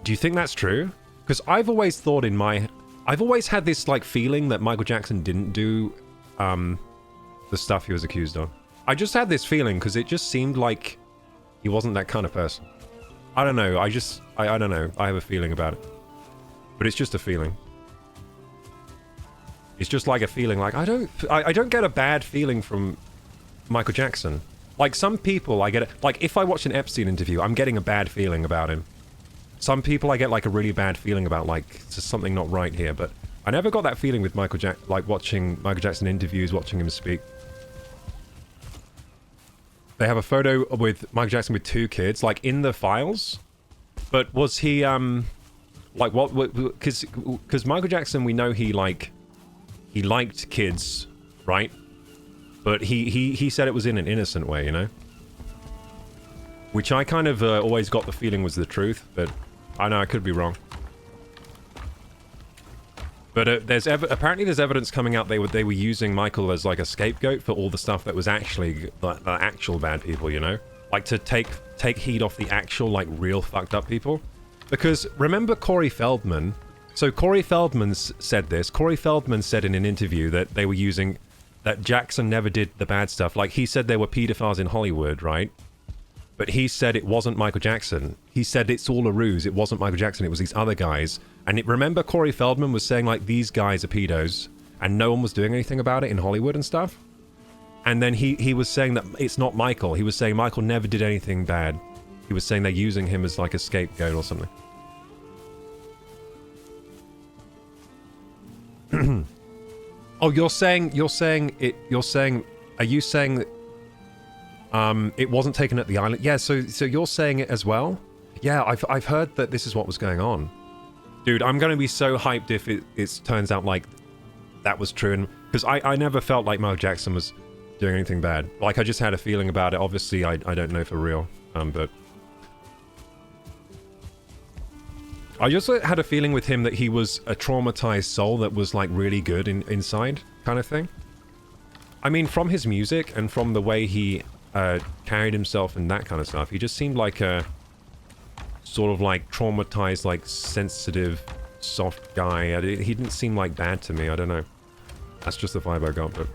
Do you think that's true? Because I've always thought I've always had this like feeling that Michael Jackson didn't do the stuff he was accused of. I just had this feeling because it just seemed like he wasn't that kind of person. I don't know. I don't know. I have a feeling about it. But it's just a feeling. It's just like a feeling. Like, I don't get a bad feeling from Michael Jackson. Like, some people, I get it. Like, if I watch an Epstein interview, I'm getting a bad feeling about him. Some people I get like a really bad feeling about, like, there's something not right here. But I never got that feeling with Michael Jackson, like watching Michael Jackson interviews, watching him speak. They have a photo with Michael Jackson with 2 kids, like, in the files. But was he, like, what, because Michael Jackson, we know he liked kids, right? But he said it was in an innocent way, you know? Which I kind of always got the feeling was the truth, but I know I could be wrong. But apparently there's evidence coming out they were using Michael as like a scapegoat for all the stuff that was actually the actual bad people, you know? Like, to take heat off the actual, like, real fucked up people. Because remember Corey Feldman? So Corey Feldman said this. Corey Feldman said in an interview that they were using, that Jackson never did the bad stuff. Like, he said there were pedophiles in Hollywood, right? But he said it wasn't Michael Jackson. He said it's all a ruse. It wasn't Michael Jackson. It was these other guys. And remember Corey Feldman was saying, like, these guys are pedos, and no one was doing anything about it in Hollywood and stuff? And then he was saying that it's not Michael. He was saying Michael never did anything bad. He was saying they're using him as, like, a scapegoat or something. Oh, are you saying that it wasn't taken at the island? Yeah, so you're saying it as well? Yeah, I've heard that this is what was going on. Dude, I'm going to be so hyped if it turns out like that was true, and because I never felt like Michael Jackson was doing anything bad. Like, I just had a feeling about it. Obviously, I don't know for real, but I just had a feeling with him that he was a traumatized soul that was like really good inside, kind of thing. I mean, from his music and from the way he carried himself and that kind of stuff, he just seemed like a sort of like traumatized, like sensitive, soft guy. He didn't seem like bad to me. I don't know. That's just the vibe I got, but...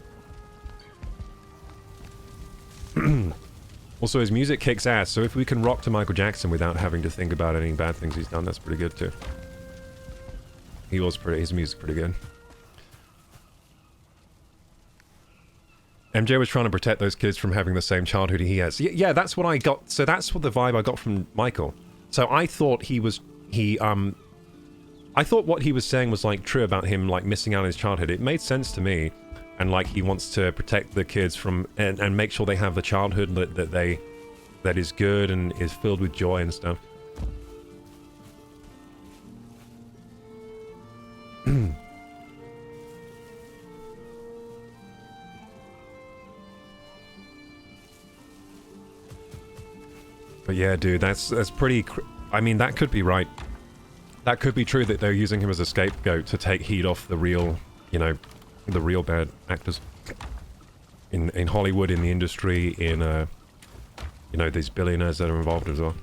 Also, his music kicks ass, so if we can rock to Michael Jackson without having to think about any bad things he's done, that's pretty good too. His music's pretty good. MJ was trying to protect those kids from having the same childhood he has. Yeah, that's what I got. So that's what the vibe I got from Michael. So I thought I thought what he was saying was like true about him like missing out on his childhood. It made sense to me, and like he wants to protect the kids from and make sure they have the childhood that is good and is filled with joy and stuff. But yeah, dude, that's pretty... I mean, that could be right. That could be true that they're using him as a scapegoat to take heat off the real, you know, the real bad actors. In Hollywood, in the industry, in, you know, these billionaires that are involved as well.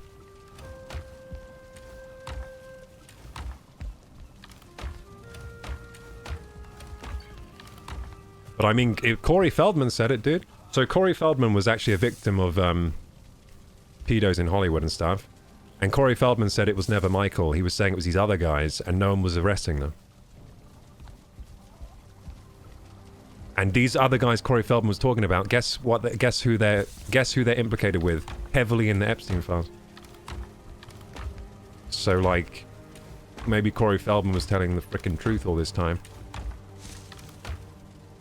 But I mean, Corey Feldman said it, dude. So Corey Feldman was actually a victim of, pedos in Hollywood and stuff. And Corey Feldman said it was never Michael. He was saying it was these other guys, and no one was arresting them. And these other guys Corey Feldman was talking about, guess who they're implicated with heavily in the Epstein files. So like, maybe Corey Feldman was telling the frickin' truth all this time.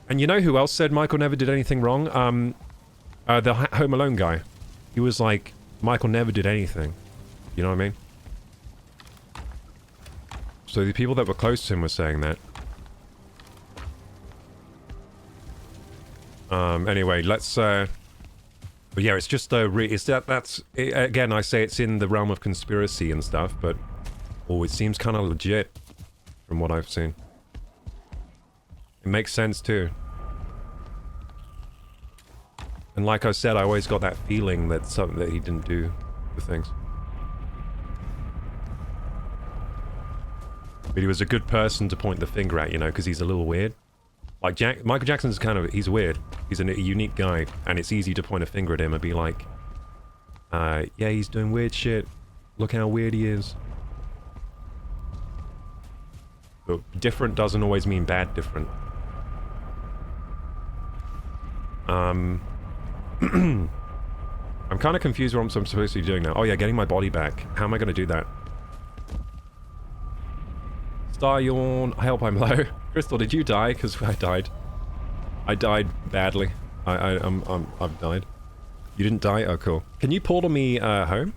And you know who else said Michael never did anything wrong? The Home Alone guy. He was like, Michael never did anything. You know what I mean? So the people that were close to him were saying that. Anyway, let's, but yeah, it's just, again, I say it's in the realm of conspiracy and stuff, but, oh, it seems kind of legit from what I've seen. It makes sense, too. And like I said, I always got that feeling that something that he didn't do the things. But he was a good person to point the finger at, you know, because he's a little weird. Like, Michael Jackson's kind of, he's weird. He's a unique guy, and it's easy to point a finger at him and be like, yeah, he's doing weird shit. Look how weird he is. But different doesn't always mean bad different. I'm kind of confused what I'm supposed to be doing now. Oh yeah, getting my body back. How am I going to do that? Star yawn. I hope I'm low. Crystal, did you die? Because I died. I died badly. I've died. You didn't die? Oh, cool. Can you portal me home?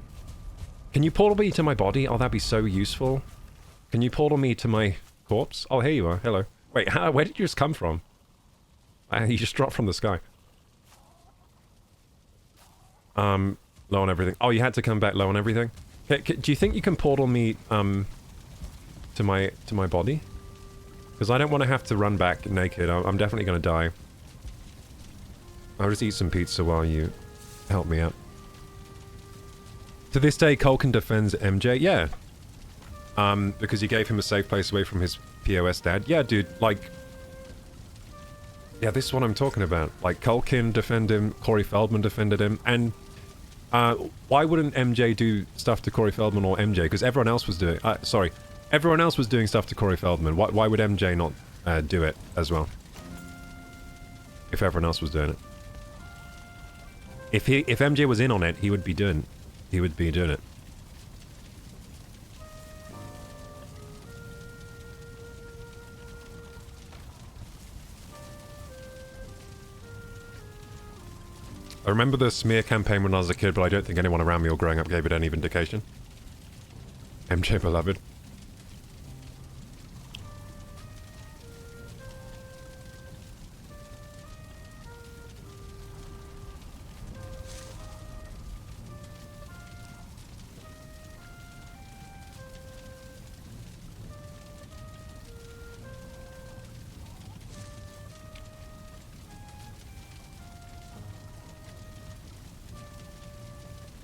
Can you portal me to my body? Oh, that'd be so useful. Can you portal me to my corpse? Oh, here you are. Hello. Wait, where did you just come from? You just dropped from the sky. Low on everything. Oh, you had to come back low on everything? Do you think you can portal me, to my body? Because I don't want to have to run back naked. I'm definitely going to die. I'll just eat some pizza while you help me out. To this day, Culkin defends MJ. Yeah. Because he gave him a safe place away from his POS dad. Yeah, dude, like... Yeah, this is what I'm talking about. Like, Culkin defended him, Corey Feldman defended him, and... why wouldn't MJ do stuff to Corey Feldman or MJ? Because everyone else was doing... sorry. Everyone else was doing stuff to Corey Feldman. Why would MJ not do it as well? If everyone else was doing it. If MJ was in on it, he would be doing it. I remember the smear campaign when I was a kid, but I don't think anyone around me or growing up gave it any vindication. MJ beloved.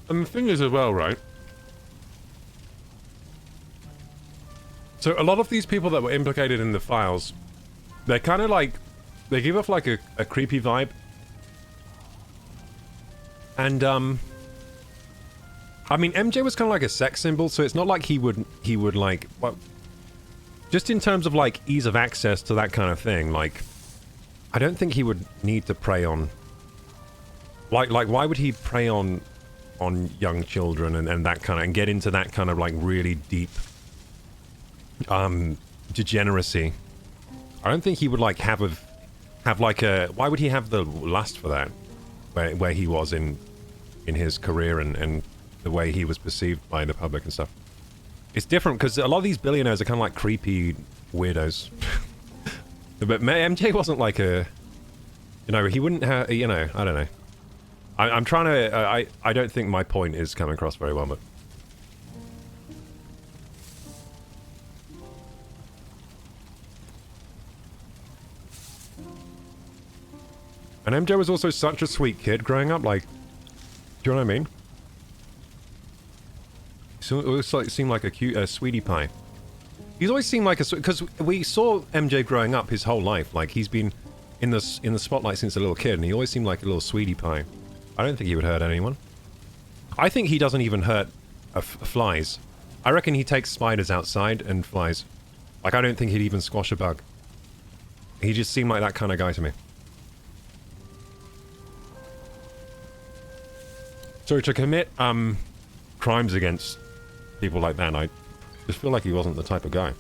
And the thing is as well, right? So a lot of these people that were implicated in the files, they're kind of like, they give off like a creepy vibe. And, I mean, MJ was kind of like a sex symbol, so it's not like he would like, well, just in terms of like ease of access to that kind of thing, like, I don't think he would need to prey on, like why would he prey on young children and that kind of, and get into that kind of like really deep, degeneracy? I don't think he would like have like a, why would he have the lust for that, where he was in his career and the way he was perceived by the public and stuff. It's different because a lot of these billionaires are kind of like creepy weirdos. But MJ wasn't like a, you know, he wouldn't have, you know, I don't know. I'm trying to, I don't think my point is coming across very well, but. And MJ was also such a sweet kid growing up, like, do you know what I mean? So it always like, seemed like a cute, sweetie pie. He's always seemed like a, because we saw MJ growing up his whole life. Like he's been in the spotlight since a little kid, and he always seemed like a little sweetie pie. I don't think he would hurt anyone. I think he doesn't even hurt flies. I reckon he takes spiders outside and flies. Like I don't think he'd even squash a bug. He just seemed like that kind of guy to me. So to commit crimes against people like that, I just feel like he wasn't the type of guy.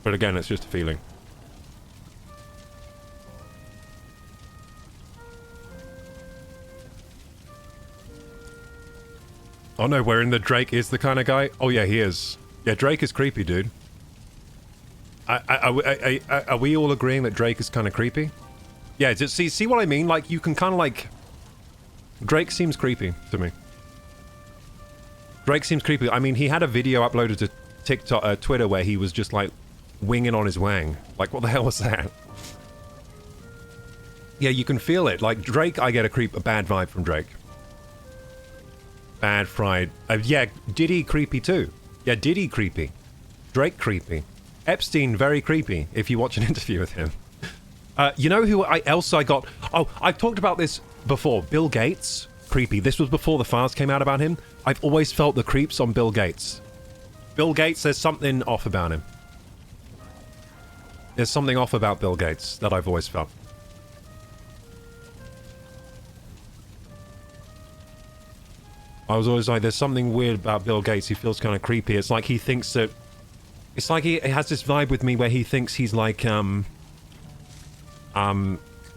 But again, it's just a feeling. Oh no, wherein the Drake is the kind of guy? Oh yeah, he is. Yeah, Drake is creepy, dude. Are we all agreeing that Drake is kind of creepy? Yeah, just see what I mean? Like, you can kind of like... Drake seems creepy to me. Drake seems creepy. I mean, he had a video uploaded to TikTok, Twitter, where he was just like winging on his wang. Like, what the hell was that? Yeah, you can feel it. Like Drake, I get a bad vibe from Drake. Bad fried. Yeah, Diddy creepy too. Yeah, Diddy creepy. Drake creepy. Epstein very creepy. If you watch an interview with him. You know who else I got? Oh, I've talked about this before. Bill Gates. Creepy. This was before the files came out about him. I've always felt the creeps on Bill Gates. Bill Gates, there's something off about him. There's something off about Bill Gates that I've always felt. I was always like, there's something weird about Bill Gates. He feels kind of creepy. It's like he thinks that... It's like he has this vibe with me where he thinks he's like,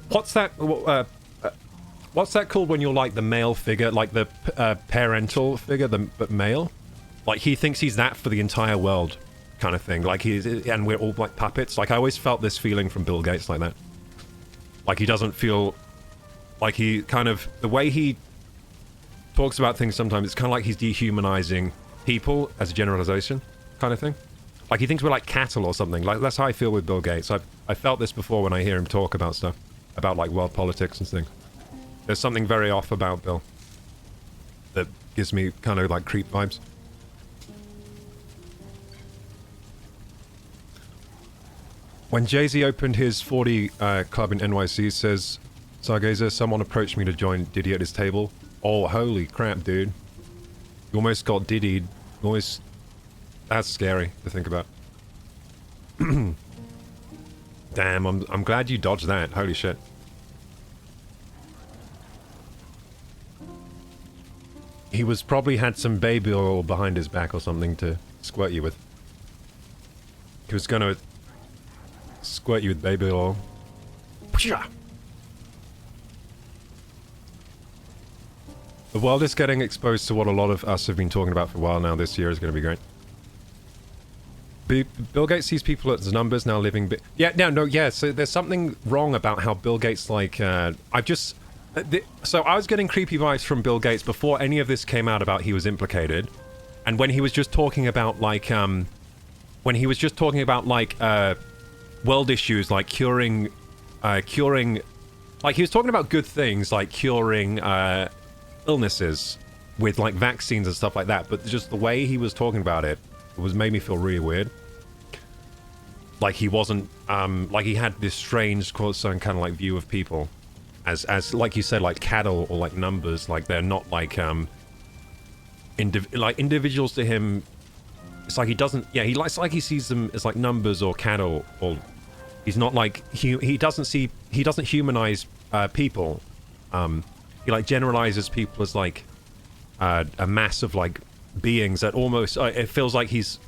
what's that... what's that called when you're like the male figure, like the parental figure, but male? Like he thinks he's that for the entire world, kind of thing. Like and we're all like puppets. Like I always felt this feeling from Bill Gates like that. Like he doesn't feel, like he kind of, the way he talks about things sometimes, it's kind of like he's dehumanizing people as a generalization, kind of thing. Like he thinks we're like cattle or something. Like that's how I feel with Bill Gates. I felt this before when I hear him talk about stuff, about like world politics and things. There's something very off about Bill that gives me kind of like creep vibes. When Jay-Z opened his 40 club in NYC, says, Sargazer, someone approached me to join Diddy at his table. Oh, holy crap, dude. You almost got Diddied. Almost... That's scary to think about. Damn, I'm glad you dodged that. Holy shit. He was probably had some baby oil behind his back or something to squirt you with. He was gonna squirt you with baby oil. The world is getting exposed to what a lot of us have been talking about for a while now. This year is going to be great. Bill Gates sees people as numbers now living... Yeah, so there's something wrong about how Bill Gates, like... So I was getting creepy vibes from Bill Gates before any of this came out about he was implicated. And when he was just talking about, like, world issues, like curing... Like, he was talking about good things, like curing, illnesses. with like vaccines and stuff like that, but just the way he was talking about it was made me feel really weird. Like he wasn't, like he had this strange, quote-unquote, kind of like view of people as like you said, like cattle or like numbers. Like they're not like, like individuals to him. It's like he doesn't, yeah, it's like he sees them as like numbers or cattle, or he's not like, he doesn't humanize people. He like generalizes people as like a mass of like beings that almost, it feels like he's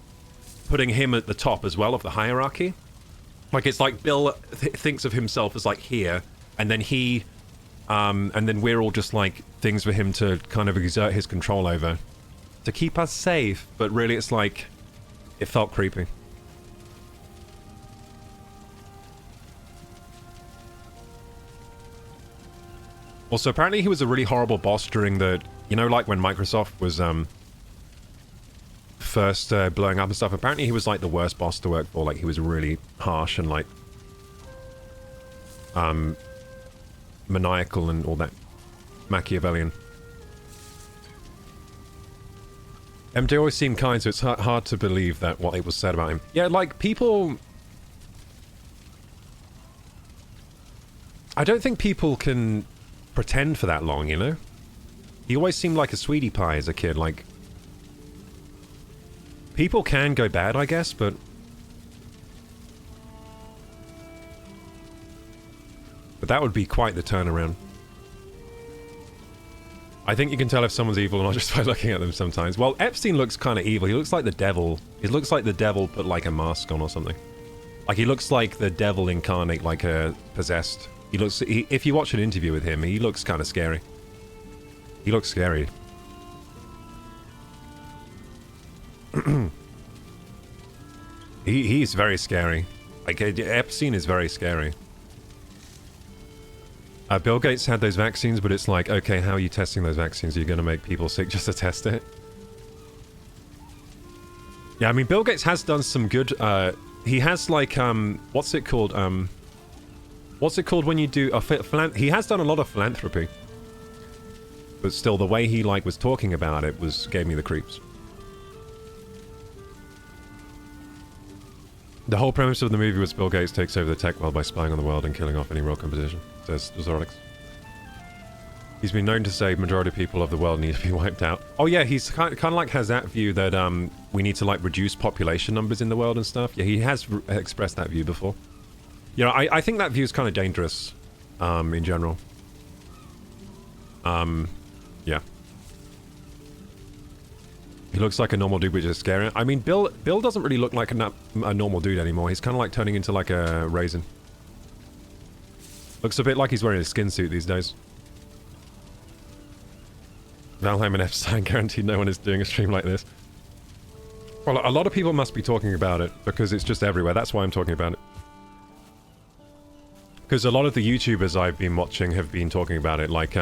putting him at the top as well of the hierarchy. Like it's like Bill thinks of himself as like here, and then he, and then we're all just like things for him to kind of exert his control over, to keep us safe. But really it's like, it felt creepy. Also, apparently he was a really horrible boss during the, you know, like when Microsoft was, first blowing up and stuff. Apparently he was like the worst boss to work for. Like he was really harsh and like maniacal and all that, Machiavellian. MJ always seemed kind, so it's hard to believe that what it was said about him. Yeah, like people, I don't think people can pretend for that long, you know? He always seemed like a sweetie pie as a kid. Like people can go bad, I guess, but that would be quite the turnaround. I think you can tell if someone's evil or not just by looking at them sometimes. Well, Epstein looks kind of evil. He looks like the devil. He looks like the devil put like a mask on or something. Like he looks like the devil incarnate, like a possessed. He looks, if you watch an interview with him, he looks kind of scary. He looks scary. He's very scary. Like, Epstein is very scary. Bill Gates had those vaccines, but it's like, okay, how are you testing those vaccines? Are you going to make people sick just to test it? Yeah, I mean, Bill Gates has done some good, he has like, what's it called? What's it called when you do a he has done a lot of philanthropy. But still, the way he like was talking about it gave me the creeps. The whole premise of the movie was Bill Gates takes over the tech world by spying on the world and killing off any real competition, says Zorix. He's been known to say majority of people of the world need to be wiped out. Oh yeah, he's kind of like has that view that we need to like reduce population numbers in the world and stuff. Yeah, he has expressed that view before. You know, I think that view is kind of dangerous in general. Yeah. He looks like a normal dude, which is scary. I mean, Bill doesn't really look like a normal dude anymore. He's kind of like turning into like a raisin. Looks a bit like he's wearing a skin suit these days. Valheim and Epstein, guaranteed no one is doing a stream like this. Well, a lot of people must be talking about it because it's just everywhere. That's why I'm talking about it. Because a lot of the YouTubers I've been watching have been talking about it, like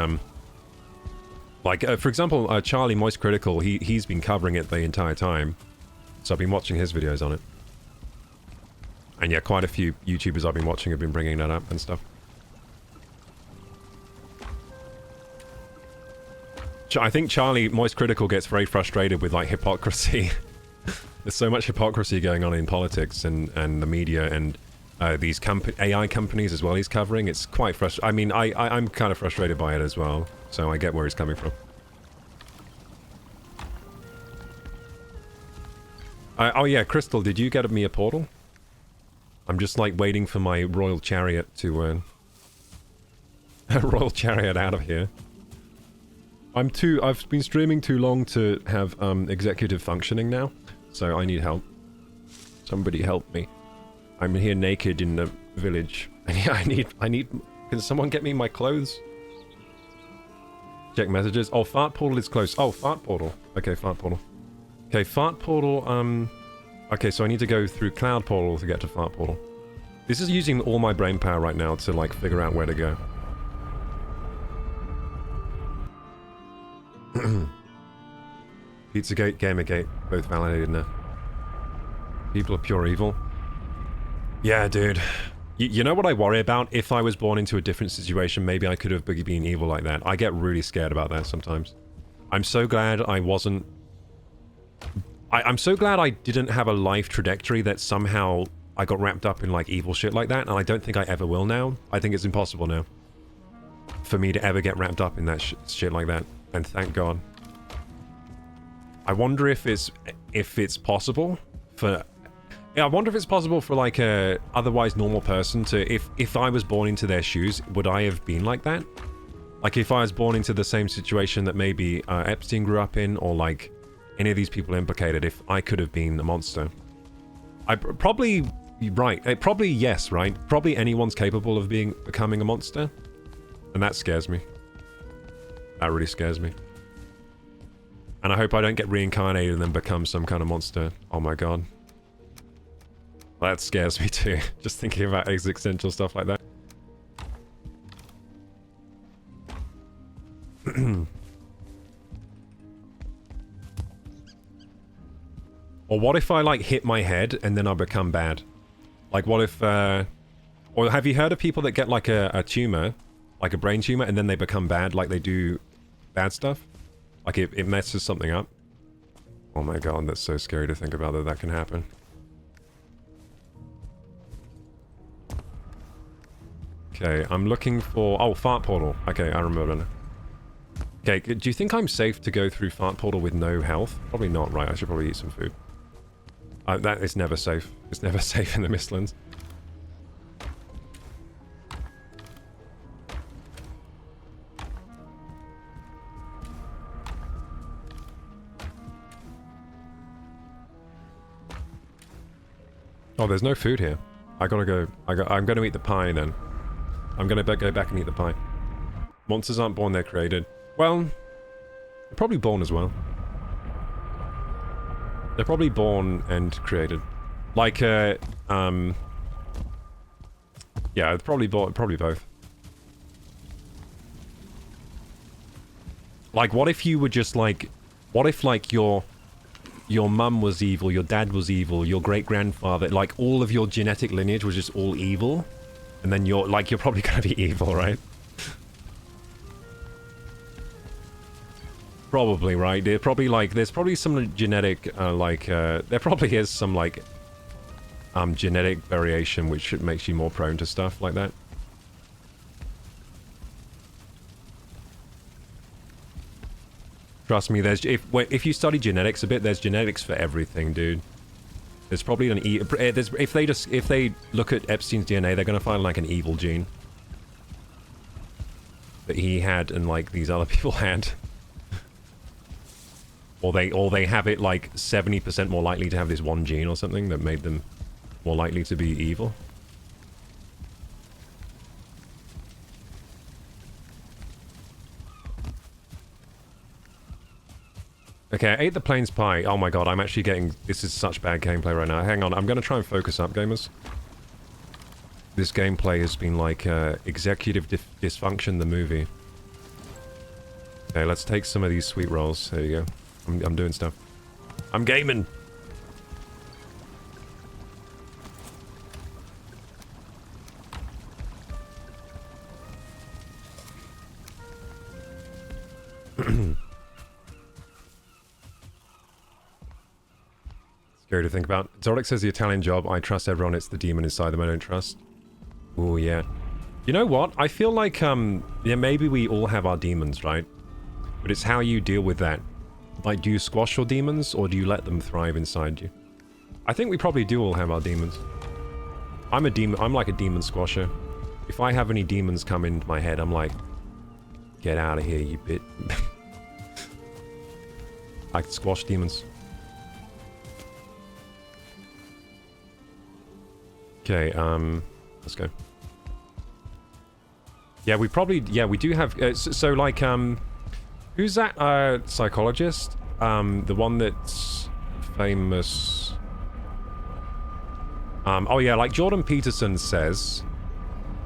for example, Charlie Moist Critical, he's been covering it the entire time. So I've been watching his videos on it. And yeah, quite a few YouTubers I've been watching have been bringing that up and stuff. I think Charlie Moist Critical gets very frustrated with like hypocrisy. There's so much hypocrisy going on in politics and the media and these AI companies as well he's covering. It's quite frustrating. I mean, I'm kind of frustrated by it as well. So I get where he's coming from. Oh yeah, Crystal, did you get me a portal? I'm just like waiting for my royal chariot to royal chariot out of here. I've been streaming too long to have executive functioning now, so I need help. Somebody help me. I'm here naked in the village. I need, can someone get me my clothes? Check messages. Oh, fart portal is close. Oh, fart portal. Okay, fart portal. Okay, fart portal, okay, so I need to go through cloud portal to get to fart portal. This is using all my brain power right now to, like, figure out where to go. Pizzagate, Gamergate, both validated now. People are pure evil. Yeah, dude. You know what I worry about? If I was born into a different situation, maybe I could have been evil like that. I get really scared about that sometimes. I'm so glad I wasn't... I'm so glad I didn't have a life trajectory that somehow I got wrapped up in, like, evil shit like that, and I don't think I ever will now. I think it's impossible now for me to ever get wrapped up in that shit like that, and thank God. I wonder if it's possible for... Yeah, I wonder if it's possible for, like, a otherwise normal person to... If I was born into their shoes, would I have been like that? Like, if I was born into the same situation that maybe Epstein grew up in, or, like, any of these people implicated, if I could have been a monster. Probably... Right. Probably yes, right? Probably anyone's capable of becoming a monster. And that scares me. That really scares me. And I hope I don't get reincarnated and then become some kind of monster. Oh my god. That scares me too. Just thinking about existential stuff like that. Or what if I, like, hit my head and then I become bad? Like, what if, or have you heard of people that get, like, a tumor, like a brain tumor, and then they become bad, like they do bad stuff? Like, it messes something up? Oh my god, that's so scary to think about that can happen. Okay, I'm looking for... Oh, fart portal. Okay, I remember now. Okay, do you think I'm safe to go through fart portal with no health? Probably not, right? I should probably eat some food. That is never safe. It's never safe in the Mistlands. Oh, there's no food here. I gotta go. I'm gonna eat the pie then. I'm gonna go back and eat the pie. Monsters aren't born, they're created. Well, they're probably born as well. They're probably born and created. Like, yeah, probably both. Like, what if you were just like... What if, like, your mum was evil, your dad was evil, your great-grandfather, like, all of your genetic lineage was just all evil? And then you're probably gonna be evil, right? Probably, right? They're probably, like, there's probably some genetic, there probably is some, like, genetic variation which makes you more prone to stuff like that. Trust me, if you study genetics a bit, there's genetics for everything, dude. There's probably an if they look at Epstein's DNA, they're gonna find, like, an evil gene that he had and, like, these other people had. Or they have it, like, 70% more likely to have this one gene or something that made them more likely to be evil. Okay, I ate the plains pie. Oh my god, I'm actually getting... This is such bad gameplay right now. Hang on, I'm gonna try and focus up, gamers. This gameplay has been like executive dysfunction, the movie. Okay, let's take some of these sweet rolls. There you go. I'm doing stuff. I'm gaming! Scary to think about. Zodic says the Italian job. I trust everyone. It's the demon inside them I don't trust. Oh yeah. You know what? I feel like, yeah, maybe we all have our demons, right? But it's how you deal with that. Like, do you squash your demons, or do you let them thrive inside you? I think we probably do all have our demons. I'm like a demon squasher. If I have any demons come into my head, I'm like, get out of here, you bit. I can squash demons. Okay, let's go. Yeah, we do have, so like, who's that, psychologist? The one that's famous... oh yeah, like Jordan Peterson says...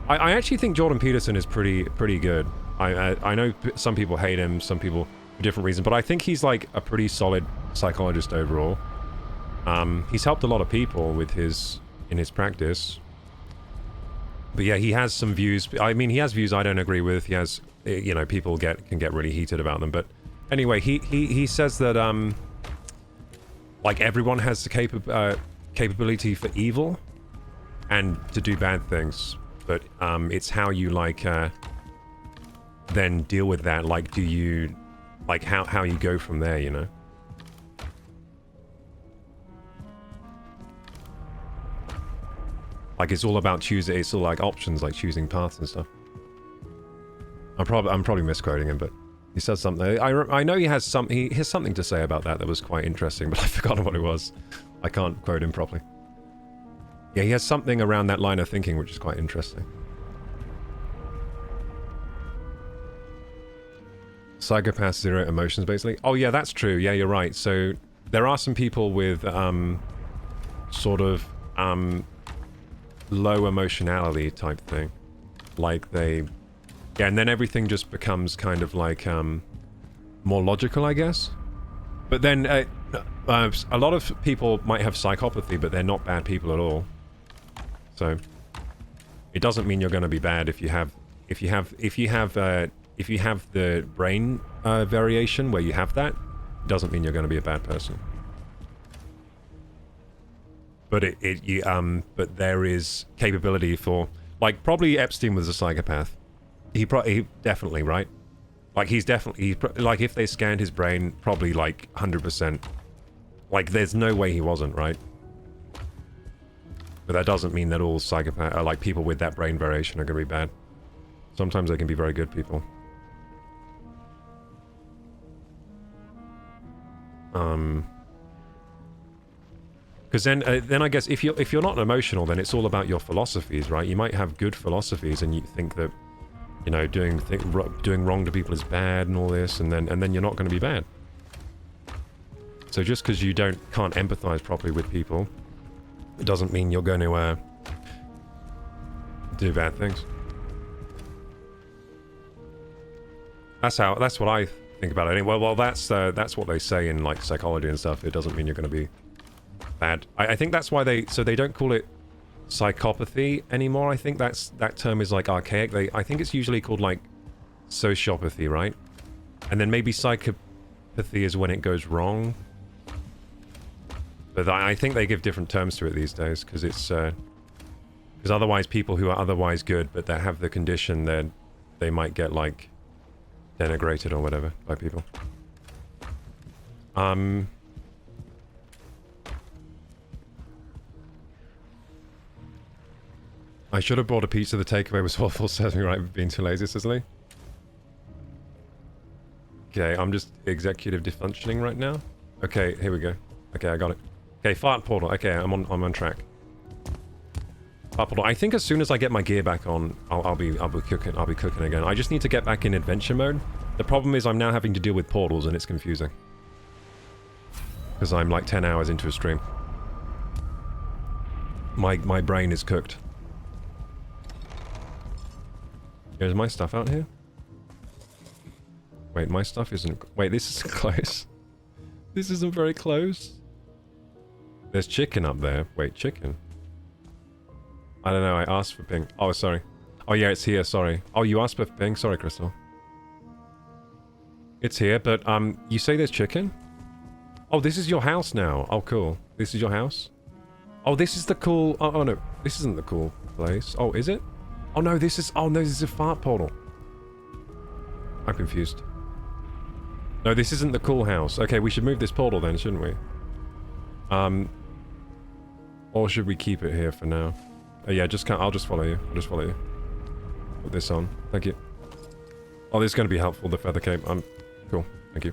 I actually think Jordan Peterson is pretty good. I know some people hate him, some people for different reasons, but I think he's like a pretty solid psychologist overall. He's helped a lot of people with in his practice. But yeah, he has some views. I mean, he has views I don't agree with. He has, you know, people can get really heated about them. But Anyway, he says that like everyone has the capability for evil and to do bad things, but it's how you like then deal with that. Like, do you like how you go from there, you know? Like, it's all about choosing. It's all like options, like choosing paths and stuff. I'm probably misquoting him, but he says something. I know he has something to say about that was quite interesting, but I've forgotten what it was. I can't quote him properly. Yeah, he has something around that line of thinking which is quite interesting. Psychopaths zero emotions, basically. Oh yeah, that's true. Yeah, you're right. So there are some people with sort of low emotionality type thing, like they, yeah, and then everything just becomes kind of like more logical, I guess. But then a lot of people might have psychopathy, but they're not bad people at all. So it doesn't mean you're going to be bad if you have the brain variation where you have that. It doesn't mean you're going to be a bad person. But but there is capability for, like, probably Epstein was a psychopath. He definitely, right? Like, he's definitely, like, if they scanned his brain, probably like 100%. Like, there's no way he wasn't, right? But that doesn't mean that all psychopaths, like people with that brain variation, are going to be bad. Sometimes they can be very good people. Because then I guess if you're not emotional, then it's all about your philosophies, right? You might have good philosophies, and you think that, you know, doing wrong to people is bad and all this, and then you're not going to be bad. So just because you can't empathize properly with people, it doesn't mean you're going to do bad things. That's what I think about it. Anyway, well, that's what they say in like psychology and stuff. It doesn't mean you're going to be bad. I think that's why they don't call it psychopathy anymore. I think that term is like archaic. I think it's usually called like sociopathy, right? And then maybe psychopathy is when it goes wrong. But I think they give different terms to it these days, because it's because otherwise people who are otherwise good but they have the condition, then they might get like denigrated or whatever by people. I should have bought a pizza. The takeaway was awful. Says me right, being too lazy, Cicely. Okay, I'm just executive defunctioning right now. Okay, here we go. Okay, I got it. Okay, fart portal. Okay, I'm on track. Fart portal. I think as soon as I get my gear back on, I'll be cooking again. I just need to get back in adventure mode. The problem is I'm now having to deal with portals, and it's confusing. Because I'm like 10 hours into a stream. My brain is cooked. Is my stuff out here? Wait, my stuff isn't... Wait, this isn't close. This isn't very close. There's chicken up there. Wait, chicken? I don't know, I asked for ping. Oh, sorry. Oh yeah, it's here, sorry. Oh, you asked for ping? Sorry, Crystal. It's here, but, you say there's chicken? Oh, this is your house now. Oh, cool. This is your house? Oh, this is the cool... Oh, no. This isn't the cool place. Oh, is it? Oh no, this is... Oh no, this is a fart portal. I'm confused. No, this isn't the cool house. Okay, we should move this portal then, shouldn't we? Or should we keep it here for now? Yeah, I'll just follow you. I'll just follow you. Put this on. Thank you. Oh, this is going to be helpful, the feather cape. Cool. Thank you.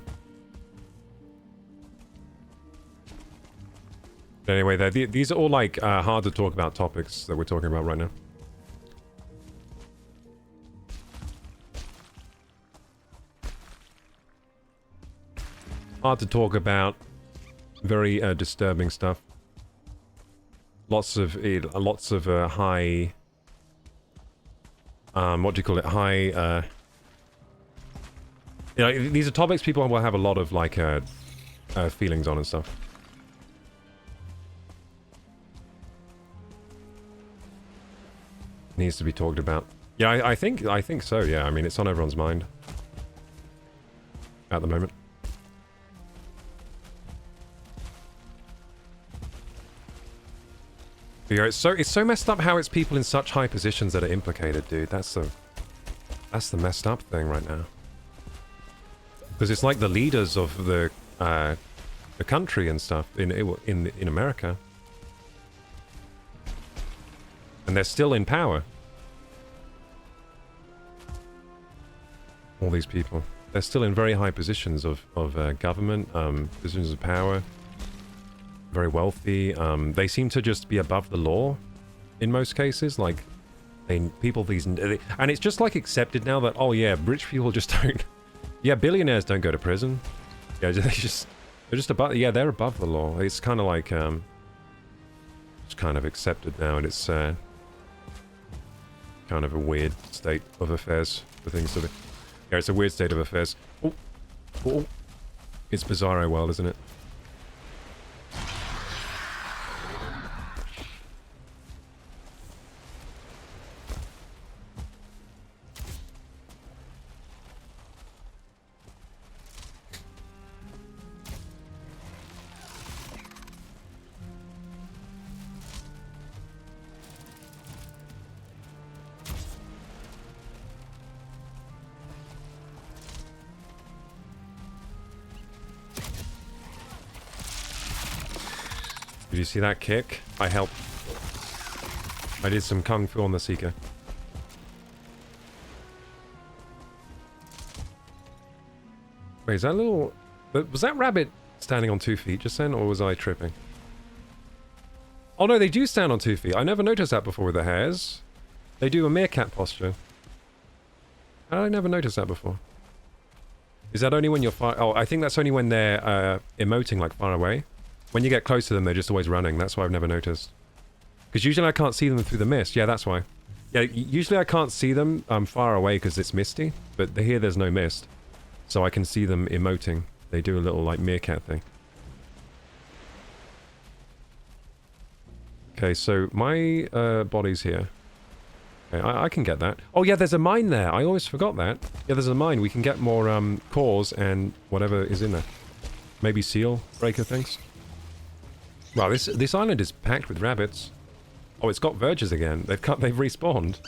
Anyway, these are all like hard to talk about topics that we're talking about right now. Hard to talk about. Very disturbing stuff. Lots of high. What do you call it? High. You know, these are topics people will have a lot of like feelings on and stuff. Needs to be talked about. Yeah, I think so. Yeah, I mean it's on everyone's mind at the moment. But yeah, it's so messed up how it's people in such high positions that are implicated, dude. That's the messed up thing right now. Because it's like the leaders of the country and stuff in America, and they're still in power. All these people, they're still in very high positions of government, positions of power. Very wealthy. They seem to just be above the law in most cases. Like, and it's just like accepted now that, oh yeah, rich people just don't. Yeah, billionaires don't go to prison. Yeah, they're just above. Yeah, they're above the law. It's kind of like it's kind of accepted now, and it's kind of a weird state of affairs for things to be. Yeah, it's a weird state of affairs. Oh, oh. It's Bizarro World, isn't it? Did you see that kick? I helped. I did some kung fu on the Seeker. Wait, is that little... Was that rabbit standing on 2 feet just then, or was I tripping? Oh no, they do stand on 2 feet. I never noticed that before with the hares. They do a meerkat posture. How did I never notice that before? Is that only when you're far... Oh, I think that's only when they're emoting like far away. When you get close to them, they're just always running. That's why I've never noticed. Because usually I can't see them through the mist. Yeah, that's why. Yeah, usually I can't see them far away because it's misty. But here there's no mist. So I can see them emoting. They do a little, like, meerkat thing. Okay, so my body's here. Okay, I can get that. Oh yeah, there's a mine there. I always forgot that. Yeah, there's a mine. We can get more cores and whatever is in there. Maybe seal breaker things. Wow, this island is packed with rabbits. Oh, it's got verges again. They've respawned.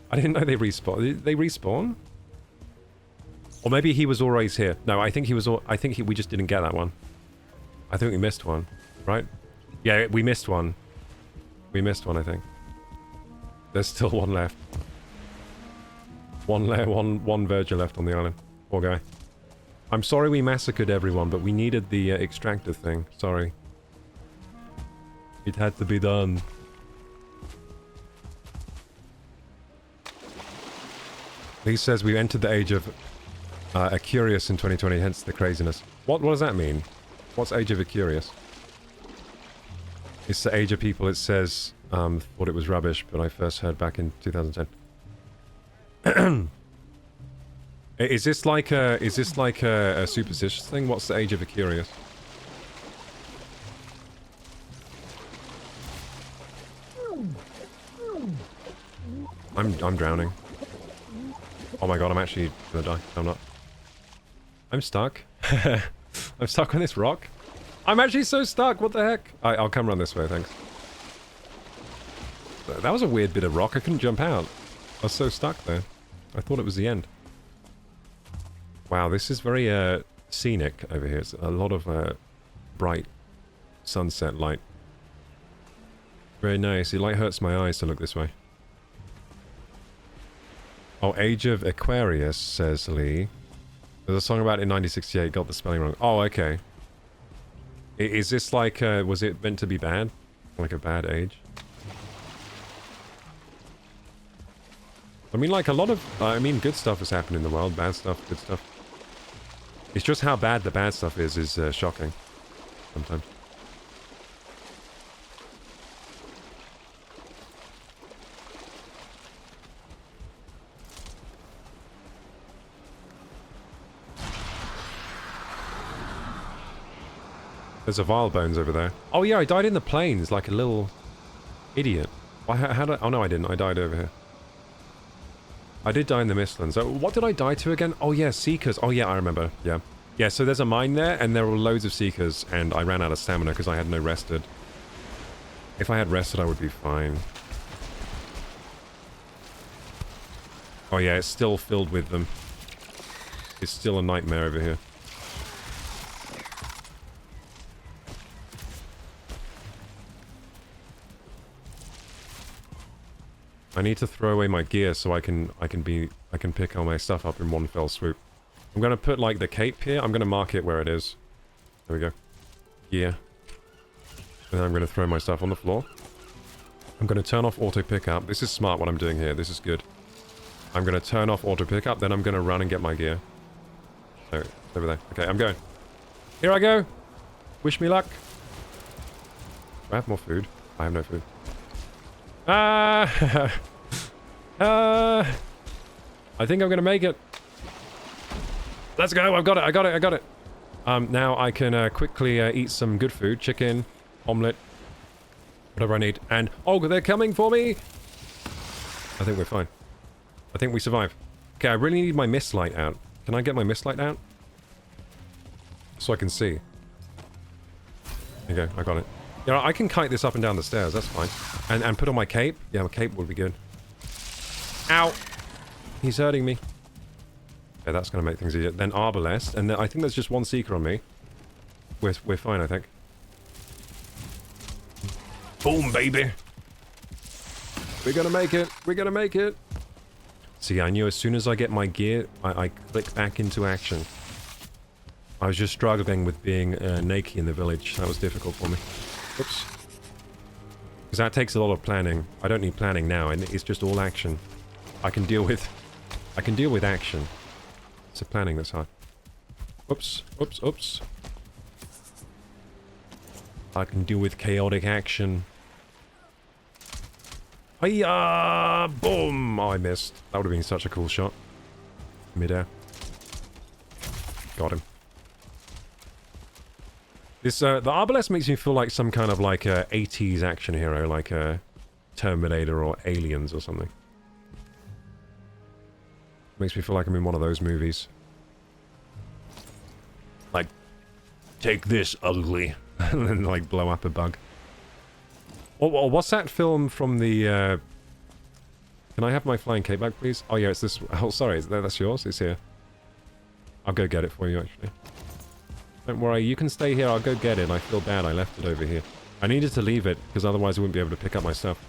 I didn't know they respawned. Did they respawn? Or maybe he was always here. No, I think he was. We just didn't get that one. I think we missed one, right? Yeah, we missed one. We missed one, I think. There's still one left. One verger left on the island. Poor guy. I'm sorry we massacred everyone, but we needed the extractor thing. Sorry. It had to be done. He says we entered the age of Aquarius in 2020, hence the craziness. What does that mean? What's age of Aquarius? It's the age of people, it says, thought it was rubbish, but I first heard back in 2010. Is this like a superstitious thing? What's the age of Aquarius? I'm drowning. Oh my god, I'm actually gonna die. No, I'm not. I'm stuck. I'm stuck on this rock. I'm actually so stuck, what the heck? I'll come run this way, thanks. That was a weird bit of rock, I couldn't jump out. I was so stuck there. I thought it was the end. Wow, this is very scenic over here. It's a lot of bright sunset light. Very nice. It like hurts my eyes to look this way. Oh, Age of Aquarius, says Lee. There's a song about it in 1968, got the spelling wrong. Oh, okay. Is this like, was it meant to be bad? Like a bad age? I mean, like a lot of, I mean, good stuff has happened in the world, bad stuff, good stuff. It's just how bad the bad stuff is shocking. Sometimes. There's a Vile Bones over there. Oh yeah, I died in the plains like a little idiot. How did I... Oh no, I didn't. I died over here. I did die in the Mistlands. So what did I die to again? Oh yeah, Seekers. Oh yeah, I remember. Yeah. Yeah, so there's a mine there, and there were loads of Seekers, and I ran out of stamina because I had no rested. If I had rested, I would be fine. Oh yeah, it's still filled with them. It's still a nightmare over here. I need to throw away my gear so I can pick all my stuff up in one fell swoop. I'm gonna put like the cape here. I'm gonna mark it where it is. There we go. Gear. And then I'm gonna throw my stuff on the floor. I'm gonna turn off auto pickup. This is smart what I'm doing here. This is good. I'm gonna turn off auto pickup. Then I'm gonna run and get my gear. Oh, it's over there. Okay, I'm going. Here I go. Wish me luck. Do I have more food? I have no food. I think I'm gonna make it. Let's go. I've got it. I got it. I got it. Now I can quickly eat some good food. Chicken, omelette, whatever I need. And, oh, they're coming for me. I think we're fine. I think we survive. Okay, I really need my mist light out. Can I get my mist light out? So I can see. There you go. I got it. You know, I can kite this up and down the stairs, that's fine. And put on my cape. Yeah, my cape would be good. Ow! He's hurting me. Yeah, that's going to make things easier. Then Arbalest, and then I think there's just one Seeker on me. We're fine, I think. Boom, baby! We're gonna make it! We're gonna make it! See, I knew as soon as I get my gear, I click back into action. I was just struggling with being naked in the village. That was difficult for me. Oops. Because that takes a lot of planning. I don't need planning now, and it's just all action. I can deal with action. It's the planning that's hard. Oops, oops, oops. I can deal with chaotic action. Hiya! Boom! Oh, I missed. That would have been such a cool shot. Midair. Got him. This, the Arbalest makes me feel like some kind of like a 80s action hero, like a Terminator or Aliens or something. Makes me feel like I'm in one of those movies. Like, take this, ugly. And then, like, blow up a bug. Oh, what's that film from the, Can I have my flying cape back, please? Oh, yeah, it's this... Oh, sorry, that's yours? It's here. I'll go get it for you, actually. Don't worry, you can stay here, I'll go get it. I feel bad, I left it over here. I needed to leave it, because otherwise I wouldn't be able to pick up my stuff.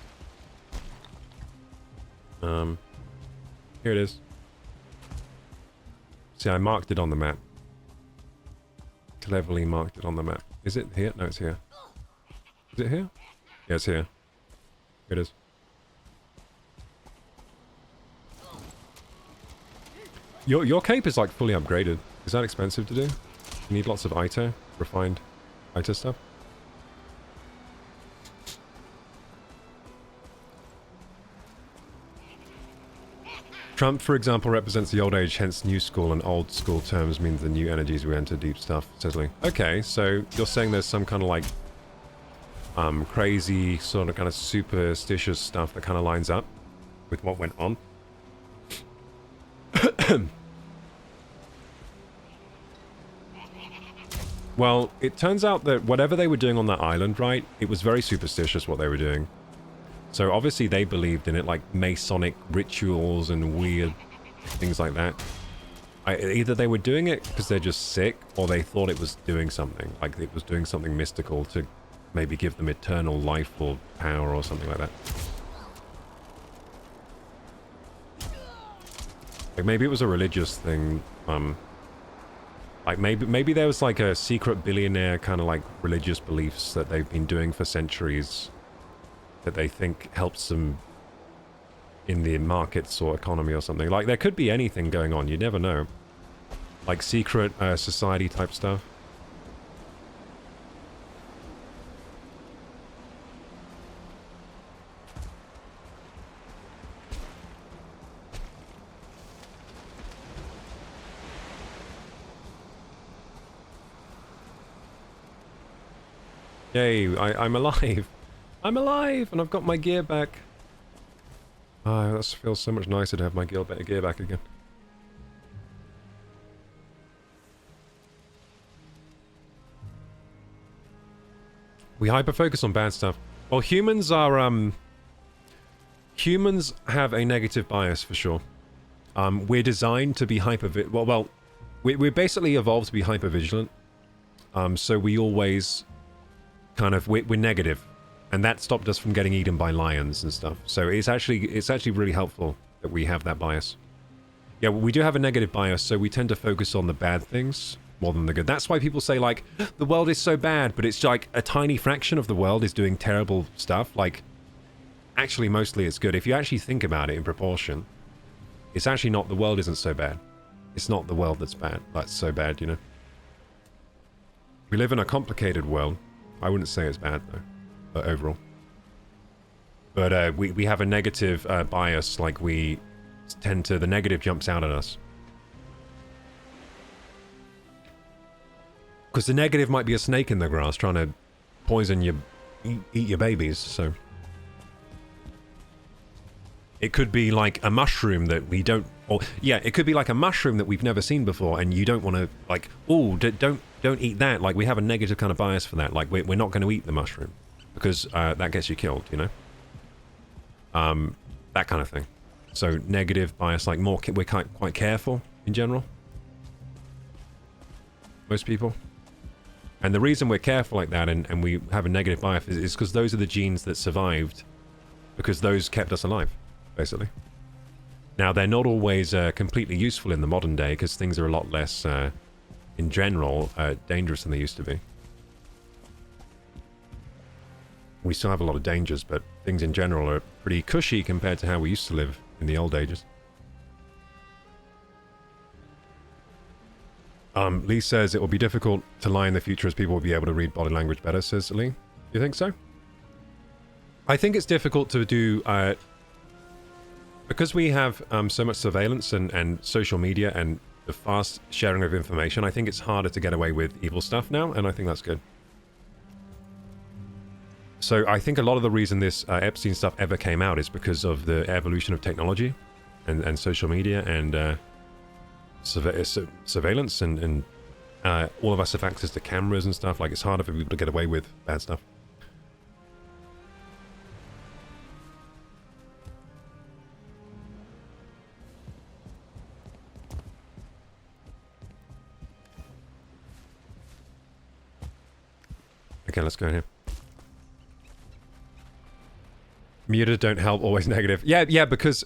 Here it is. See, I marked it on the map. Cleverly marked it on the map. Is it here? No, it's here. Is it here? Yeah, it's here. Here it is. Your cape is like fully upgraded. Is that expensive to do? You need lots of ITO, refined ITO stuff. Trump, for example, represents the old age, hence new school, and old school terms means the new energies we enter deep stuff, sizzling. Okay, so you're saying there's some kind of like crazy sort of kind of superstitious stuff that kind of lines up with what went on. Well, it turns out that whatever they were doing on that island, right, it was very superstitious what they were doing. So obviously they believed in it, like Masonic rituals and weird things like that. Either they were doing it because they're just sick, or they thought it was doing something. Like it was doing something mystical to maybe give them eternal life or power or something like that. Like maybe it was a religious thing. Like maybe there was like a secret billionaire kind of like religious beliefs that they've been doing for centuries that they think helps them in the markets or economy or something. Like there could be anything going on, you never know. Like secret society type stuff. Yay, I'm alive. I'm alive, and I've got my gear back. Ah, that feels so much nicer to have my gear back again. We hyper-focus on bad stuff. Well, humans are, humans have a negative bias for sure. We're designed to be we're basically evolved to be hyper-vigilant. So we always kind of, we're negative. And that stopped us from getting eaten by lions and stuff. So it's actually really helpful that we have that bias. Yeah, we do have a negative bias, so we tend to focus on the bad things more than the good. That's why people say, like, the world is so bad, but it's like a tiny fraction of the world is doing terrible stuff. Like, actually, mostly it's good. If you actually think about it in proportion, it's actually not, the world isn't so bad. It's not the world that's bad. That's so bad, you know? We live in a complicated world. I wouldn't say it's bad, though, overall. But we have a negative bias, like we tend to, the negative jumps out at us. Because the negative might be a snake in the grass trying to poison your, eat your babies, so. It could be like a mushroom that we don't, or yeah, it could be like a mushroom that we've never seen before, and you don't want to, like, oh, don't eat that. Like, we have a negative kind of bias for that. Like, we're not going to eat the mushroom because that gets you killed, you know? That kind of thing. So negative bias, like we're quite careful in general. Most people. And the reason we're careful like that and we have a negative bias is because those are the genes that survived, because those kept us alive, basically. Now, they're not always completely useful in the modern day because things are a lot less, in general, dangerous than they used to be. We still have a lot of dangers, but things in general are pretty cushy compared to how we used to live in the old ages. Lee says it will be difficult to lie in the future as people will be able to read body language better, says Lee. You think so? I think it's difficult to do, because we have so much surveillance and social media and the fast sharing of information, I think it's harder to get away with evil stuff now, and I think that's good. So I think a lot of the reason this Epstein stuff ever came out is because of the evolution of technology and social media and surveillance and all of us have access to cameras and stuff. Like, it's harder for people to get away with bad stuff. Okay, let's go in here. Muted don't help, always negative. Yeah, because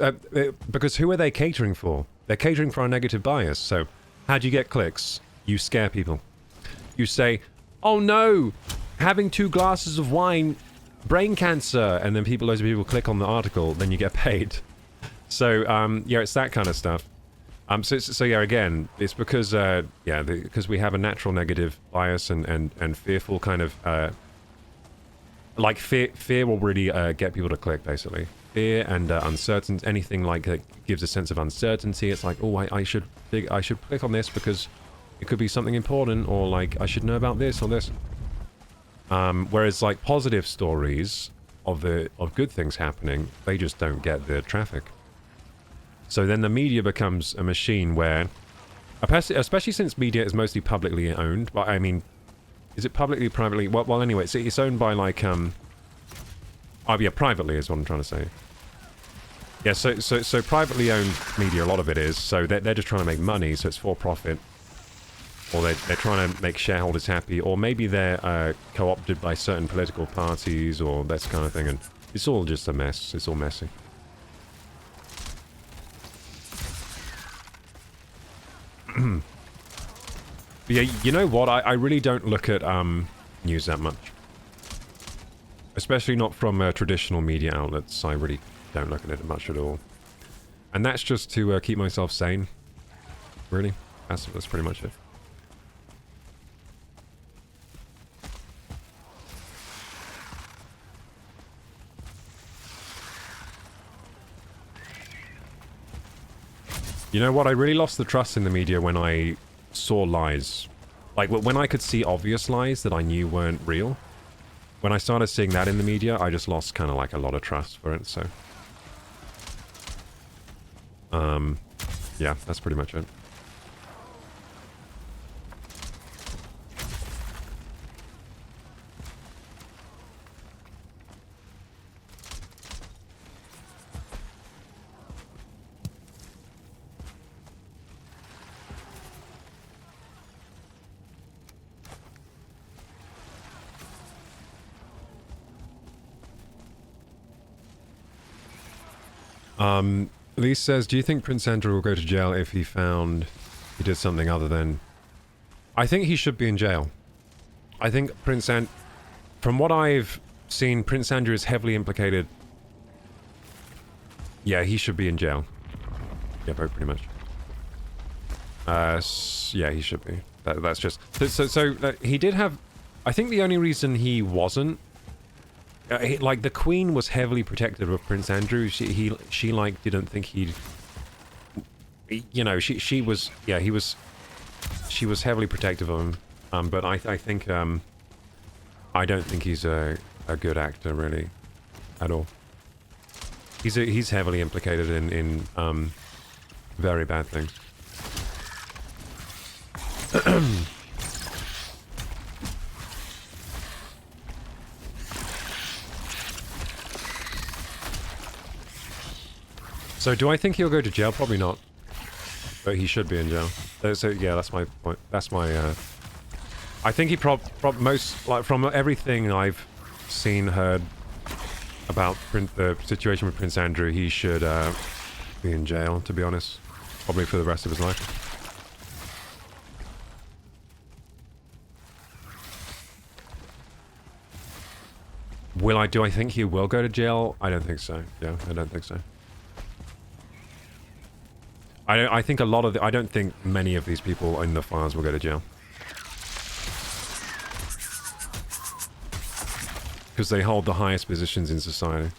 who are they catering for? They're catering for our negative bias. So, how do you get clicks? You scare people. You say, oh no, having 2 glasses of wine, brain cancer, and then loads of people click on the article, then you get paid. So, yeah, it's that kind of stuff. So yeah, again, it's because, because we have a natural negative bias and fearful kind of, like, fear will really get people to click, basically. Fear and uncertainty, anything like that gives a sense of uncertainty. It's like, oh, I should click on this because it could be something important, or like I should know about this or this. Whereas like positive stories of good things happening, they just don't get the traffic. So then the media becomes a machine where, especially since media is mostly publicly owned. But I mean, is it publicly, privately? Well, anyway, it's owned by like oh yeah, privately is what I'm trying to say. Yeah, so privately owned media, a lot of it is. So they're just trying to make money, so it's for profit. Or they're trying to make shareholders happy, or maybe they're co-opted by certain political parties, or that kind of thing, and it's all just a mess. It's all messy. But yeah, you know what? I really don't look at news that much. Especially not from traditional media outlets. I really don't look at it much at all. And that's just to keep myself sane. Really. That's pretty much it. You know what? I really lost the trust in the media when I saw lies. Like, when I could see obvious lies that I knew weren't real. When I started seeing that in the media, I just lost kind of like a lot of trust for it, so... yeah, that's pretty much it. Lee says, do you think Prince Andrew will go to jail if he found he did something other than... I think he should be in jail. I think from what I've seen, Prince Andrew is heavily implicated. Yeah, he should be in jail. Yeah, pretty much. Yeah, he should be. That's just... So he did have... I think the only reason he wasn't... like, the Queen was heavily protective of Prince Andrew. She like, didn't think he'd... You know, she was... Yeah, he was... She was heavily protective of him. But I think, I don't think he's a good actor, really. At all. He's heavily implicated in very bad things. So do I think he'll go to jail? Probably not. But he should be in jail. So yeah, that's my point. That's my I think he most, like, from everything I've seen, heard about the situation with Prince Andrew, he should be in jail, to be honest. Probably for the rest of his life. Do I think he will go to jail? I don't think so. Yeah, I don't think so. I think a lot of I don't think many of these people in the files will go to jail. Because they hold the highest positions in society.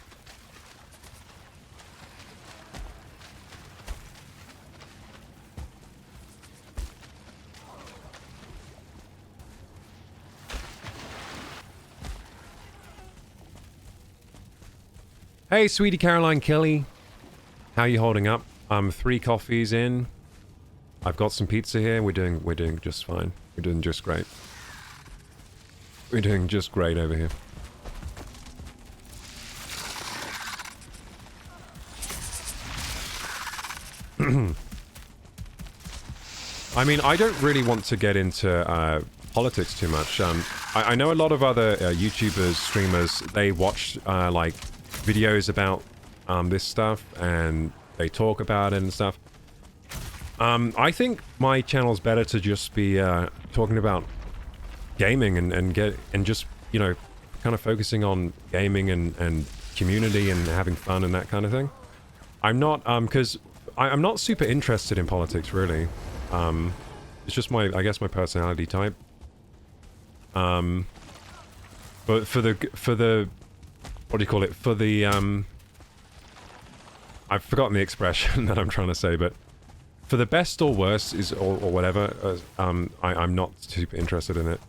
Hey, sweetie Caroline Kelly. How you holding up? 3 coffees in. I've got some pizza here. We're doing just fine. We're doing just great. We're doing just great over here. I mean, I don't really want to get into politics too much. I know a lot of other YouTubers, streamers, they watch like videos about this stuff and they talk about it and stuff. I think my channel's better to just be talking about gaming and just, you know, kind of focusing on gaming and community and having fun and that kind of thing. I'm not because I'm not super interested in politics, really. It's just I guess my personality type. But for the what do you call it? For the I've forgotten the expression that I'm trying to say, but for the best or worst or whatever, I'm not super interested in it.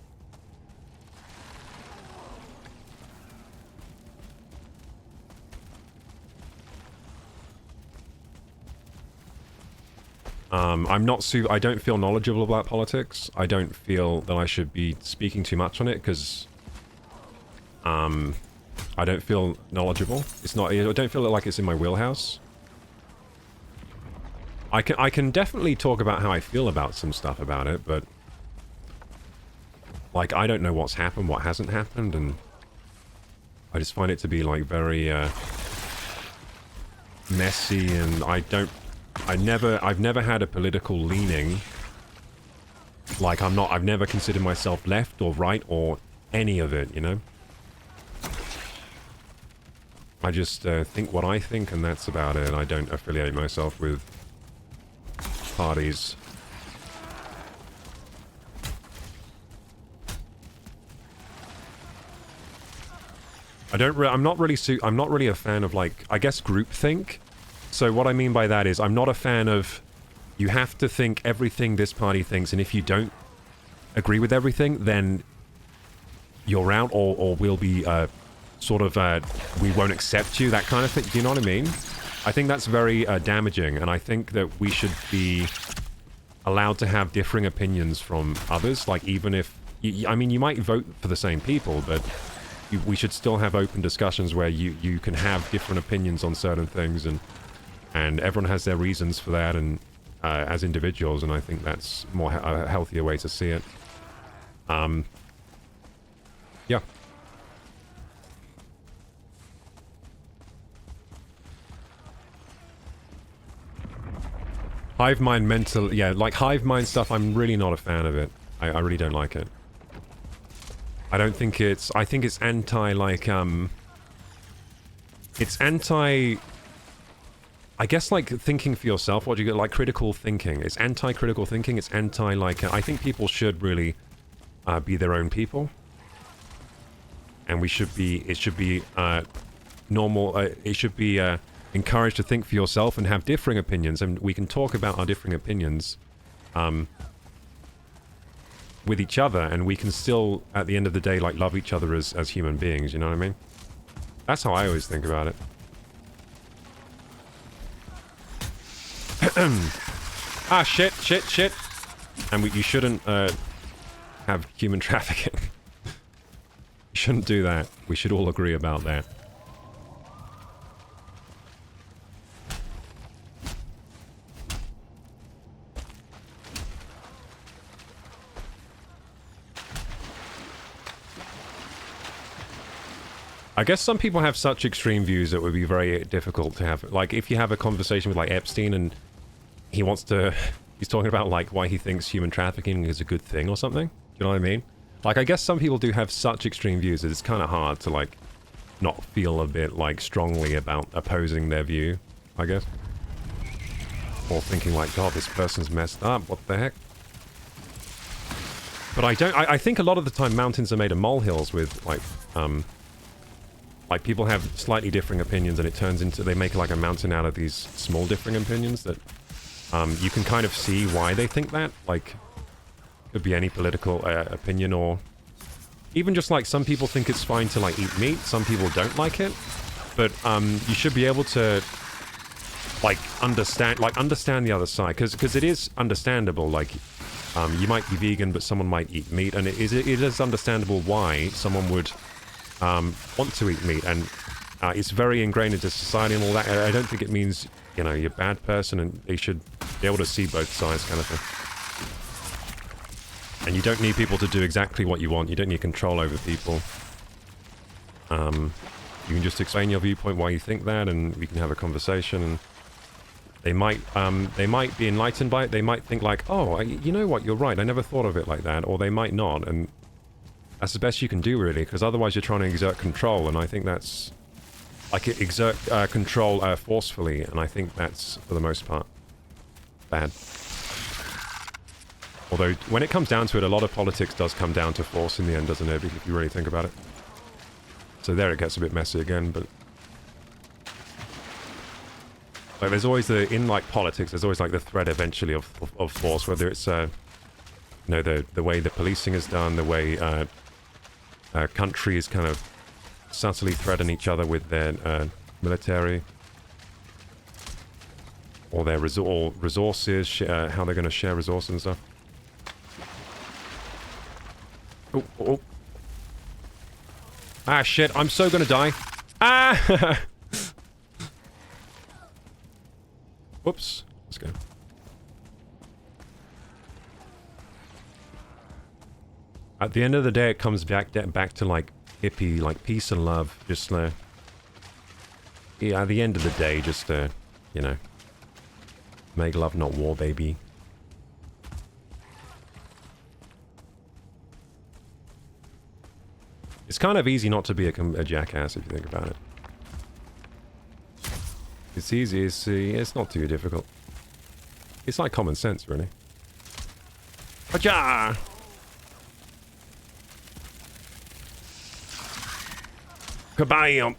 I don't feel knowledgeable about politics. I don't feel that I should be speaking too much on it because I don't feel knowledgeable. I don't feel like it's in my wheelhouse. I can definitely talk about how I feel about some stuff about it, but like I don't know what's happened, what hasn't happened, and I just find it to be like very messy, and I've never had a political leaning. Like I've never considered myself left or right or any of it, you know? I just think what I think and that's about it. I don't affiliate myself with parties. I'm not really a fan of, like, I guess groupthink. So what I mean by that is I'm not a fan of you have to think everything this party thinks, and if you don't agree with everything, then you're out, or we'll be sort of we won't accept you, that kind of thing. Do you know what I mean? I think that's very damaging, and I think that we should be allowed to have differing opinions from others. Like, even if I mean, you might vote for the same people, but we should still have open discussions where you can have different opinions on certain things, and everyone has their reasons for that, and as individuals, and I think that's a healthier way to see it. Yeah. Hive mind mental, yeah, like hive mind stuff, I'm really not a fan of it. I really don't like it. I don't think it's, I think it's anti, like, it's anti, I guess, like, thinking for yourself. What do you get, like, critical thinking? It's anti-critical thinking, it's anti, like, I think people should really be their own people. And we should be, it should be normal, it should be encouraged to think for yourself and have differing opinions, and we can talk about our differing opinions with each other, and we can still, at the end of the day, like, love each other as human beings, you know what I mean? That's how I always think about it. Ah, shit. And you shouldn't have human trafficking. You shouldn't do that. We should all agree about that. I guess some people have such extreme views that it would be very difficult to have. Like, if you have a conversation with, like, Epstein and he wants to... He's talking about, like, why he thinks human trafficking is a good thing or something. Do you know what I mean? Like, I guess some people do have such extreme views that it's kind of hard to, like, not feel a bit, like, strongly about opposing their view, I guess. Or thinking, like, God, this person's messed up, what the heck? But I think a lot of the time mountains are made of molehills with, like, people have slightly differing opinions, and it turns into, they make like a mountain out of these small differing opinions that you can kind of see why they think that. Like, could be any political opinion, or even just like some people think it's fine to like eat meat, some people don't like it, but you should be able to like understand the other side, because it is understandable. Like, you might be vegan, but someone might eat meat, and it is understandable why someone would want to eat meat, and it's very ingrained into society and all that. I don't think it means, you know, you're a bad person, and they should be able to see both sides, kind of thing. And you don't need people to do exactly what you want. You don't need control over people. You can just explain your viewpoint, why you think that, and we can have a conversation, and they might be enlightened by it. They might think like, oh, you know what, you're right, I never thought of it like that, or they might not, and that's the best you can do, really, because otherwise you're trying to exert control, and I think that's... Like, exert control forcefully, and I think that's, for the most part, bad. Although, when it comes down to it, a lot of politics does come down to force in the end, doesn't it, if you really think about it. So there it gets a bit messy again, but... Like, there's always in, like, politics, there's always, like, the threat, eventually, of force, whether it's, you know, the way the policing is done, the way, countries kind of subtly threaten each other with their military, or their resources, how they're going to share resources and stuff. Oh. Ah, shit, I'm so going to die. Ah! Whoops. Let's go. At the end of the day, it comes back to, like, hippie, like, peace and love. Just, yeah, at the end of the day, just, you know, make love, not war, baby. It's kind of easy not to be a jackass, if you think about it. It's easy, it's not too difficult. It's like common sense, really. Aja! Kabam!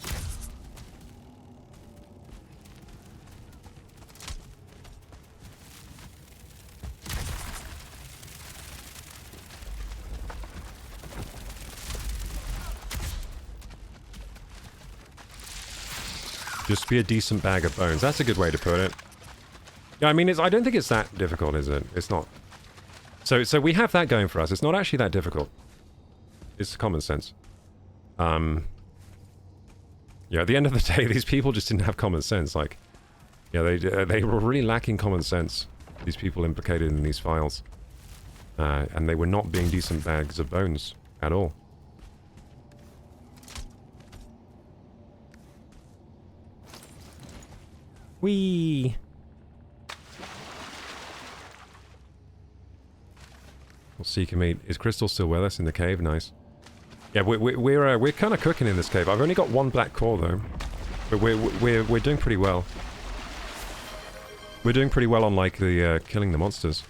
Just be a decent bag of bones. That's a good way to put it. Yeah, I mean, I don't think it's that difficult, is it? It's not. So we have that going for us. It's not actually that difficult. It's common sense. Yeah, at the end of the day, these people just didn't have common sense. Like, yeah, they were really lacking common sense, these people implicated in these files. And they were not being decent bags of bones at all. Whee! We'll seek a meat. Is Crystal still with us in the cave? Nice. Yeah, we're kind of cooking in this cave. I've only got one black core though, but we're doing pretty well. We're doing pretty well on like the killing the monsters.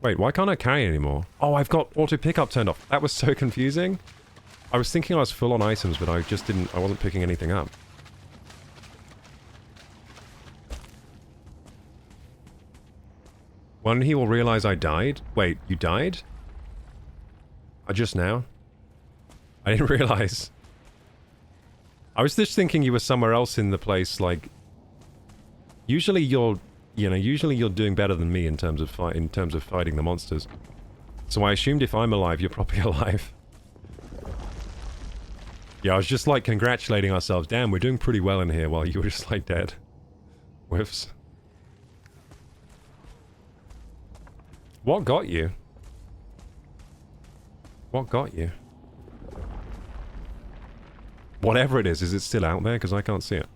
Wait, why can't I carry anymore? Oh, I've got auto pickup turned off. That was so confusing. I was thinking I was full on items, but I just didn't. I wasn't picking anything up. When he will realize I died? Wait, you died? Just now? I didn't realize. I was just thinking you were somewhere else in the place, like... Usually you're... You know, usually you're doing better than me in terms of fighting the monsters. So I assumed if I'm alive, you're probably alive. Yeah, I was just like congratulating ourselves. Damn, we're doing pretty well in here while you were just like dead. Whiffs. What got you? What got you? Whatever it is it still out there? Because I can't see it.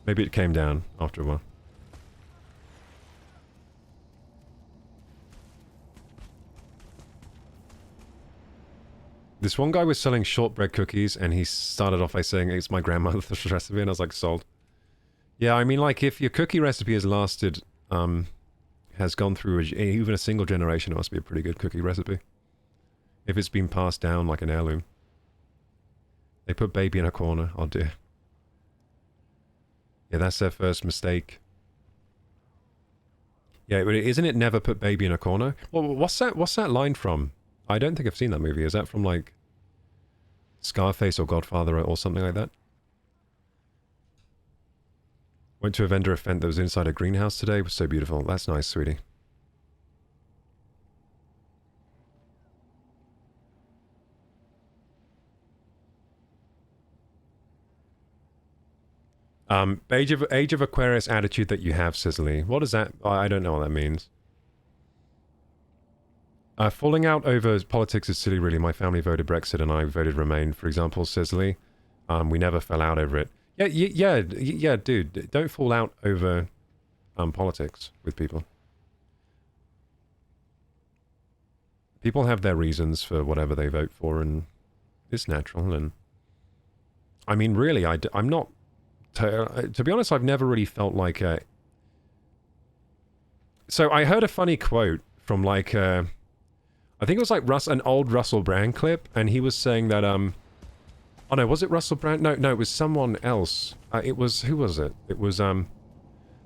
Maybe it came down after a while. This one guy was selling shortbread cookies, and he started off by saying, it's my grandmother's recipe, and I was like, sold. Yeah, I mean, like, if your cookie recipe has lasted, has gone through even a single generation, it must be a pretty good cookie recipe. If it's been passed down like an heirloom. They put baby in a corner. Oh dear. Yeah, that's their first mistake. Yeah, but isn't it never put baby in a corner? Well, what's that line from? I don't think I've seen that movie. Is that from like Scarface or Godfather or something like that? Went to a vendor event that was inside a greenhouse today. It was so beautiful. That's nice, sweetie. Age of Aquarius attitude that you have, Sizzly. What is that? I don't know what that means. Falling out over politics is silly, really. My family voted Brexit and I voted Remain, for example, Sizzly. We never fell out over it. Yeah, dude. Don't fall out over politics with people. People have their reasons for whatever they vote for, and it's natural. And I mean, really, I'm not... To be honest, I've never really felt like a... So I heard a funny quote from like... I think it was like an old Russell Brand clip, and he was saying that... Oh no, was it Russell Brand? No, it was someone else. It was... Who was it? It was...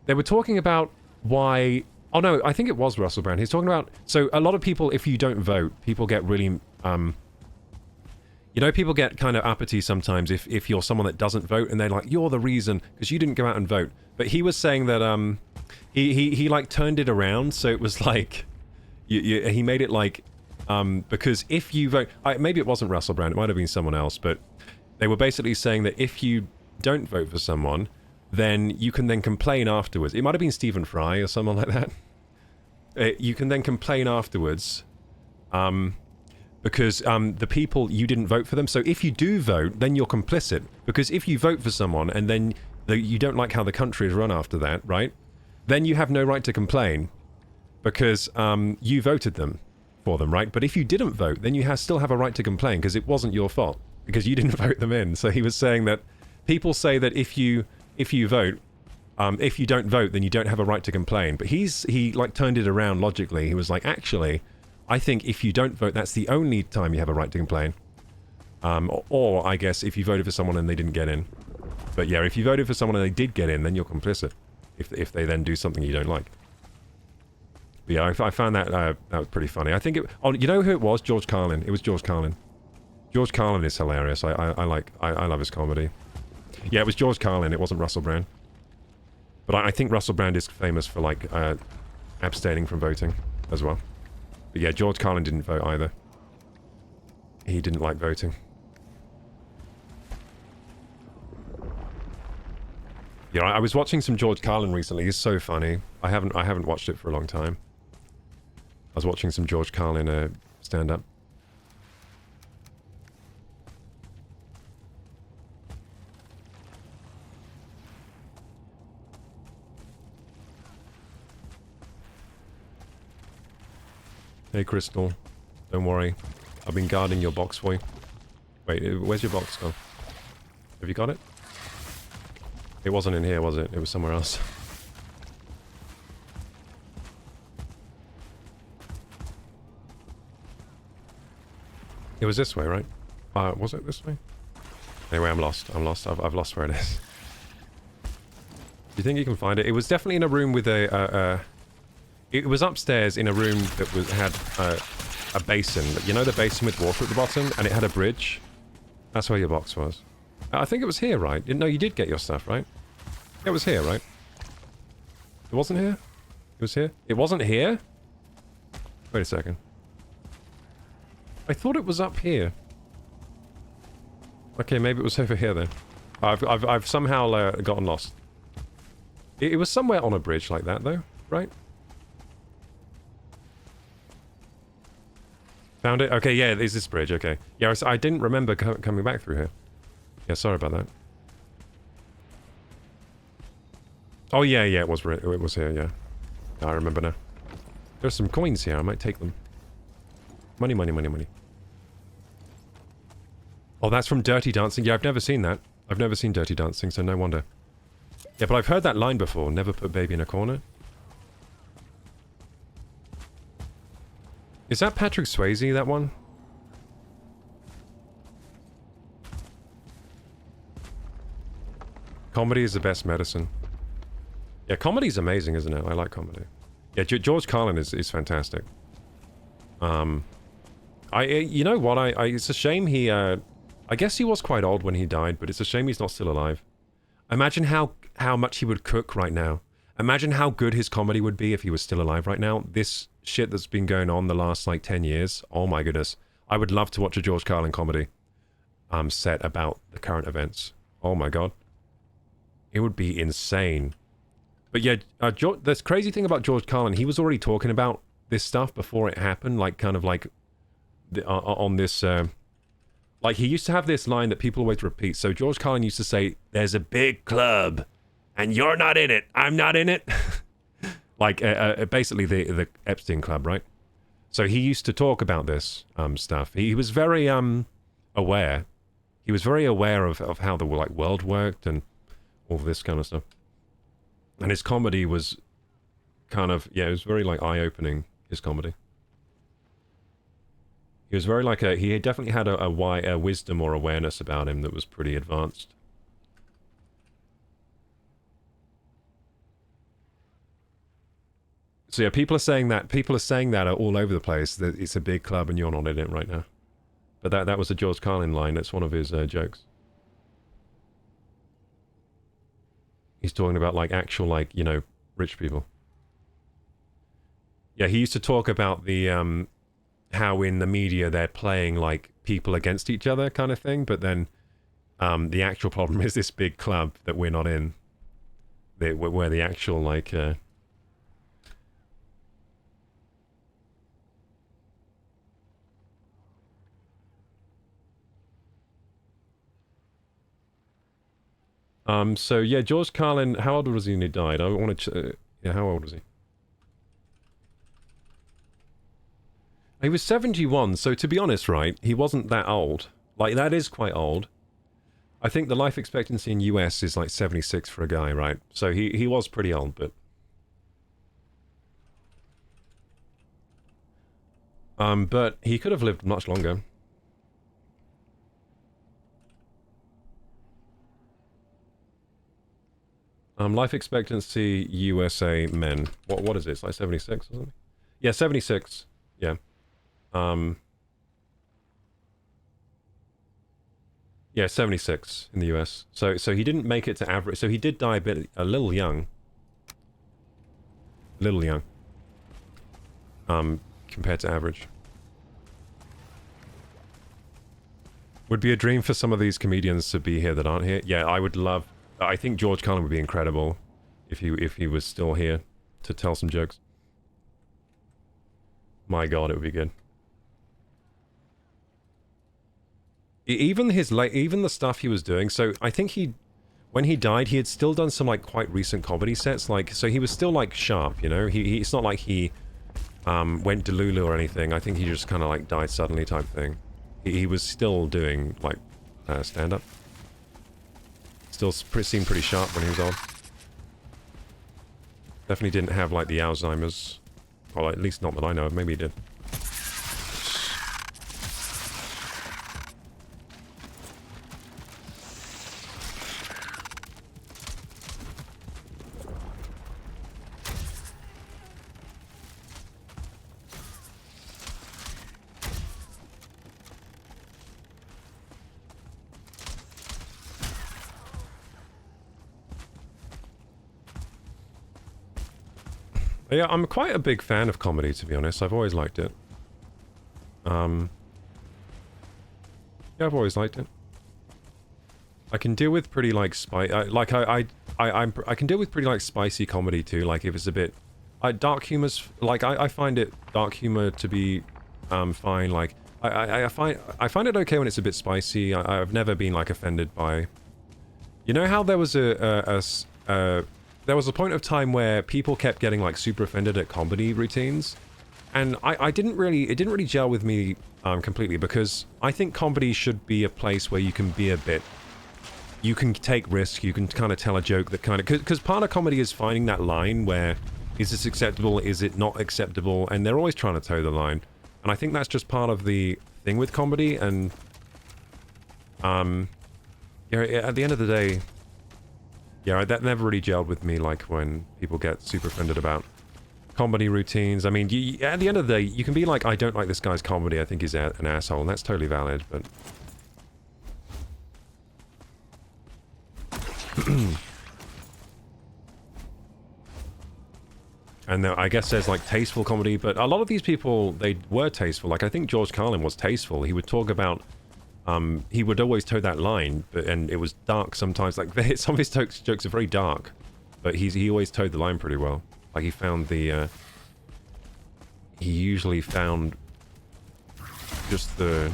They were talking about why... Oh no, I think it was Russell Brand. He's talking about... So a lot of people, if you don't vote, people get really... You know, people get kind of uppity sometimes if you're someone that doesn't vote, and they're like, you're the reason, because you didn't go out and vote. But he was saying that, he like turned it around, so it was like, he made it like, because if you vote, maybe it wasn't Russell Brand, it might have been someone else, but they were basically saying that if you don't vote for someone, then you can then complain afterwards. It might have been Stephen Fry or someone like that. You can then complain afterwards, because the people, you didn't vote for them. So if you do vote, then you're complicit. Because if you vote for someone and then you don't like how the country is run after that, right? Then you have no right to complain because you voted for them, right? But if you didn't vote, then you still have a right to complain because it wasn't your fault because you didn't vote them in. So he was saying that people say that if you vote, if you don't vote, then you don't have a right to complain. But he like turned it around logically. He was like, actually, I think if you don't vote, that's the only time you have a right to complain. Or I guess if you voted for someone and they didn't get in. But yeah, if you voted for someone and they did get in, then you're complicit. If they then do something you don't like. But yeah, I found that that was pretty funny. I think it... Oh, you know who it was? George Carlin. It was George Carlin. George Carlin is hilarious. I love his comedy. Yeah, it was George Carlin. It wasn't Russell Brand. But I think Russell Brand is famous for like abstaining from voting as well. But yeah, George Carlin didn't vote either. He didn't like voting. Yeah, I was watching some George Carlin recently. He's so funny. I haven't watched it for a long time. I was watching some George Carlin stand-up. Hey, Crystal. Don't worry. I've been guarding your box for you. Wait, where's your box gone? Have you got it? It wasn't in here, was it? It was somewhere else. It was this way, right? Was it this way? Anyway, I'm lost. I'm lost. I've lost where it is. Do you think you can find it? It was definitely in a room with it was upstairs in a room that had a basin. You know the basin with water at the bottom? And it had a bridge? That's where your box was. I think it was here, right? No, you did get your stuff, right? It was here, right? It wasn't here? It was here? It wasn't here? Wait a second. I thought it was up here. Okay, maybe it was over here then. I've somehow gotten lost. It was somewhere on a bridge like that, though, right? Found it? Okay, yeah, there's this bridge, okay. Yeah, I didn't remember coming back through here. Yeah, sorry about that. Oh, yeah, it was here, yeah. I remember now. There's some coins here, I might take them. Money, money, money, money. Oh, that's from Dirty Dancing. Yeah, I've never seen that. I've never seen Dirty Dancing, so no wonder. Yeah, but I've heard that line before. Never put baby in a corner. Is that Patrick Swayze, that one? Comedy is the best medicine. Yeah, comedy's amazing, isn't it? I like comedy. Yeah, George Carlin is fantastic. You know what? It's a shame he, I guess he was quite old when he died, but it's a shame he's not still alive. Imagine how much he would cook right now. Imagine how good his comedy would be if he was still alive right now. This shit that's been going on the last, like, 10 years. Oh my goodness. I would love to watch a George Carlin comedy set about the current events. Oh my god. It would be insane. But yeah, the crazy thing about George Carlin, he was already talking about this stuff before it happened, like, kind of like, on this, like, he used to have this line that people always repeat. So George Carlin used to say, there's a big club, and you're not in it, I'm not in it. Like, basically the Epstein Club, right? So he used to talk about this stuff. He was very aware. He was very aware of how the like world worked and all this kind of stuff. And his comedy was kind of, yeah, it was very like eye-opening, his comedy. He was very like he definitely had a wisdom or awareness about him that was pretty advanced. So yeah, people are saying that all over the place, that it's a big club and you're not in it right now. But that was a George Carlin line, that's one of his jokes. He's talking about like actual, like, you know, rich people. Yeah, he used to talk about the how in the media they're playing like people against each other kind of thing, but then the actual problem is this big club that we're not in, where the actual like so yeah, George Carlin, how old was he when he died? I want to yeah, how old was he? He was 71, so to be honest, right, he wasn't that old. Like, that is quite old. I think the life expectancy in US is like 76 for a guy, right? So he was pretty old, but... but he could have lived much longer. Life expectancy USA men. What is it? It's like 76 or something? Yeah, 76. Yeah. Yeah, 76 in the US. So he didn't make it to average. So he did die a little young. Compared to average. Would be a dream for some of these comedians to be here that aren't here. Yeah, I would love... I think George Carlin would be incredible if he was still here to tell some jokes. My god, it would be good. Even the stuff he was doing, so I think when he died, he had still done some like quite recent comedy sets, like, so he was still like sharp, you know? It's not like he went Delulu or anything. I think he just kind of like died suddenly type thing. He was still doing like stand-up. Still seemed pretty sharp when he was on. Definitely didn't have like the Alzheimer's. Well, at least not that I know of. Maybe he did. Yeah, I'm quite a big fan of comedy, to be honest. I've always liked it. Yeah, I've always liked it. I can deal with pretty like I can deal with pretty like spicy comedy too. Like if it's a bit, dark humor's like I find it dark humor to be fine. Like I find it okay when it's a bit spicy. I've never been like offended by. You know how there was there was a point of time where people kept getting like super offended at comedy routines, and it didn't really gel with me completely, because I think comedy should be a place where you can be a bit, you can take risks, you can kind of tell a joke that kind of, because part of comedy is finding that line where is this acceptable, is it not acceptable, and they're always trying to toe the line, and I think that's just part of the thing with comedy. And you know, at the end of the day, yeah, that never really gelled with me, like when people get super offended about comedy routines. I mean, at the end of the day, you can be like, I don't like this guy's comedy, I think he's an asshole, and that's totally valid, but... And I guess there's like tasteful comedy, but a lot of these people, they were tasteful. Like, I think George Carlin was tasteful. He would talk about... he would always toe that line, and it was dark sometimes. Like, some of his jokes are very dark, but he always towed the line pretty well. Like, he found the, he usually found just the,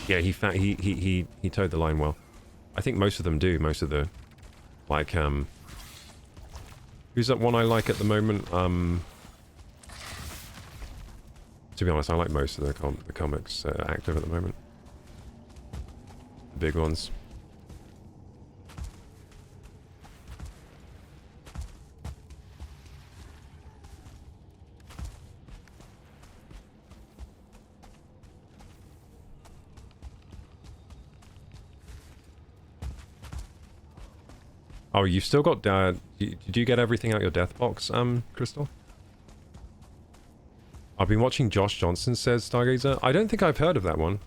yeah, he towed the line well. I think most of them do, most of the, like, who's that one I like at the moment? To be honest, I like most of the comics active at the moment. The big ones. Oh, you've still got... did you get everything out your death box, Crystal? I've been watching Josh Johnson, says Stargazer. I don't think I've heard of that one.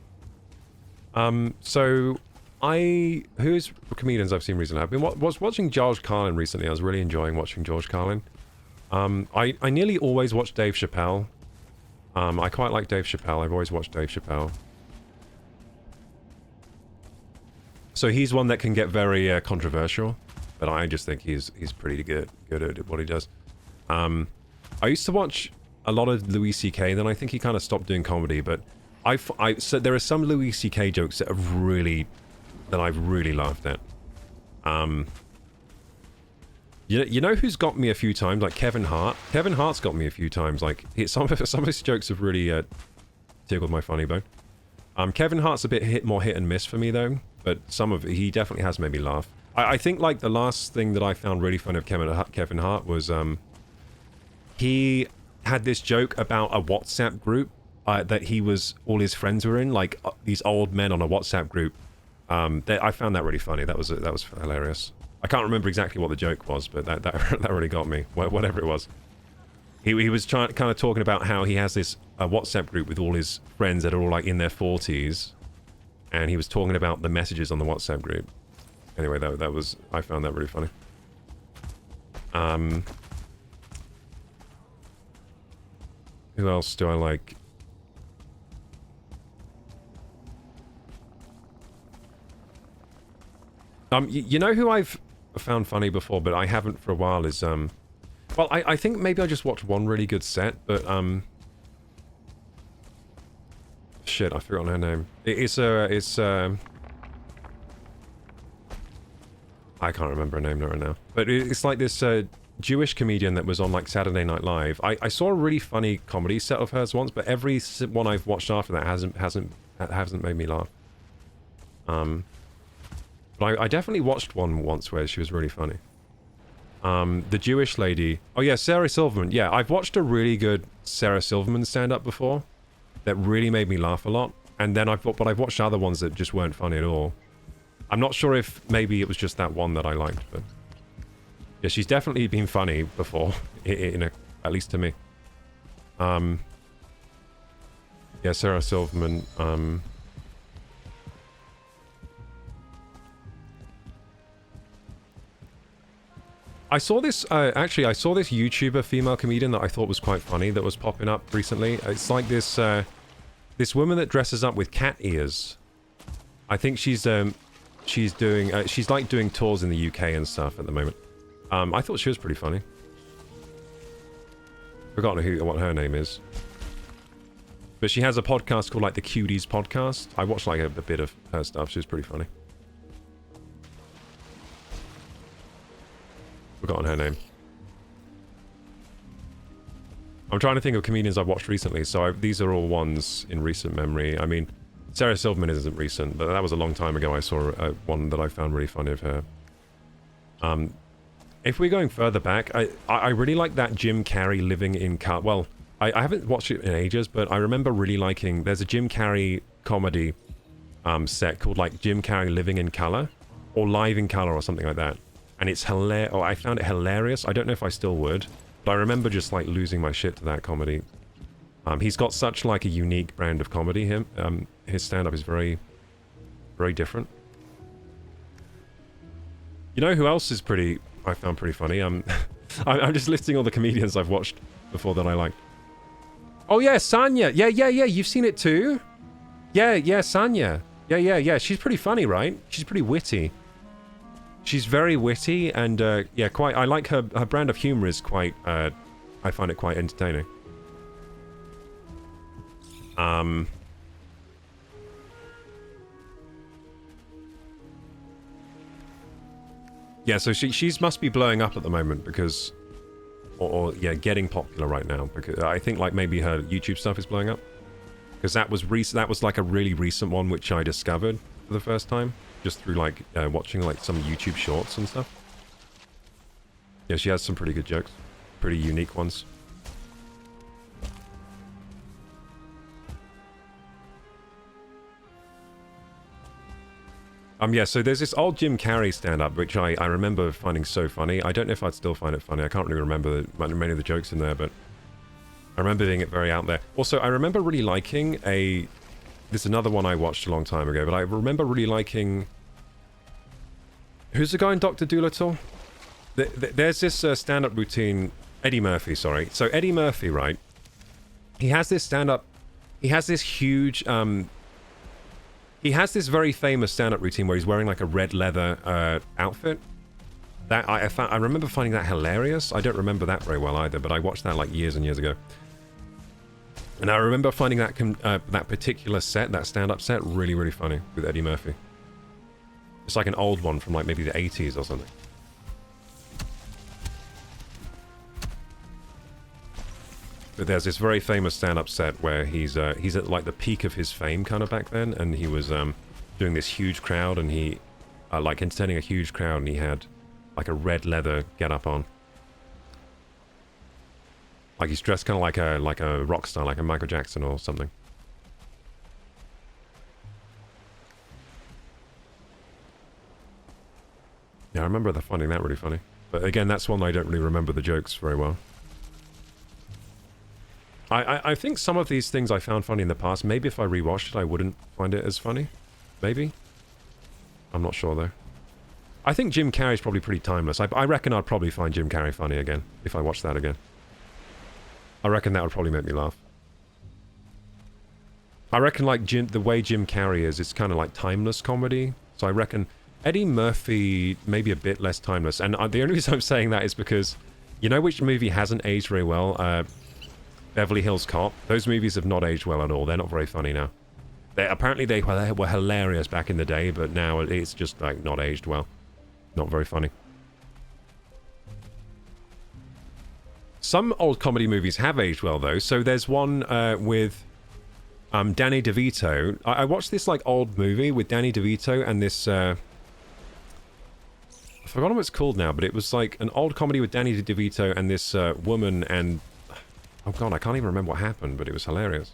So... who's comedians I've seen recently? I've been was watching George Carlin recently. I was really enjoying watching George Carlin. I nearly always watch Dave Chappelle. I quite like Dave Chappelle. I've always watched Dave Chappelle. So he's one that can get very controversial, but I just think he's pretty good at what he does. I used to watch a lot of Louis C.K. Then I think he kind of stopped doing comedy, but so there are some Louis C.K. jokes that I've really laughed at. You know who's got me a few times? Like Kevin Hart. Kevin Hart's got me a few times. Like some of his jokes have really tickled my funny bone. Kevin Hart's a bit more hit and miss for me though, but he definitely has made me laugh. I think like the last thing that I found really funny of Kevin Hart was he had this joke about a WhatsApp group that all his friends were in, like these old men on a WhatsApp group. I found that really funny. That was hilarious. I can't remember exactly what the joke was, but that really got me. Whatever it was, he was kind of talking about how he has this WhatsApp group with all his friends that are all like in their 40s, and he was talking about the messages on the WhatsApp group. Anyway, I found that really funny. Who else do I like? You know who I've found funny before, but I haven't for a while is, well, I think maybe I just watched one really good set, but, shit, I've forgotten her name. It's I can't remember her name right now. But it's like this, Jewish comedian that was on like Saturday Night Live. I saw a really funny comedy set of hers once, but every one I've watched after that hasn't made me laugh. But I definitely watched one once where she was really funny. The Jewish lady. Oh yeah, Sarah Silverman. Yeah, I've watched a really good Sarah Silverman stand-up before that really made me laugh a lot. And then I've watched other ones that just weren't funny at all. I'm not sure if maybe it was just that one that I liked, but yeah, she's definitely been funny before, at least to me. Yeah, Sarah Silverman. I saw this, actually, I saw this YouTuber female comedian that I thought was quite funny that was popping up recently. It's like this, this woman that dresses up with cat ears. I think she's like doing tours in the UK and stuff at the moment. I thought she was pretty funny. Forgotten what her name is. But she has a podcast called like the Cuties Podcast. I watched like a bit of her stuff. She was pretty funny. Forgotten her name. I'm trying to think of comedians I've watched recently, so these are all ones in recent memory. I mean, Sarah Silverman isn't recent, but that was a long time ago. I saw one that I found really funny of her. If we're going further back, I really like that Jim Carrey living in color. Well, I haven't watched it in ages, but I remember really liking. There's a Jim Carrey comedy set called like Jim Carrey Living in Color, or Live in Color, or something like that. And it's hilarious. Oh, I found it hilarious. I don't know if I still would, but I remember just like losing my shit to that comedy. He's got such like a unique brand of comedy. His stand-up is very, very different. You know who else is I found pretty funny? I'm just listing all the comedians I've watched before that I liked. Oh yeah, Sanya. Yeah. You've seen it too? Yeah, Sanya. Yeah. She's pretty funny, right? She's pretty witty. She's very witty and yeah, quite. I like her brand of humor is quite. I find it quite entertaining. Yeah, so she must be blowing up at the moment because, or yeah, getting popular right now because I think like maybe her YouTube stuff is blowing up because that was recent. That was like a really recent one which I discovered for the first time just through like watching like some YouTube shorts and stuff. Yeah, she has some pretty good jokes, pretty unique ones. Yeah, so there's this old Jim Carrey stand-up, which I remember finding so funny. I don't know if I'd still find it funny. I can't really remember many of the jokes in there, but I remember being it very out there. Also, I remember really liking this is another one I watched a long time ago, but I remember really liking... Who's the guy in Dr. Dolittle? There's this stand-up routine... Eddie Murphy, sorry. So Eddie Murphy, right? He has this stand-up... He has this huge... He has this very famous stand-up routine where he's wearing like a red leather outfit. That I remember finding that hilarious. I don't remember that very well either, but I watched that like years and years ago. And I remember finding that that particular set, that stand-up set, really, really funny with Eddie Murphy. It's like an old one from like maybe the 80s or something. But there's this very famous stand-up set where he's at like the peak of his fame kind of back then, and he was doing this huge crowd, and he like entertaining a huge crowd, and he had like a red leather get-up on. Like he's dressed kind of like a rock star, like a Michael Jackson or something. Yeah, I remember finding that really funny. But again, that's one I don't really remember the jokes very well. I think some of these things I found funny in the past. Maybe if I rewatched it, I wouldn't find it as funny. Maybe. I'm not sure, though. I think Jim Carrey's probably pretty timeless. I reckon I'd probably find Jim Carrey funny again if I watched that again. I reckon that would probably make me laugh. I reckon like the way Jim Carrey is, it's kind of like timeless comedy. So I reckon Eddie Murphy maybe a bit less timeless. And the only reason I'm saying that is because you know which movie hasn't aged very well? Beverly Hills Cop. Those movies have not aged well at all. They're not very funny now. Apparently they were hilarious back in the day, but now it's just like not aged well. Not very funny. Some old comedy movies have aged well, though. So there's one with Danny DeVito. I watched this like old movie with Danny DeVito and this... I forgot what it's called now, but it was like an old comedy with Danny DeVito and this woman and... Oh god, I can't even remember what happened, but it was hilarious.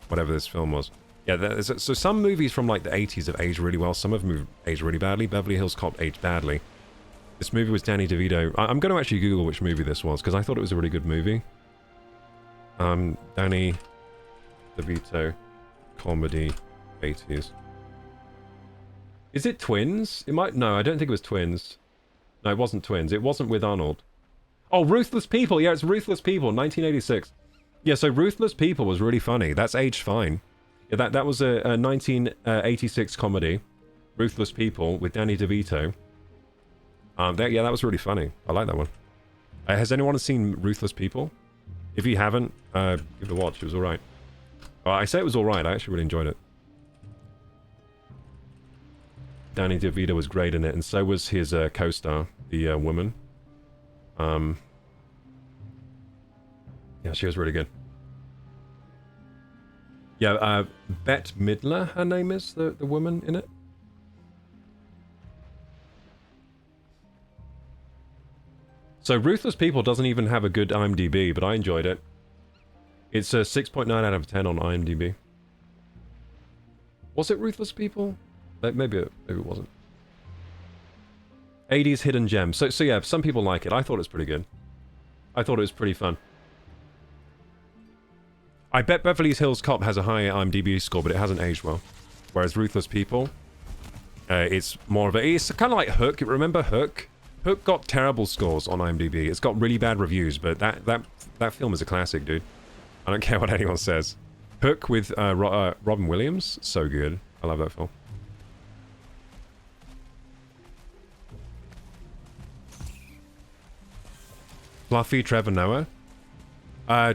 Whatever this film was. Yeah, so some movies from like the 80s have aged really well. Some of them have aged really badly. Beverly Hills Cop aged badly. This movie was Danny DeVito. I'm going to actually Google which movie this was, because I thought it was a really good movie. Danny DeVito comedy 80s. Is it Twins? It might... No, I don't think it was Twins. No, it wasn't Twins. It wasn't with Arnold. Oh, Ruthless People! Yeah, it's Ruthless People, 1986. Yeah, so Ruthless People was really funny. That's aged fine. Yeah, that was a 1986 comedy. Ruthless People with Danny DeVito. Yeah, that was really funny. I like that one. Has anyone seen Ruthless People? If you haven't, give it a watch. It was alright. I say it was alright. I actually really enjoyed it. Danny DeVito was great in it, and so was his co-star, the woman. Yeah, she was really good. Yeah, Bette Midler, her name is, the woman in it. So Ruthless People doesn't even have a good IMDb, but I enjoyed it. It's a 6.9 out of 10 on IMDb. Was it Ruthless People? Maybe it wasn't. 80s hidden gem. So yeah, some people like it. I thought it was pretty good. I thought it was pretty fun. I bet Beverly Hills Cop has a high IMDb score, but it hasn't aged well. Whereas Ruthless People, it's more of a... It's kind of like Hook. Remember Hook? Hook got terrible scores on IMDb. It's got really bad reviews, but that film is a classic, dude. I don't care what anyone says. Hook with Robin Williams, so good. I love that film. Fluffy Trevor Noah.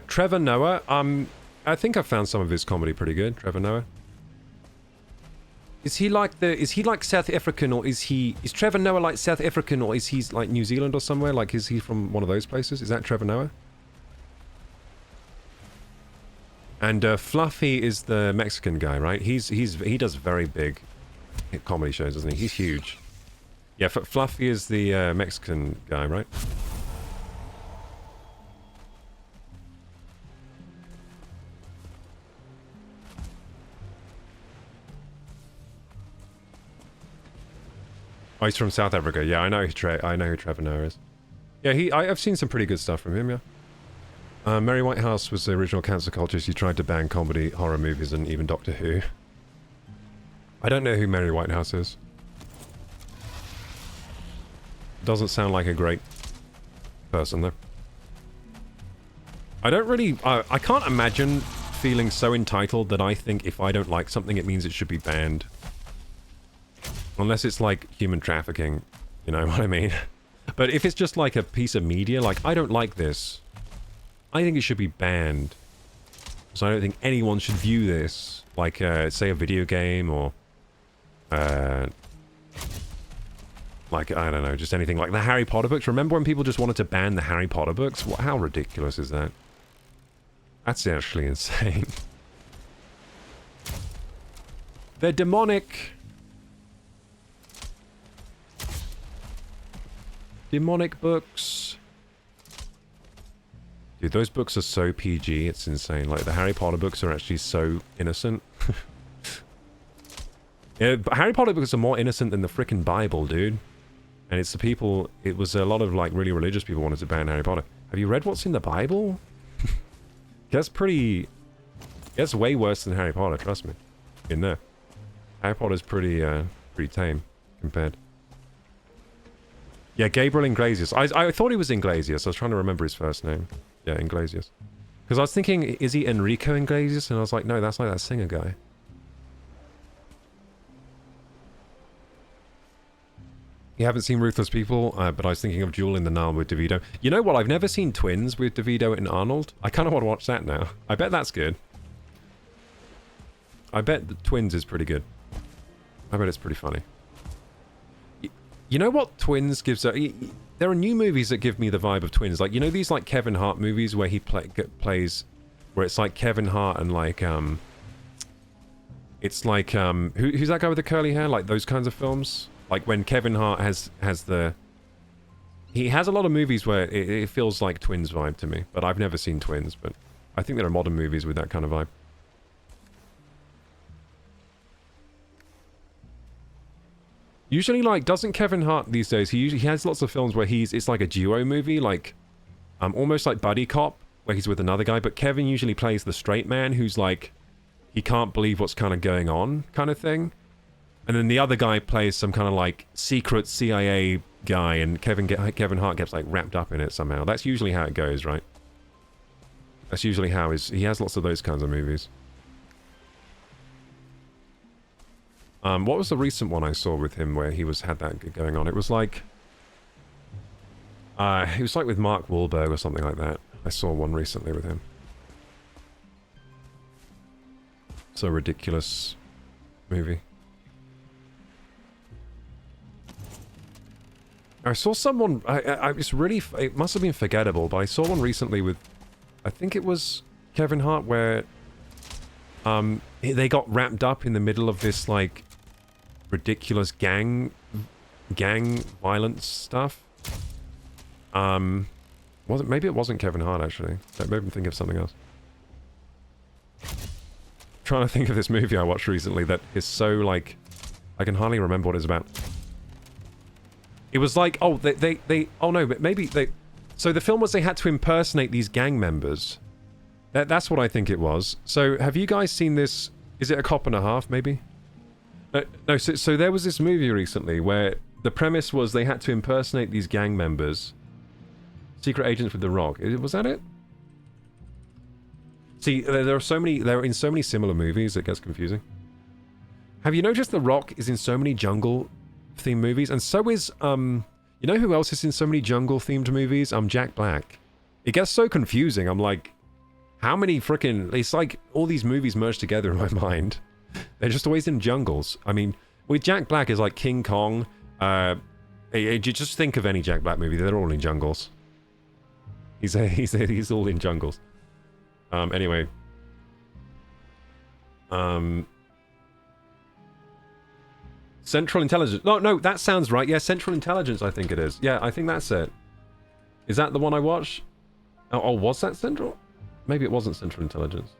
Trevor Noah, I think I found some of his comedy pretty good, Trevor Noah. Is he like South African, or is Trevor Noah like South African, or is he like New Zealand or somewhere? Like, is he from one of those places? Is that Trevor Noah? And Fluffy is the Mexican guy, right? He does very big comedy shows, doesn't he? He's huge. Yeah, Fluffy is the Mexican guy, right? Oh, he's from South Africa. Yeah, I know who Trevor Noah is. Yeah, I've seen some pretty good stuff from him, yeah. Mary Whitehouse was the original cancel culture. She tried to ban comedy, horror movies, and even Doctor Who. I don't know who Mary Whitehouse is. Doesn't sound like a great person, though. I don't really... I can't imagine feeling so entitled that I think if I don't like something, it means it should be banned. Unless it's like human trafficking, you know what I mean? But if it's just like a piece of media, like, I don't like this, I think it should be banned. So I don't think anyone should view this, like, say a video game, or, like, I don't know, just anything like the Harry Potter books. Remember when people just wanted to ban the Harry Potter books? How ridiculous is that? That's actually insane. They're demonic. Demonic books. Dude, those books are so PG, it's insane. Like, the Harry Potter books are actually so innocent. Yeah, but Harry Potter books are more innocent than the frickin' Bible, dude. And it's the people... It was a lot of, like, really religious people wanted to ban Harry Potter. Have you read what's in the Bible? That's pretty... That's way worse than Harry Potter, trust me. In there. Harry Potter's pretty tame, compared. Yeah, Gabriel Iglesias. I thought he was Iglesias. I was trying to remember his first name. Yeah, Iglesias. Because I was thinking, is he Enrico Iglesias? And I was like, no, that's like that singer guy. You haven't seen Ruthless People, but I was thinking of Jewel in the Nile with DeVito. You know what? I've never seen Twins with DeVito and Arnold. I kind of want to watch that now. I bet that's good. I bet the Twins is pretty good. I bet it's pretty funny. You know what Twins gives... there are new movies that give me the vibe of twins. Like, you know these like Kevin Hart movies where he plays, where it's like Kevin Hart and like it's like who's that guy with the curly hair? Like those kinds of films. Like when Kevin Hart has the, he has a lot of movies where it feels like Twins vibe to me. But I've never seen Twins. But I think there are modern movies with that kind of vibe. Usually, like, doesn't Kevin Hart these days, he has lots of films where it's like a duo movie, like, almost like Buddy Cop, where he's with another guy, but Kevin usually plays the straight man who's like, he can't believe what's kind of going on, kind of thing. And then the other guy plays some kind of like secret CIA guy, and Kevin Hart gets like wrapped up in it somehow. That's usually how it goes, right? That's usually how he has lots of those kinds of movies. What was the recent one I saw with him where he had that going on? It was like... it was like with Mark Wahlberg or something like that. I saw one recently with him. So ridiculous movie. I saw someone... it's really... It must have been forgettable, but I saw one recently with... I think it was Kevin Hart where... they got wrapped up in the middle of this, like... ridiculous gang violence stuff. Maybe it wasn't Kevin Hart actually. That made me think of something else. Trying to think of this movie I watched recently that is so like, I can hardly remember what it's about. It was like, oh oh no, but maybe they. So the film was they had to impersonate these gang members. That's what I think it was. So have you guys seen this? Is it A Cop and a Half maybe? No, so there was this movie recently where the premise was they had to impersonate these gang members. Secret Agents with The Rock. Was that it? See, there are in so many similar movies, it gets confusing. Have you noticed The Rock is in so many jungle-themed movies? And so is, you know who else is in so many jungle-themed movies? Jack Black. It gets so confusing. I'm like, how many frickin'... It's like all these movies merged together in my mind. They're just always in jungles. I mean, with Jack Black is like King Kong. You just think of any Jack Black movie, they're all in jungles. He's all in jungles. Anyway. Central Intelligence. No, that sounds right. Yeah, Central Intelligence, I think it is. Yeah, I think that's it. Is that the one I watched? Oh, was that Central? Maybe it wasn't Central Intelligence.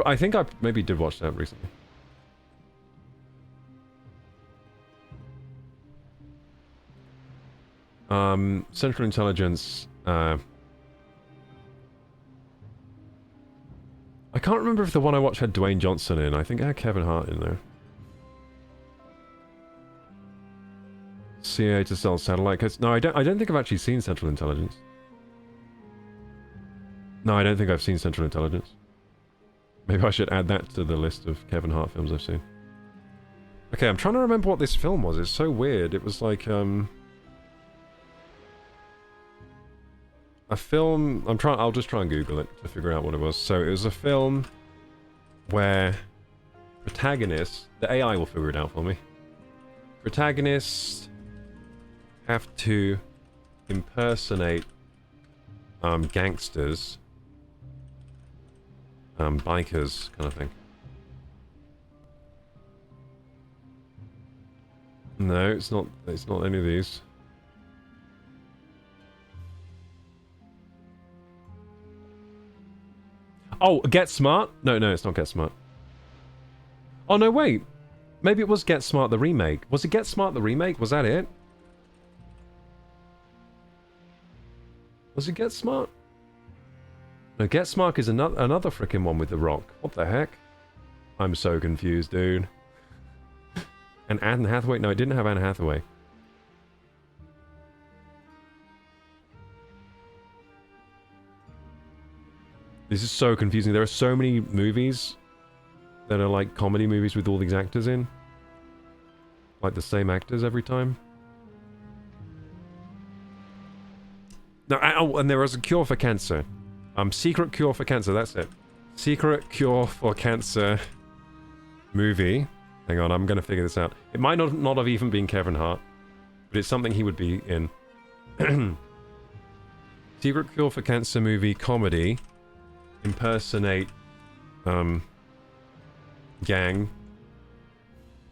I think I maybe did watch that recently. Central Intelligence. I can't remember if the one I watched had Dwayne Johnson in. I think it had Kevin Hart in there. CIA to sell satellite codes. No, I don't think I've actually seen Central Intelligence. No, I don't think I've seen Central Intelligence. Maybe I should add that to the list of Kevin Hart films I've seen. Okay, I'm trying to remember what this film was. It's so weird. It was like, a film... I'll just try and Google it to figure out what it was. So it was a film where protagonists... The AI will figure it out for me. Protagonists have to impersonate gangsters... bikers kind of thing. No, it's not any of these. Oh, Get Smart? No, it's not Get Smart. Oh, no, wait. Maybe it was Get Smart the remake. Was it Get Smart the remake? Was that it? Was it Get Smart? No, Get Smart is another freaking one with The Rock. What the heck? I'm so confused, dude. And Anne Hathaway? No, it didn't have Anne Hathaway. This is so confusing. There are so many movies that are like comedy movies with all these actors in. Like the same actors every time. No, oh, and there was a cure for cancer. Secret Cure for Cancer, that's it. Secret Cure for Cancer movie. Hang on, I'm gonna figure this out. It might not have even been Kevin Hart. But it's something he would be in. Secret Cure for Cancer movie comedy. Impersonate gang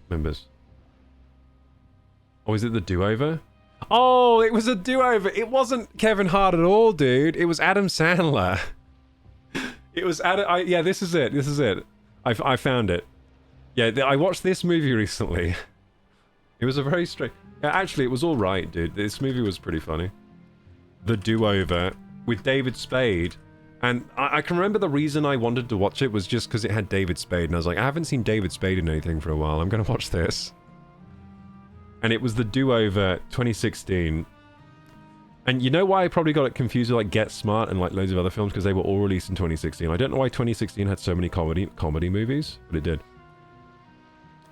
members. Oh, is it the do-over? Oh, it was a do-over. It wasn't Kevin Hart at all, dude. It was Adam Sandler. It was Adam... yeah, this is it. This is it. I found it. Yeah, I watched this movie recently. It was a very strange... Yeah, actually, it was all right, dude. This movie was pretty funny. The Do-Over with David Spade. And I can remember the reason I wanted to watch it was just because it had David Spade. And I was like, I haven't seen David Spade in anything for a while. I'm going to watch this. And it was The Do-Over 2016. And you know why I probably got it confused with like Get Smart and like loads of other films? Because they were all released in 2016. I don't know why 2016 had so many comedy movies, but it did.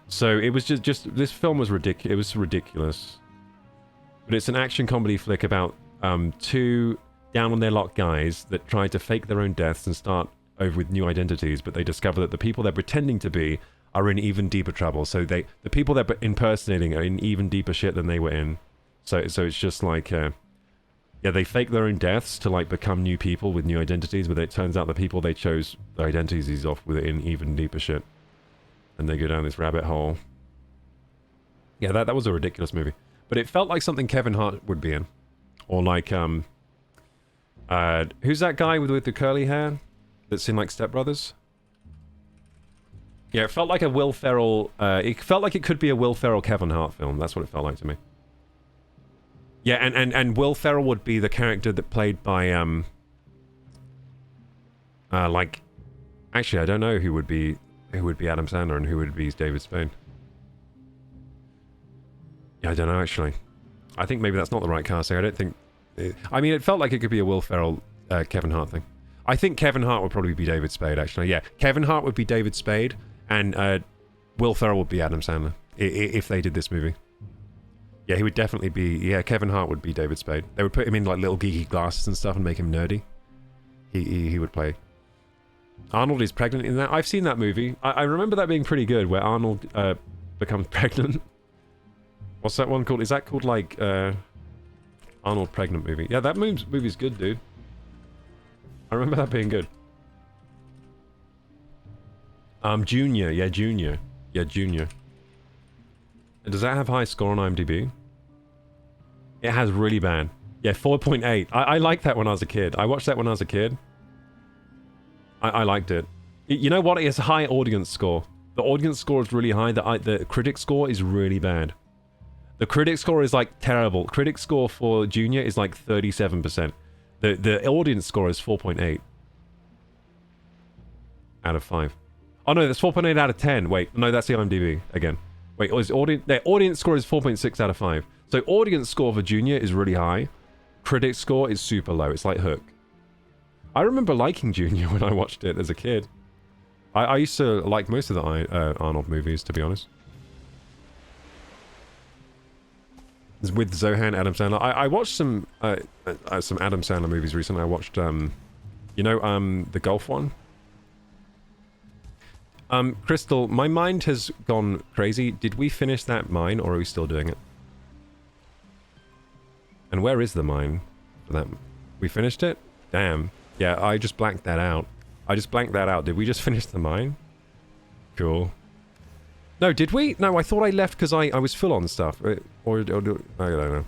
So it was just this film was ridiculous. It was ridiculous. But it's an action comedy flick about two down on their luck guys that try to fake their own deaths and start over with new identities, but they discover that the people they're pretending to be are in even deeper trouble. So the people they're impersonating are in even deeper shit than they were in. So it's just like, yeah, they fake their own deaths to like become new people with new identities, but it turns out the people they chose their identities off with in even deeper shit. And they go down this rabbit hole. Yeah, that was a ridiculous movie. But it felt like something Kevin Hart would be in. Or like, who's that guy with the curly hair that's in like Step Brothers? Yeah, it felt like a Will Ferrell, it felt like it could be a Will Ferrell Kevin Hart film. That's what it felt like to me. Yeah, and Will Ferrell would be the character that played by, like, actually I don't know who would be Adam Sandler and who would be David Spade. Yeah, I don't know actually. I think maybe that's not the right casting. I don't think... I mean, it felt like it could be a Will Ferrell, Kevin Hart thing. I think Kevin Hart would probably be David Spade, actually. Yeah, Kevin Hart would be David Spade, and Will Ferrell would be Adam Sandler, if they did this movie. Yeah, he would definitely be... Yeah, Kevin Hart would be David Spade. They would put him in, like, little geeky glasses and stuff and make him nerdy. He would play... Arnold is pregnant in that. I've seen that movie. I remember that being pretty good, where Arnold becomes pregnant. What's that one called? Is that called, like, Arnold pregnant movie? Yeah, that movie's good, dude. I remember that being good. Junior. Yeah, Junior. Yeah, Junior. Does that have high score on IMDb? It has really bad. Yeah, 4.8. I liked that when I was a kid. I watched that when I was a kid. I liked it. You know what? It has a high audience score. The audience score is really high. The critic score is really bad. The critic score is like terrible. Critic score for Junior is like 37%. The audience score is 4.8 out of 5. Oh no, that's 4.8 out of 10. Wait, no, that's the IMDb again. Wait, the audience score is 4.6 out of 5. So audience score for Junior is really high. Critic score is super low. It's like Hook. I remember liking Junior when I watched it as a kid. I used to like most of the Arnold movies, to be honest. With Zohan, Adam Sandler. I watched some Adam Sandler movies recently. I watched, you know, the golf one? Crystal, my mind has gone crazy. Did we finish that mine, or are we still doing it? And where is the mine for that? We finished it? Damn. Yeah, I just blanked that out. Did we just finish the mine? Cool. No, did we? No, I thought I left because I was full on stuff. Or I don't know.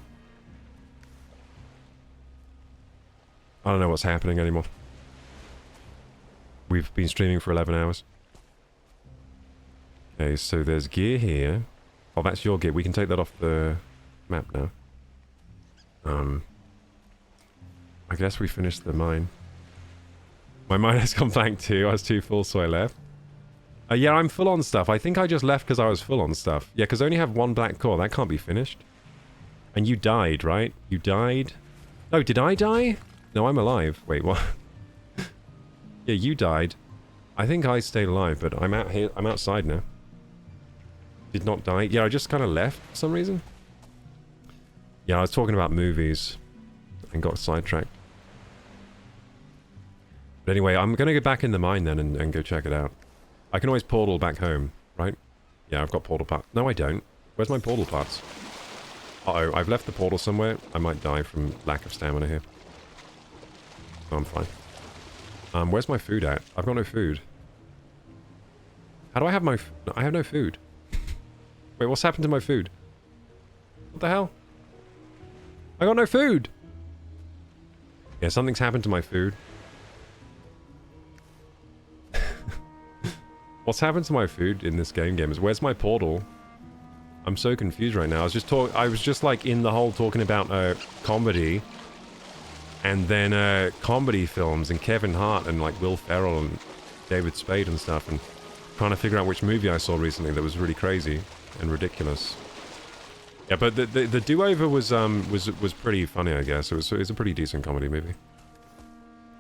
I don't know what's happening anymore. We've been streaming for 11 hours. Okay, so there's gear here. Oh, that's your gear. We can take that off the map now. I guess we finished the mine. My mind has gone blank too. I was too full, so I left. Yeah, I'm full on stuff. I think I just left because I was full on stuff. Yeah, because I only have one black core. That can't be finished. And you died, right? You died? No, did I die? No, I'm alive. Wait, what? Yeah, you died. I think I stayed alive, but I'm out here. I'm outside now. Did not die. Yeah, I just kind of left for some reason. Yeah, I was talking about movies and got sidetracked. But anyway, I'm going to go back in the mine then and go check it out. I can always portal back home, right? Yeah, I've got portal parts. No, I don't. Where's my portal parts? Uh-oh, I've left the portal somewhere. I might die from lack of stamina here. Oh, I'm fine. Where's my food at? I've got no food. How do I have my... I have no food. Wait, what's happened to my food? What the hell? I got no food! Yeah, something's happened to my food. What's happened to my food in this game, gamers? Where's my portal? I'm so confused right now. I was just like in the hole talking about comedy, and then comedy films and Kevin Hart and like Will Ferrell and David Spade and stuff, and trying to figure out which movie I saw recently that was really crazy and ridiculous. Yeah, but the do-over was pretty funny, I guess. It was a pretty decent comedy movie.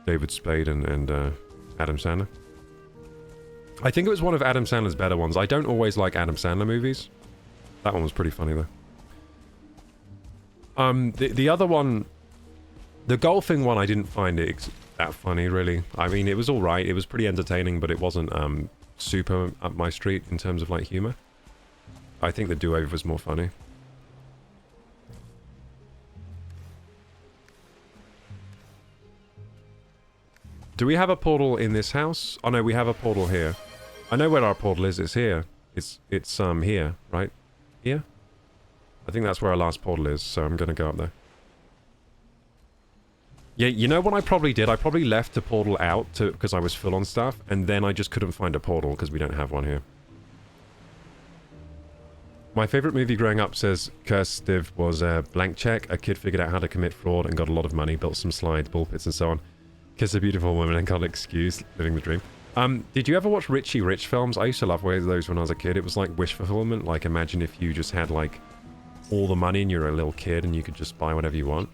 David Spade and Adam Sandler. I think it was one of Adam Sandler's better ones. I don't always like Adam Sandler movies. That one was pretty funny, though. The other one... The golfing one, I didn't find it that funny, really. I mean, it was alright. It was pretty entertaining, but it wasn't super up my street in terms of, like, humor. I think the do-over was more funny. Do we have a portal in this house? Oh, no, we have a portal here. I know where our portal is. It's here. It's here, right? Here? I think that's where our last portal is, so I'm gonna go up there. Yeah, you know what I probably did? I probably left the portal out because I was full on stuff, and then I just couldn't find a portal because we don't have one here. My favorite movie growing up, says Kirstiv, was Blank Check. A kid figured out how to commit fraud and got a lot of money, built some slides, ball pits, and so on. Kiss a beautiful woman and can't excuse living the dream. Did you ever watch Richie Rich films? I used to love those when I was a kid. It was like wish fulfillment. Like, imagine if you just had, like, all the money and you're a little kid and you could just buy whatever you want.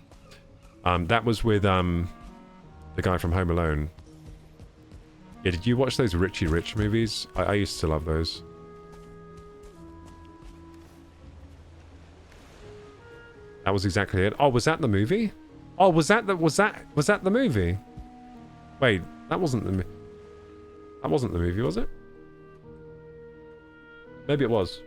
That was with, the guy from Home Alone. Yeah, did you watch those Richie Rich movies? I used to love those. That was exactly it. Oh, was that the movie? Oh, was that the movie? Wait, that wasn't the movie, was it? Maybe it was.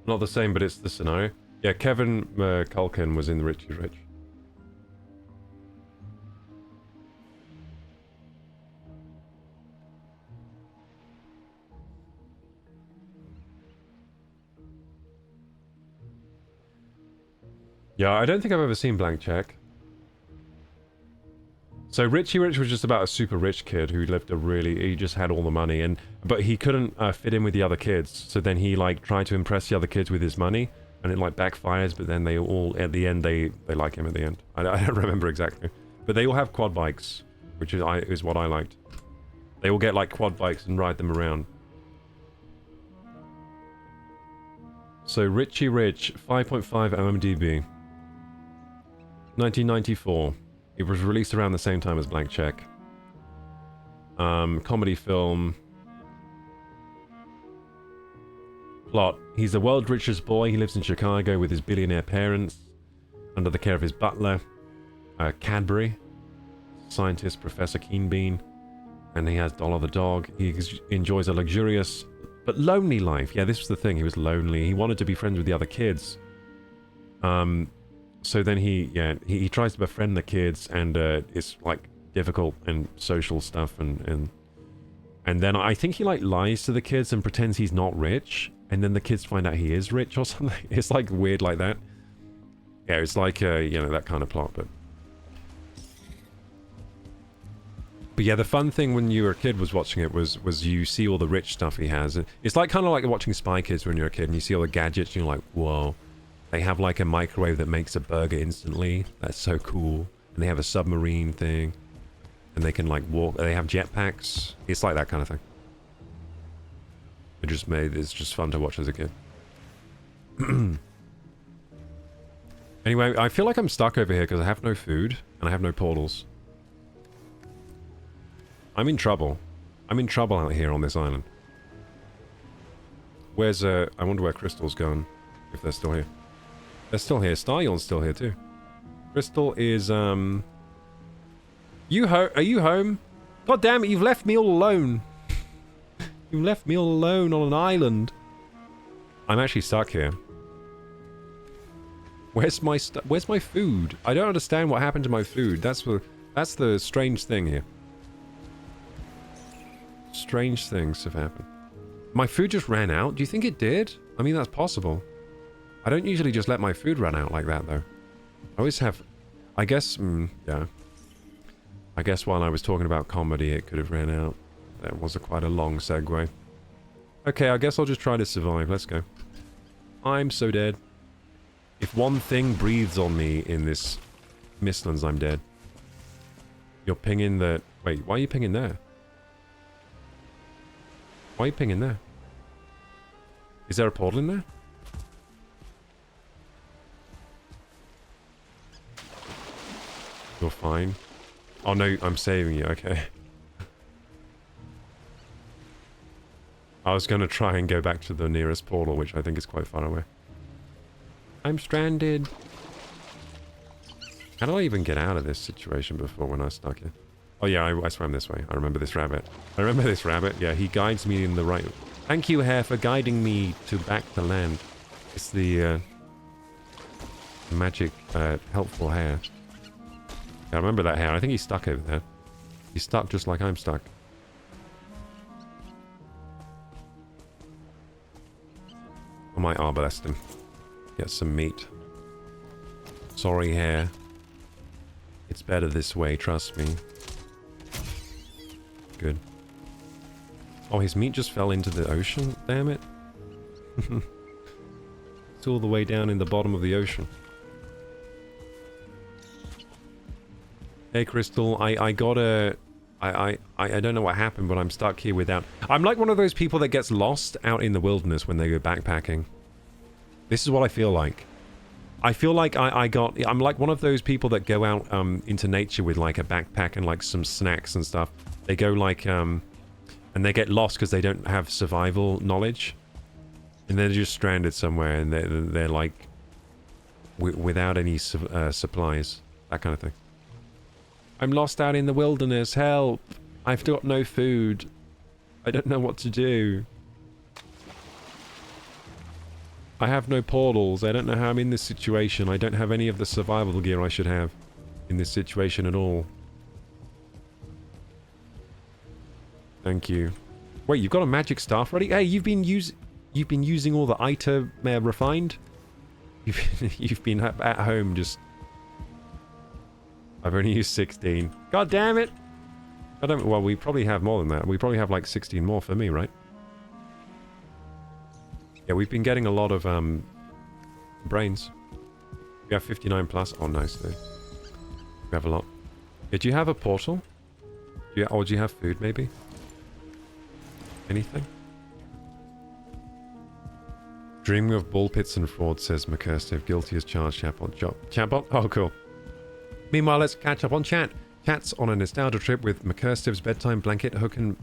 Not the same, but it's the scenario. Yeah, Kevin Culkin was in the Richie Rich. Yeah, I don't think I've ever seen Blank Check. So Richie Rich was just about a super rich kid who lived he just had all the money, but he couldn't fit in with the other kids. So then he like tried to impress the other kids with his money, and it like backfires. But then they all at the end they like him at the end. I don't remember exactly, but they all have quad bikes, which is what I liked. They all get like quad bikes and ride them around. So Richie Rich, 5.5 IMDb. 1994. It was released around the same time as Blank Check. Comedy film. Plot. He's the world's richest boy. He lives in Chicago with his billionaire parents, under the care of his butler, Cadbury, scientist Professor Keenbean, and he has Dollar the dog. He enjoys a luxurious but lonely life. Yeah, this was the thing. He was lonely. He wanted to be friends with the other kids. So then he tries to befriend the kids, and it's like difficult and social stuff, and then I think he like lies to the kids and pretends he's not rich, and then the kids find out he is rich or something. It's like weird like that. Yeah, it's like you know, that kind of plot, but yeah, the fun thing when you were a kid was watching it was you see all the rich stuff he has. It's like kind of like watching Spy Kids when you're a kid and you see all the gadgets and you're like, whoa. They have like a microwave that makes a burger instantly. That's so cool. And they have a submarine thing. And they can like walk. They have jetpacks. It's like that kind of thing. It's just fun to watch as a kid. Anyway, I feel like I'm stuck over here because I have no food and I have no portals. I'm in trouble. I'm in trouble out here on this island. Where's I wonder where Crystal's gone, if they're still here. They're still here. Starion's still here too. Crystal is, are you home? God damn it, you've left me all alone. You left me all alone on an island. I'm actually stuck here. Where's my food? I don't understand what happened to my food. That's the strange thing here. Strange things have happened. My food just ran out? Do you think it did? I mean, that's possible. I don't usually just let my food run out like that, though. I always have... I guess... yeah. I guess while I was talking about comedy, it could have ran out. That was quite a long segue. Okay, I guess I'll just try to survive. Let's go. I'm so dead. If one thing breathes on me in this Mistlands, I'm dead. You're pinging the... Wait, why are you pinging there? Why are you pinging there? Is there a portal in there? You're fine. Oh no, I'm saving you, okay. I was going to try and go back to the nearest portal, which I think is quite far away. I'm stranded. How did I even get out of this situation before when I was stuck here? Oh yeah, I swam this way. I remember this rabbit. I remember this rabbit. Yeah, he guides me in the right... Thank you, hare, for guiding me back to land. It's the magic, helpful hare. I remember that hare. I think he's stuck over there. He's stuck just like I'm stuck. I might arbalest him. Get some meat. Sorry, hare. It's better this way, trust me. Good. Oh, his meat just fell into the ocean? Damn it. It's all the way down in the bottom of the ocean. Hey, Crystal, I gotta... I don't know what happened, but I'm stuck here without... I'm like one of those people that gets lost out in the wilderness when they go backpacking. This is what I feel like. I feel like I'm like one of those people that go out into nature with like a backpack and like some snacks and stuff. They go like and they get lost because they don't have survival knowledge, and they're just stranded somewhere, and they're like without any supplies, that kind of thing. I'm lost out in the wilderness. Help! I've got no food. I don't know what to do. I have no portals. I don't know how I'm in this situation. I don't have any of the survival gear I should have in this situation at all. Thank you. Wait, you've got a magic staff ready? Hey, you've been using all the item refined? You've been at home just... I've only used 16. God damn it! Well, we probably have more than that. We probably have like 16 more for me, right? Yeah, we've been getting a lot of brains. We have 59 plus. Oh, nice, dude. We have a lot. Yeah, do you have a portal? Or do you have food, maybe? Anything? Dreaming of ball pits and fraud, says McCursive. Guilty as charged, chatbot. Chatbot? Oh, cool. Meanwhile, let's catch up on chat. Chat's on a nostalgia trip with McCursive's bedtime blanket hook and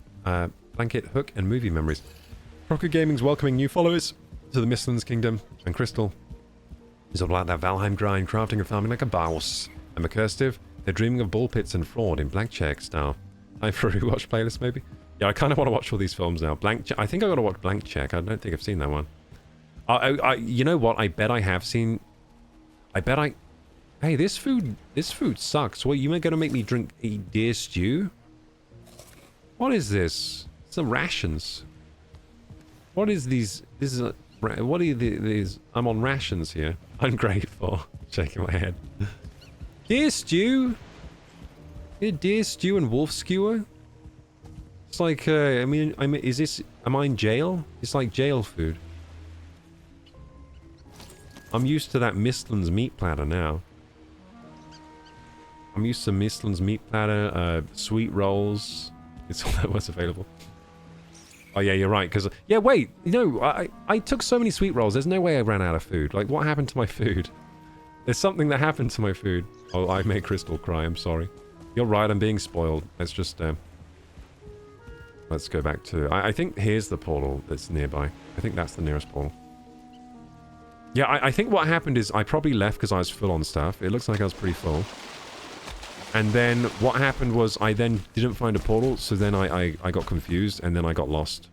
movie memories. KorokuGaming's welcoming new followers to the Mistlands Kingdom, and Crystal is all about that Valheim grind, crafting and farming like a boss. And McCursive, they're dreaming of ball pits and fraud in blackjack style. Time for a rewatch playlist, maybe? Yeah, I kind of want to watch all these films now. I think I got to watch Blank Check. I don't think I've seen that one. You know what? I bet I have seen... Hey, this food sucks. What, you are going to make me eat deer stew? What is this? It's the rations. What is these? What are these? I'm on rations here. Ungrateful. Shaking my head. Deer stew? Yeah, deer stew and wolf skewer? It's like, I mean, am I in jail? It's like jail food. I'm used to that Mistlands meat platter now. I'm used to Mistlands meat platter, sweet rolls. It's all that was available. Oh yeah, you're right, because... Yeah, wait! No, I took so many sweet rolls, there's no way I ran out of food. Like, what happened to my food? There's something that happened to my food. Oh, I made Crystal cry, I'm sorry. You're right, I'm being spoiled. Let's just, let's go back to... I think here's the portal that's nearby. I think that's the nearest portal. Yeah, I think what happened is I probably left because I was full on stuff. It looks like I was pretty full. And then what happened was I then didn't find a portal, so then I got confused, and then I got lost.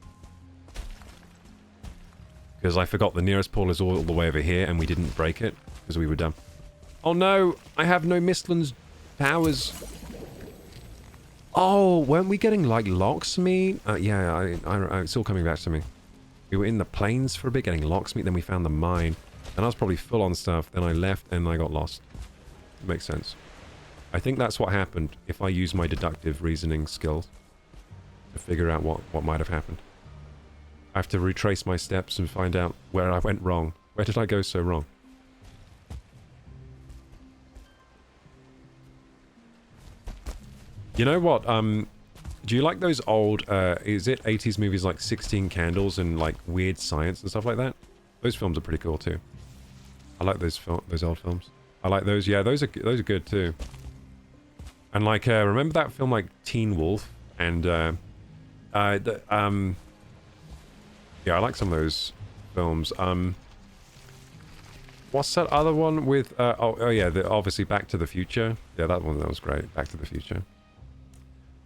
Because I forgot the nearest portal is all the way over here, and we didn't break it, because we were dumb. Oh no! I have no Mistlands powers! Oh, weren't we getting, like, locksmeat? Yeah, it's all coming back to me. We were in the plains for a bit, getting locksmeat, then we found the mine. And I was probably full on stuff, then I left, and I got lost. It makes sense. I think that's what happened if I use my deductive reasoning skills to figure out what might have happened. I have to retrace my steps and find out where I went wrong. Where did I go so wrong? You know what, do you like those old, is it 80s movies like 16 Candles and like weird science and stuff like that? Those films are pretty cool too. I like those old films. I like those, yeah, those are good too. And like, remember that film like Teen Wolf? And, yeah, I like some of those films. What's that other one with, oh yeah, obviously Back to the Future. Yeah, that was great, Back to the Future.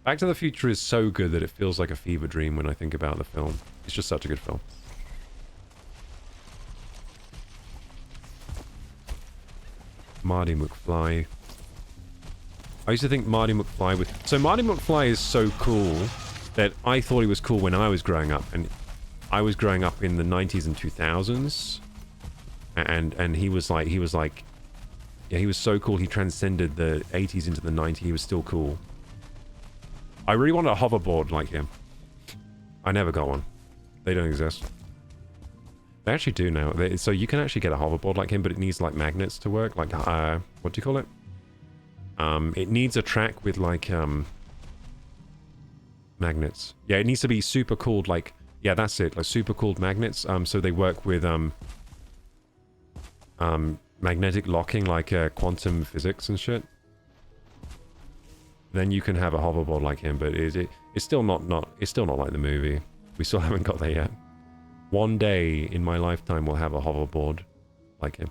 Back to the Future is so good that it feels like a fever dream when I think about the film. It's just such a good film. Marty McFly. I used to think Marty McFly was... So Marty McFly is so cool that I thought he was cool when I was growing up. And I was growing up in the 90s and 2000s. And he was like... Yeah, he was so cool. He transcended the 80s into the 90s. He was still cool. I really wanted a hoverboard like him. I never got one. They don't exist. They actually do now. So you can actually get a hoverboard like him, but it needs like magnets to work. Like, what do you call it? It needs a track with like, magnets. Yeah, it needs to be super cooled, like, yeah, that's it. Like super cooled magnets. So they work with, magnetic locking, like, quantum physics and shit. Then you can have a hoverboard like him, but it's still not like the movie. We still haven't got there yet. One day in my lifetime we'll have a hoverboard like him.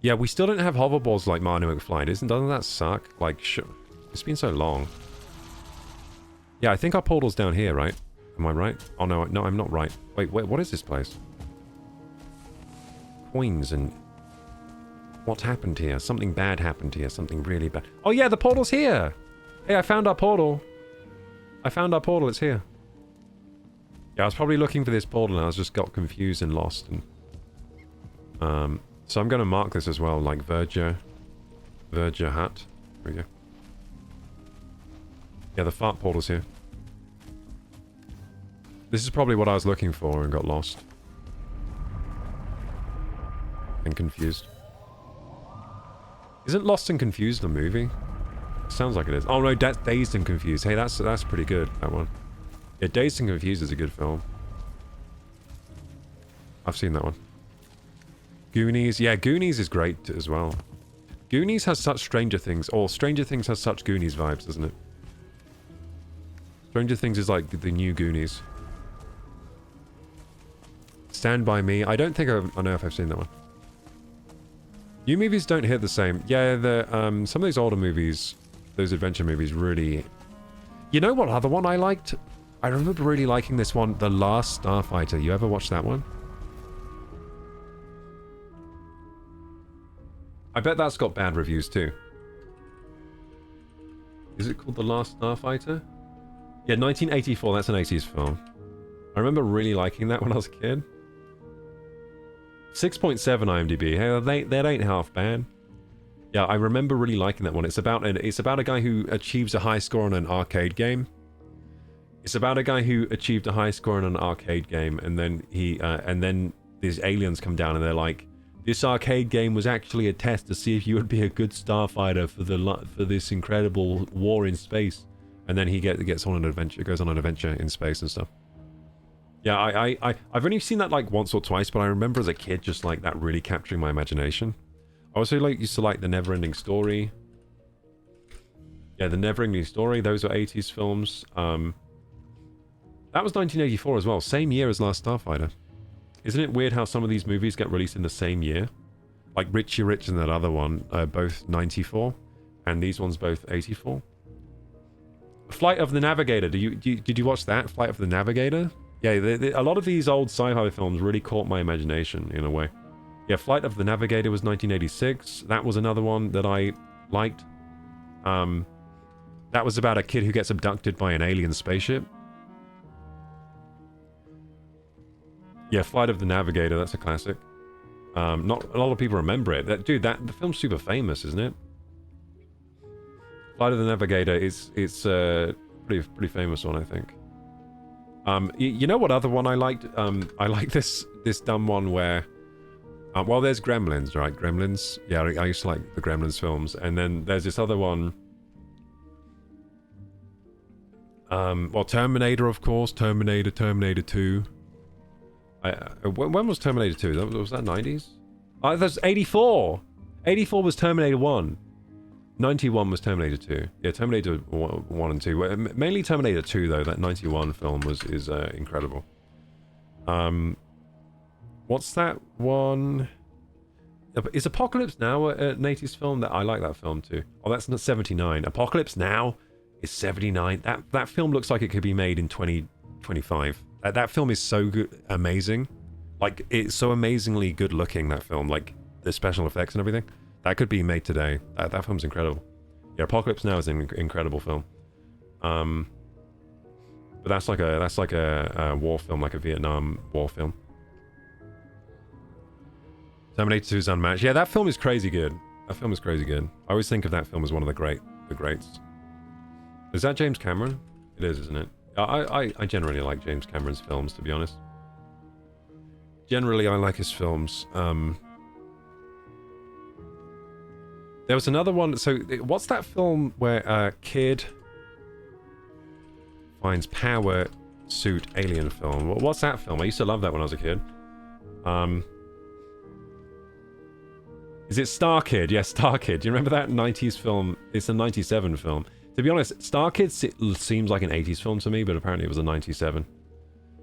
Yeah, we still don't have hoverboards like Marty McFly, doesn't that suck? Like, it's been so long. Yeah, I think our portal's down here, right? Am I right? Oh no, I'm not right. Wait, what is this place? Coins and... What happened here? Something bad happened here. Something really bad. Oh yeah, the portal's here! Hey, I found our portal. It's here. Yeah, I was probably looking for this portal and I just got confused and lost. And, so I'm going to mark this as well, like Verger Hut. There we go. Yeah, the fart portal's here. This is probably what I was looking for and got lost. And confused. Isn't Lost and Confused a movie? Sounds like it is. Oh no, that's Dazed and Confused. Hey, that's pretty good, that one. Yeah, Dazed and Confused is a good film. I've seen that one. Goonies. Yeah, Goonies is great as well. Goonies has such Stranger Things, or Stranger Things has such Goonies vibes, doesn't it? Stranger Things is like the new Goonies. Stand By Me. I don't think I know if I've seen that one. New movies don't hit the same. Yeah, some of these older movies, those adventure movies really... You know what other one I liked? I remember really liking this one, The Last Starfighter. You ever watched that one? I bet that's got bad reviews too. Is it called The Last Starfighter? Yeah, 1984, that's an 80s film. I remember really liking that when I was a kid. 6.7 IMDb. Hey, that ain't half bad. Yeah, I remember really liking that one. It's about a guy who achieves a high score on an arcade game. It's about a guy who achieved a high score on an arcade game, and then these aliens come down and they're like, this arcade game was actually a test to see if you would be a good starfighter for this incredible war in space. And then he gets on an adventure, goes on an adventure in space and stuff. Yeah, I've only seen that like once or twice, but I remember as a kid just like that really capturing my imagination. I also used to like The Neverending Story. Yeah, The Neverending Story, those are 80s films. That was 1984 as well, same year as Last Starfighter. Isn't it weird how some of these movies get released in the same year? Like Richie Rich and that other one, both 94, and these ones both 84. Flight of the Navigator. Did you watch that? Flight of the Navigator? Yeah, a lot of these old sci-fi films really caught my imagination in a way. Yeah, Flight of the Navigator was 1986. That was another one that I liked. That was about a kid who gets abducted by an alien spaceship. Yeah, Flight of the Navigator, that's a classic. Not a lot of people remember it. The film's super famous, isn't it? Flight of the Navigator is a pretty famous one, I think. You know what other one I liked? I like this dumb one where, well, there's Gremlins, right? Gremlins. Yeah, I used to like the Gremlins films, and then there's this other one. Well, Terminator, of course. Terminator 2. When was Terminator 2? Was that 90s? Oh, that's 84! 84 was Terminator 1. 91 was Terminator 2. Yeah, Terminator 1 and 2. Mainly Terminator 2, though. That 91 film is incredible. What's that one? Is Apocalypse Now an 80s film? I like that film, too. Oh, that's not 79. Apocalypse Now is 79. That film looks like it could be made in 2025. That film is so good, amazing. Like, it's so amazingly good looking, that film. Like, the special effects and everything. That could be made today. That film's incredible. Yeah, Apocalypse Now is an incredible film. But that's like a war film, like a Vietnam War film. Terminator 2 is unmatched. Yeah, that film is crazy good. That film is crazy good. I always think of that film as one of the greats. Is that James Cameron? It is, isn't it? I generally like James Cameron's films, to be honest. Generally, I like his films. There was another one. So, what's that film where a kid finds power suit alien film? What's that film? I used to love that when I was a kid. Is it Star Kid? Yeah, Star Kid. Do you remember that 90s film? It's a 97 film. To be honest, Star Kid seems like an 80s film to me, but apparently it was a 97.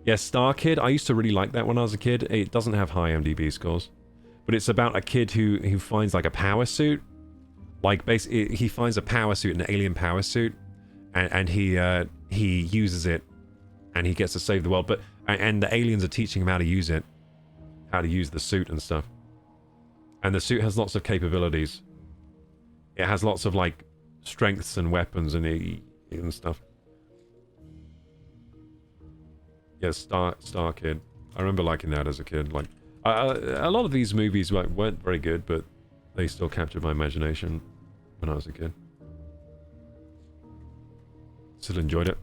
Yeah, Star Kid. I used to really like that when I was a kid. It doesn't have high IMDb scores. But it's about a kid who finds like a power suit. Like, basically, he finds a power suit, an alien power suit, and he uses it, and he gets to save the world. And the aliens are teaching him how to use it, how to use the suit and stuff. And the suit has lots of capabilities. It has lots of like strengths and weapons and stuff. Yeah, Star Kid. I remember liking that as a kid. Like, a lot of these movies weren't very good, but they still captured my imagination when I was a kid. Still enjoyed it.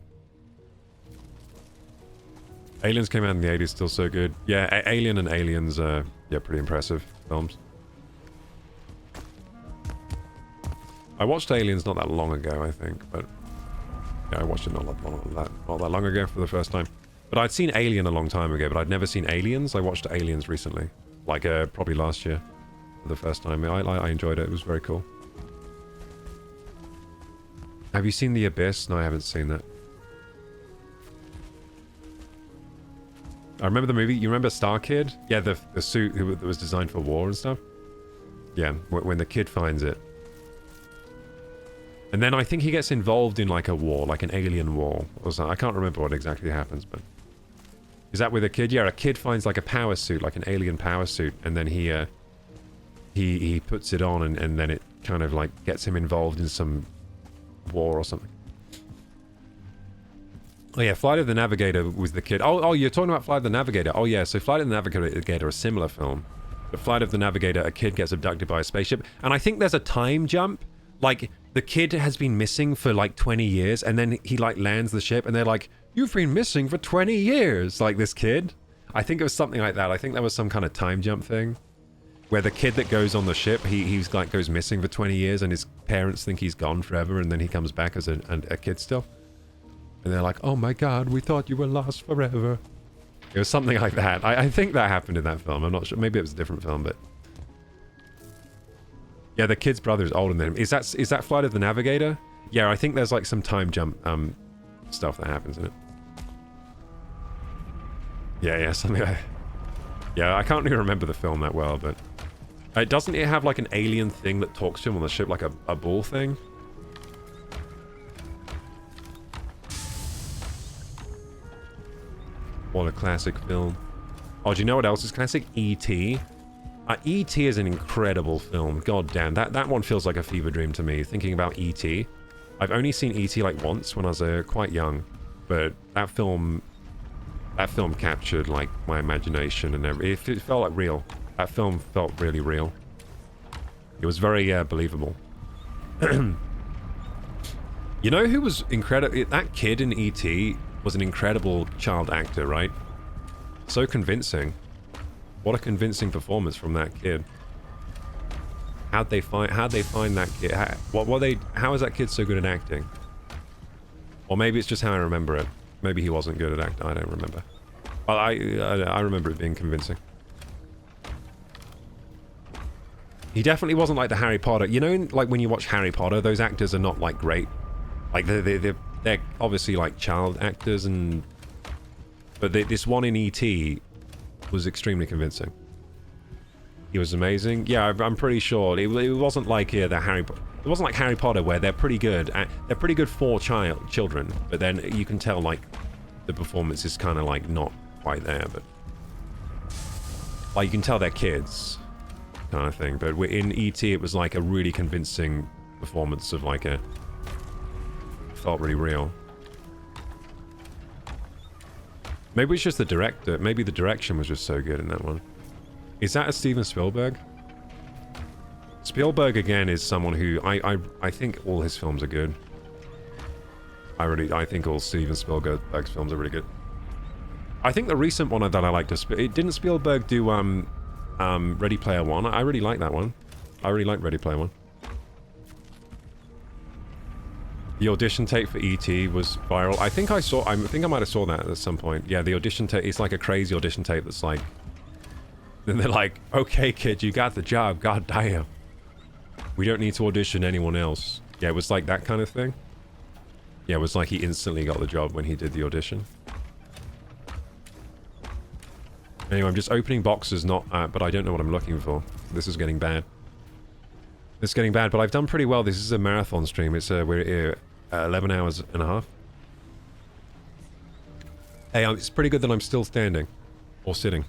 Aliens came out in the 80s, still so good. Yeah, Alien and Aliens are pretty impressive films. I watched Aliens not that long ago, I think, but yeah, I watched it not that long ago for the first time. But I'd seen Alien a long time ago, but I'd never seen Aliens. I watched Aliens recently, like probably last year for the first time. I enjoyed it. It was very cool. Have you seen The Abyss? No, I haven't seen that. I remember the movie. You remember Star Kid? Yeah, the suit that was designed for war and stuff. Yeah, when the kid finds it. And then I think he gets involved in like a war, like an alien war or something. I can't remember what exactly happens, but... Is that with a kid? Yeah, a kid finds like a power suit, like an alien power suit, and then he puts it on, and then it kind of like gets him involved in some war or something. Oh yeah, Flight of the Navigator was the kid. Oh, you're talking about Flight of the Navigator. Oh yeah, so Flight of the Navigator, a similar film. But Flight of the Navigator, a kid gets abducted by a spaceship, and I think there's a time jump. Like, the kid has been missing for like 20 years, and then he like lands the ship, and they're like, "You've been missing for 20 years," like this kid. I think it was something like that. I think that was some kind of time jump thing, where the kid that goes on the ship, he's like goes missing for 20 years, and his parents think he's gone forever, and then he comes back as a kid still. And they're like, "Oh my God, we thought you were lost forever." It was something like that. I think that happened in that film. I'm not sure. Maybe it was a different film, but... Yeah, the kid's brother is older than him. Is that Flight of the Navigator? Yeah, I think there's like some time jump stuff that happens in it. Yeah, something like that. Yeah, I can't really remember the film that well, but... doesn't it have like an alien thing that talks to him on the ship, like a bull thing? What a classic film. Oh, do you know what else is classic? E.T. E.T. is an incredible film. God damn, that one feels like a fever dream to me, thinking about E.T. I've only seen E.T. like once when I was quite young, but that film captured like my imagination and everything. It felt like real. That film felt really real. It was very believable. You know who was incredible? That kid in E.T. was an incredible child actor, right? So convincing. What a convincing performance from that kid. How'd they find that kid? How is that kid so good at acting? Or maybe it's just how I remember it. Maybe he wasn't good at acting. I don't remember. Well, I remember it being convincing. He definitely wasn't like the Harry Potter. You know, like when you watch Harry Potter, those actors are not like great. Like they're obviously like child actors, but this one in E.T. was extremely convincing. He was amazing. Yeah, I'm pretty sure it wasn't like the Harry. It wasn't like Harry Potter where they're pretty good. They're pretty good for children, but then you can tell like the performance is kind of like not quite there. But like you can tell they're kids, kind of thing. But in E.T. it was like a really convincing performance of like a. Felt really real. Maybe it's just the director. Maybe the direction was just so good in that one. Is that a Steven Spielberg? Spielberg again is someone who I think all his films are good. I think all Steven Spielberg's films are really good. I think the recent one that I liked didn't Spielberg do Ready Player One? I really like that one. I really like Ready Player One. The audition tape for E.T. was viral. I think I might have saw that at some point. Yeah, the audition tape, it's like a crazy audition tape that's like... Then they're like, okay kid, you got the job, god damn. We don't need to audition anyone else. Yeah, it was like that kind of thing. Yeah, it was like he instantly got the job when he did the audition. Anyway, I'm just opening boxes, but I don't know what I'm looking for. This is getting bad. It's getting bad, but I've done pretty well. This is a marathon stream. We're here 11 hours and a half. Hey, it's pretty good that I'm still standing. Or sitting.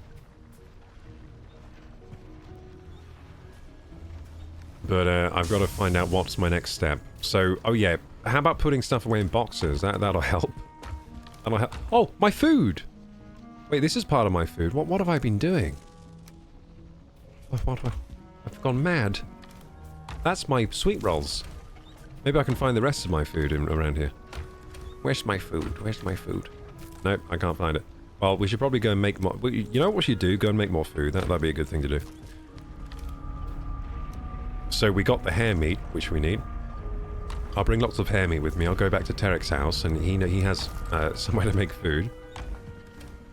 But I've got to find out what's my next step. So, oh yeah, how about putting stuff away in boxes? That'll help. That'll help. Oh, my food! Wait, this is part of my food. What have I been doing? I've gone mad. That's my sweet rolls. Maybe I can find the rest of my food around here. Where's my food? Where's my food? Nope, I can't find it. Well, we should probably go and make more... You know what we should do? Go and make more food. That'd be a good thing to do. So we got the hare meat, which we need. I'll bring lots of hare meat with me. I'll go back to Tarek's house, and he has somewhere to make food.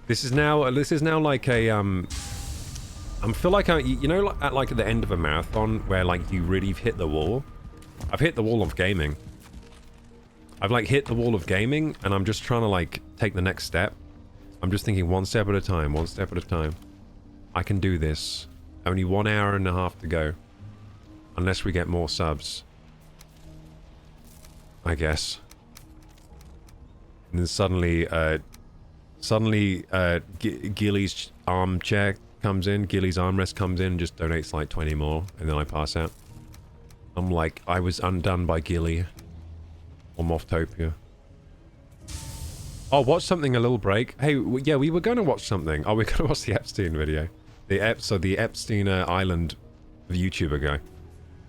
This is now like a I feel like you know, at like the end of a marathon where like you really hit the wall. I've hit the wall of gaming. I've like hit the wall of gaming, and I'm just trying to like take the next step. I'm just thinking one step at a time, one step at a time. I can do this. Only 1 hour and a half to go. Unless we get more subs. I guess. And then suddenly, Gilly's armchair comes in, Gilly's armrest comes in and just donates like 20 more, and then I pass out. I'm like, I was undone by Gilly. Or Moftopia. Oh, watch something, a little break. Hey, yeah, we were going to watch something. Oh, we're going to watch the Epstein video. The Epstein Island YouTuber guy.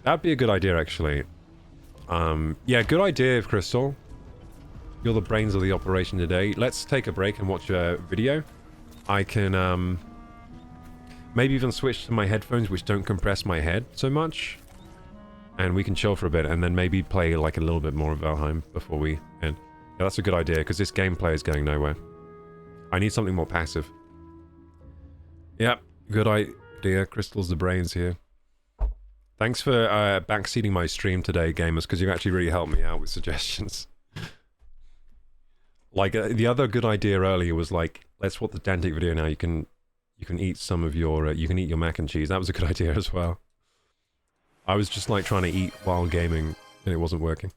That'd be a good idea, actually. Yeah, good idea, Crystal. You're the brains of the operation today. Let's take a break and watch a video. I can, maybe even switch to my headphones, which don't compress my head so much. And we can chill for a bit, and then maybe play, like, a little bit more of Valheim before we end. Yeah, that's a good idea, because this gameplay is going nowhere. I need something more passive. Yep, good idea. Crystal's the brains here. Thanks for backseating my stream today, gamers, because you've actually really helped me out with suggestions. Like, the other good idea earlier was, like, let's watch the Dantic video now. You you can eat some of your you can eat your mac and cheese. That was a good idea as well. I was just like trying to eat while gaming and it wasn't working.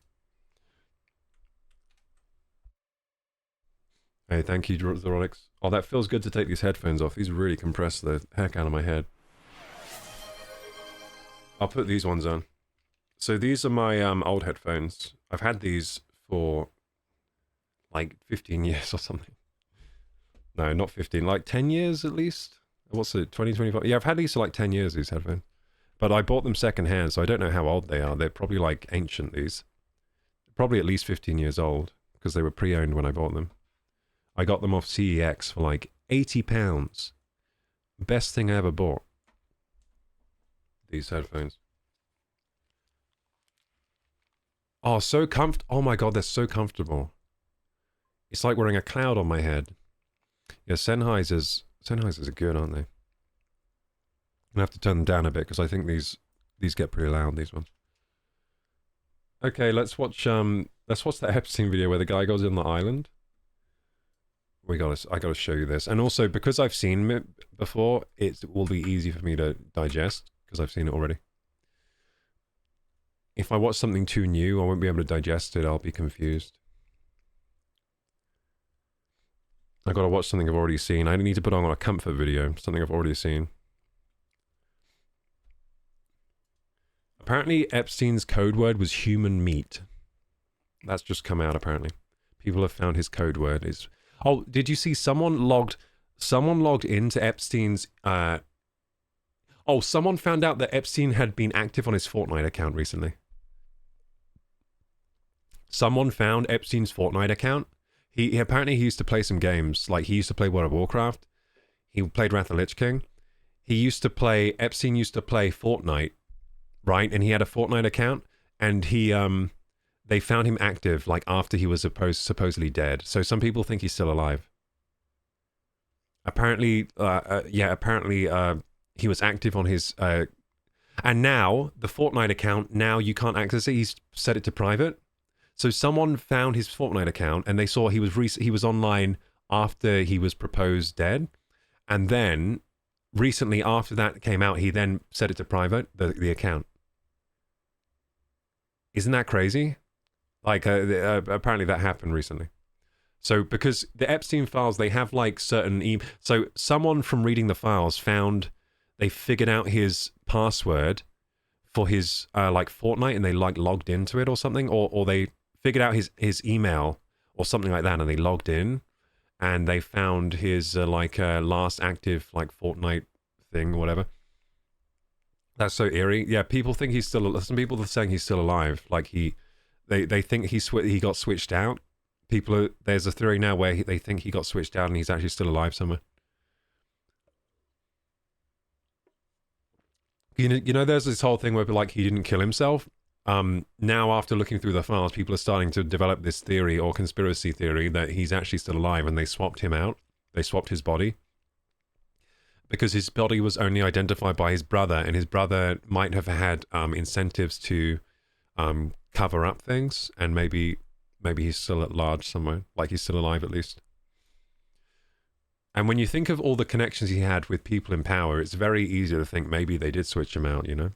Hey, thank you, Zoronix. Oh, that feels good to take these headphones off. These really compress the heck out of my head. I'll put these ones on. So these are my old headphones. I've had these for like 15 years or something. No, not 15, like 10 years at least. What's it, 2025? Yeah, I've had these for like 10 years, these headphones. But I bought them secondhand, so I don't know how old they are. They're probably like ancient, these. Probably at least 15 years old, because they were pre-owned when I bought them. I got them off CEX for like £80. Best thing I ever bought. These headphones. Oh, so oh my god, they're so comfortable. It's like wearing a cloud on my head. Yeah, Sennheisers are good, aren't they? I'm gonna have to turn them down a bit because I think these get pretty loud, these ones. Okay, let's watch that Epstein video where the guy goes on the island. I gotta show you this. And also, because I've seen it before, it will be easy for me to digest, because I've seen it already. If I watch something too new, I won't be able to digest it, I'll be confused. I gotta watch something I've already seen. I need to put on a comfort video, something I've already seen. Apparently, Epstein's code word was human meat. That's just come out, apparently. People have found his code word is... Oh, did you see someone logged into Epstein's... Oh, someone found out that Epstein had been active on his Fortnite account recently. Someone found Epstein's Fortnite account. He apparently he used to play some games. Like, he used to play World of Warcraft. He played Wrath of the Lich King. Epstein used to play Fortnite, right? And he had a Fortnite account. And they found him active, like, after he was supposedly dead. So some people think he's still alive. Apparently, he was active on his... and now, the Fortnite account, now you can't access it. He's set it to private. So someone found his Fortnite account, and they saw he was online after he was proposed dead. And then, recently, after that came out, he then set it to private, the account. Isn't that crazy? Like, apparently that happened recently. So, because the Epstein files, they have, like, certain... So, someone from reading the files they figured out his password for his, like, Fortnite, and they, like, logged into it or something, or they figured out his email or something like that, and they logged in, and they found his, last active, like, Fortnite thing or whatever. That's so eerie. Yeah, people think he's still... Some people are saying he's still alive. Like, they think he got switched out. There's a theory now where they think he got switched out and he's actually still alive somewhere. You know, there's this whole thing where, like, he didn't kill himself. Now, after looking through the files, people are starting to develop this theory or conspiracy theory that he's actually still alive, and they swapped him out. They swapped his body. Because his body was only identified by his brother, and his brother might have had incentives to cover up things, and maybe he's still at large somewhere. Like, he's still alive, at least. And when you think of all the connections he had with people in power, it's very easy to think maybe they did switch him out, you know?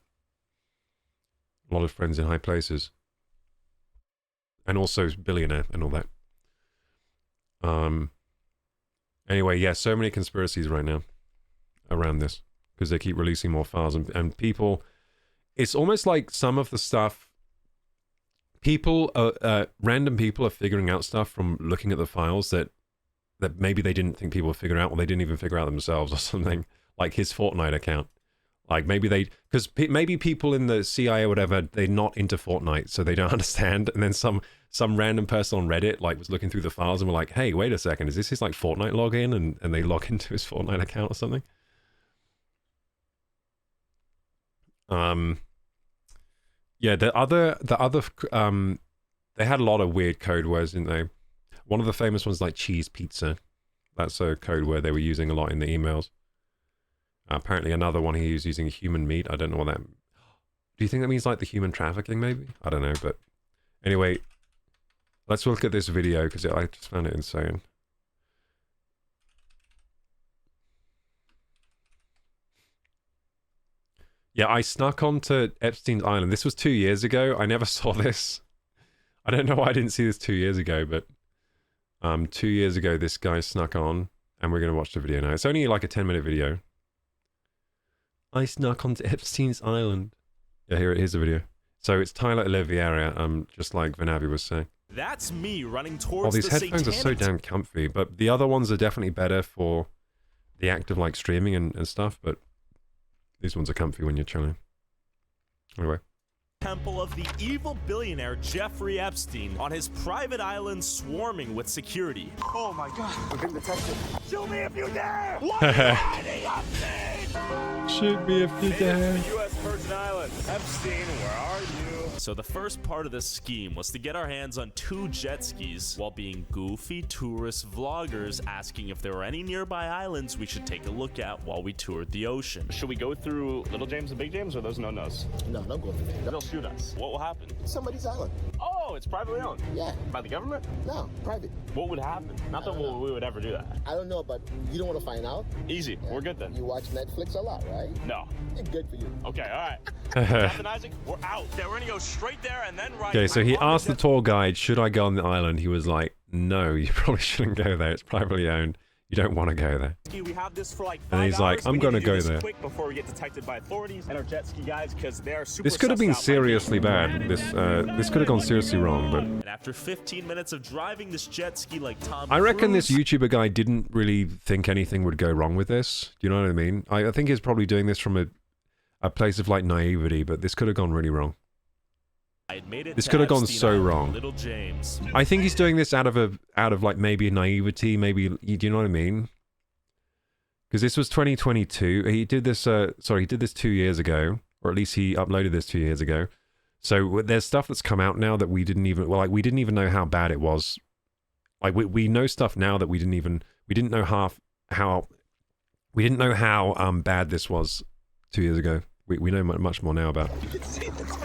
A lot of friends in high places. And also billionaire and all that. Anyway, yeah, so many conspiracies right now around this. Because they keep releasing more files. And people... It's almost like some of the stuff... Random people are figuring out stuff from looking at the files that maybe they didn't think people would figure out, or they didn't even figure out themselves or something. Like his Fortnite account. Like maybe maybe people in the CIA or whatever, they're not into Fortnite, so they don't understand. And then some random person on Reddit like was looking through the files and were like, hey, wait a second, is this his like Fortnite login? And they log into his Fortnite account or something. Yeah, the other they had a lot of weird code words, didn't they? One of the famous ones like cheese pizza. That's a code word they were using a lot in the emails. Apparently another one he was using human meat. I don't know what that... Do you think that means like the human trafficking maybe? I don't know, but... Anyway, let's look at this video because I just found it insane. Yeah, I snuck onto Epstein's Island. This was 2 years ago. I never saw this. I don't know why I didn't see this 2 years ago, but 2 years ago this guy snuck on, and we're going to watch the video now. It's only like a 10-minute video. I snuck onto Epstein's Island. Yeah, here's the video. So it's Tyler Oliveira, just like Vanavi was saying. That's me running towards these headphones are so damn comfy, but the other ones are definitely better for the act of like streaming and stuff, but these ones are comfy when you're chilling. Anyway. Temple of the evil billionaire Jeffrey Epstein on his private island swarming with security. Oh my god, we're getting detected. Shoot me if you dare! Shoot me if you dare. U.S. Virgin Islands. Epstein, where are you? So the first part of this scheme was to get our hands on 2 jet skis while being goofy tourist vloggers asking if there were any nearby islands we should take a look at while we toured the ocean. Should we go through Little James and Big James, or those no-nos? No, don't go through there. They'll shoot us. What will happen? Somebody's island. Oh, it's privately owned. Yeah. By the government? No, private. What would happen? Not that we would ever do that. I don't know, but you don't want to find out? Easy. We're good then. You watch Netflix a lot, right? No. It's good for you. Okay, all right. Captain Isaac, we're out. Yeah, we're gonna go straight there and then right. Okay, so he asked the tour guide, should I go on the island? He was like, no, you probably shouldn't go there. It's privately owned. You don't want to go there. We have this for like 5 And he's like, hours. I'm going to go there. Quick before we get detected by authorities and our jet ski guys, because they are super. This could have been seriously bad. This could have gone seriously wrong, but And after 15 minutes of driving this jet ski like Tom I reckon this Cruise, YouTuber guy didn't really think anything would go wrong with this. Do you know what I mean? I think he's probably doing this from a place of like naivety, but this could have gone really wrong. I had made it This to could have gone Epstein so Island, wrong. Little James. I think he's doing this out of like maybe naivety, maybe, do you know what I mean? Because this was 2022. He did this. He did this 2 years ago, or at least he uploaded this 2 years ago. So there's stuff that's come out now that we didn't even know how bad it was. Like we know stuff now that we didn't know how bad this was 2 years ago. We know much more now about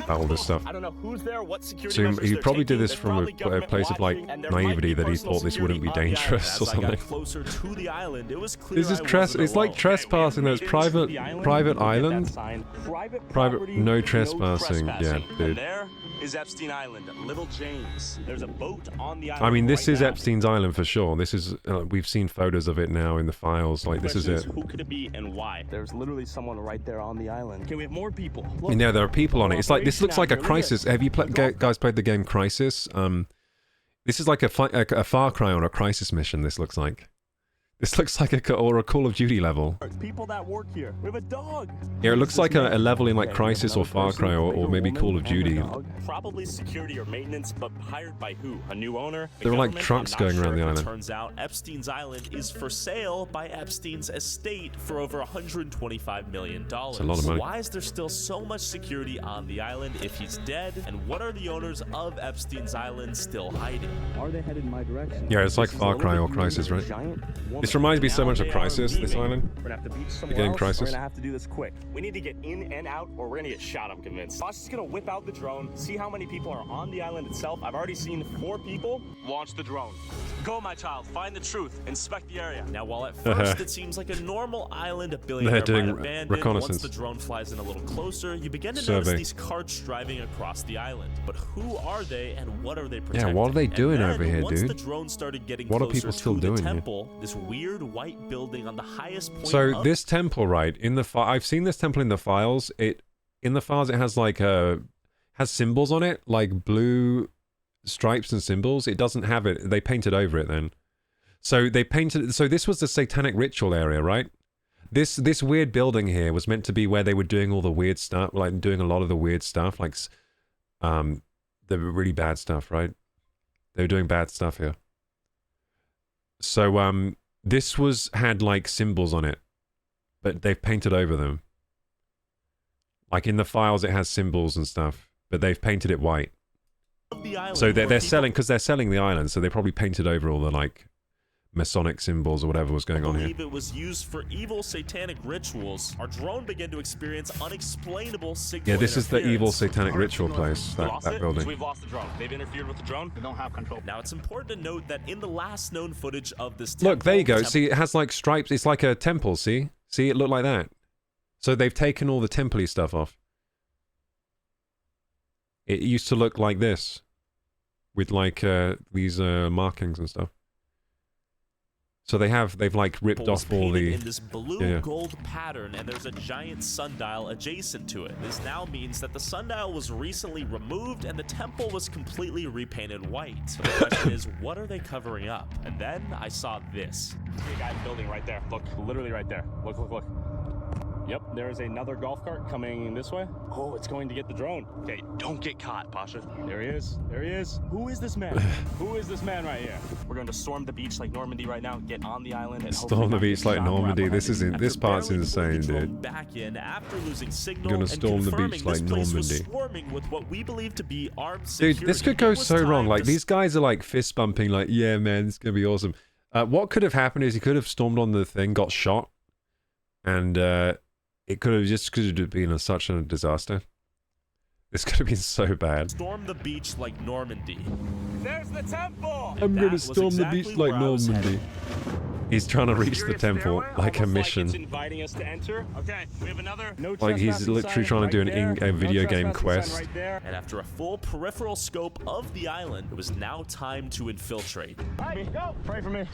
all this stuff. I don't know who's there, what security So measures he they're probably did taking. this There's from probably a government place of like watching, and there might naivety be that he personal thought this wouldn't be security on the dangerous As or I got something. closer to the island, it was clear This is I wasn't it's like alone. trespassing. There's private island. Private no trespassing. Yeah, And dude. there is Epstein Island, Little James. There's a boat on the island. I mean, this right is now. Epstein's Island for sure. This is we've seen photos of it now in the files. Like this is it. Who could it be and why? There's literally someone right there on the island. Okay, we have more people. I mean, there are people on it. It's like this looks like a Crisis. Have you guys played the game Crisis? This is like a Far Cry on a Crisis mission. This looks like. This looks like a Call of Duty level. People that work here. We have a dog. Yeah, it looks like a level in like Crisis or Far Cry or maybe Call of Duty. Probably security or maintenance, but hired by who? A new owner? The There were like government? trucks I'm not going around sure. the It island. turns out Epstein's Island is for sale by Epstein's estate for over $125 million. That's a lot of money. Why is there still so much security on the island if he's dead? And what are the owners of Epstein's Island still hiding? Are they headed in my direction? Yeah, it's like Far Cry or Crisis, right? This reminds me so much of Crisis, this island. We're gonna have to beach The somewhere game else. Crisis. We're gonna have to do this quick. We need to get in and out, or we're gonna get shot. I'm convinced. Josh is gonna whip out the drone, see how many people are on the island itself. I've already seen 4 people. Launch the drone. Go, my child. Find the truth. Inspect the area. Now, while at first it seems like a normal island a billionaire They're doing might abandon, reconnaissance. once the drone flies in a little closer, you begin to Survey. notice these carts driving across the island. But who are they and what are they protecting? what are they doing And then, over here, once dude? the drone started getting What are closer people still to doing the here? temple, this weird white building on the highest point So of this temple, right? I've seen this temple in the files. It has like has symbols on it, like blue stripes and symbols. It doesn't have it. They painted over it then. So this was the satanic ritual area, right? This weird building here was meant to be where they were doing all the weird stuff, like doing a lot of the weird stuff, like the really bad stuff, right? They were doing bad stuff here. So this had like symbols on it, but they've painted over them. Like in the files, it has symbols and stuff, but they've painted it white. the island. So they're where selling, because they're selling the island, so they probably painted over all the like Masonic symbols or whatever was going on here. believe it was used for evil satanic rituals. Our drone began to experience unexplainable signal Yeah, this is the evil interference. satanic ritual place, We that lost it? building. We've lost the drone. They've interfered with the drone. We don't have control. Now, it's important to note that in the last known footage of this Look, there you go. temple- See, it has like stripes. It's like a temple, see? See, it looked like that. So they've taken all the temple-y stuff off. It used to look like this, with like these markings and stuff. So they've like ripped off all the in this blue gold pattern, and there's a giant sundial adjacent to it. This now means that the sundial was recently removed and the temple was completely repainted white. So the question is, what are they covering up? And then I saw this. Big guy building right there. Look, literally right there. Look, look, look. Yep, there is another golf cart coming this way. Oh, it's going to get the drone. Okay, don't get caught, Pasha. There he is. There he is. Who is this man? Who is this man right here? We're going to storm the beach like Normandy right now, get on the island, and storm the beach like Normandy. This part's insane, dude. Back in after losing signal, You're gonna storm the beach like Normandy. With what we believe to be armed dude, this could go so wrong. Like, these guys are like fist bumping, like, yeah, man, this is gonna be awesome. What could have happened is he could have stormed on the thing, got shot, and it could have been such a disaster. This could have been so bad. Storm the beach like Normandy. There's the temple! I'm gonna storm the beach like Normandy. He's trying to reach the temple like a mission. Like it's inviting us to enter. Okay, we have another. Like he's literally trying to do a video game quest. Right there. And after a full peripheral scope of the island, it was now time to infiltrate. Hey, go! Pray for me.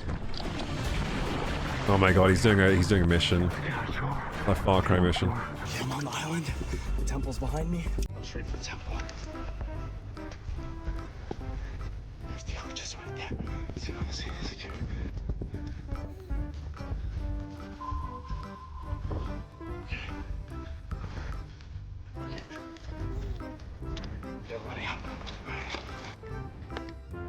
Oh my god, he's doing a mission. A Far Cry mission. I'm on the island. The temple's behind me. Straight for the temple. There's the arches right there. See the security. Everybody up.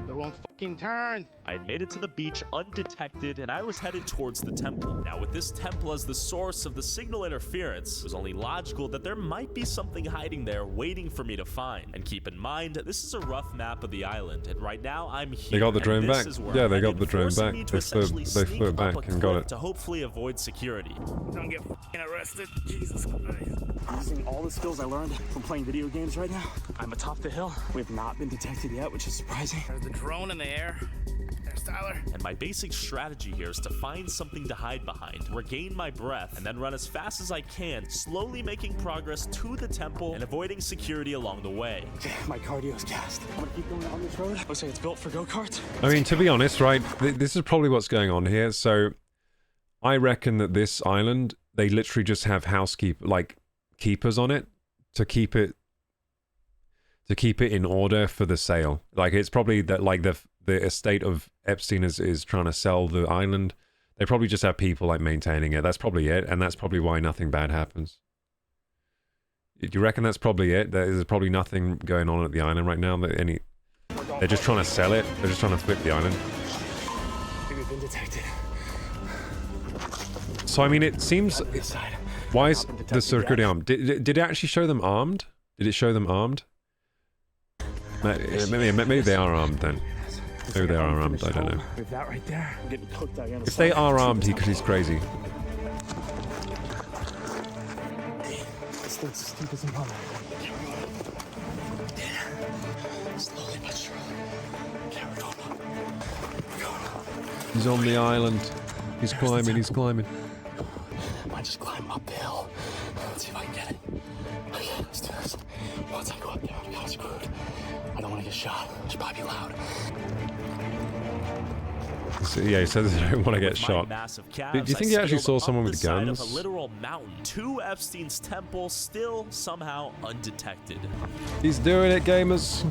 They won't fucking turn. I made it to the beach undetected, and I was headed towards the temple. Now, with this temple as the source of the signal interference, it was only logical that there might be something hiding there waiting for me to find. And keep in mind, this is a rough map of the island, and right now I'm here. They got the drone back. Yeah, they got the drone back. They flew it back and got it. To hopefully avoid security. Don't get fucking arrested. Jesus Christ. Using all the skills I learned from playing video games right now, I'm atop the hill. We have not been detected yet, which is surprising. There's the drone in the air. There's Tyler. And my basic strategy here is to find something to hide behind, regain my breath, and then run as fast as I can, slowly making progress to the temple and avoiding security along the way. Okay, my cardio's gassed. I'm gonna keep going on this road. Looks like it's built for go-karts. I mean, to be honest, right, this is probably what's going on here. So, I reckon that this island, they literally just have keepers on it to keep it in order for the sale. Like, it's probably that, like, the estate of Epstein is trying to sell the island. They probably just have people like maintaining it. That's probably it, and that's probably why nothing bad happens. Do you reckon that's probably it? There's probably nothing going on at the island right now. They're just trying to sell it. They're just trying to flip the island. We've been detected. So I mean, it seems. Why is the security armed? Did it actually show them armed? Did it show them armed? Maybe they are armed then. Maybe they are armed, I don't know. That right there. I'm getting cooked out. If they are armed, he's crazy. This thing's steep as a mother. Slowly but surely. Okay, we're going up. We're going up. He's on the island. He's climbing, he's climbing. I might just climb up the hill. Let's see if I can get it. Okay, let's do this. Once I go up there, I'm kind of screwed. I don't want to get shot. It should probably be loud. So, yeah, he says he don't want to get shot. Do you think he actually saw someone with guns? Of a literal mountain to Epstein's temple, still somehow undetected. He's doing it, gamers.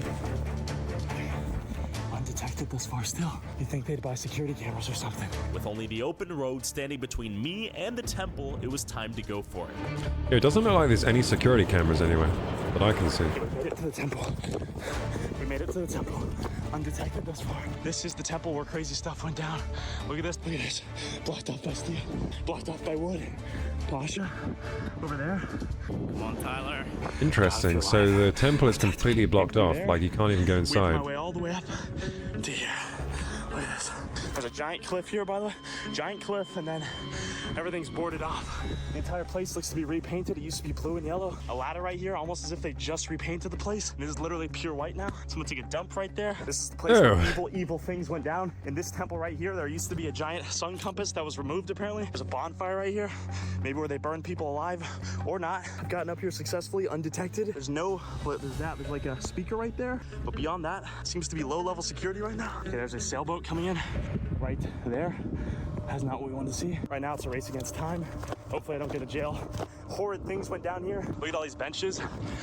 Undetected thus far still. You think they'd buy security cameras or something? With only the open road standing between me and the temple, it was time to go for it. Yeah, it doesn't look like there's any security cameras anywhere that I can see. We made it to the temple. We made it to the temple. Undetected thus far. This is the temple where crazy stuff went down. Look at this. Look at this. Blocked off by steel. Blocked off by wood. Pasha, over there. Come on, Tyler. Interesting. So the temple is completely blocked off. Like, you can't even go inside. My way all the way up to here. Look at this. There's a giant cliff here, by the way. Giant cliff, and then everything's boarded off. The entire place looks to be repainted. It used to be blue and yellow. A ladder right here, almost as if they just repainted the place. And this is literally pure white now. Someone took a dump right there. This is the place where evil things went down. In this temple right here, there used to be a giant sun compass that was removed, apparently. There's a bonfire right here. Maybe where they burn people alive or not. I've gotten up here successfully, undetected. There's there's like a speaker right there. But beyond that, seems to be low-level security right now. Okay, there's a sailboat coming in right there. That's not what we wanted to see. Right now, it's a race against time. Hopefully I don't get to jail. Horrid things went down here. Look at all these benches.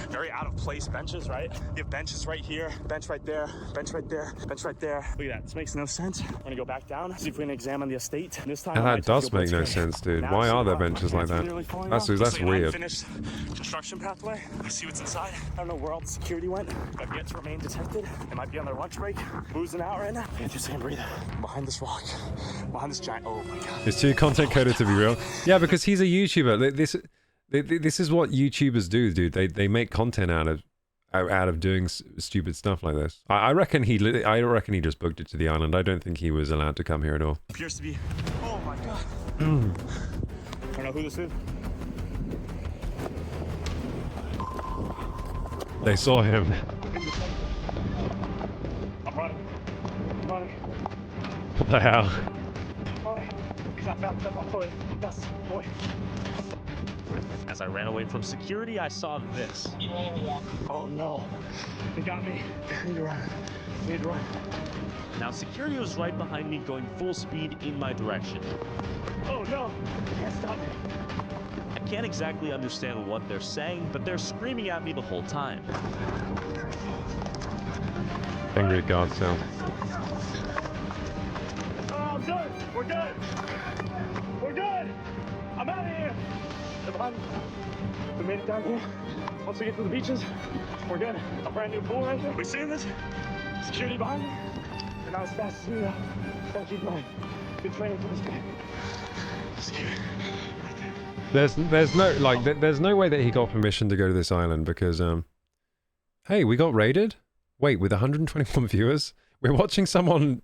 Very out of place benches, right? You have benches right here, bench right there, bench right there, bench right there. Look at that, this makes no sense. We're gonna go back down, see if we can examine the estate. This time, and that does make no sense, dude. Why are there benches like that? That's weird. Unfinished construction pathway. Let's see what's inside. I don't know where all the security went. I've yet to remain detected. They might be on their lunch break, boozing out right now. Can't just breathe. Behind this rock, behind this giant, oh my God. It's too content coded to be real. Yeah, because he's a YouTuber. This is what YouTubers do, dude. They make content out of doing stupid stuff like this. I reckon he just booked it to the island. I don't think he was allowed to come here at all. Appears to be. Oh my God. I don't know who this is. They saw him. I'm running. I'm running. What the hell? As I ran away from security, I saw this. Oh no. They got me. I need to run. I need to run. Now security was right behind me going full speed in my direction. Oh no. They can't stop me. I can't exactly understand what they're saying, but they're screaming at me the whole time. Angry God sound. Oh, I'm done. We're good. We're good. I'm out of here. They're behind me. We made it down here. Once we get to the beaches, we're good. A brand new pool right here. We seeing this? Security behind me. And now as fast as we go. Gotta keep going. Good training for this day. Security. There's no way that he got permission to go to this island because hey, we got raided. Wait, with 121 viewers, we're watching someone.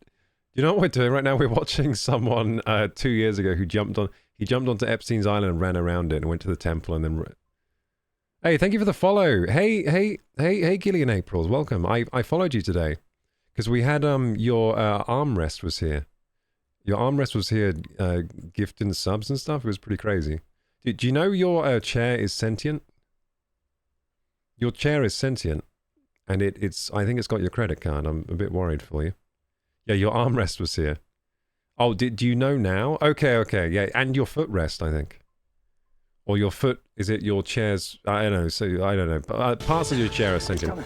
You know what we're doing right now? We're watching someone 2 years ago who jumped onto Epstein's island and ran around it and went to the temple and then. Hey, thank you for the follow. Hey, Gillian Aprils, welcome. I followed you today because we had your armrest was here. Your armrest was here, gifting subs and stuff. It was pretty crazy. Do you know your chair is sentient? Your chair is sentient, and it's. I think it's got your credit card. I'm a bit worried for you. Yeah, your armrest was here. Oh, do you know now? Okay, yeah, and your footrest, I think. Or your foot, is it your chair's, I don't know, so I don't know. Parts of your chair are sentient.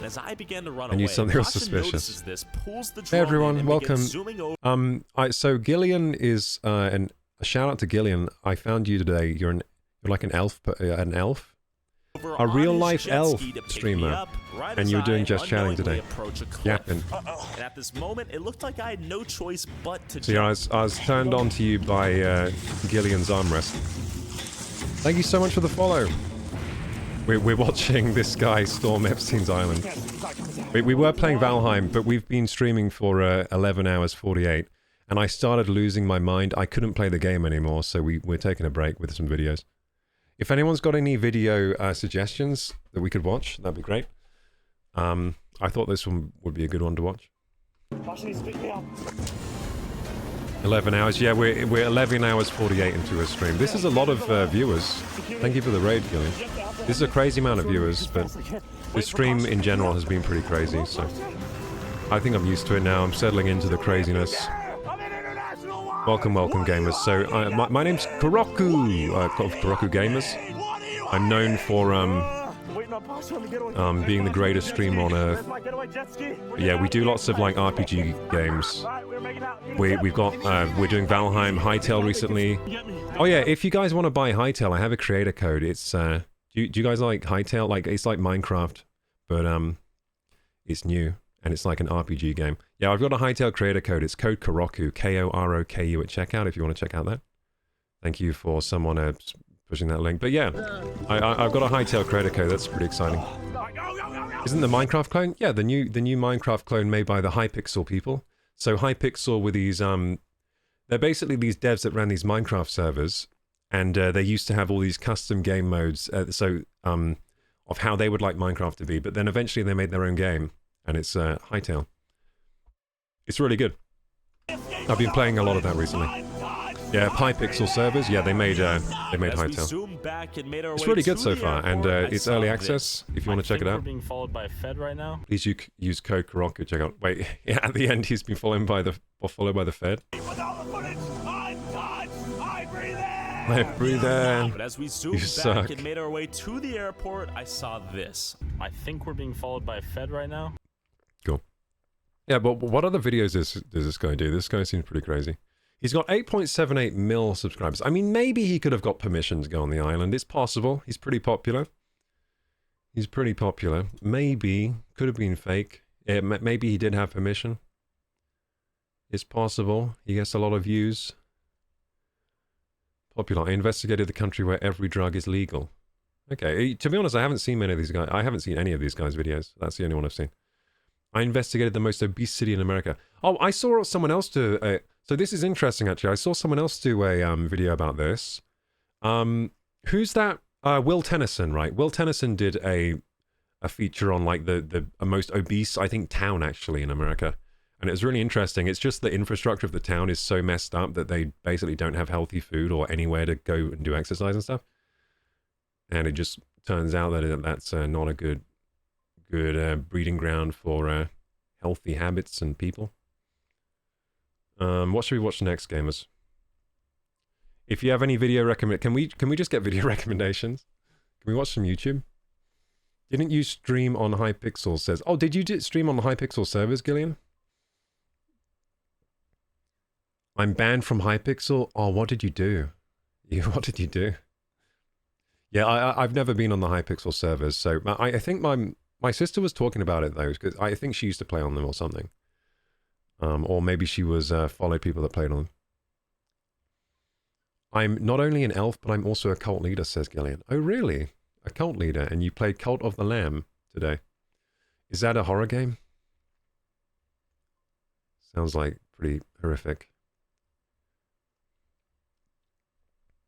As I began to run I knew away, something was Tasha suspicious. this, pulls the Hey drone everyone, in and welcome. begins zooming over. So Gillian is, and a shout out to Gillian. I found you today. You're like an elf, a real life elf streamer, and you were doing Just Chatting today. Yapping. And at this moment, it looked like I had no choice but to. So yeah, I was turned on to you by Gillian's armrest. Thank you so much for the follow. We're watching this guy storm Epstein's island. We were playing Valheim, but we've been streaming for 11 hours 48, and I started losing my mind. I couldn't play the game anymore, so we're taking a break with some videos. If anyone's got any video suggestions that we could watch, that'd be great. I thought this one would be a good one to watch. 11 hours, yeah, we're 11 hours 48 into a stream. This is a lot of viewers. Thank you for the raid, Gillian. This is a crazy amount of viewers, but this stream in general has been pretty crazy, so I think I'm used to it now. I'm settling into the craziness. Welcome, gamers. So my name's Koroku, KorokuGamers. I'm known for being the greatest streamer on earth. Yeah, we do lots of like RPG games. We're doing Valheim, Hytale recently. Oh yeah, if you guys want to buy Hytale, I have a creator code. It's do you guys like Hytale? Like it's like Minecraft, but it's new and it's like an RPG game. Yeah, I've got a Hytale creator code. It's code Koroku, Koroku at checkout. If you want to check out that. Thank you for someone pushing that link. But yeah, I've got a Hytale creator code. That's pretty exciting. Isn't the Minecraft clone? Yeah, the new Minecraft clone made by the Hypixel people. So Hypixel were these, they're basically these devs that ran these Minecraft servers, and they used to have all these custom game modes, of how they would like Minecraft to be, but then eventually they made their own game, and it's Hytale. It's really good. I've been playing a lot of that recently. Yeah, Hypixel servers, yeah, they made Hytale. It's really good so far, and it's early access, if you want to check it out. Being followed by a Fed right now. Please use code Koroku, check out. Wait, yeah, at the end he's been followed by the Fed. I breathe in. But as we zoomed back and made our way to the airport, I saw this. I think we're being followed by a Fed right now. Cool. Yeah, but what other videos does this guy do? This guy seems pretty crazy. He's got 8.78 mil subscribers. I mean, maybe he could have got permission to go on the island. It's possible. He's pretty popular. He's pretty popular. Maybe. Could have been fake. Yeah, maybe he did have permission. It's possible. He gets a lot of views. Popular. I investigated the country where every drug is legal. Okay, to be honest, I haven't seen many of these guys. I haven't seen any of these guys' videos. That's the only one I've seen. I investigated the most obese city in America. Oh, I saw someone else do so this is interesting, actually. I saw someone else do a video about this. Who's that? Will Tennyson, right? Will Tennyson did a feature on, like, the most obese, I think, town, actually, in America. And it was really interesting. It's just the infrastructure of the town is so messed up that they basically don't have healthy food or anywhere to go and do exercise and stuff. And it just turns out that that's not a good breeding ground for healthy habits and people. What should we watch next, gamers? If you have any video can we just get video recommendations? Can we watch some YouTube? Didn't you stream on Hypixel? Says, oh, did you stream on the Hypixel servers, Gillian? I'm banned from Hypixel. Oh, what did you do? What did you do? Yeah, I've never been on the Hypixel servers, so I think my sister was talking about it, though, because I think she used to play on them or something. Or maybe she was followed people that played on them. I'm not only an elf, but I'm also a cult leader, says Gillian. Oh, really? A cult leader, and you played Cult of the Lamb today. Is that a horror game? Sounds like pretty horrific.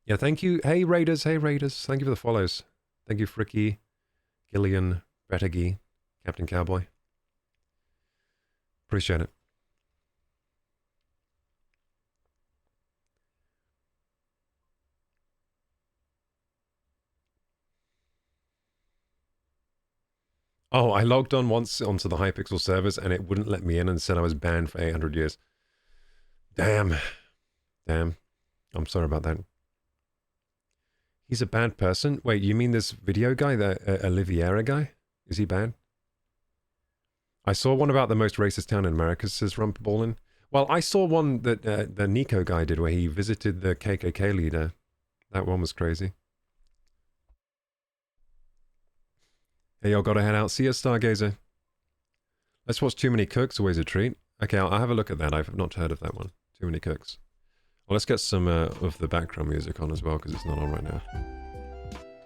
Yeah, thank you. Hey, Raiders. Hey, Raiders. Thank you for the follows. Thank you, Fricky, Gillian, Brettagi, Captain Cowboy. Appreciate it. Oh, I logged on once onto the Hypixel servers and it wouldn't let me in and said I was banned for 800 years. Damn. Damn. I'm sorry about that. He's a bad person? Wait, you mean this video guy, the Oliveira guy? Is he bad? I saw one about the most racist town in America, says Rumpballin. Well, I saw one that the Nico guy did where he visited the KKK leader. That one was crazy. Hey, y'all gotta head out. See ya, Stargazer. Let's watch Too Many Cooks, always a treat. Okay, I'll have a look at that. I've not heard of that one. Too Many Cooks. Well, let's get some of the background music on as well, because it's not on right now.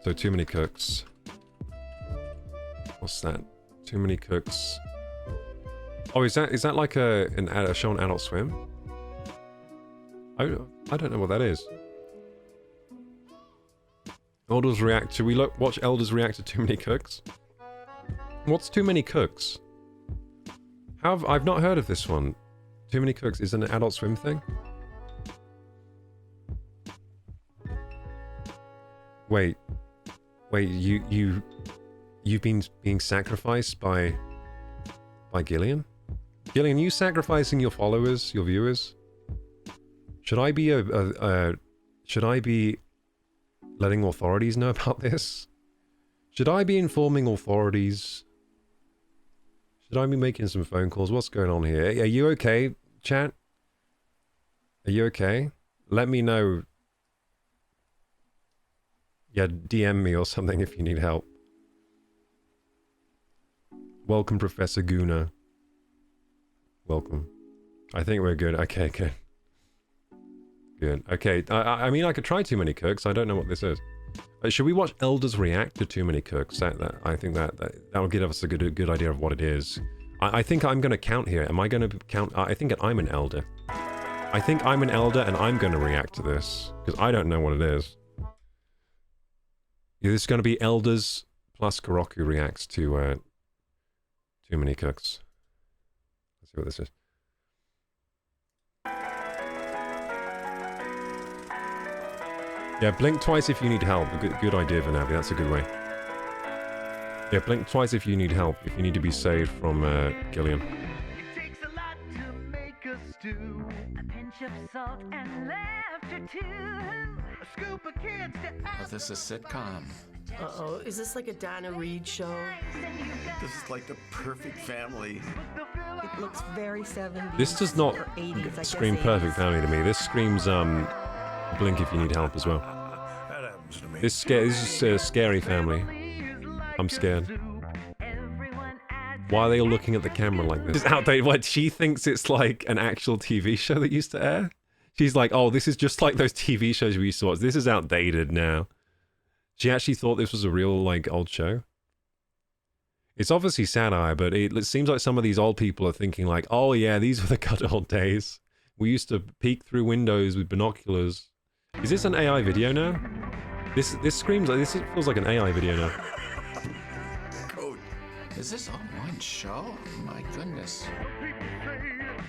So, Too Many Cooks. What's that? Too Many Cooks. Oh, is that like a show on Adult Swim? I don't know what that is. Elders react. Should we watch Elders react to Too Many Cooks? What's Too Many Cooks? I've not heard of this one. Too Many Cooks is an Adult Swim thing? Wait, you've been being sacrificed by Gillian? Gillian, you sacrificing your followers, your viewers? Should I be should I be letting authorities know about this? Should I be informing authorities? Should I be making some phone calls? What's going on here? Are you okay, chat? Are you okay? Let me know. Yeah, DM me or something if you need help. Welcome, Professor Guna. Welcome. I think we're good. Okay, good. Good. Okay, I mean, I could try Too Many Cooks. I don't know what this is. Should we watch Elders react to Too Many Cooks? I think that'll give us a good idea of what it is. I think I'm going to count here. Am I going to count? I think I'm an elder. I think I'm an elder and I'm going to react to this. Because I don't know what it is. Yeah, this is going to be elders plus Koroku reacts to Too Many Cooks. Let's see what this is. Yeah, blink twice if you need help. Good idea, Vanavi. That's a good way. Yeah, blink twice if you need help. If you need to be saved from Gillian. It takes a lot to make a stew. A pinch of salt and laughter too. A scoop of kids to Oh, this is a sitcom. Uh-oh, is this like a Dinah Reed show? This is like the perfect family. It looks very 70s. This does not or 80s, I guess scream 80s. perfect family to me. This screams blink if you need help as well. That happens to me. This is a scary family. I'm scared. Why are they all looking at the camera like this? It's outdated. What, she thinks it's like an actual TV show that used to air? She's like, oh, this is just like those TV shows we used to watch. This is outdated now. She actually thought this was a real, like, old show. It's obviously satire, but it seems like some of these old people are thinking like, oh yeah, these were the good old days. We used to peek through windows with binoculars. Is this an AI video now? This screams like, this feels like an AI video now. Code. Is this all one show? My goodness.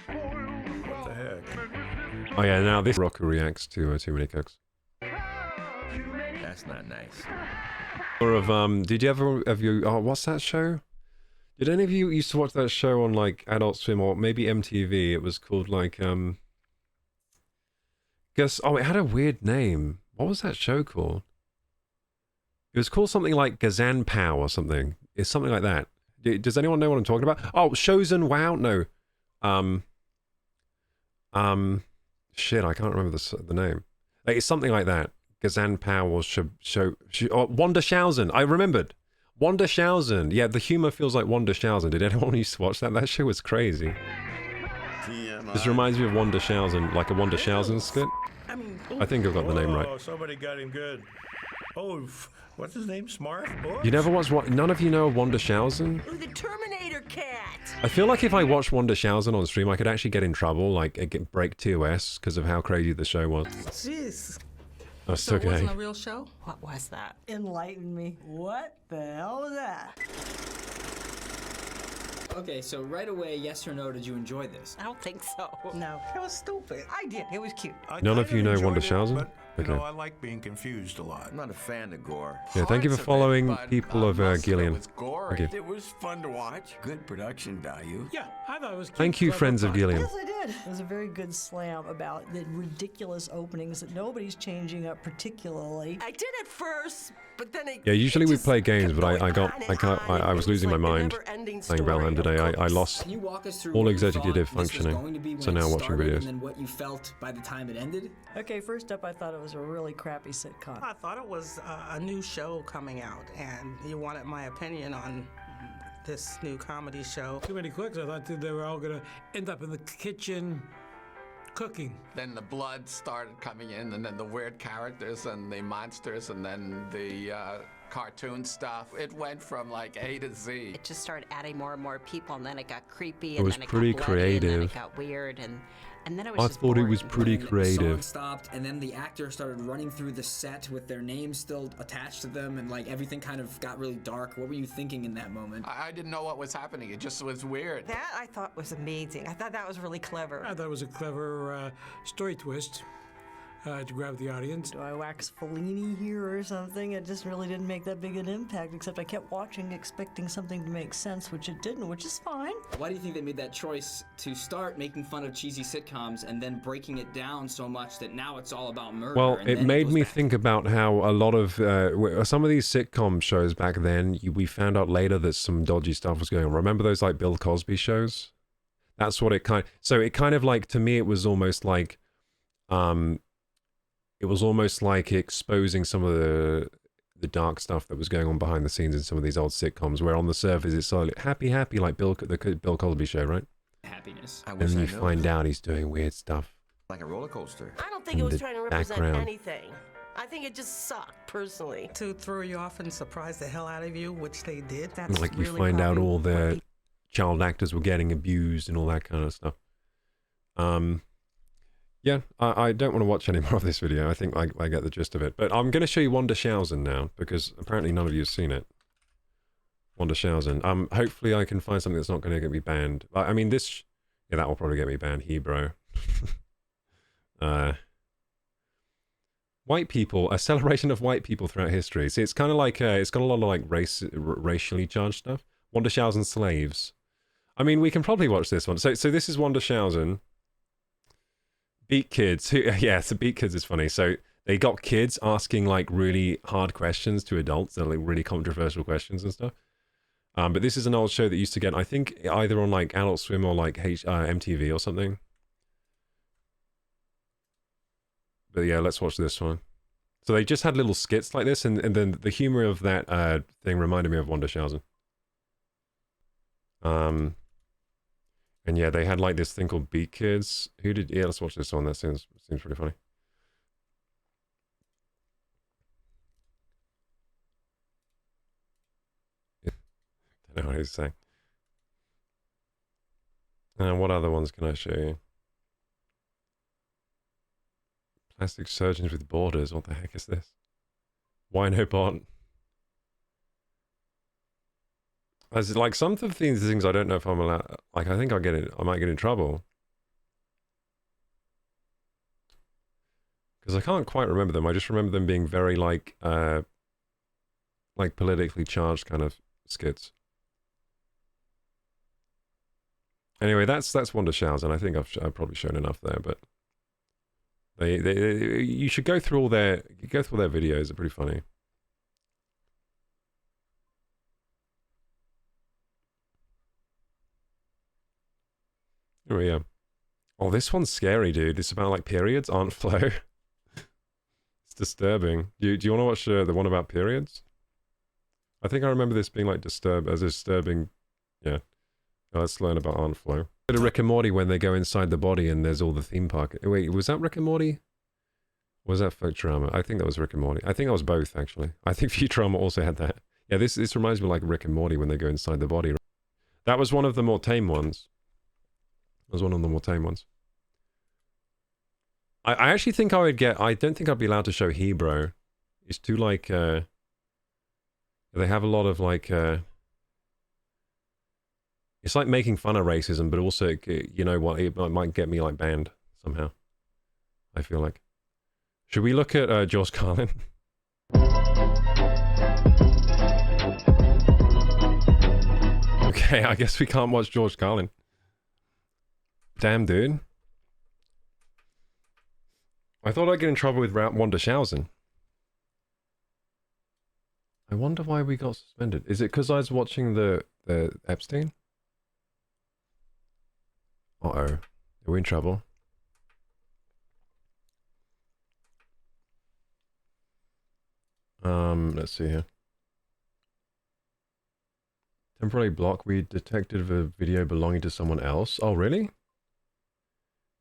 What the heck? Oh yeah, now this Roku reacts to Too Many Cooks. That's not nice. Or of did you ever oh, what's that show? Did any of you used to watch that show on like Adult Swim or maybe MTV? It was called like guess oh, it had a weird name. What was that show called? It was called something like Gazan Pow or something. It's something like that. Does anyone know what I'm talking about? Oh, Shozen Wow. No. Shit, I can't remember the name. Like, it's something like that. Gazan Pow or Wanda Shausen. I remembered. Wanda Shausen. Yeah, the humor feels like Wanda Shausen. Did anyone used to watch that? That show was crazy. This reminds me of Wanda Shausen, like a Wanda Shausen skit. I think I've got the name right. Oh, somebody got him good. Oh, what's his name? Smart? Oh. You never watched what? None of you know Wanda Shausen? Ooh, the Terminator cat! I feel like if I watched Wanda Shausen on stream, I could actually get in trouble, like break TOS because of how crazy the show was. Jeez. That's So okay. it wasn't a real show? What was that? Enlighten me. What the hell was that? Okay, so right away, yes or no, did you enjoy this? I don't think so. No. It was stupid. I did. It was cute. None of you know Wanda Shausen? But, you Okay. know, I like being confused a lot. I'm not a fan of gore. Yeah, thank you for Parts of it, following but, people of most it Gillian. was gory. Thank you. It was fun to watch. Good production value. Yeah, I thought it was cute. Thank you, clever, friends of fun. Gillian. Yes, I did. It was a very good slam about the ridiculous openings that nobody's changing up particularly. I did at first, but then it. Yeah, usually it we just play games, kept but I going got, on I and can't, on, I and was it losing my like a mind never-ending playing story Valheim of today. I course. lost Can you walk us through all what you executive thought this was functioning. going to be when So it now watching started, videos. And then what you felt by the time it ended? Okay, first up, I thought it was a really crappy sitcom. I thought it was a new show coming out, and you wanted my opinion on this new comedy show. Too Many Cooks. I thought that they were all going to end up in the kitchen cooking. Then the blood started coming in, and then the weird characters and the monsters, and then the cartoon stuff. It went from like A to Z. It just started adding more and more people, and then it got creepy, It and was then it pretty got bloody, and then creative. it got weird, and then it was I just thought it was boring. pretty When the creative. song stopped, and then the actor started running through the set with their names still attached to them, and like everything kind of got really dark. What were you thinking in that moment? I didn't know what was happening. It just was weird. That I thought was amazing. I thought that was really clever. I thought it was a clever story twist to grab the audience. Do I wax Fellini here or something? It just really didn't make that big an impact, except I kept watching expecting something to make sense, which it didn't, which is fine. Why do you think they made that choice to start making fun of cheesy sitcoms and then breaking it down so much that now it's all about murder? Well, and it then made goes me back think about how a lot of some of these sitcom shows back then, we found out later that some dodgy stuff was going on. Remember those like Bill Cosby shows? That's what it so it kind of like, to me, it was almost like exposing some of the dark stuff that was going on behind the scenes in some of these old sitcoms, where on the surface it's so like happy, like the Bill Cosby show, right? happiness. I And wish then I you knew. find out he's doing weird stuff. Like a roller coaster. I don't think In it was the trying to represent background. anything. I think it just sucked, personally. To throw you off and surprise the hell out of you, which they did. That's Like you really find out probably all what the child actors were getting abused and all that kind of stuff. Yeah, I don't want to watch any more of this video. I think I get the gist of it. But I'm going to show you Wundershausen now, because apparently none of you have seen it. Wundershausen. Hopefully I can find something that's not going to get me banned. I mean, this... Yeah, that will probably get me banned. Hebrew. White people, a celebration of white people throughout history. See, it's kind of like, it's got a lot of like racially charged stuff. Wundershausen slaves. I mean, we can probably watch this one. So this is Wundershausen. Beat Kids. Yeah, so Beat Kids is funny. So they got kids asking like really hard questions to adults, and like really controversial questions and stuff. But this is an old show that used to get, I think, either on like Adult Swim or like MTV or something. But yeah, let's watch this one. So they just had little skits like this, and then the humor of that thing reminded me of Wundershausen. And yeah, they had like this thing called Beat Kids. Who did? Yeah, let's watch this one. That seems pretty funny. Don't know what he's saying. And what other ones can I show you? Plastic surgeons with borders. What the heck is this? Wino bot. As like some of the things I don't know if I'm allowed. Like I think I might get in trouble because I can't quite remember them. I just remember them being very like politically charged kind of skits. Anyway, that's Wundershausen. I think I've probably shown enough there, but you should go through all their videos. They're pretty funny. Oh yeah. Oh, this one's scary, dude. It's about like periods aren't flow. It's disturbing. Do you want to watch the one about periods? I think I remember this being like disturbing. Yeah. Let's learn about Aunt Flo. Bit of Rick and Morty when they go inside the body and there's all the theme park. Wait, was that Rick and Morty? Or was that Futurama? I think that was Rick and Morty. I think that was both, actually. I think Futurama also had that. Yeah, this reminds me of like Rick and Morty when they go inside the body. That was one of the more tame ones. That was one of the more tame ones. I actually think I would get... I don't think I'd be allowed to show Hebrew. It's too like... they have a lot of like... It's like making fun of racism, but also, you know what, it might get me like banned somehow. I feel like. Should we look at George Carlin? Okay, I guess we can't watch George Carlin. Damn, dude. I thought I'd get in trouble with Wundershausen. I wonder why we got suspended. Is it because I was watching the Epstein? Uh-oh. Are we in trouble? Let's see here. Temporarily block. We detected a video belonging to someone else. Oh, really?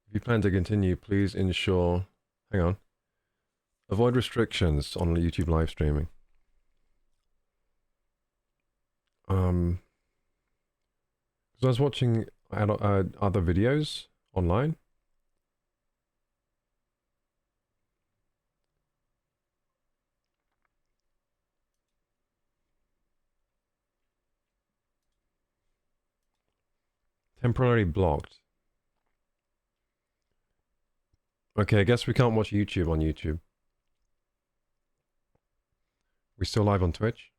If you plan to continue, please ensure... Hang on. Avoid restrictions on YouTube live streaming. Because I was watching other videos online. Temporarily blocked. Okay, I guess we can't watch YouTube on YouTube. We still live on Twitch?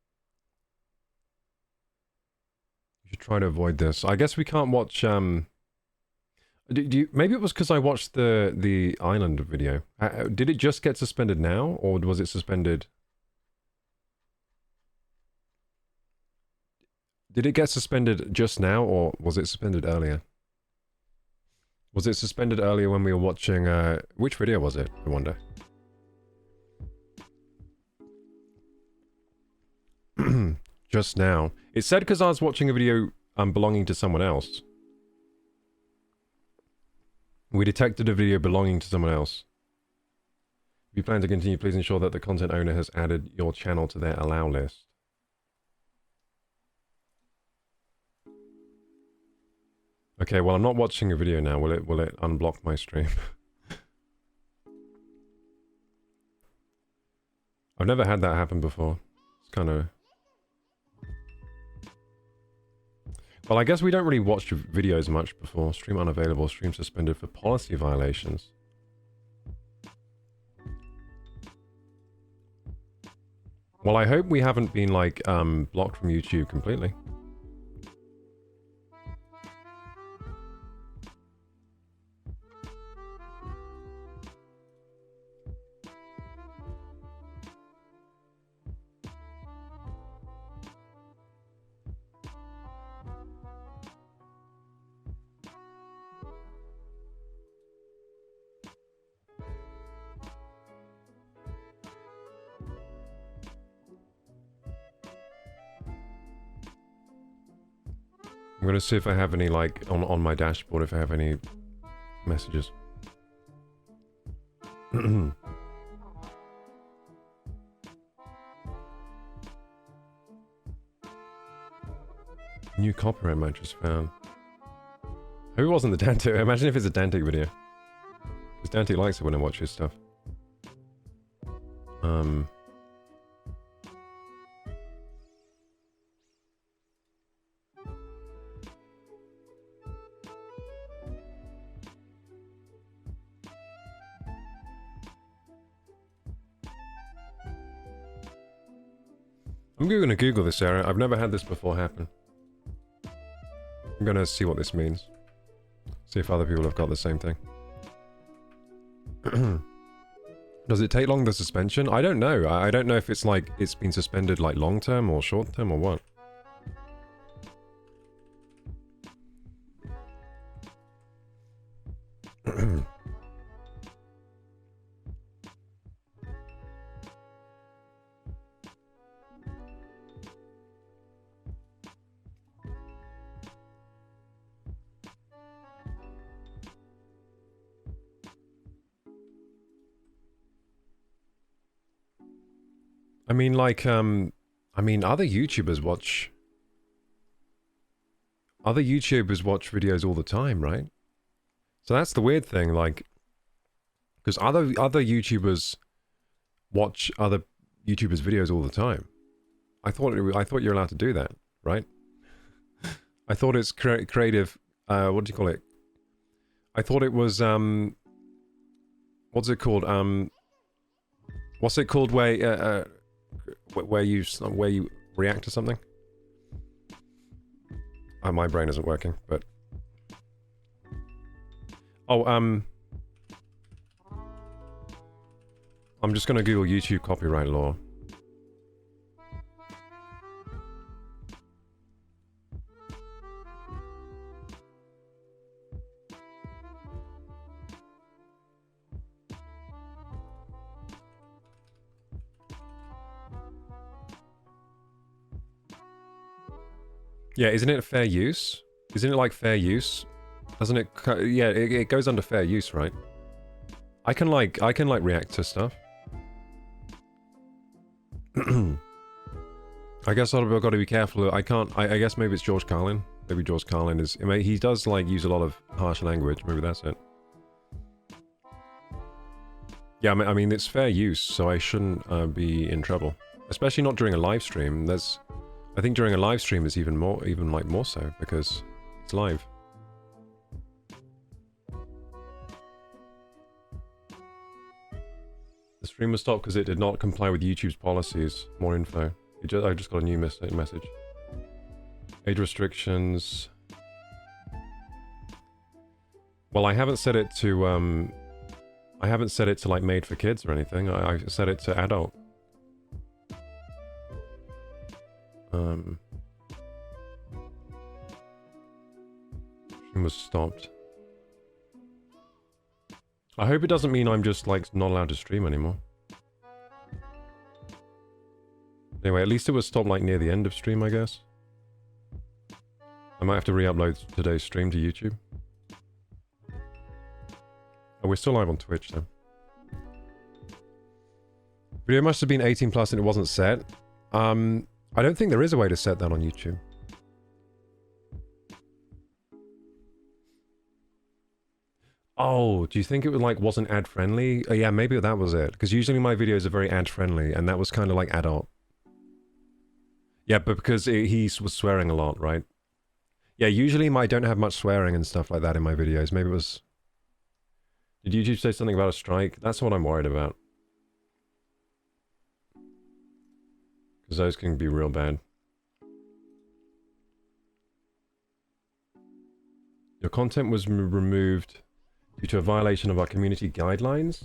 You should try to avoid this. I guess we can't watch, maybe it was because I watched the island video. Did it just get suspended now, or was it suspended? Did it get suspended just now, or was it suspended earlier? Was it suspended earlier when we were watching, which video was it, I wonder? Just now. It said because I was watching a video belonging to someone else. We detected a video belonging to someone else. If you plan to continue, please ensure that the content owner has added your channel to their allow list. Okay, well, I'm not watching a video now. Will it unblock my stream? I've never had that happen before. It's kind of... Well, I guess we don't really watch videos much before. Stream unavailable, stream suspended for policy violations. Well, I hope we haven't been, like, blocked from YouTube completely. I'm gonna see if I have any, like, on my dashboard, if I have any messages. New copyright mattress found. Hope it wasn't the Dante. Imagine if it's a Dante video. Because Dante likes it when I watch his stuff. I'm going to Google this error. I've never had this before happen. I'm going to see what this means. See if other people have got the same thing. Does it take long, the suspension? I don't know. I don't know if it's like, it's been suspended like long term or short term or what. I mean, like, I mean, other YouTubers watch videos all the time, right? So that's the weird thing, like, because other YouTubers watch other YouTubers' videos all the time. I thought you're allowed to do that, right? I thought it's creative. What do you call it? I thought it was what's it called? What's it called? Where you react to something? My brain isn't working, but I'm just gonna Google YouTube copyright law. Yeah, isn't it fair use? Isn't it like fair use? Doesn't it? Yeah, it goes under fair use, right? I can like react to stuff. I guess I've got to be careful. I can't. I guess maybe it's George Carlin. Maybe George Carlin is. I mean, he does like use a lot of harsh language. Maybe that's it. Yeah, I mean it's fair use, so I shouldn't be in trouble. Especially not during a live stream. I think during a live stream is even more so, because it's live. The stream was stopped because it did not comply with YouTube's policies. More info. I just got a new message. Age restrictions. Well, I haven't set it to like made for kids or anything. I set it to adult. Stream was stopped. I hope it doesn't mean I'm just like not allowed to stream anymore. Anyway, at least it was stopped like near the end of stream, I guess. I might have to re-upload today's stream to YouTube. Oh, we're still live on Twitch though. Video must have been 18 plus and it wasn't set. I don't think there is a way to set that on YouTube. Oh, do you think it was like wasn't ad friendly? Oh, yeah, maybe that was it. Because usually my videos are very ad friendly, and that was kind of like adult. Yeah, but because he was swearing a lot, right? Yeah, usually I don't have much swearing and stuff like that in my videos. Maybe it was... Did YouTube say something about a strike? That's what I'm worried about. Because those can be real bad. Your content was removed due to a violation of our community guidelines.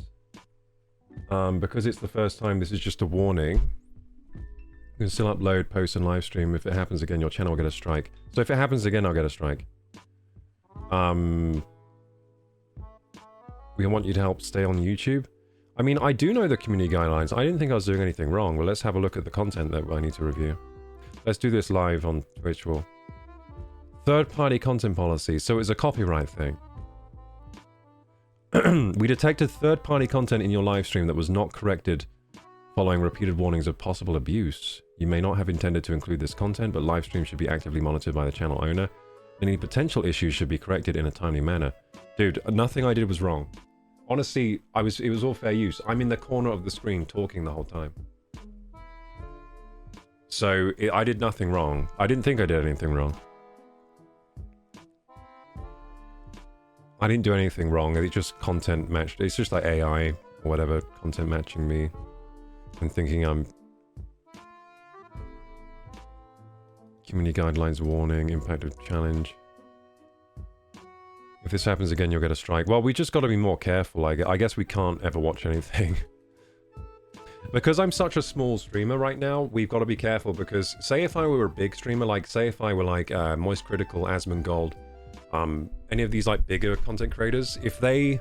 Because it's the first time, this is just a warning. You can still upload, post, and live stream. If it happens again, your channel will get a strike. So if it happens again, I'll get a strike. We want you to help stay on YouTube. I mean, I do know the community guidelines. I didn't think I was doing anything wrong. Well, let's have a look at the content that I need to review. Let's do this live on Twitch. Third-party content policy. So it's a copyright thing. We detected third-party content in your live stream that was not corrected following repeated warnings of possible abuse. You may not have intended to include this content, but live stream should be actively monitored by the channel owner. Any potential issues should be corrected in a timely manner. Dude, nothing I did was wrong. Honestly, it was all fair use. I'm in the corner of the screen talking the whole time. So, I did nothing wrong. I didn't think I did anything wrong. I didn't do anything wrong. It's just content matched. It's just like AI or whatever, content matching me and thinking I'm... Community guidelines warning, impact of challenge. If this happens again, you'll get a strike. Well, we just got to be more careful. I guess we can't ever watch anything. Because I'm such a small streamer right now, we've got to be careful because say if I were a big streamer, like say if I were like Moist Critical, Asmongold, any of these like bigger content creators, if they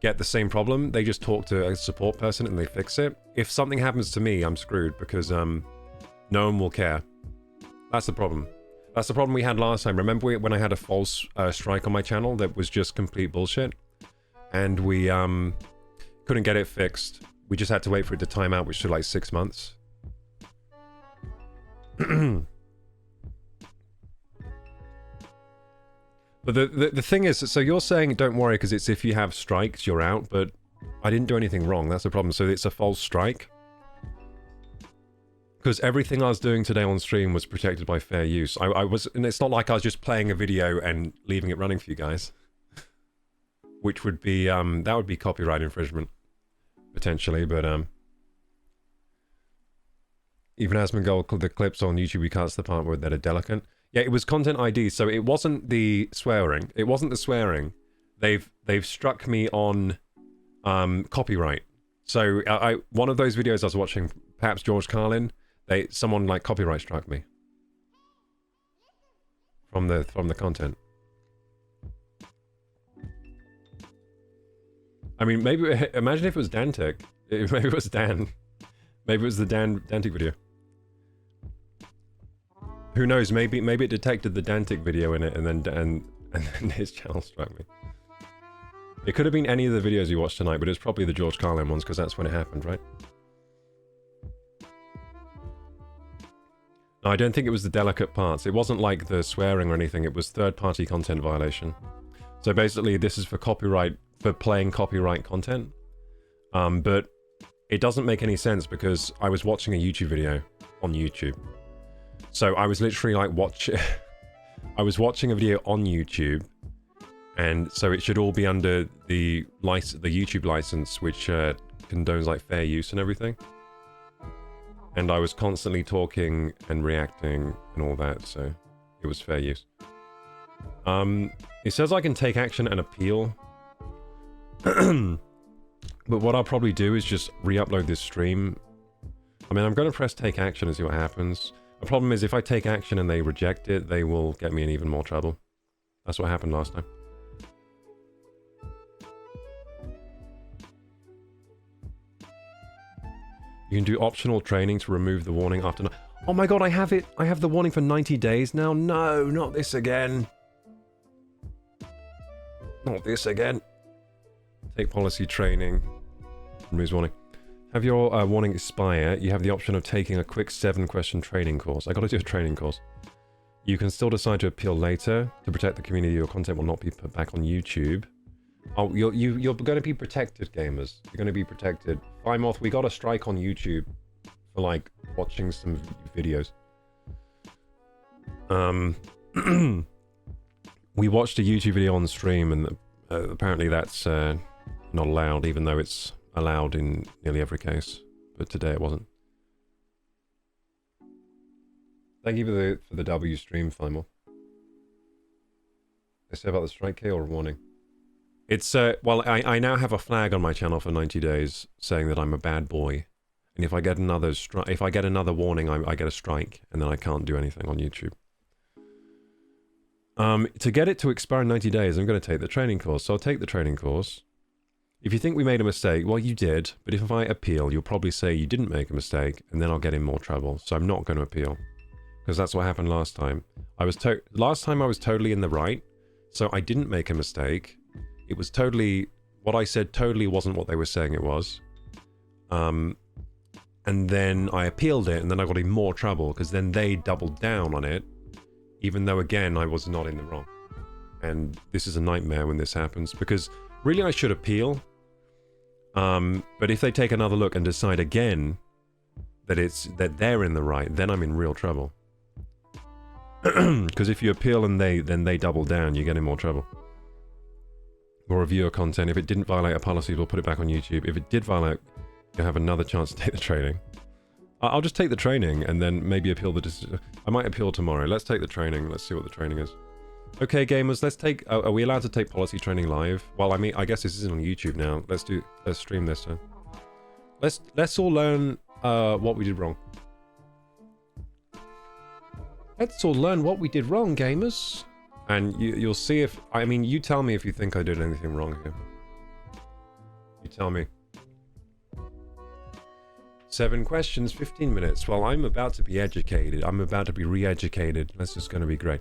get the same problem, they just talk to a support person and they fix it. If something happens to me, I'm screwed because no one will care. That's the problem. That's the problem we had last time. Remember when I had a false strike on my channel that was just complete bullshit? And we couldn't get it fixed. We just had to wait for it to time out, which took like 6 months. But the thing is, so you're saying don't worry because it's if you have strikes, you're out, but I didn't do anything wrong. That's the problem. So it's a false strike. Because everything I was doing today on stream was protected by fair use. I was, and it's not like I was just playing a video and leaving it running for you guys. Which would be, that would be copyright infringement. Potentially, but, even Asmongold, the clips on YouTube, we can't the part where that are delicate. Yeah, it was content ID, so it wasn't the swearing. It wasn't the swearing. They've struck me on, copyright. So, one of those videos I was watching, perhaps George Carlin, someone like copyright struck me from the content. I mean, maybe imagine if it was Dantic. Maybe it was Dan. Maybe it was the Dantic video. Who knows? Maybe it detected the Dantic video in it, and then his channel struck me. It could have been any of the videos you watched tonight, but it's probably the George Carlin ones because that's when it happened, right? No, I don't think it was the delicate parts. It wasn't like the swearing or anything. It was third-party content violation. So basically, this is for copyright, for playing copyright content. But it doesn't make any sense because I was watching a YouTube video on YouTube. So I was literally like I was watching a video on YouTube, and so it should all be under the YouTube license, which condones like fair use and everything. And I was constantly talking and reacting and all that, so it was fair use. It says I can take action and appeal. But what I'll probably do is just re-upload this stream. I mean, I'm going to press take action and see what happens. The problem is if I take action and they reject it, they will get me in even more trouble. That's what happened last time. You can do optional training to remove the warning after... Oh my god, I have it! I have the warning for 90 days now. No, not this again. Not this again. Take policy training. Removes warning. Have your warning expire, you have the option of taking a quick 7-question training course. I gotta do a training course. You can still decide to appeal later. To protect the community, your content will not be put back on YouTube. Oh, you're going to be protected, gamers. You're going to be protected. Flymoth, we got a strike on YouTube for like watching some videos. We watched a YouTube video on stream, and apparently that's not allowed, even though it's allowed in nearly every case. But today it wasn't. Thank you for the W stream, Flymoth. They say about the strike K or a warning? It's, well, I now have a flag on my channel for 90 days saying that I'm a bad boy. And if I get another warning, I get a strike, and then I can't do anything on YouTube. To get it to expire in 90 days, I'm going to take the training course. So I'll take the training course. If you think we made a mistake, well, you did. But if I appeal, you'll probably say you didn't make a mistake, and then I'll get in more trouble. So I'm not going to appeal. Because that's what happened last time. Last time I was totally in the right, so I didn't make a mistake. It was totally, what I said totally wasn't what they were saying it was. And then I appealed it, and then I got in more trouble, because then they doubled down on it, even though, again, I was not in the wrong. And this is a nightmare when this happens, because really I should appeal. But if they take another look and decide again that they're in the right, then I'm in real trouble. Because if you appeal and then they double down, you get in more trouble. More reviewer content. If it didn't violate our policies, we'll put it back on YouTube. If it did violate, you'll have another chance to take the training. I'll just take the training and then maybe appeal the decision. I might appeal tomorrow. Let's take the training. Let's see what the training is. Okay, gamers, let's take... Are we allowed to take policy training live? Well, I mean, I guess this isn't on YouTube now. Let's stream this time. Let's all learn what we did wrong. Let's all learn what we did wrong, gamers. And you'll see if... I mean, you tell me if you think I did anything wrong here. You tell me. 7 questions, 15 minutes. Well, I'm about to be educated. I'm about to be re-educated. This is going to be great.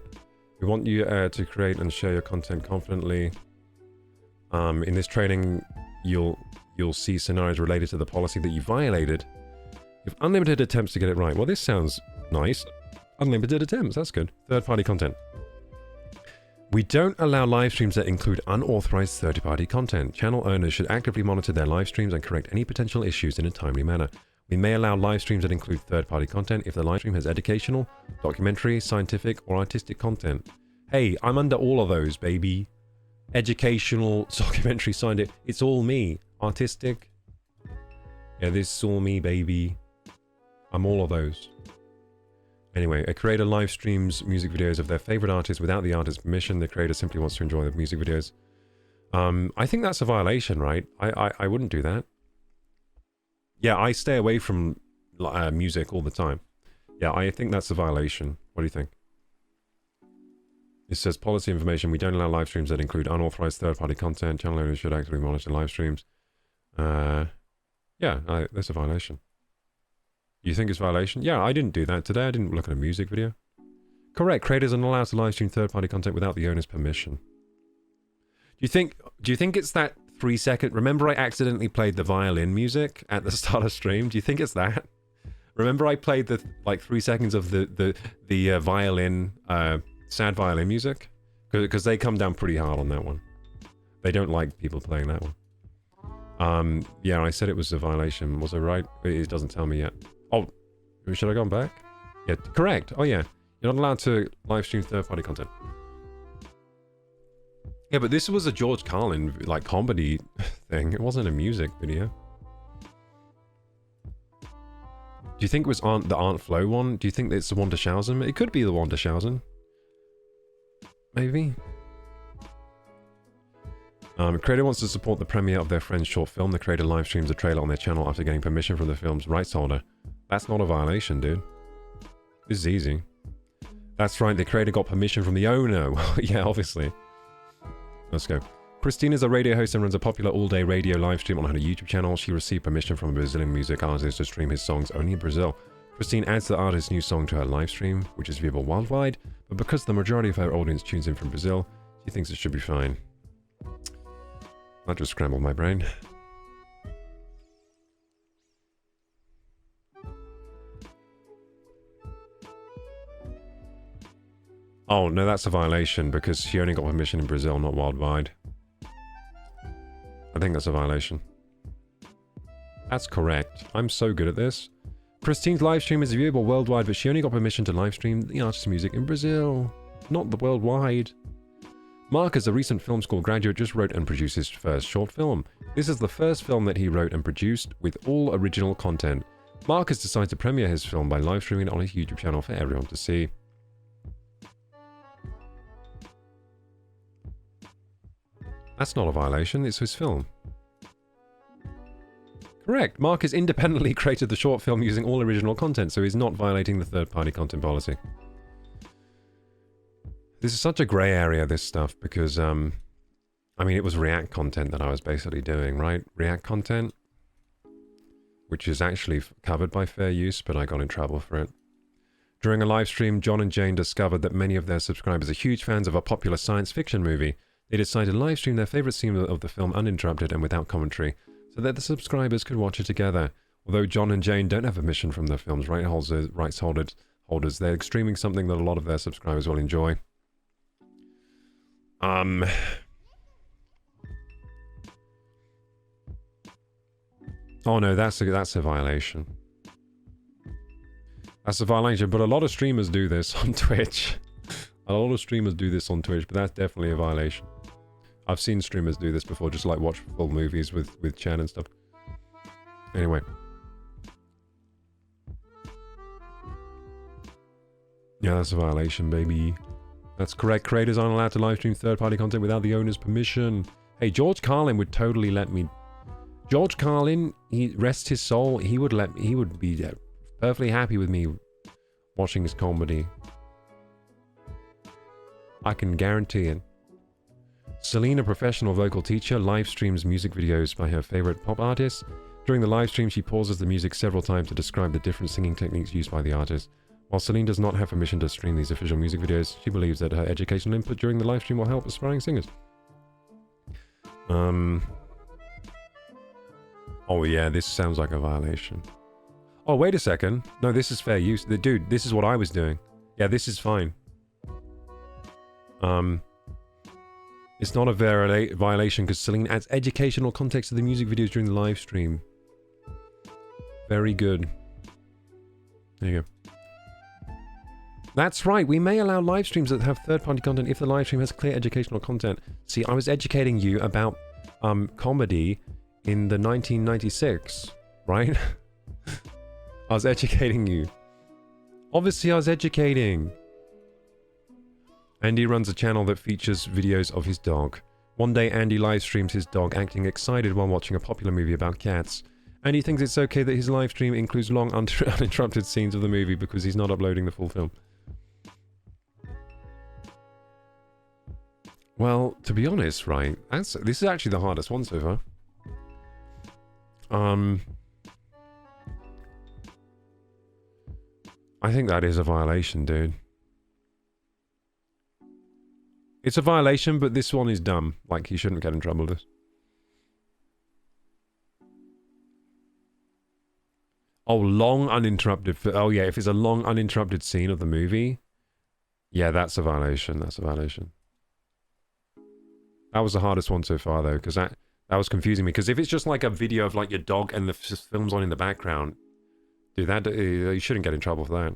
We want you to create and share your content confidently. In this training, you'll see scenarios related to the policy that you violated. You have unlimited attempts to get it right. Well, this sounds nice. Unlimited attempts, that's good. Third-party content. We don't allow live streams that include unauthorized third-party content. Channel owners should actively monitor their live streams and correct any potential issues in a timely manner. We may allow live streams that include third-party content if the live stream has educational, documentary, scientific, or artistic content. Hey, I'm under all of those, baby. Educational, documentary, scientific. It's all me. Artistic. Yeah, this is all me, baby. I'm all of those. Anyway, a creator live streams music videos of their favorite artist without the artist's permission. The creator simply wants to enjoy the music videos. I think that's a violation, right? I wouldn't do that. Yeah, I stay away from music all the time. Yeah, I think that's a violation. What do you think? It says policy information. We don't allow live streams that include unauthorized third-party content. Channel owners should actively monitor live streams. Yeah, that's a violation. You think it's a violation? Yeah, I didn't do that today. I didn't look at a music video. Correct. Creators are not allowed to live stream third-party content without the owner's permission. Do you think it's that 3-second? Remember I accidentally played the violin music at the start of stream? Do you think it's that? Remember I played the 3 seconds of the violin, sad violin music? Because they come down pretty hard on that one. They don't like people playing that one. Yeah, I said it was a violation. Was I right? It doesn't tell me yet. Oh, should I go back? Yeah, correct. Oh yeah, you're not allowed to live stream third-party content. Yeah, but this was a George Carlin comedy thing. It wasn't a music video. Do you think it was the Aunt Flo one? Do you think it's the one to Shausen? It could be the one to Shausen. Maybe. Creator wants to support the premiere of their friend's short film. The creator live streams a trailer on their channel after getting permission from the film's rights holder. That's not a violation, dude. This is easy. That's right, the creator got permission from the owner. Yeah, obviously. Let's go. Christine is a radio host and runs a popular all-day radio live stream on her YouTube channel. She received permission from a Brazilian music artist to stream his songs only in Brazil. Christine adds the artist's new song to her live stream, which is viewable worldwide, but because the majority of her audience tunes in from Brazil, she thinks it should be fine. That just scrambled my brain. Oh, no, that's a violation because she only got permission in Brazil, not worldwide. I think that's a violation. That's correct. I'm so good at this. Christine's live stream is viewable worldwide, but she only got permission to live stream the artist's music in Brazil, not the worldwide. Mark, as a recent film school graduate, just wrote and produced his first short film. This is the first film that he wrote and produced with all original content. Mark has decided to premiere his film by live streaming it on his YouTube channel for everyone to see. That's not a violation, it's his film. Correct. Mark has independently created the short film using all original content, so he's not violating the third-party content policy. This is such a grey area, this stuff, because, I mean, it was React content that I was basically doing, right? React content, which is actually covered by fair use, but I got in trouble for it. During a live stream, John and Jane discovered that many of their subscribers are huge fans of a popular science fiction movie. They decided to live stream their favourite scene of the film uninterrupted and without commentary, so that the subscribers could watch it together. Although John and Jane don't have permission from the film's rights holders, they're streaming something that a lot of their subscribers will enjoy. Oh no, that's a violation. That's a violation, but a lot of streamers do this on Twitch. A lot of streamers do this on Twitch, but that's definitely a violation. I've seen streamers do this before, just like watch full movies with Chan and stuff. Anyway. Yeah, that's a violation, baby. That's correct. Creators aren't allowed to live stream third-party content without the owner's permission. Hey, George Carlin would totally let me... George Carlin, he rests his soul, he would be perfectly happy with me watching his comedy. I can guarantee it. Celine, a professional vocal teacher, live streams music videos by her favorite pop artists. During the live stream, she pauses the music several times to describe the different singing techniques used by the artist. While Celine does not have permission to stream these official music videos, she believes that her educational input during the live stream will help aspiring singers. Oh yeah, this sounds like a violation. Oh, wait a second. No, this is fair use. Dude, this is what I was doing. Yeah, this is fine. It's not a violation because Celine adds educational context to the music videos during the live stream. Very good. There you go. That's right, we may allow live streams that have third-party content if the live stream has clear educational content. See, I was educating you about comedy in the 1996, right? I was educating you. Obviously, I was educating. Andy runs a channel that features videos of his dog. One day, Andy live streams his dog acting excited while watching a popular movie about cats. Andy thinks it's okay that his live stream includes long, uninterrupted scenes of the movie because he's not uploading the full film. Well, to be honest, right, this is actually the hardest one so far. I think that is a violation, dude. It's a violation, but this one is dumb. Like, he shouldn't get in trouble with this. Oh, long uninterrupted... Oh, yeah, if it's a long uninterrupted scene of the movie... Yeah, that's a violation. That's a violation. That was the hardest one so far, though, because that was confusing me. Because if it's just like a video of, like, your dog and the film's on in the background... Dude, that... you shouldn't get in trouble for that.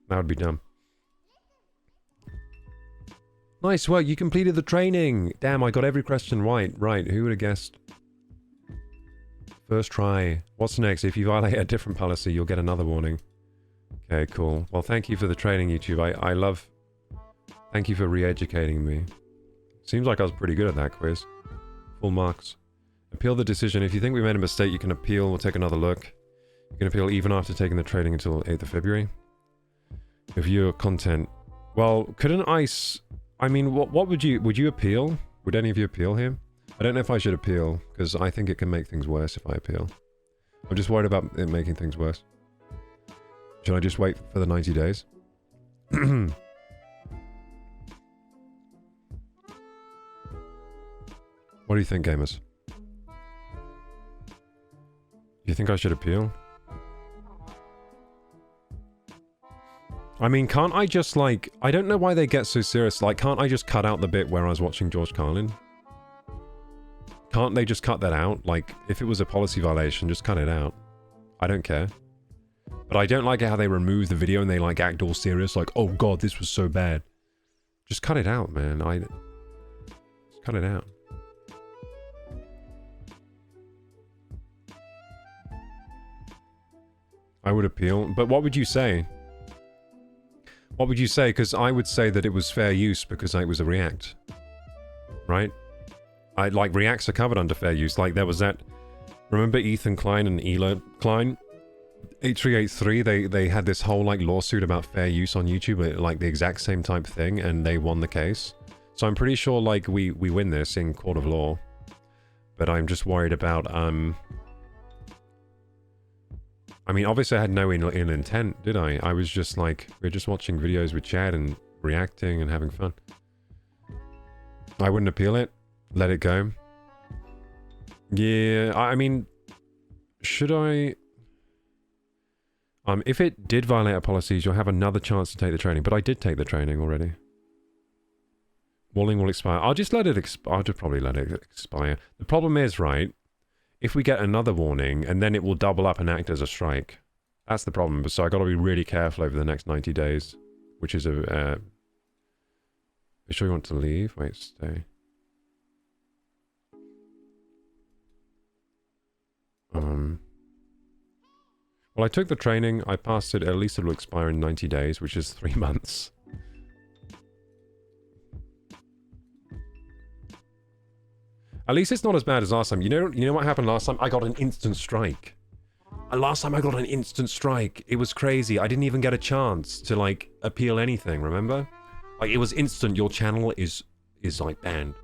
That would be dumb. Nice work, you completed the training! Damn, I got every question right. Right, who would have guessed? First try. What's next? If you violate a different policy, you'll get another warning. Okay, cool. Well, thank you for the training, YouTube. I love... Thank you for re-educating me. Seems like I was pretty good at that quiz. Full marks. Appeal the decision. If you think we made a mistake, you can appeal. We'll take another look. You can appeal even after taking the training until 8th of February. Review your content. Well, couldn't I... I mean, what would you appeal? Would any of you appeal here? I don't know if I should appeal, because I think it can make things worse if I appeal. I'm just worried about it making things worse. Should I just wait for the 90 days? What do you think, gamers? Do you think I should appeal? I mean, can't I just, like... I don't know why they get so serious. Like, can't I just cut out the bit where I was watching George Carlin? Can't they just cut that out? Like, if it was a policy violation, just cut it out. I don't care. But I don't like how they remove the video and they like act all serious, like, oh god, this was so bad. Just cut it out, man. Just cut it out. I would appeal, but what would you say? What would you say? Because I would say that it was fair use because it was a React. Right? Like, Reacts are covered under fair use. Like, there was that... Remember Ethan Klein and Ela Klein? 8383, they had this whole, like, lawsuit about fair use on YouTube, like, the exact same type thing, and they won the case. So I'm pretty sure, like, we win this in court of law. But I'm just worried about, I mean, obviously I had no ill intent, did I? I was just like, we were just watching videos with Chad and reacting and having fun. I wouldn't appeal it. Let it go. Yeah, I mean, should I... if it did violate our policies, you'll have another chance to take the training. But I did take the training already. Warning will expire. I'll just let it expire. I'll just probably let it expire. The problem is, right, if we get another warning, and then it will double up and act as a strike. That's the problem. So I got to be really careful over the next 90 days. Which is a... Are you sure you want to leave? Wait, stay. Well, I took the training, I passed it, at least it will expire in 90 days, which is 3 months. At least it's not as bad as last time. You know what happened last time? I got an instant strike. Last time I got an instant strike. It was crazy. I didn't even get a chance to, like, appeal anything, remember? Like, it was instant. Your channel is like, banned.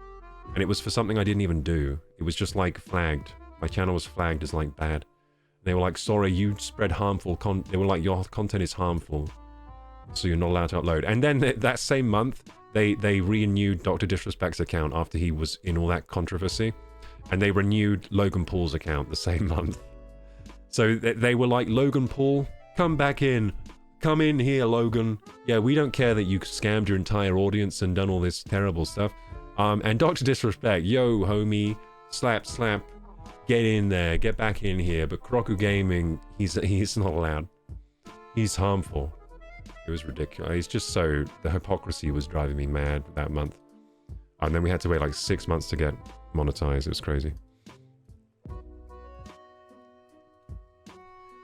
And it was for something I didn't even do. It was just, like, flagged. My channel was flagged as, like, bad. They were like, sorry, you spread harmful content. They were like, your content is harmful, so you're not allowed to upload. And then that same month, they renewed Dr. Disrespect's account after he was in all that controversy. And they renewed Logan Paul's account the same month. So they were like, Logan Paul, come back in. Come in here, Logan. Yeah, we don't care that you scammed your entire audience and done all this terrible stuff. And Dr. Disrespect, yo, homie, slap. Get in there, get back in here. But KorokuGaming, he's not allowed. He's harmful. It was ridiculous. It's just so... The hypocrisy was driving me mad that month. And then we had to wait like 6 months to get monetized. It was crazy.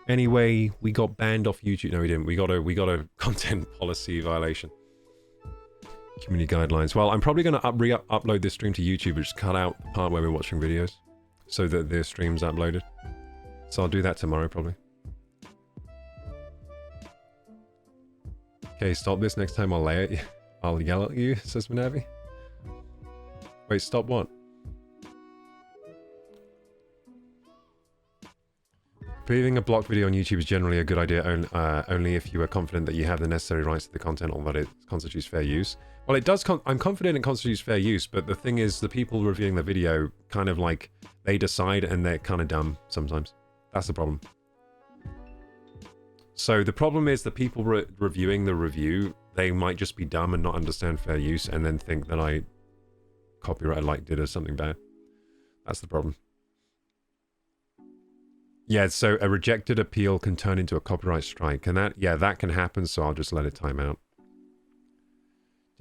Anyway, we got banned off YouTube. No, we didn't. We got a content policy violation. Community guidelines. Well, I'm probably going to upload this stream to YouTube, but just cut out the part where we're watching videos, so that the stream's uploaded. So I'll do that tomorrow, probably. Okay, stop this. Next time I'll yell at you, says Manavi. Wait, stop what? Leaving a blocked video on YouTube is generally a good idea only if you are confident that you have the necessary rights to the content or that it constitutes fair use. Well, it does. I'm confident it constitutes fair use, but the thing is, the people reviewing the video kind of like, they decide and they're kind of dumb sometimes. That's the problem. So the problem is the people reviewing the review, they might just be dumb and not understand fair use and then think that I did or something bad. That's the problem. Yeah, so a rejected appeal can turn into a copyright strike. And that can happen, so I'll just let it time out.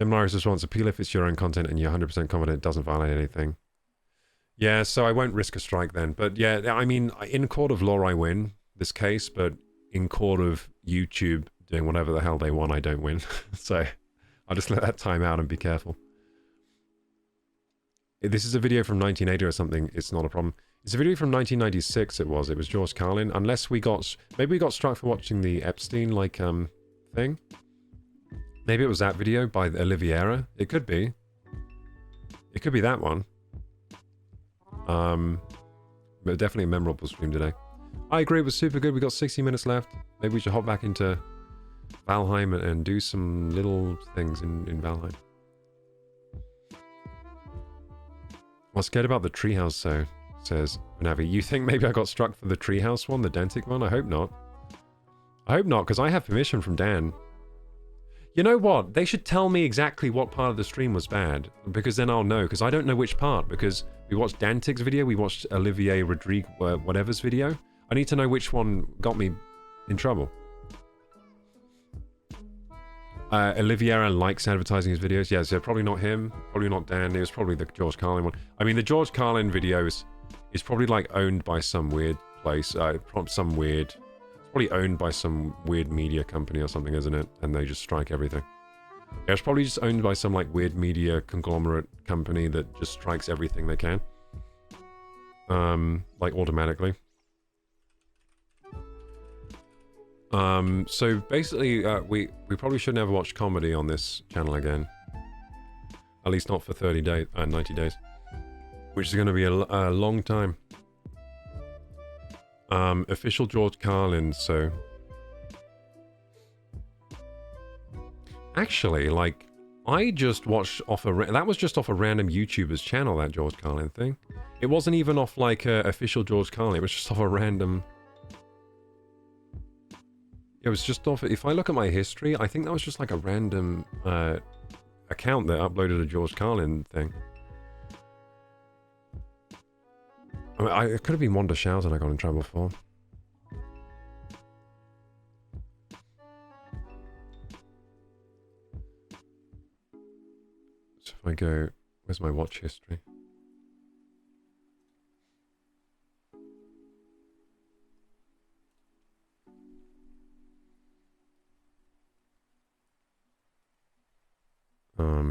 Gemini's response, appeal if it's your own content and you're 100% confident it doesn't violate anything. Yeah, so I won't risk a strike then. But yeah, I mean, in court of law I win this case, but in court of YouTube doing whatever the hell they want, I don't win. So I'll just let that time out and be careful. If this is a video from 1980 or something, it's not a problem. It's a video from 1996, it was George Carlin. Unless maybe we got struck for watching the Epstein, like, thing. Maybe it was that video by Oliviera. It could be. It could be that one. But definitely a memorable stream today. I agree, it was super good. We got 60 minutes left. Maybe we should hop back into Valheim and do some little things in Valheim. I was scared about the treehouse, though, says Navi. You think maybe I got struck for the treehouse one, the Dentic one? I hope not. I hope not, because I have permission from Dan. You know what? They should tell me exactly what part of the stream was bad, because then I'll know, because I don't know which part, because we watched Dantig's video, we watched Olivier Rodrigue, whatever's video. I need to know which one got me in trouble. Olivier likes advertising his videos. Yeah, so probably not him, probably not Dan, it was probably the George Carlin one. I mean, the George Carlin video is probably like owned by some weird place, it's probably owned by some weird media company or something, isn't it? And they just strike everything. Yeah, it's probably just owned by some like weird media conglomerate company that just strikes everything they can. Like automatically. So basically, we probably shouldn't ever watch comedy on this channel again. At least not for 90 days. Which is going to be a long time. Official George Carlin, so... Actually, like, I just watched off that was just off a random YouTuber's channel, that George Carlin thing. It wasn't even off, like, official George Carlin, it was just off a random... It was just off... If I look at my history, I think that was just, like, a random, account that uploaded a George Carlin thing. I mean, it could have been Wanda Shousen I got in trouble for. So if I go... Where's my watch history?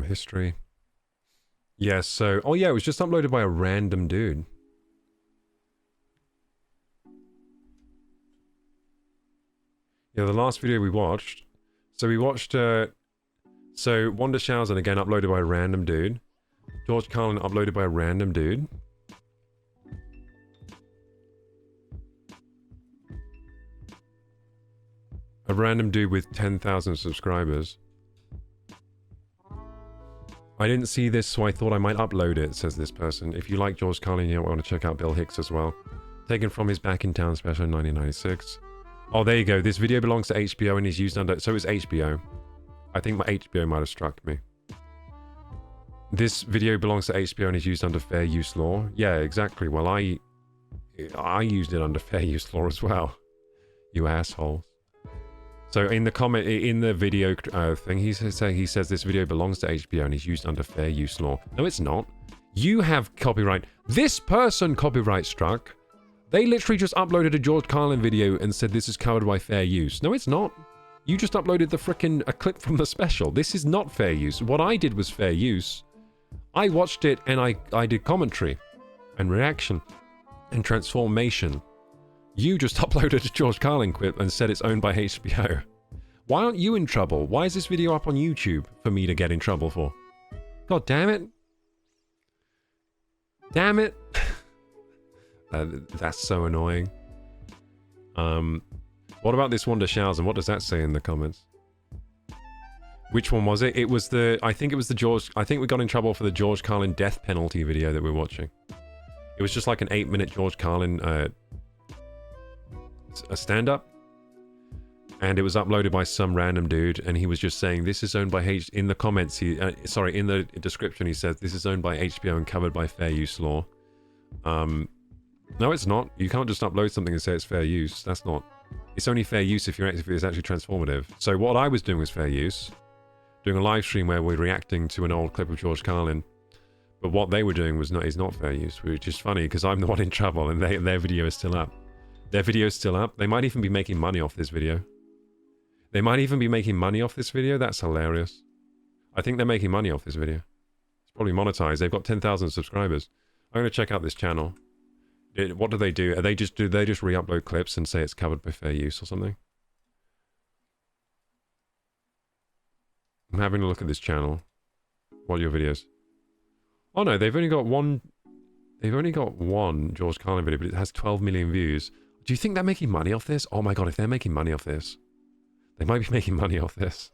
History. Yeah, so... Oh yeah, it was just uploaded by a random dude. Yeah, the last video we watched. So we watched, so Wanda Shousen again uploaded by a random dude. George Carlin uploaded by a random dude. A random dude with 10,000 subscribers. I didn't see this, so I thought I might upload it, says this person. If you like George Carlin, you want to check out Bill Hicks as well. Taken from his Back in Town special in 1996. Oh, there you go. This video belongs to HBO and is used under... So it's HBO. I think my HBO might have struck me. This video belongs to HBO and is used under fair use law. Yeah, exactly. Well, I used it under fair use law as well. You assholes. So in the comment, in the video thing, he says this video belongs to HBO and is used under fair use law. No, it's not. You have copyright. This person copyright struck. They literally just uploaded a George Carlin video and said this is covered by fair use. No, it's not. You just uploaded the frickin' a clip from the special. This is not fair use. What I did was fair use. I watched it and I did commentary and reaction and transformation. You just uploaded a George Carlin clip and said it's owned by HBO. Why aren't you in trouble? Why is this video up on YouTube for me to get in trouble for? God damn it. Damn it. That's so annoying. What about this Wanda Shousen? What does that say in the comments? Which one was it? It was the... I think it was the George... I think we got in trouble for the George Carlin death penalty video that we're watching. It was just like an 8-minute George Carlin a stand-up. And it was uploaded by some random dude, and he was just saying, this is owned by in the comments, sorry, in the description he says, this is owned by HBO and covered by fair use law. No, it's not. You can't just upload something and say it's fair use. That's not... It's only fair use if it's actually transformative. So what I was doing was fair use. Doing a live stream where we're reacting to an old clip of George Carlin. But what they were doing is not fair use, which is funny because I'm the one in trouble and their video is still up. Their video is still up. They might even be making money off this video. They might even be making money off this video. That's hilarious. I think they're making money off this video. It's probably monetized. They've got 10,000 subscribers. I'm going to check out this channel. What do? Do they just re-upload clips and say it's covered by fair use or something? I'm having a look at this channel. What are your videos? Oh no, they've only got one. They've only got one George Carlin video, but it has 12 million views. Do you think they're making money off this? Oh my god, if they're making money off this, they might be making money off this.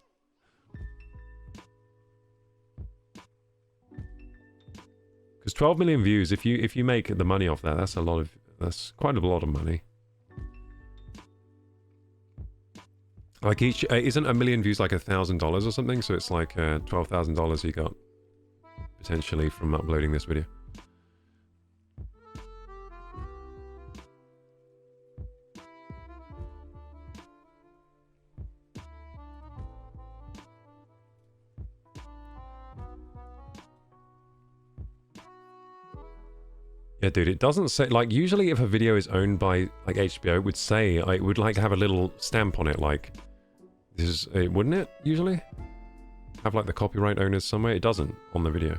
Because 12 million views, if you make the money off that, that's quite a lot of money. Like each isn't a million views like $1,000 or something, so it's like $12,000 he got potentially from uploading this video. Yeah, dude, it doesn't say, like, usually if a video is owned by, like, HBO, it would say, it would, like, have a little stamp on it, like, this is, wouldn't it, usually? Have, like, the copyright owners somewhere? It doesn't on the video.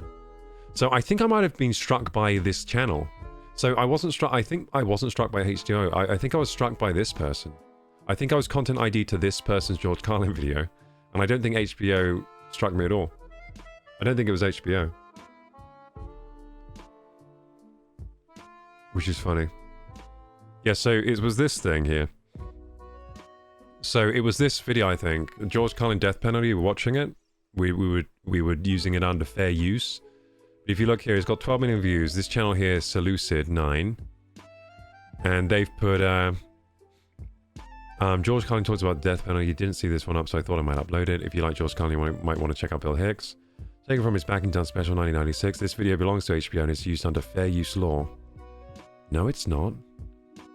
So I think I might have been struck by this channel. So I wasn't struck, I think I wasn't struck by HBO. I think I was struck by this person. I think I was content ID to this person's George Carlin video, and I don't think HBO struck me at all. I don't think it was HBO. Which is funny. Yeah, so it was this thing here. So it was this video, I think. George Carlin death penalty, we were watching it. We were using it under fair use. But if you look here, it's got 12 million views. This channel here, Seleucid 9. And they've put George Carlin talks about death penalty. You didn't see this one up, so I thought I might upload it. If you like George Carlin, you might want to check out Bill Hicks. Taken from his Backing Down special 1996. This video belongs to HBO and it's used under fair use law. No, it's not.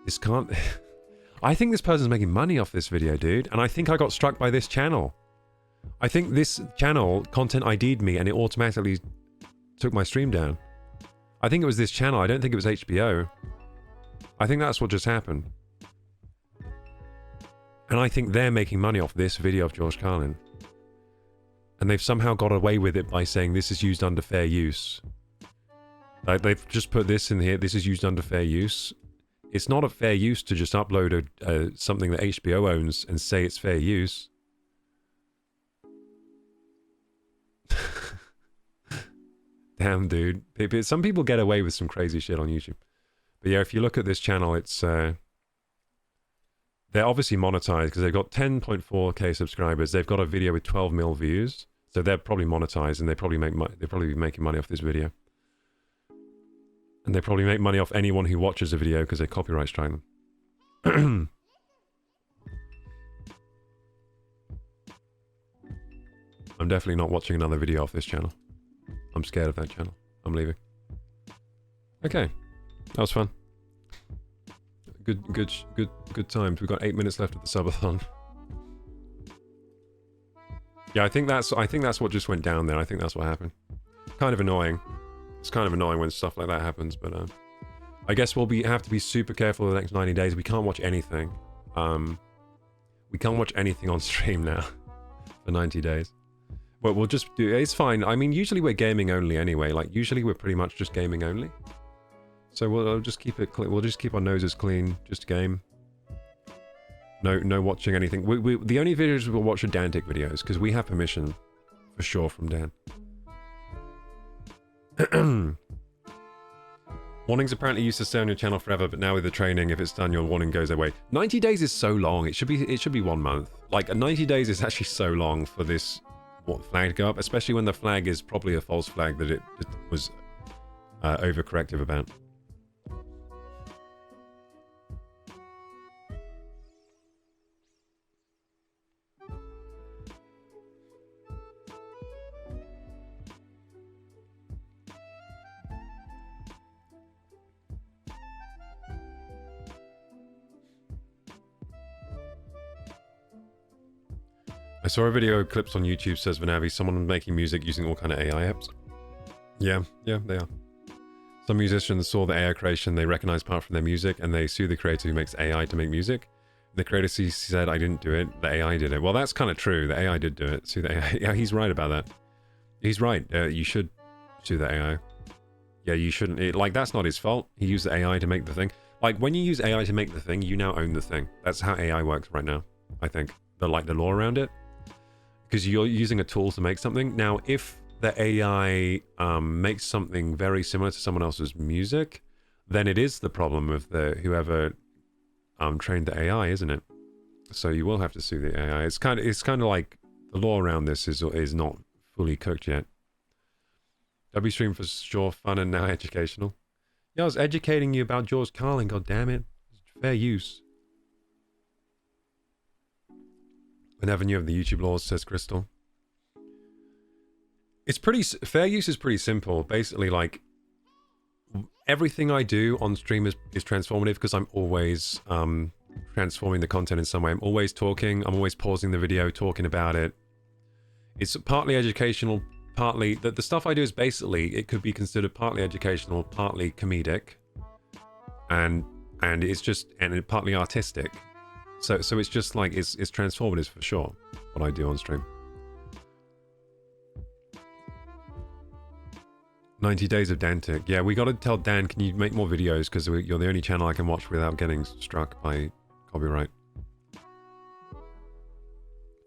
This can't... I think this person's making money off this video, dude. And I think I got struck by this channel. I think this channel content ID'd me and it automatically took my stream down. I think it was this channel. I don't think it was HBO. I think that's what just happened. And I think they're making money off this video of George Carlin. And they've somehow got away with it by saying this is used under fair use. Like, they've just put this in here, this is used under fair use. It's not a fair use to just upload something that HBO owns and say it's fair use. Damn, dude. Some people get away with some crazy shit on YouTube. But yeah, if you look at this channel, it's... they're obviously monetized because they've got 10.4k subscribers. They've got a video with 12 mil views. So they're probably monetized and they're probably making money off this video. And they probably make money off anyone who watches a video because they copyright strike them. I'm definitely not watching another video off this channel. I'm scared of that channel. I'm leaving. Okay. That was fun. Good times. We've got 8 minutes left of the subathon. Yeah, I think that's what just went down there. I think that's what happened. Kind of annoying. It's kind of annoying when stuff like that happens, but I guess we'll have to be super careful the next 90 days. We can't watch anything. We can't watch anything on stream now for 90 days. But we'll just do... It's fine. I mean, usually we're gaming only anyway. Like, usually we're pretty much just gaming only. So we'll just keep it clean. We'll just keep our noses clean. Just game. No watching anything. The only videos we'll watch are Dantic videos, because we have permission, for sure, from Dan. Warnings apparently used to stay on your channel forever, but now with the training, if it's done, your warning goes away. 90 days is so long. It should be 1 month. Like, 90 days is actually so long for this flag to go up, especially when the flag is probably a false flag that it was overcorrective about. I saw a video clips on YouTube, says Vanavi, someone making music using all kind of AI apps. Yeah, they are. Some musicians saw the AI creation, they recognized part from their music, and they sue the creator who makes AI to make music. The creator said, I didn't do it, the AI did it. Well, that's kind of true, the AI did do it. Sue the AI. Yeah, he's right about that. He's right, you should sue the AI. Yeah, you shouldn't, like, that's not his fault. He used the AI to make the thing. Like, when you use AI to make the thing, you now own the thing. That's how AI works right now, I think. The law around it. Because you're using a tool to make something. Now, if the AI makes something very similar to someone else's music, then it is the problem of whoever trained the AI, isn't it? So you will have to sue the AI. It's kind of like the law around this is not fully cooked yet. W stream for sure, fun and now educational. Yeah, I was educating you about George Carlin. God damn it, fair use. I never knew of the YouTube laws, says Crystal. It's pretty... Fair use is pretty simple. Basically, like, everything I do on stream is transformative because I'm always transforming the content in some way. I'm always talking. I'm always pausing the video, talking about it. It's partly educational, partly... The stuff I do is basically... It could be considered partly educational, partly comedic. And it's just... And partly artistic. So it's just like... It's transformative for sure, what I do on stream. 90 days of Dantic. Yeah, we got to tell Dan, can you make more videos? Because you're the only channel I can watch without getting struck by copyright.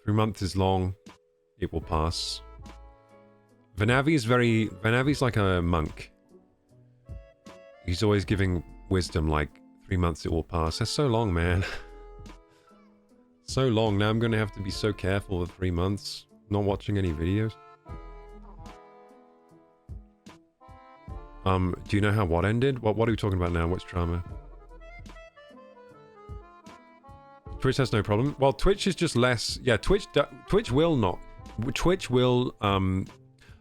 3 months is long. It will pass. Vanavi's like a monk. He's always giving wisdom like 3 months it will pass. That's so long, man. So long. Now I'm going to have to be so careful with 3 months. Not watching any videos. Do you know how what ended? What are we talking about now? What's drama? Twitch has no problem. Well, Twitch is just less... Yeah, Twitch will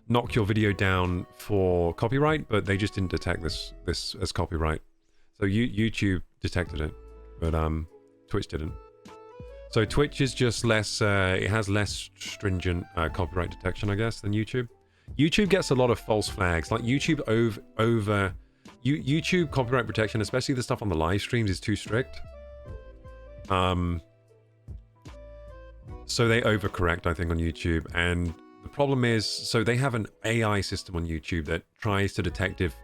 knock your video down for copyright, but they just didn't detect this as copyright. So YouTube detected it, but Twitch didn't. So Twitch is just less... it has less stringent copyright detection, I guess, than YouTube. YouTube gets a lot of false flags. Like YouTube YouTube copyright protection, especially the stuff on the live streams, is too strict. So they overcorrect, I think, on YouTube. And the problem is, so they have an AI system on YouTube that tries to detect if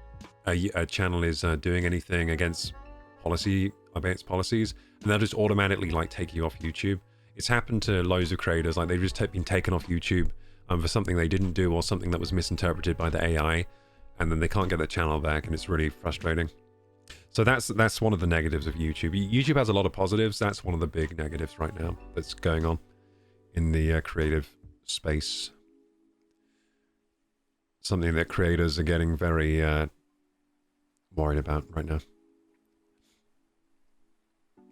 a channel is doing anything against policies, and they'll just automatically like take you off YouTube. It's happened to loads of creators. Like they've just been taken off YouTube for something they didn't do or something that was misinterpreted by the AI, and then they can't get their channel back, and it's really frustrating. So that's one of the negatives of YouTube. YouTube has a lot of positives. That's one of the big negatives right now that's going on in the creative space. Something that creators are getting very worried about right now.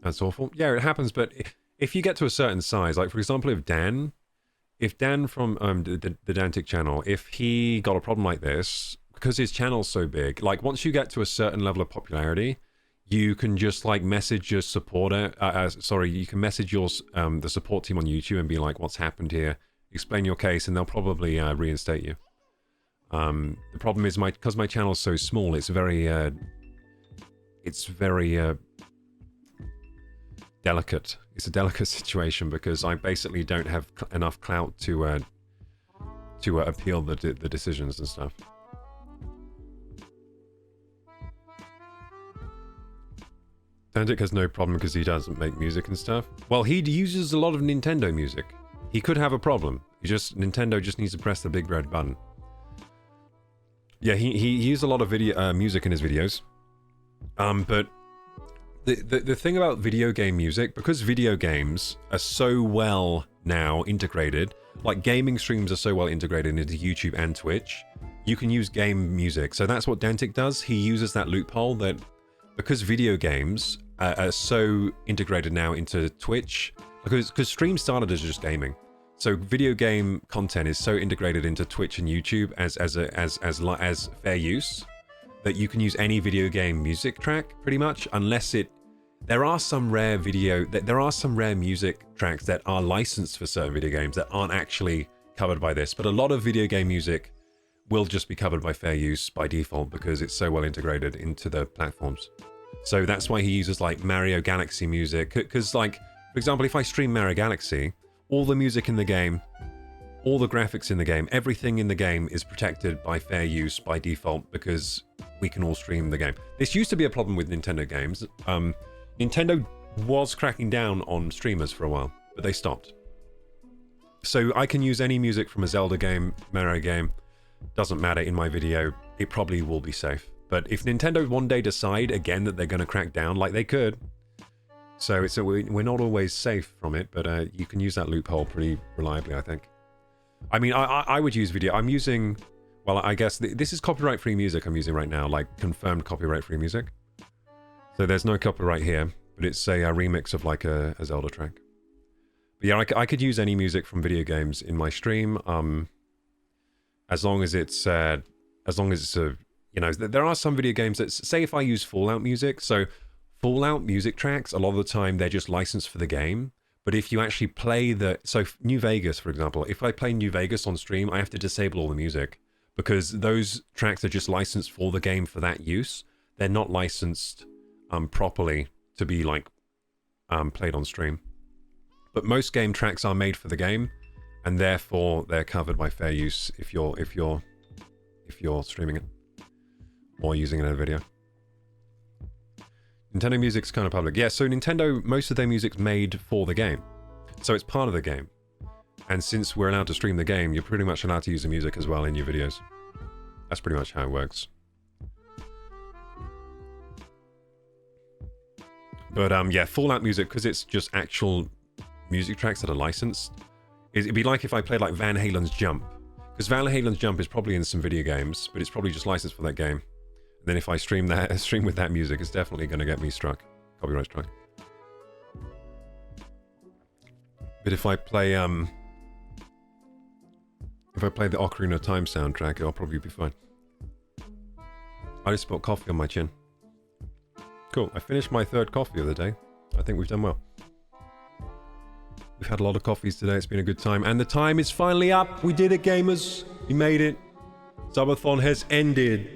That's awful. Yeah, it happens, but if you get to a certain size, like for example, if Dan from the Dantic channel, if he got a problem like this, because his channel's so big, like once you get to a certain level of popularity, you can just like message your supporter, you can message your the support team on YouTube and be like, what's happened here? Explain your case, and they'll probably reinstate you. The problem is because my channel's so small, it's very delicate. It's a delicate situation because I basically don't have enough clout to appeal the decisions and stuff. Dantic has no problem because he doesn't make music and stuff. Well, he uses a lot of Nintendo music. He could have a problem. Nintendo just needs to press the big red button. Yeah, he uses a lot of music in his videos. But the thing about video game music, because video games are so well now integrated, like gaming streams are so well integrated into YouTube and Twitch, you can use game music. So that's what Dantic does. He uses that loophole that because video games are so integrated now into Twitch, because streams started as just gaming. So video game content is so integrated into Twitch and YouTube as fair use that you can use any video game music track pretty much, unless there are some rare music tracks that are licensed for certain video games that aren't actually covered by this, but a lot of video game music will just be covered by fair use by default because it's so well integrated into the platforms. So that's why he uses like Mario Galaxy music, because like, for example, if I stream Mario Galaxy, all the music in the game, all the graphics in the game, everything in the game is protected by fair use by default because we can all stream the game. This used to be a problem with Nintendo games. Nintendo was cracking down on streamers for a while, but they stopped. So I can use any music from a Zelda game, Mario game, doesn't matter in my video, it probably will be safe. But if Nintendo one day decide again that they're going to crack down, like they could, so we're not always safe from it, but you can use that loophole pretty reliably, I think. I mean, I would use video. I'm using, well, I guess this is copyright-free music I'm using right now, like confirmed copyright-free music. So there's no copyright here, but it's a remix of like a Zelda track. But yeah, I could use any music from video games in my stream, as long as it's a, you know, there are some video games that, say if I use Fallout music, so Fallout music tracks, a lot of the time they're just licensed for the game. But if you actually play so New Vegas, for example, if I play New Vegas on stream, I have to disable all the music because those tracks are just licensed for the game for that use. They're not licensed properly to be like played on stream. But most game tracks are made for the game, and therefore they're covered by fair use if you're streaming it or using it in a video. Nintendo music's kind of public. Yeah, so Nintendo, most of their music's made for the game. So it's part of the game. And since we're allowed to stream the game, you're pretty much allowed to use the music as well in your videos. That's pretty much how it works. But yeah, Fallout music, because it's just actual music tracks that are licensed. It'd be like if I played like Van Halen's Jump. Because Van Halen's Jump is probably in some video games, but it's probably just licensed for that game. And then if I stream with that music, it's definitely going to get me struck. Copyright struck. But if I play the Ocarina of Time soundtrack, it'll probably be fine. I just spilled coffee on my chin. Cool, I finished my 3rd coffee of the day. I think we've done well. We've had a lot of coffees today, it's been a good time. And the time is finally up! We did it, gamers! We made it! Subathon has ended!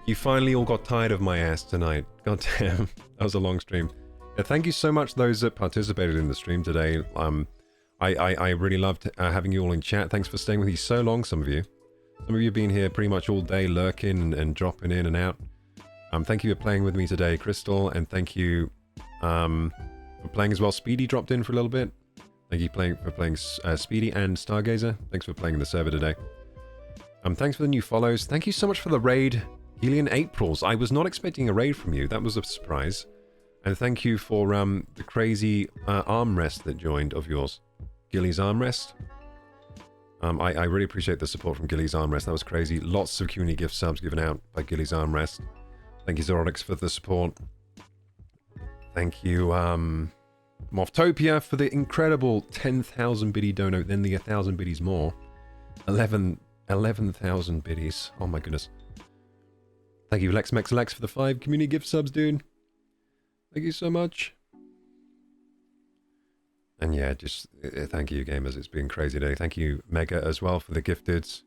You finally all got tired of my ass tonight. God damn, that was a long stream. Yeah, thank you so much those that participated in the stream today. I really loved having you all in chat. Thanks for staying with me so long, some of you. Some of you have been here pretty much all day, lurking and dropping in and out. Thank you for playing with me today, Crystal, and thank you for playing as well. Speedy dropped in for a little bit. Thank you for playing Speedy and Stargazer. Thanks for playing in the server today. Thanks for the new follows. Thank you so much for the raid, Helian Aprils. I was not expecting a raid from you. That was a surprise. And thank you for the crazy armrest that joined of yours. Gilly's armrest. I really appreciate the support from Gilly's armrest. That was crazy. Lots of CUNY gift subs given out by Gilly's armrest. Thank you, Zoronix, for the support. Thank you, Moftopia, for the incredible 10,000 biddy dono, then the 1,000 biddies more. 11,000 biddies. Oh my goodness. Thank you, LexMexLex, for the 5 community gift subs, dude. Thank you so much. And yeah, just thank you, gamers. It's been a crazy day. Thank you, Mega, as well, for the gifteds.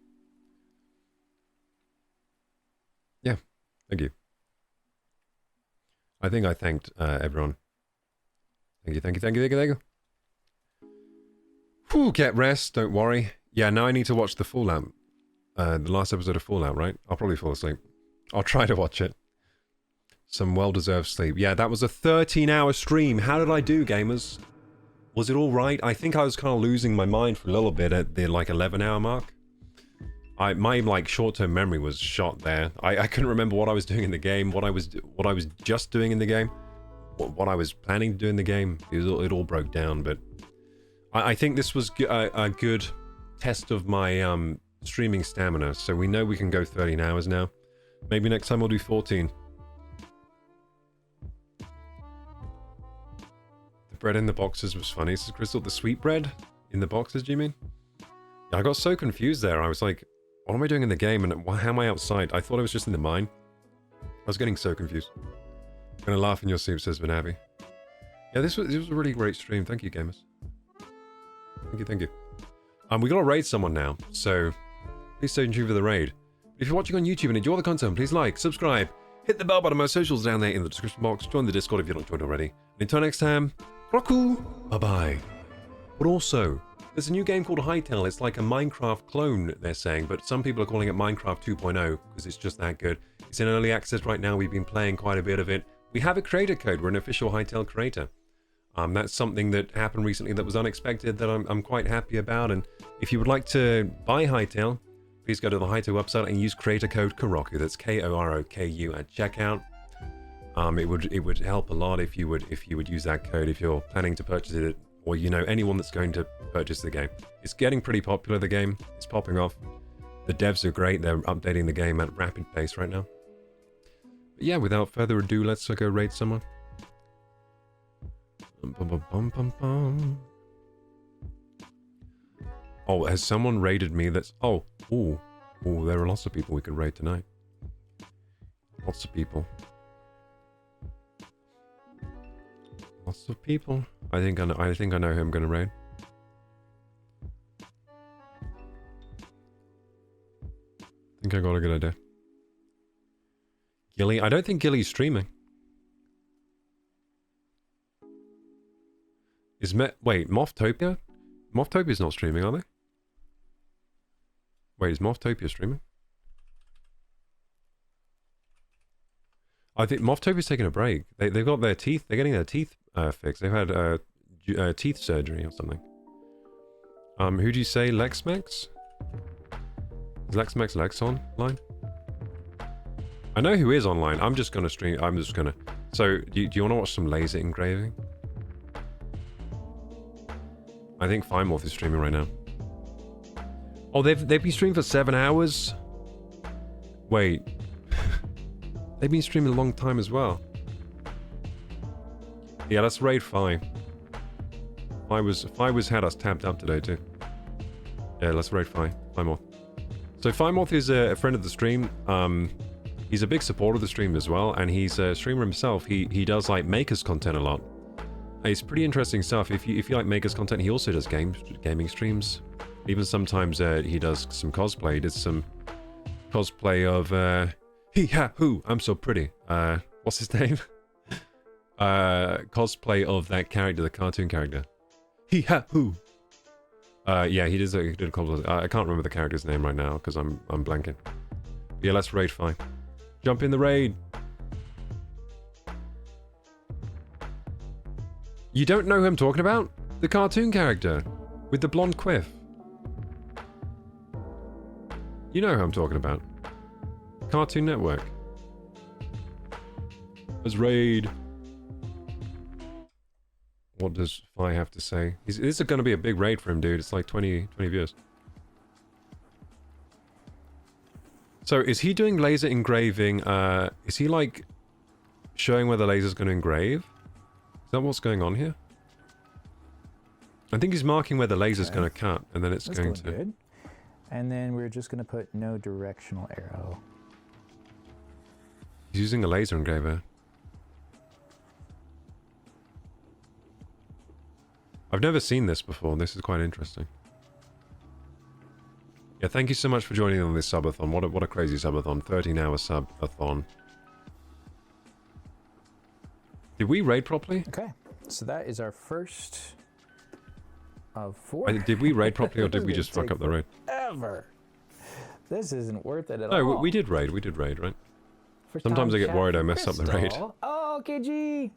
Yeah, thank you. I think I thanked everyone. Thank you, thank you, thank you, thank you, thank you. Whew, get rest, don't worry. Yeah, now I need to watch the Fallout. The last episode of Fallout, right? I'll probably fall asleep. I'll try to watch it. Some well-deserved sleep. Yeah, that was a 13-hour stream. How did I do, gamers? Was it all right? I think I was kind of losing my mind for a little bit at the, like, 11-hour mark. My, like, short-term memory was shot there. I couldn't remember what I was doing in the game, what I was just doing in the game, what I was planning to do in the game. It all broke down, but I think this was a good test of my streaming stamina, so we know we can go 13 hours now. Maybe next time we'll do 14. The bread in the boxes was funny. This is Crystal, the sweet bread in the boxes, do you mean? Yeah, I got so confused there. I was like, what am I doing in the game and how am I outside? I thought I was just in the mine. I was getting so confused. I'm gonna laugh in your sleep, says Benavi. Yeah, this was a really great stream. Thank you, gamers. Thank you, thank you. We gotta raid someone now, so please stay tuned for the raid. If you're watching on YouTube and enjoy the content, please like, subscribe, hit the bell button. My socials down there in the description box. Join the Discord if you're not joined already. And until next time, Roku, bye-bye. But also, there's a new game called Hytale. It's like a Minecraft clone, they're saying, but some people are calling it Minecraft 2.0 because it's just that good. It's in early access right now. We've been playing quite a bit of it. We have a creator code. We're an official Hytale creator. That's something that happened recently that was unexpected that I'm quite happy about. And if you would like to buy Hytale, please go to the Hytale website and use creator code Koroku. That's KOROKU at checkout. It would help a lot if you would use that code if you're planning to purchase it, or you know anyone that's going to purchase the game. It's getting pretty popular, the game. It's popping off. The devs are great. They're updating the game at rapid pace right now. But yeah, without further ado, let's go raid someone. Oh, has someone raided me that's... Oh, ooh. Ooh, there are lots of people we could raid tonight. Lots of people. Lots of people. I think I know who I'm gonna raid. I think I got a good idea. Gilly? I don't think Gilly's streaming. Wait, Moftopia? Moftopia's not streaming, are they? Wait, is Moftopia streaming? I think Moftopia's taking a break. They've got their teeth. They're getting their teeth fixed. They've had teeth surgery or something. Who do you say? Lexmex? Is Lexmex Lex online? I know who is online. I'm just gonna stream. I'm just gonna. So, do you want to watch some laser engraving? I think Firemorph is streaming right now. Oh, they've been streaming for 7 hours? Wait. They've been streaming a long time as well. Yeah, let's raid Fi. Fi had us tapped up today too. Yeah, let's raid Firemorph. So Firemorph is a friend of the stream. He's a big supporter of the stream as well, and he's a streamer himself. He does like makers content a lot. It's pretty interesting stuff. If you like makers content, he also does gaming streams. Even sometimes he does some cosplay. He did some cosplay of he ha who I'm so pretty. What's his name? Cosplay of that character, the cartoon character. He ha who. Yeah, he did a couple of. I can't remember the character's name right now because I'm blanking. Yeah, let's raid Fi. Jump in the raid. You don't know who I'm talking about? The cartoon character with the blonde quiff. You know who I'm talking about. Cartoon Network. Let's raid. What does Fi have to say? This is going to be a big raid for him, dude. It's like 20 viewers. So is he doing laser engraving? Is he like showing where the laser's going to engrave? Is that what's going on here? I think he's marking where the laser's going to cut, and then it's going to... Good. And then we're just going to put no directional arrow. He's using a laser engraver. I've never seen this before. This is quite interesting. Yeah, thank you so much for joining on this subathon. What a crazy subathon. 13-hour subathon. Did we raid properly? Okay, so that is our first of 4. Did we raid properly, or did we just fuck up the raid? Ever. This isn't worth it at all. No, we did raid. We did raid, right? Sometimes I get worried I mess up the raid. Oh, KG!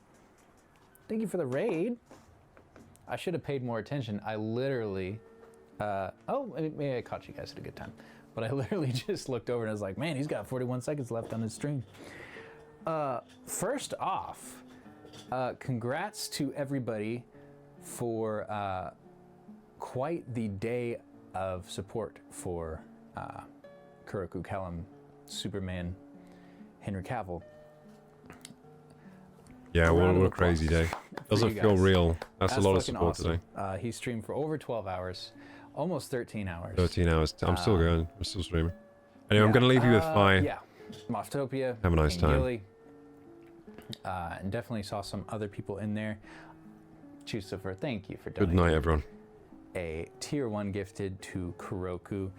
Thank you for the raid. I should have paid more attention. I literally... maybe I caught you guys at a good time. But I literally just looked over and I was like, man, he's got 41 seconds left on his stream. First off, congrats to everybody for quite the day of support for KorokuGaming, Superman, Henry Cavill. Yeah, what a crazy day. Doesn't feel real. That's a lot of support awesome. today. He streamed for over 12 hours, almost 13 hours. 13 hours. I'm still going. I'm still streaming. Anyway, I'm going to leave you with Fi. Yeah, Moftopia. Have a nice time. Gilly, and definitely saw some other people in there. Chusifer, thank you for donating. Good night, everyone. A tier 1 gifted to Koroku.